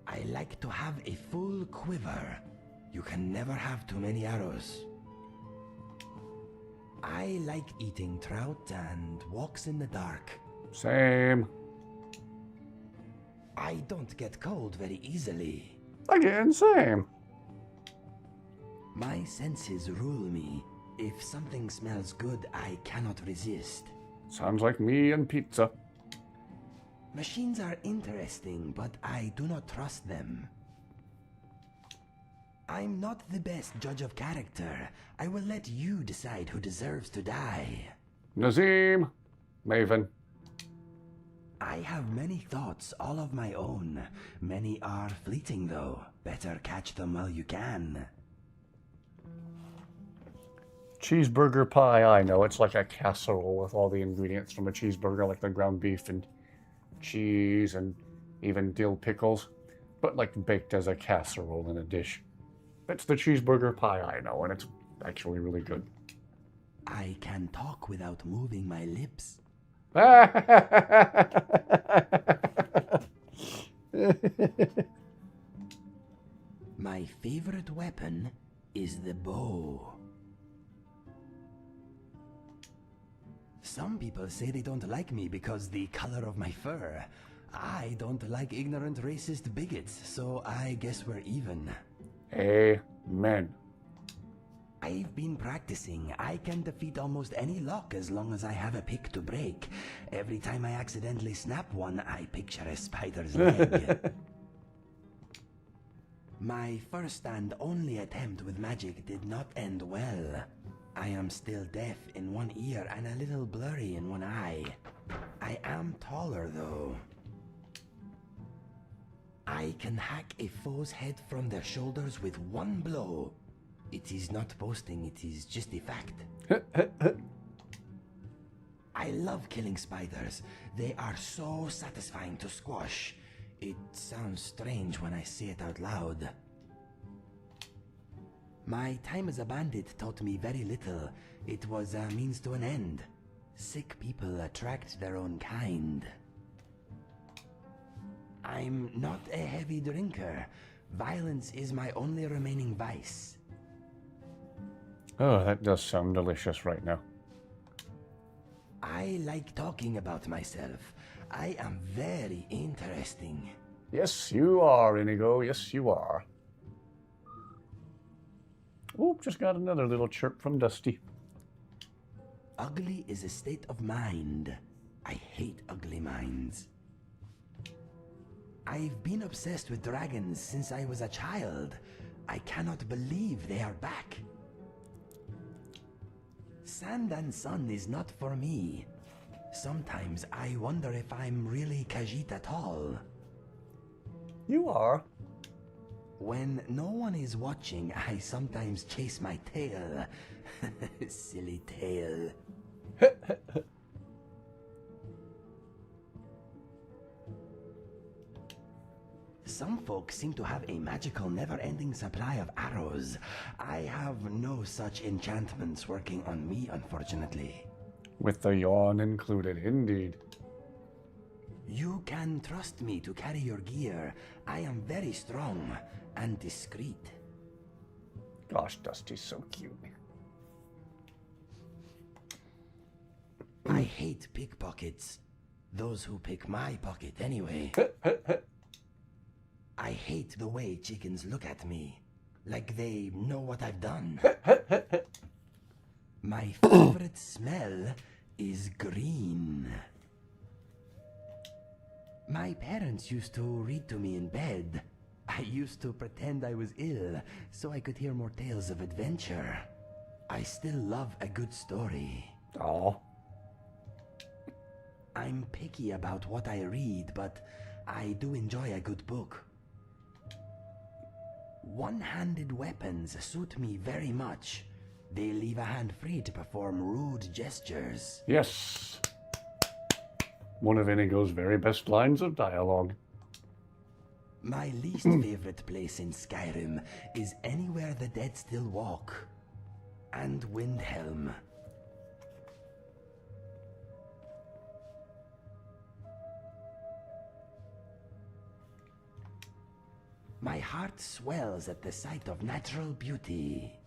I like to have a full quiver. You can never have too many arrows. I like eating trout and walks in the dark. Same. I don't get cold very easily. Again, same. My senses rule me. If something smells good, I cannot resist. Sounds like me and pizza. Machines are interesting, but I do not trust them. I'm not the best judge of character. I will let you decide who deserves to die. Nazim. Maven. I have many thoughts, all of my own. Many are fleeting, though. Better catch them while you can. Cheeseburger pie, I know. It's like a casserole with all the ingredients from a cheeseburger, like the ground beef and cheese and even dill pickles, but like baked as a casserole in a dish. It's the cheeseburger pie, I know, and it's actually really good. I can talk without moving my lips. My favorite weapon is the bow. Some people say they don't like me because the color of my fur. I don't like ignorant racist bigots, so I guess we're even. Amen. I've been practicing. I can defeat almost any lock as long as I have a pick to break. Every time I accidentally snap one, I picture a spider's leg. My first and only attempt with magic did not end well. I am still deaf in one ear and a little blurry in one eye. I am taller, though. I can hack a foe's head from their shoulders with one blow. It is not boasting, it is just a fact. I love killing spiders. They are so satisfying to squash. It sounds strange when I say it out loud. My time as a bandit taught me very little. It was a means to an end. Sick people attract their own kind. I'm not a heavy drinker. Violence is my only remaining vice. Oh, that does sound delicious right now. I like talking about myself. I am very interesting. Yes, you are, Inigo. Yes, you are. Oh, just got another little chirp from Dusty. Ugly is a state of mind. I hate ugly minds. I've been obsessed with dragons since I was a child. I cannot believe they are back. Sand and sun is not for me. Sometimes I wonder if I'm really Khajiit at all. You are. When no one is watching, I sometimes chase my tail. Silly tail. Some folks seem to have a magical, never-ending supply of arrows. I have no such enchantments working on me, unfortunately. With the yawn included, indeed. You can trust me to carry your gear. I am very strong and discreet. Gosh, Dusty's so cute. I hate pickpockets. Those who pick my pocket, anyway. I hate the way chickens look at me. Like they know what I've done. My favorite smell is green. My parents used to read to me in bed. I used to pretend I was ill so I could hear more tales of adventure. I still love a good story. Aww. I'm picky about what I read, but I do enjoy a good book. One-handed weapons suit me very much. They leave a hand free to perform rude gestures. Yes. One of Inigo's very best lines of dialogue. My least favorite place in Skyrim is anywhere the dead still walk. And Windhelm. My heart swells at the sight of natural beauty.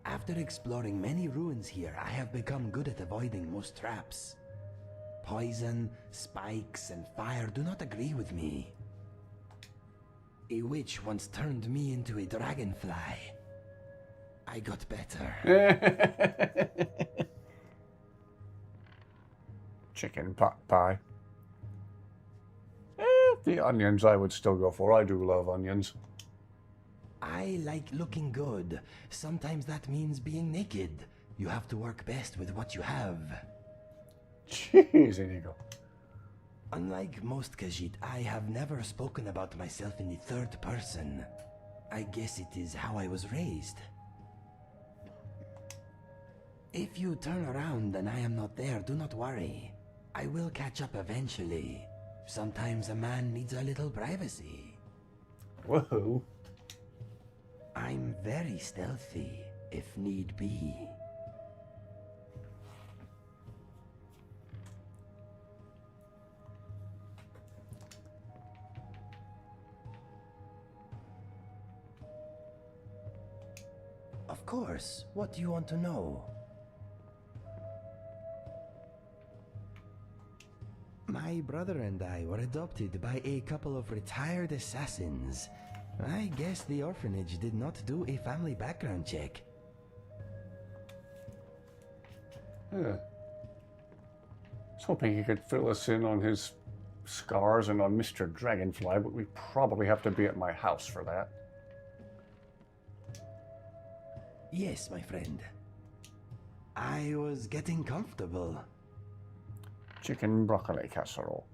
After exploring many ruins here, I have become good at avoiding most traps. Poison, spikes, and fire do not agree with me. A witch once turned me into a dragonfly. I got better. Chicken pot pie. The onions I would still go for. I do love onions. I like looking good. Sometimes that means being naked. You have to work best with what you have. Jeez, Inigo. Unlike most Khajiit, I have never spoken about myself in the third person. I guess it is how I was raised. If you turn around and I am not there, do not worry. I will catch up eventually. Sometimes a man needs a little privacy. Whoa. I'm very stealthy, if need be. Of course. What do you want to know? My brother and I were adopted by a couple of retired assassins. I guess the orphanage did not do a family background check. Yeah. I was hoping he could fill us in on his scars and on Mr. Dragonfly, but we probably have to be at my house for that. Yes, my friend. I was getting comfortable. Chicken broccoli casserole.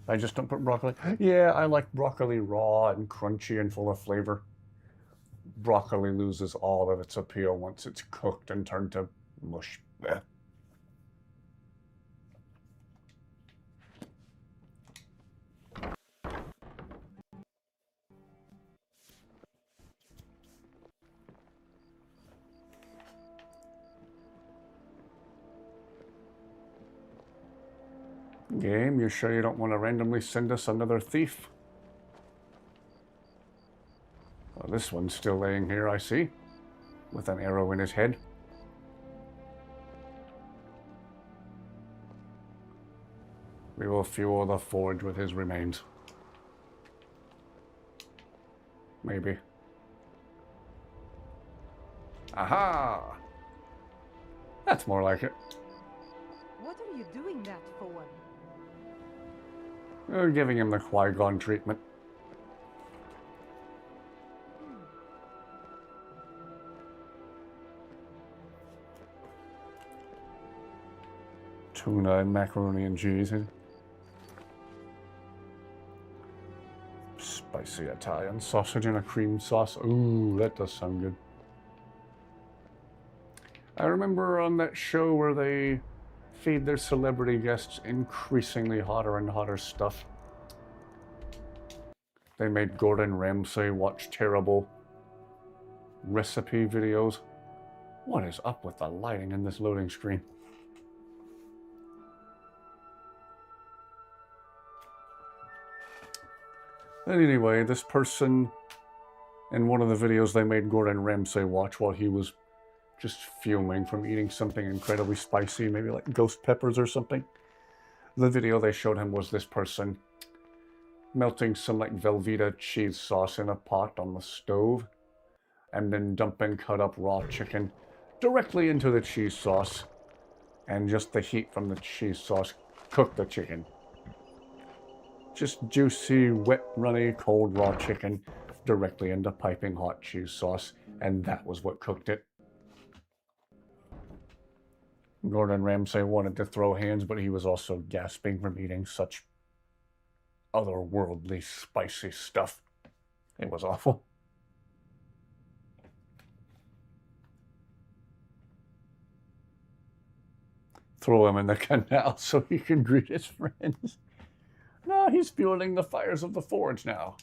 I just don't put broccoli. Yeah, I like broccoli raw and crunchy and full of flavor. Broccoli loses all of its appeal once it's cooked and turned to mush. Blech. Game, you sure you don't want to randomly send us another thief? Well, this one's still laying here, I see, with an arrow in his head. We will fuel the forge with his remains. Maybe. Aha! That's more like it. What are you doing that for? We're giving him the Qui-Gon treatment. Tuna and macaroni and cheese. Spicy Italian sausage and a cream sauce. Ooh, that does sound good. I remember on that show where they feed their celebrity guests increasingly hotter and hotter stuff. They made Gordon Ramsay watch terrible recipe videos. What is up with the lighting in this loading screen? But anyway, this person, in one of the videos they made Gordon Ramsay watch while he was just fuming from eating something incredibly spicy, maybe like ghost peppers or something. The video they showed him was this person melting some like Velveeta cheese sauce in a pot on the stove and then dumping cut up raw chicken directly into the cheese sauce, and just the heat from the cheese sauce cooked the chicken. Just juicy, wet, runny, cold raw chicken directly into piping hot cheese sauce, and that was what cooked it. Gordon Ramsay wanted to throw hands, but he was also gasping from eating such otherworldly spicy stuff. It was awful. Throw him in the canal so he can greet his friends. No, he's fueling the fires of the forge now.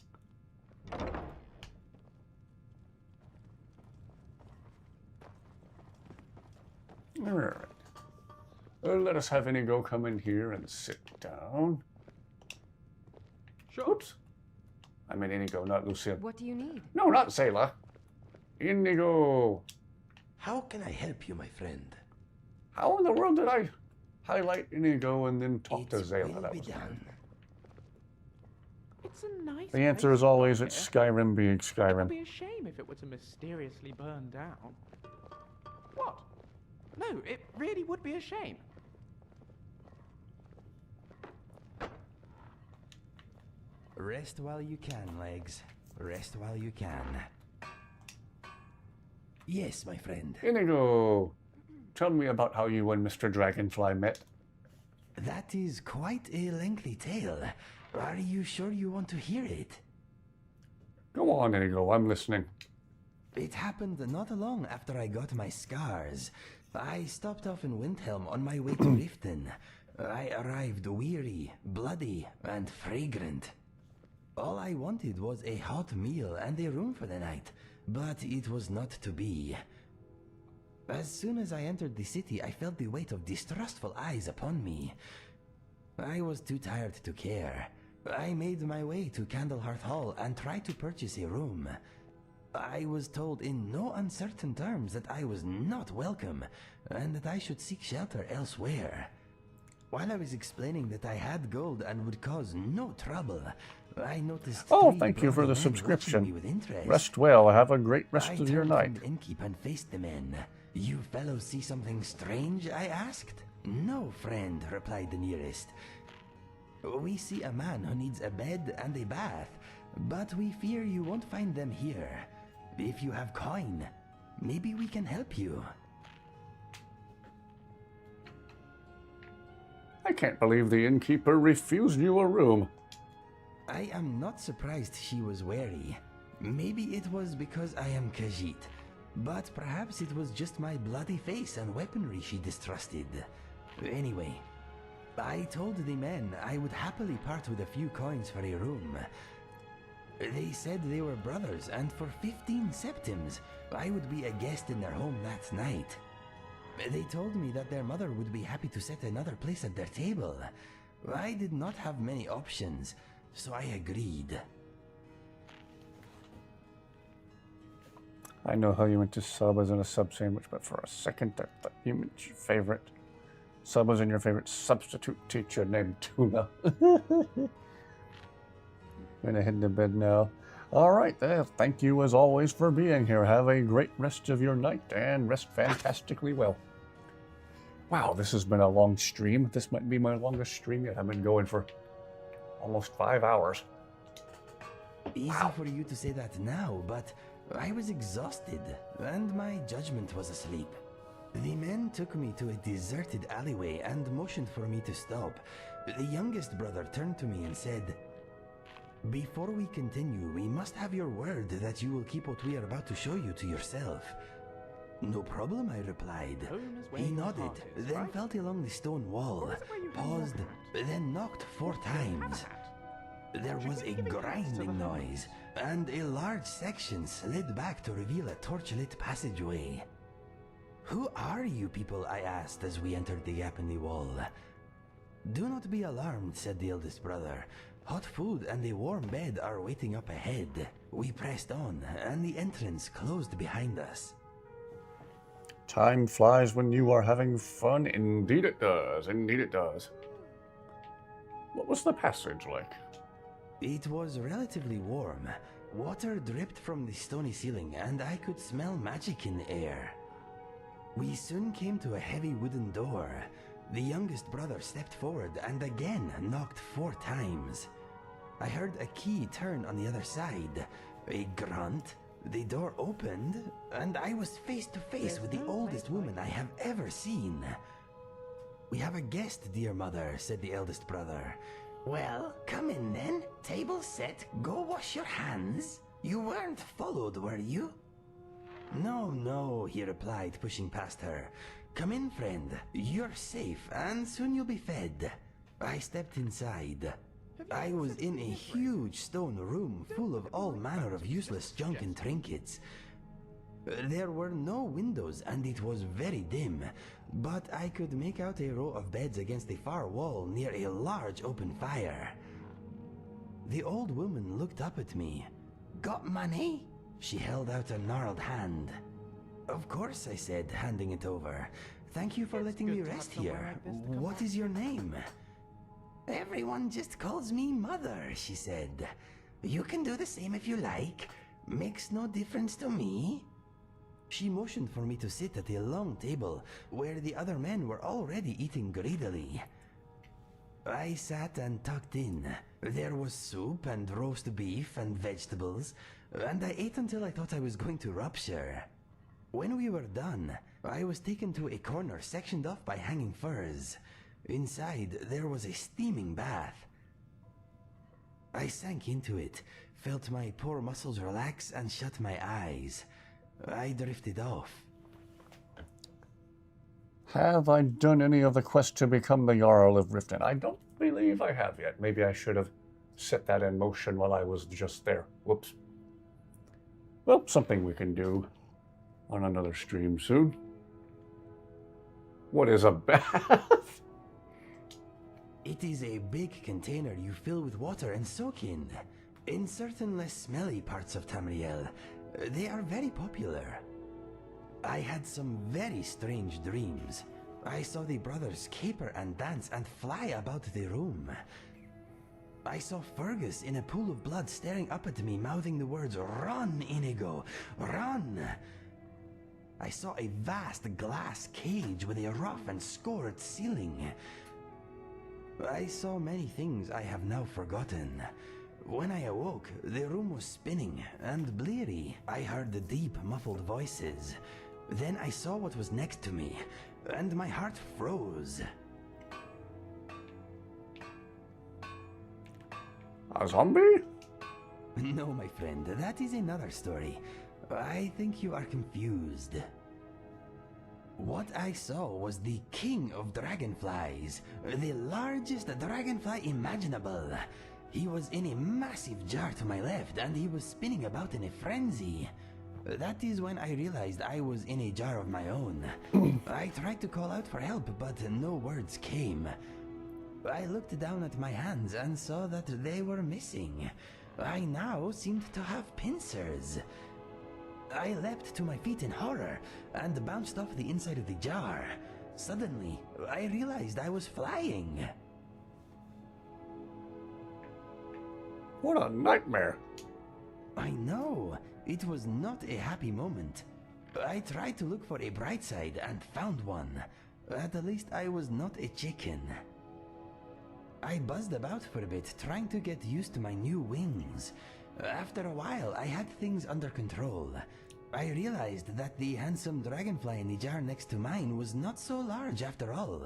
All right. Let us have Inigo come in here and sit down. Sure. Oops. I meant Inigo, not Lucille. What do you need? No, not Zayla. Inigo. How can I help you, my friend? How in the world did I highlight Inigo and then talk to Zayla? That was done. It's a nice the answer is always it's Skyrim being Skyrim. It would be a shame if it were to mysteriously burn down. What? No, it really would be a shame. Rest while you can, Legs. Rest while you can. Yes, my friend. Inigo, tell me about how you and Mr. Dragonfly met. That is quite a lengthy tale. Are you sure you want to hear it? Go on, Ego, I'm listening. It happened not long after I got my scars. I stopped off in Windhelm on my way to Riften. I arrived weary, bloody, and fragrant. All I wanted was a hot meal and a room for the night, but it was not to be. As soon as I entered the city, I felt the weight of distrustful eyes upon me. I was too tired to care. I made my way to Candlehearth Hall and tried to purchase a room. I was told in no uncertain terms that I was not welcome, and that I should seek shelter elsewhere. While I was explaining that I had gold and would cause no trouble, I noticed. Oh, thank you for the subscription. Rest well. Have a great rest of your night. I innkeep and faced the men. You fellows see something strange? I asked. No, friend, replied the nearest. We see a man who needs a bed and a bath, but we fear you won't find them here. If you have coin, maybe we can help you. I can't believe the innkeeper refused you a room. I am not surprised she was wary. Maybe it was because I am Khajiit, but perhaps it was just my bloody face and weaponry she distrusted. Anyway, I told the men I would happily part with a few coins for a room. They said they were brothers, and for 15 septims, I would be a guest in their home that night. They told me that their mother would be happy to set another place at their table. I did not have many options, so I agreed. I know how you went to Subas in a sub sandwich, but for a second there, thought you meant your favorite Subas and your favorite substitute teacher named Tuna. Gonna head to bed now. All right, thank you as always for being here. Have a great rest of your night and rest fantastically well. Wow, this has been a long stream. This might be my longest stream yet. I've been going for almost 5 hours. Easy for you to say that now, but I was exhausted, and my judgment was asleep. The men took me to a deserted alleyway and motioned for me to stop. The youngest brother turned to me and said, "Before we continue, we must have your word that you will keep what we are about to show you to yourself." "No problem," I replied. He nodded, then felt along the stone wall, paused, then knocked 4 times. There was a grinding noise, and a large section slid back to reveal a torchlit passageway. "Who are you people?" I asked as we entered the gap in the wall. "Do not be alarmed," said the eldest brother. "Hot food and a warm bed are waiting up ahead." We pressed on, and the entrance closed behind us. Time flies when you are having fun. Indeed it does. Indeed it does. What was the passage like? It was relatively warm. Water dripped from the stony ceiling, and I could smell magic in the air. We soon came to a heavy wooden door. The youngest brother stepped forward and again knocked 4 times. I heard a key turn on the other side. A grunt. The door opened, and I was face to face with the oldest woman I have ever seen. "We have a guest, dear mother," said the eldest brother. "Well, come in then. Table set. Go wash your hands. You weren't followed, were you?" "No, no," he replied, pushing past her. "Come in, friend. You're safe, and soon you'll be fed." I stepped inside. I was in a huge stone room full of all manner of useless junk and trinkets. There were no windows, and it was very dim, but I could make out a row of beds against the far wall near a large open fire. The old woman looked up at me. "Got money?" She held out a gnarled hand. "Of course," I said, handing it over. "Thank you for letting me rest here. What is your name?" "Everyone just calls me Mother," she said. "You can do the same if you like. Makes no difference to me." She motioned for me to sit at a long table where the other men were already eating greedily. I sat and tucked in. There was soup and roast beef and vegetables, and I ate until I thought I was going to rupture. When we were done, I was taken to a corner sectioned off by hanging furs. Inside, there was a steaming bath. I sank into it, felt my poor muscles relax, and shut my eyes. I drifted off. Have I done any of the quests to become the Jarl of Riften? I don't believe I have yet. Maybe I should have set that in motion while I was just there. Whoops. Well, something we can do on another stream soon. What is a bath? It is a big container you fill with water and soak in. In certain less smelly parts of Tamriel, they are very popular. I had some very strange dreams. I saw the brothers caper and dance and fly about the room. I saw Fergus in a pool of blood staring up at me, mouthing the words, "Run, Inigo, run!" I saw a vast glass cage with a rough and scored ceiling. I saw many things I have now forgotten. When I awoke, the room was spinning and bleary. I heard the deep, muffled voices. Then I saw what was next to me, and my heart froze. A zombie? No, my friend, that is another story. I think you are confused. What I saw was the king of dragonflies, the largest dragonfly imaginable. He was in a massive jar to my left, and he was spinning about in a frenzy. That is when I realized I was in a jar of my own. I tried to call out for help, but no words came. I looked down at my hands and saw that they were missing. I now seemed to have pincers. I leapt to my feet in horror and bounced off the inside of the jar. Suddenly, I realized I was flying. What a nightmare. I know. It was not a happy moment. I tried to look for a bright side and found one. At least I was not a chicken. I buzzed about for a bit, trying to get used to my new wings. After a while, I had things under control. I realized that the handsome dragonfly in the jar next to mine was not so large after all.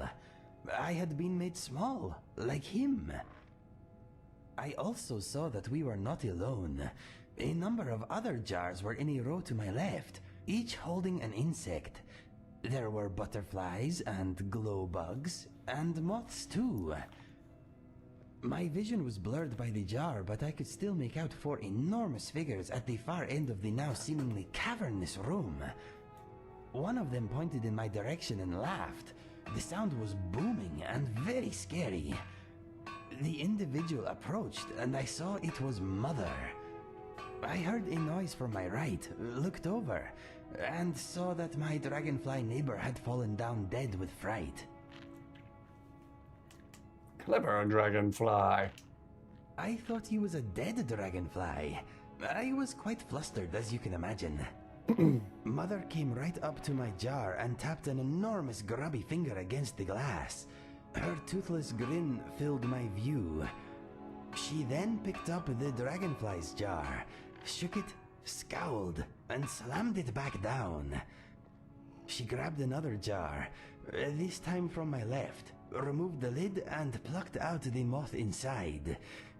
I had been made small, like him. I also saw that we were not alone. A number of other jars were in a row to my left, each holding an insect. There were butterflies and glow bugs, and moths too. My vision was blurred by the jar, but I could still make out 4 enormous figures at the far end of the now seemingly cavernous room. One of them pointed in my direction and laughed. The sound was booming and very scary. The individual approached, and I saw it was Mother. I heard a noise from my right, looked over, and saw that my dragonfly neighbor had fallen down dead with fright. Clever dragonfly. I thought he was a dead dragonfly. I was quite flustered, as you can imagine. Mother came right up to my jar and tapped an enormous grubby finger against the glass. Her toothless grin filled my view. She then picked up the dragonfly's jar, shook it, scowled, and slammed it back down. She grabbed another jar, this time from my left, removed the lid and plucked out the moth inside.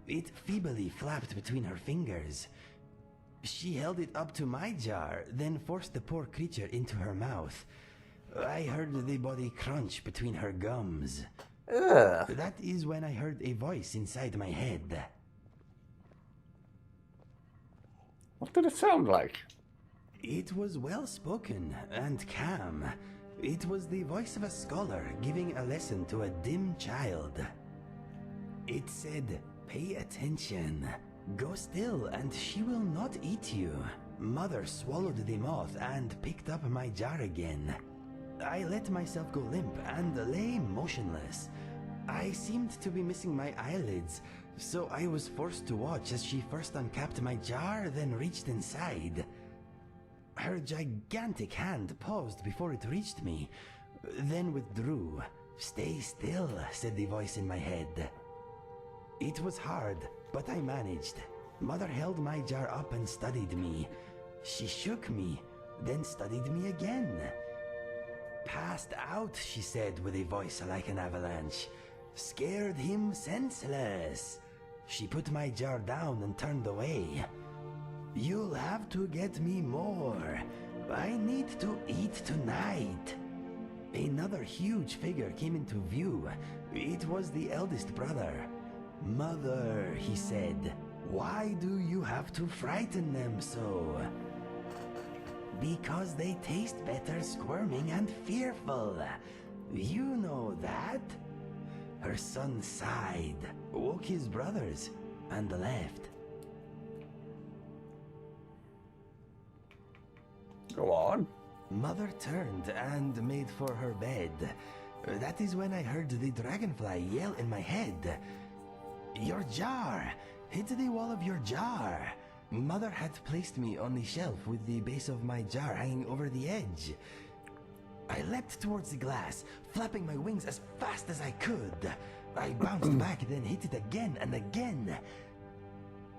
It feebly flapped between her fingers. She held it up to my jar, then forced the poor creature into her mouth. I heard the body crunch between her gums. Ugh. That is when I heard a voice inside my head. What did it sound like? It was well spoken and calm. It was the voice of a scholar giving a lesson to a dim child. It said, "Pay attention. Go still and she will not eat you." Mother swallowed the moth and picked up my jar again. I let myself go limp and lay motionless. I seemed to be missing my eyelids, so I was forced to watch as she first uncapped my jar, then reached inside. Her gigantic hand paused before it reached me, then withdrew. "Stay still," said the voice in my head. It was hard, but I managed. Mother held my jar up and studied me. She shook me, then studied me again. passed out, she said with a voice like an avalanche. Scared him senseless. She put my jar down and turned away. You'll have to get me more. I need to eat tonight. Another huge figure came into view. It was the eldest brother. Mother, he said, why do you have to frighten them so? Because they taste better squirming and fearful. You know that? Her son sighed, woke his brothers, and left. Go on. Mother turned and made for her bed. That is when I heard the dragonfly yell in my head. Your jar! Hit the wall of your jar! Mother had placed me on the shelf with the base of my jar hanging over the edge. I leapt towards the glass, flapping my wings as fast as I could. I bounced back, then hit it again and again.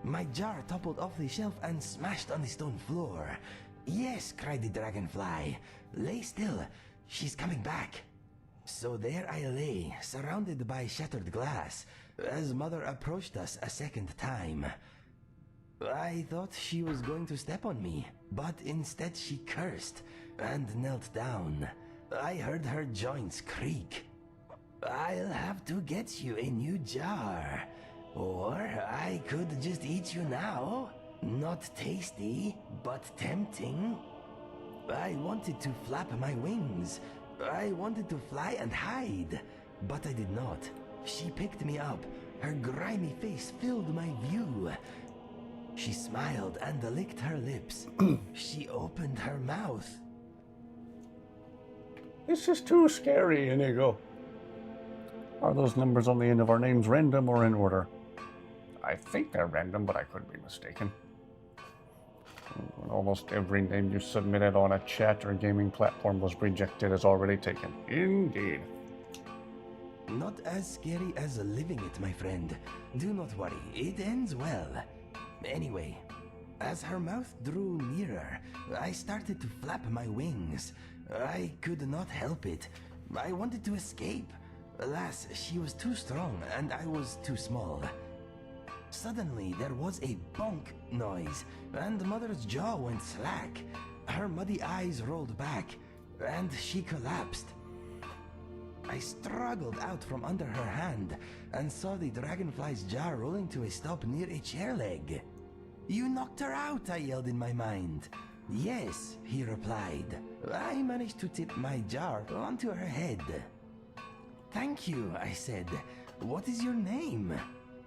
My jar toppled off the shelf and smashed on the stone floor. Yes, cried the dragonfly. Lay still. She's coming back. So there I lay, surrounded by shattered glass, as Mother approached us a second time. I thought she was going to step on me, but instead she cursed and knelt down. I heard her joints creak. I'll have to get you a new jar, or I could just eat you now. Not tasty, but tempting. I wanted to flap my wings. I wanted to fly and hide, but I did not. She picked me up. Her grimy face filled my view. She smiled and licked her lips. She opened her mouth. This is too scary, Inigo. Are those numbers on the end of our names random or in order? I think they're random, but I could be mistaken. Almost every name you submitted on a chat or gaming platform was rejected as already taken. Indeed. Not as scary as living it, my friend. Do not worry, it ends well. Anyway, as her mouth drew nearer, I started to flap my wings. I could not help it. I wanted to escape. Alas, she was too strong and I was too small. Suddenly, there was a bonk noise, and Mother's jaw went slack. Her muddy eyes rolled back, and she collapsed. I struggled out from under her hand and saw the dragonfly's jar rolling to a stop near a chair leg. You knocked her out, I yelled in my mind. Yes, he replied. I managed to tip my jar onto her head. Thank you, I said. What is your name?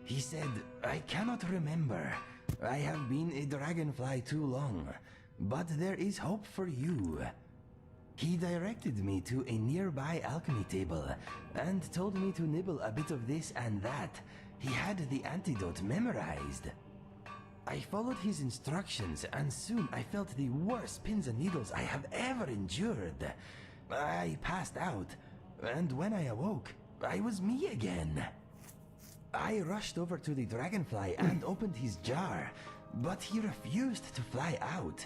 He said, I cannot remember. I have been a dragonfly too long, but there is hope for you. He directed me to a nearby alchemy table and told me to nibble a bit of this and that. He had the antidote memorized. I followed his instructions and soon I felt the worst pins and needles I have ever endured. I passed out, and when I awoke, I was me again. I rushed over to the dragonfly and opened his jar, but he refused to fly out.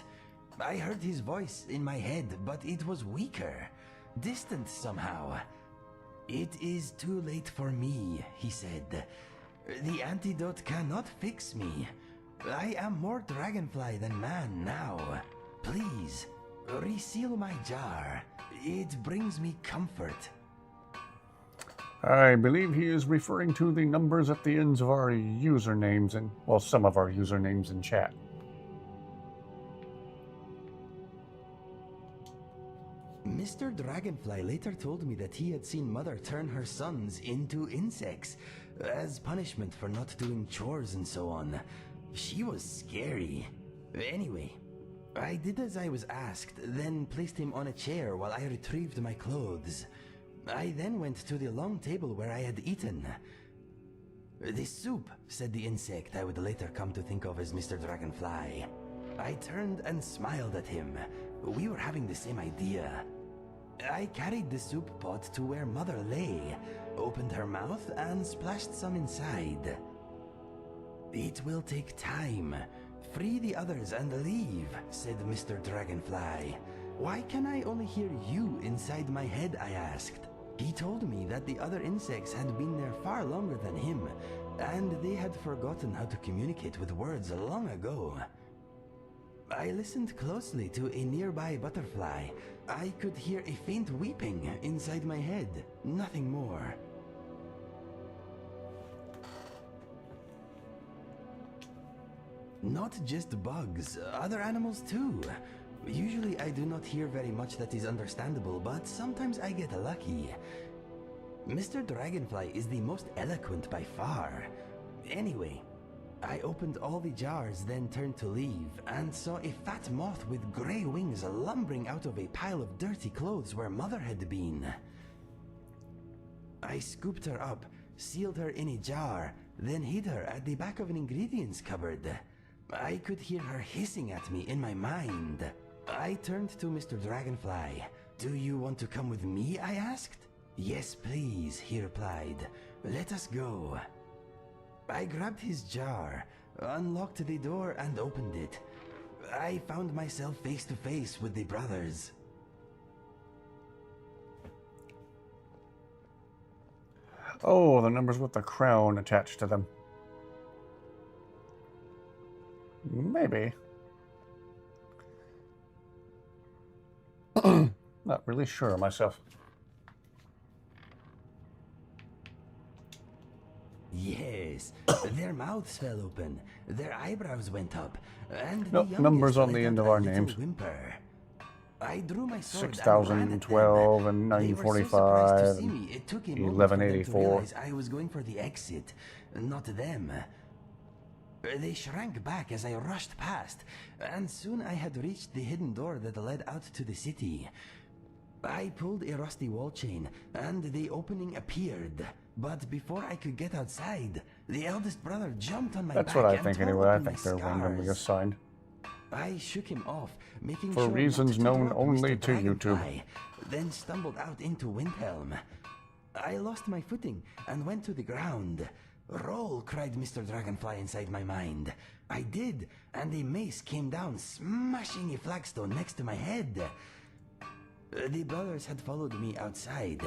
I heard his voice in my head, but it was weaker, distant somehow. It is too late for me, he said. The antidote cannot fix me. I am more dragonfly than man now. Please, reseal my jar. It brings me comfort. I believe he is referring to the numbers at the ends of our usernames and, well, some of our usernames in chat. Mr. Dragonfly later told me that he had seen Mother turn her sons into insects as punishment for not doing chores and so on. She was scary. Anyway, I did as I was asked, then placed him on a chair while I retrieved my clothes. I then went to the long table where I had eaten. "This soup," said the insect I would later come to think of as Mr. Dragonfly. I turned and smiled at him. We were having the same idea. I carried the soup pot to where Mother lay, opened her mouth and splashed some inside. "It will take time. Free the others and leave," said Mr. Dragonfly. Why can I only hear you inside my head, I asked. He told me that the other insects had been there far longer than him, and they had forgotten how to communicate with words long ago. I listened closely to a nearby butterfly. I could hear a faint weeping inside my head, nothing more. Not just bugs, other animals too. Usually I do not hear very much that is understandable, but sometimes I get lucky. Mr. Dragonfly is the most eloquent by far. Anyway, I opened all the jars, then turned to leave, and saw a fat moth with grey wings lumbering out of a pile of dirty clothes where Mother had been. I scooped her up, sealed her in a jar, then hid her at the back of an ingredients cupboard. I could hear her hissing at me in my mind. I turned to Mr. Dragonfly. "Do you want to come with me?" I asked. "Yes, please," he replied. "Let us go." I grabbed his jar, unlocked the door, and opened it. I found myself face to face with the brothers. Oh, the numbers with the crown attached to them. Maybe. Not really sure myself. Yes, their mouths fell open, their eyebrows went up, and Nope, the numbers youngest on the let end out of a our little names. whimper. I drew my sword 6012 and They were so surprised to 945 see me, it took a moment for them to 1184. realize I was going for the exit, not them. They shrank back as I rushed past, and soon I had reached the hidden door that led out to the city. I pulled a rusty wall chain, and the opening appeared. But before I could get outside, the eldest brother jumped on my That's back what I and think tore anyway. I open think my they're randomly scars. assigned. I shook him off, making For sure not reasons to known drop only Mr. to YouTube. Dragonfly, then stumbled out into Windhelm. I lost my footing and went to the ground. "Roll!" cried Mr. Dragonfly inside my mind. I did, and a mace came down, smashing a flagstone next to my head. The brothers had followed me outside.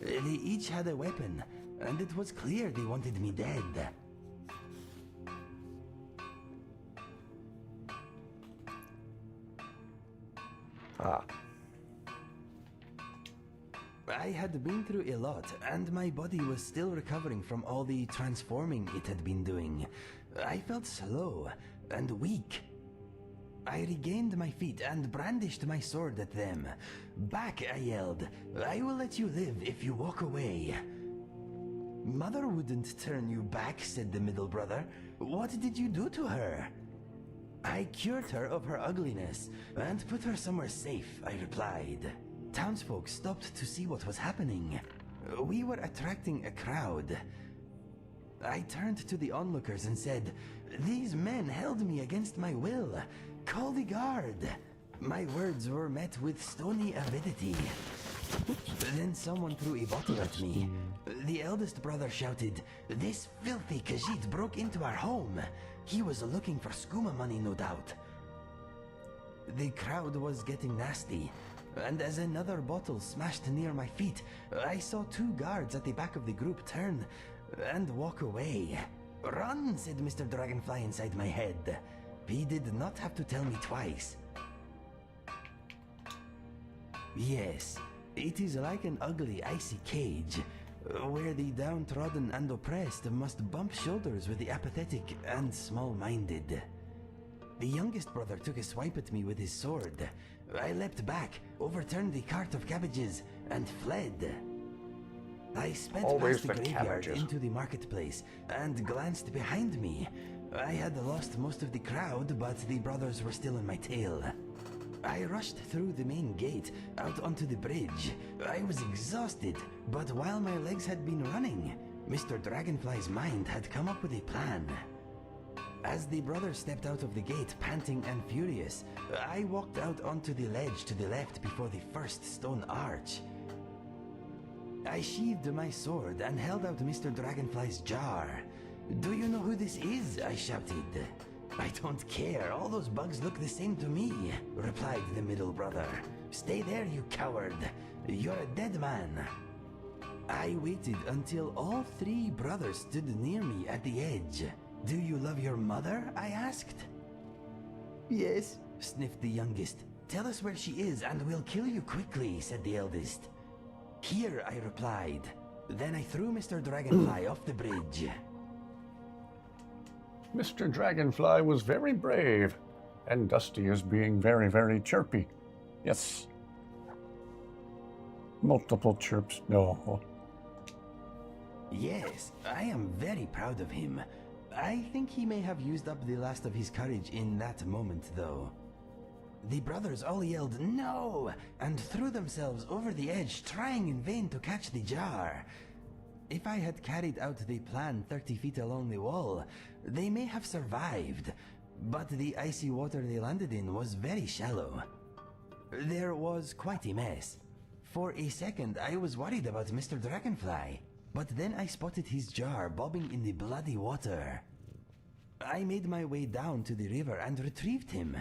They each had a weapon, and it was clear they wanted me dead. Ah. I had been through a lot, and my body was still recovering from all the transforming it had been doing. I felt slow and weak. I regained my feet and brandished my sword at them. "Back," I yelled. "I will let you live if you walk away." "Mother wouldn't turn you back," said the middle brother. "What did you do to her?" "I cured her of her ugliness and put her somewhere safe," I replied. Townsfolk stopped to see what was happening. We were attracting a crowd. I turned to the onlookers and said, "These men held me against my will. Call the guard." My words were met with stony avidity. Then someone threw a bottle at me. The eldest brother shouted, "This filthy Khajiit broke into our home. He was looking for skooma money, no doubt." The crowd was getting nasty, and as another bottle smashed near my feet, I saw two guards at the back of the group turn and walk away. "Run," said Mr. Dragonfly inside my head. He did not have to tell me twice. Yes, it is like an ugly, icy cage, where the downtrodden and oppressed must bump shoulders with the apathetic and small-minded. The youngest brother took a swipe at me with his sword. I leapt back, overturned the cart of cabbages, and fled. I sped Always past the the graveyard cabbages. into the marketplace and glanced behind me. I had lost most of the crowd, but the brothers were still on my tail. I rushed through the main gate, out onto the bridge. I was exhausted, but while my legs had been running, Mr. Dragonfly's mind had come up with a plan. As the brothers stepped out of the gate, panting and furious, I walked out onto the ledge to the left before the first stone arch. I sheathed my sword and held out Mr. Dragonfly's jar. "Do you know who this is?" I shouted. "I don't care. All those bugs look the same to me," replied the middle brother. Stay there, you coward. You're a dead man. I waited until all three brothers stood near me at the edge. Do you love your mother? I asked. Yes, sniffed the youngest. Tell us where she is and we'll kill you quickly, said the eldest. Here, I replied. Then I threw Mr. Dragonfly off the bridge. Mr. Dragonfly was very brave, and Dusty is being very, very chirpy. Yes. Multiple chirps, no. Yes, I am very proud of him. I think he may have used up the last of his courage in that moment, though. The brothers all yelled, "No!" and threw themselves over the edge, trying in vain to catch the jar. If I had carried out the plan 30 feet along the wall, they may have survived, but the icy water they landed in was very shallow. There was quite a mess. For a second, I was worried about Mr. Dragonfly, but then I spotted his jar bobbing in the bloody water. I made my way down to the river and retrieved him.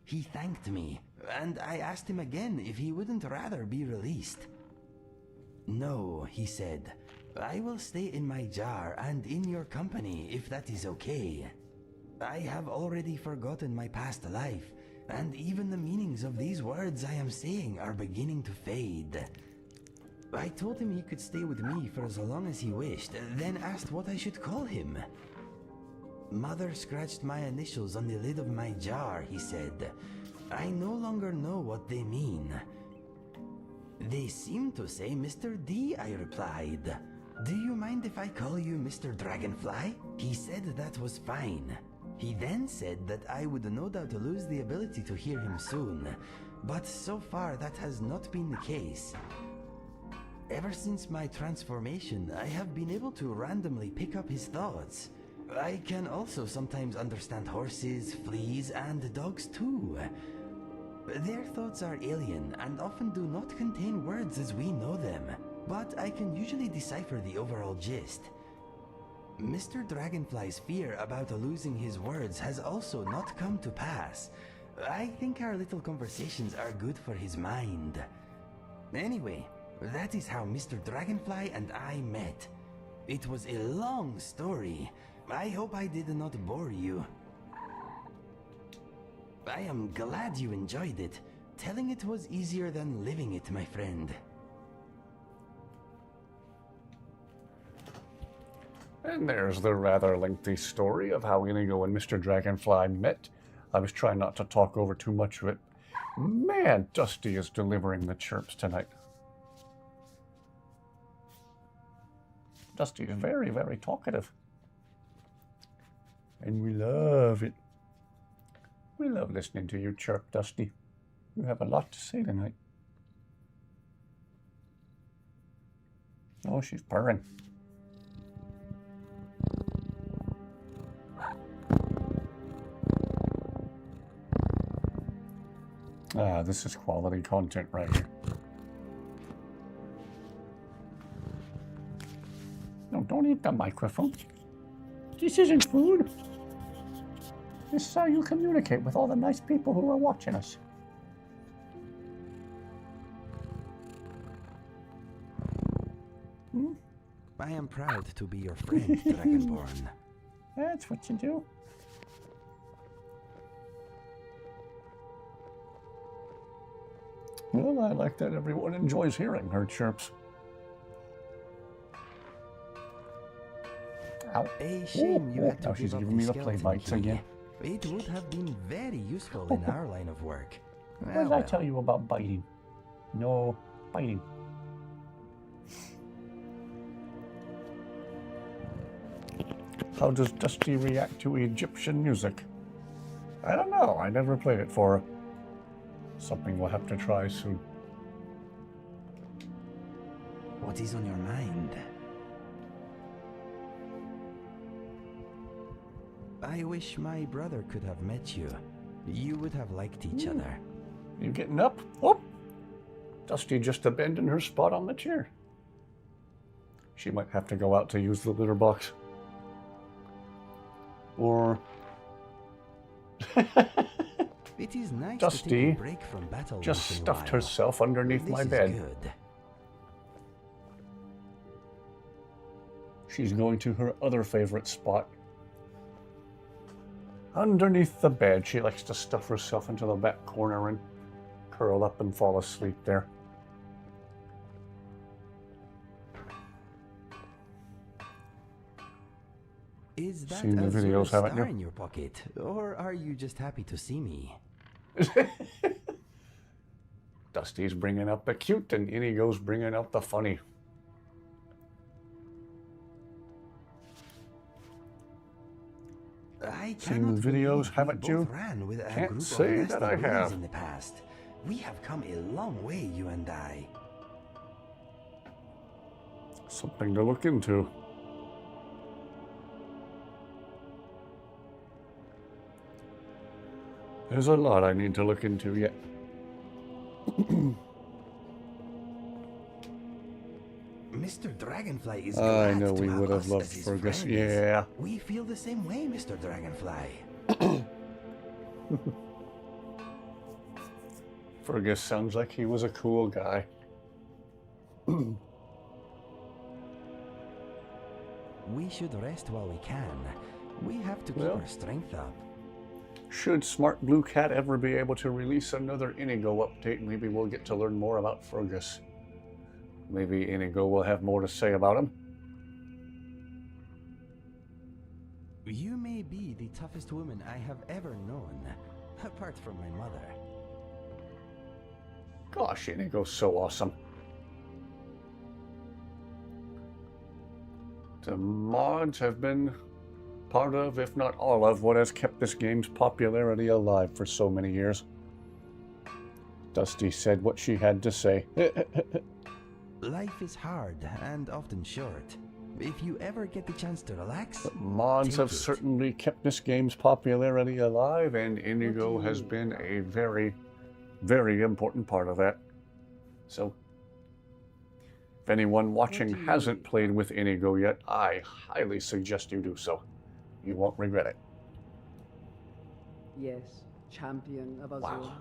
He thanked me, and I asked him again if he wouldn't rather be released. No, he said. I will stay in my jar and in your company if that is okay. I have already forgotten my past life, and even the meanings of these words I am saying are beginning to fade. I told him he could stay with me for as long as he wished, then asked what I should call him. Mother scratched my initials on the lid of my jar, he said. I no longer know what they mean. They seem to say Mr. D, I replied. Do you mind if I call you Mr. Dragonfly? He said that was fine. He then said that I would no doubt lose the ability to hear him soon, but so far that has not been the case. Ever since my transformation, I have been able to randomly pick up his thoughts. I can also sometimes understand horses, fleas, and dogs too. Their thoughts are alien and often do not contain words as we know them, but I can usually decipher the overall gist. Mr. Dragonfly's fear about losing his words has also not come to pass. I think our little conversations are good for his mind. Anyway, that is how Mr. Dragonfly and I met. It was a long story. I hope I did not bore you. I am glad you enjoyed it. Telling it was easier than living it, my friend. And there's the rather lengthy story of how Inigo and Mr. Dragonfly met. I was trying not to talk over too much of it. Man, Dusty is delivering the chirps tonight. Dusty is very, very talkative. And we love it. We love listening to you chirp, Dusty. You have a lot to say tonight. Oh, she's purring. Ah, this is quality content right here. No, don't eat the microphone. This isn't food. This is how you communicate with all the nice people who are watching us. I am proud to be your friend, Dragonborn. That's what you do. Well, I like that everyone enjoys hearing her chirps. Ow. A shame you had to now she's give up giving me the skeleton play bites key. again. It would have been very useful in our line of work. What did I tell you about biting? No biting. How does Dusty react to Egyptian music? I don't know. I never played it for her. Something we'll have to try soon. What is on your mind? I wish my brother could have met you. You would have liked each other. You getting up? Oh! Dusty just abandoned her spot on the chair. She might have to go out to use the litter box. Or... It It is nice to take Dusty a break from battle just once in a stuffed while. herself underneath This my is bed. good. She's going to her other favorite spot. Underneath the bed, she likes to stuff herself into the back corner and curl up and fall asleep there. Is that Seen the Azure videos, haven't star you? in your pocket, or are you just happy to see me? Dusty's bringing up the cute and Inigo's bringing up the funny. I Seen the cannot videos, believe haven't we you? both ran with a Can't group say of that I lasting have. in the past. We have come a long way, you and I. Something to look into. There's a lot I need to look into yet. Mr. Dragonfly is I glad know to we have would have us loved as his Fergus. friends. Yeah. We feel the same way, Mr. Dragonfly. Fergus sounds like he was a cool guy. We should rest while we can. We have to keep Well. our strength up. Should Smart Blue Cat ever be able to release another Inigo update, maybe we'll get to learn more about Fergus. Maybe Inigo will have more to say about him. You may be the toughest woman I have ever known, apart from my mother. Gosh, Inigo's so awesome. The mods have been part of, if not all of, what has kept this game's popularity alive for so many years. Dusty said what she had to say. Life is hard and often short. If you ever get the chance to relax, Mods take have it. certainly kept this game's popularity alive, and Inigo has been a very, very important part of that. So, if anyone watching hasn't played with Inigo yet, I highly suggest you do so. You won't regret it. Yes, champion of Azure. Wow.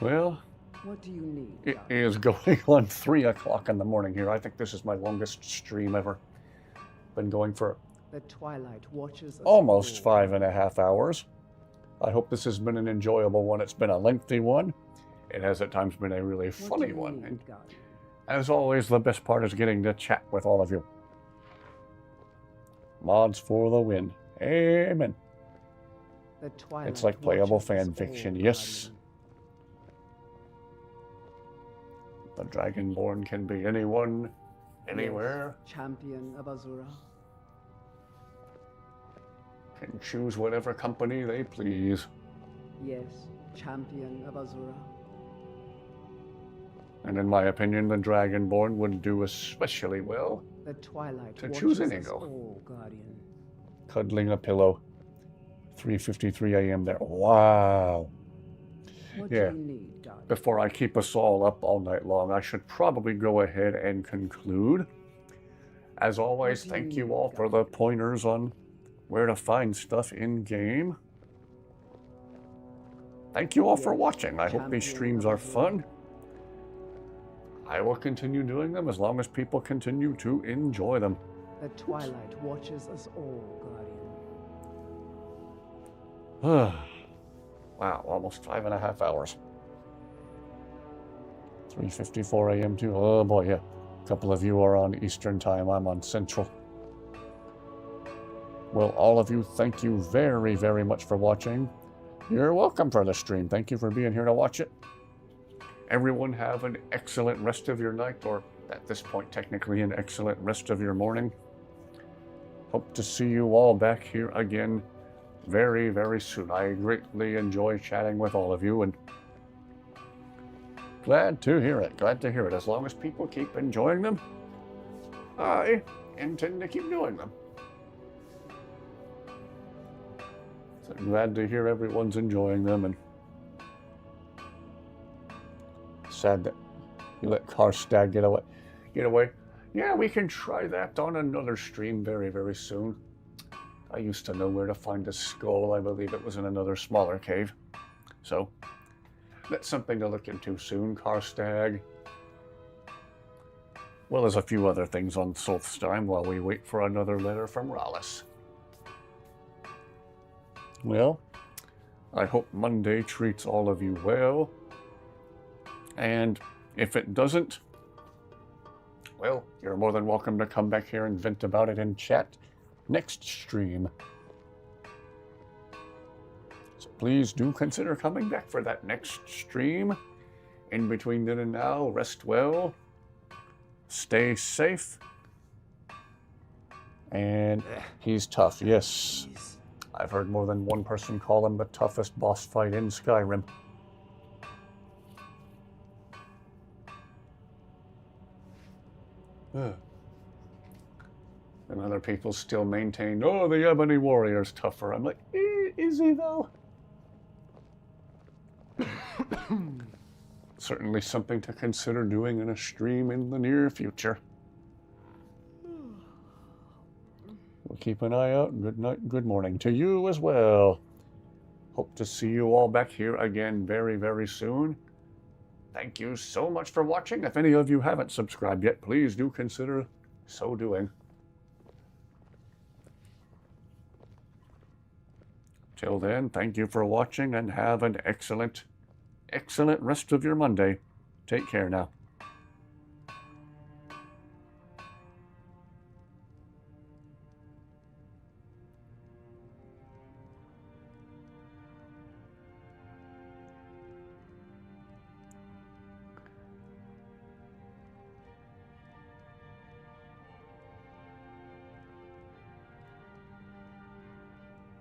Well, What do you need? it is going on 3 o'clock in the morning here. I think this is my longest stream ever. Been going for The twilight watches us almost all. 5.5 hours. I hope this has been an enjoyable one. It's been a lengthy one. It has at times been a really What do funny you one. need, And Guardian? as always, the best part is getting to chat with all of you. Mods for the win. Amen. The twilight It's like playable watches us fan all, fiction. Yes. The Dragonborn can be anyone, anywhere. Yes, champion of Azura. Can choose whatever company they please. Yes, champion of Azura. And in my opinion, the Dragonborn would do especially well The twilight to watches choose us Inigo. all, Guardian. Cuddling a pillow. 3:53 a.m. there. Wow. What Yeah. do you need, Guardian? Before I keep us all up all night long, I should probably go ahead and conclude. As always, thank you all for the pointers on where to find stuff in game. Thank you all for watching. I hope these streams are fun. I will continue doing them as long as people continue to enjoy them. The twilight watches us all, Guardian. Wow, almost 5.5 hours. 3:54 a.m. too. Oh boy, yeah. A couple of you are on Eastern time. I'm on Central. Well, all of you, thank you very, very much for watching. You're welcome for the stream. Thank you for being here to watch it. Everyone have an excellent rest of your night, or at this point, technically an excellent rest of your morning. Hope to see you all back here again very, very soon. I greatly enjoy chatting with all of you, and glad to hear it. Glad to hear it. As long as people keep enjoying them, I intend to keep doing them. So glad to hear everyone's enjoying them, and sad that you let Karstad get away. Yeah, we can try that on another stream very, very soon. I used to know where to find a skull. I believe it was in another smaller cave. So, that's something to look into soon, Karstag. Well, there's a few other things on Solstheim while we wait for another letter from Rallis. Well, I hope Monday treats all of you well. And if it doesn't, well, you're more than welcome to come back here and vent about it in chat next stream. So please do consider coming back for that next stream. In between then and now, rest well, stay safe, and he's tough, yes. I've heard more than one person call him the toughest boss fight in Skyrim. And other people still maintain, oh, the Ebony Warrior's tougher. I'm like, is he though? Certainly something to consider doing in a stream in the near future. We'll keep an eye out. Good night, good morning to you as well. Hope to see you all back here again very, very soon. Thank you so much for watching. If any of you haven't subscribed yet, please do consider so doing. Till then, thank you for watching and have an excellent rest of your Monday. Take care now.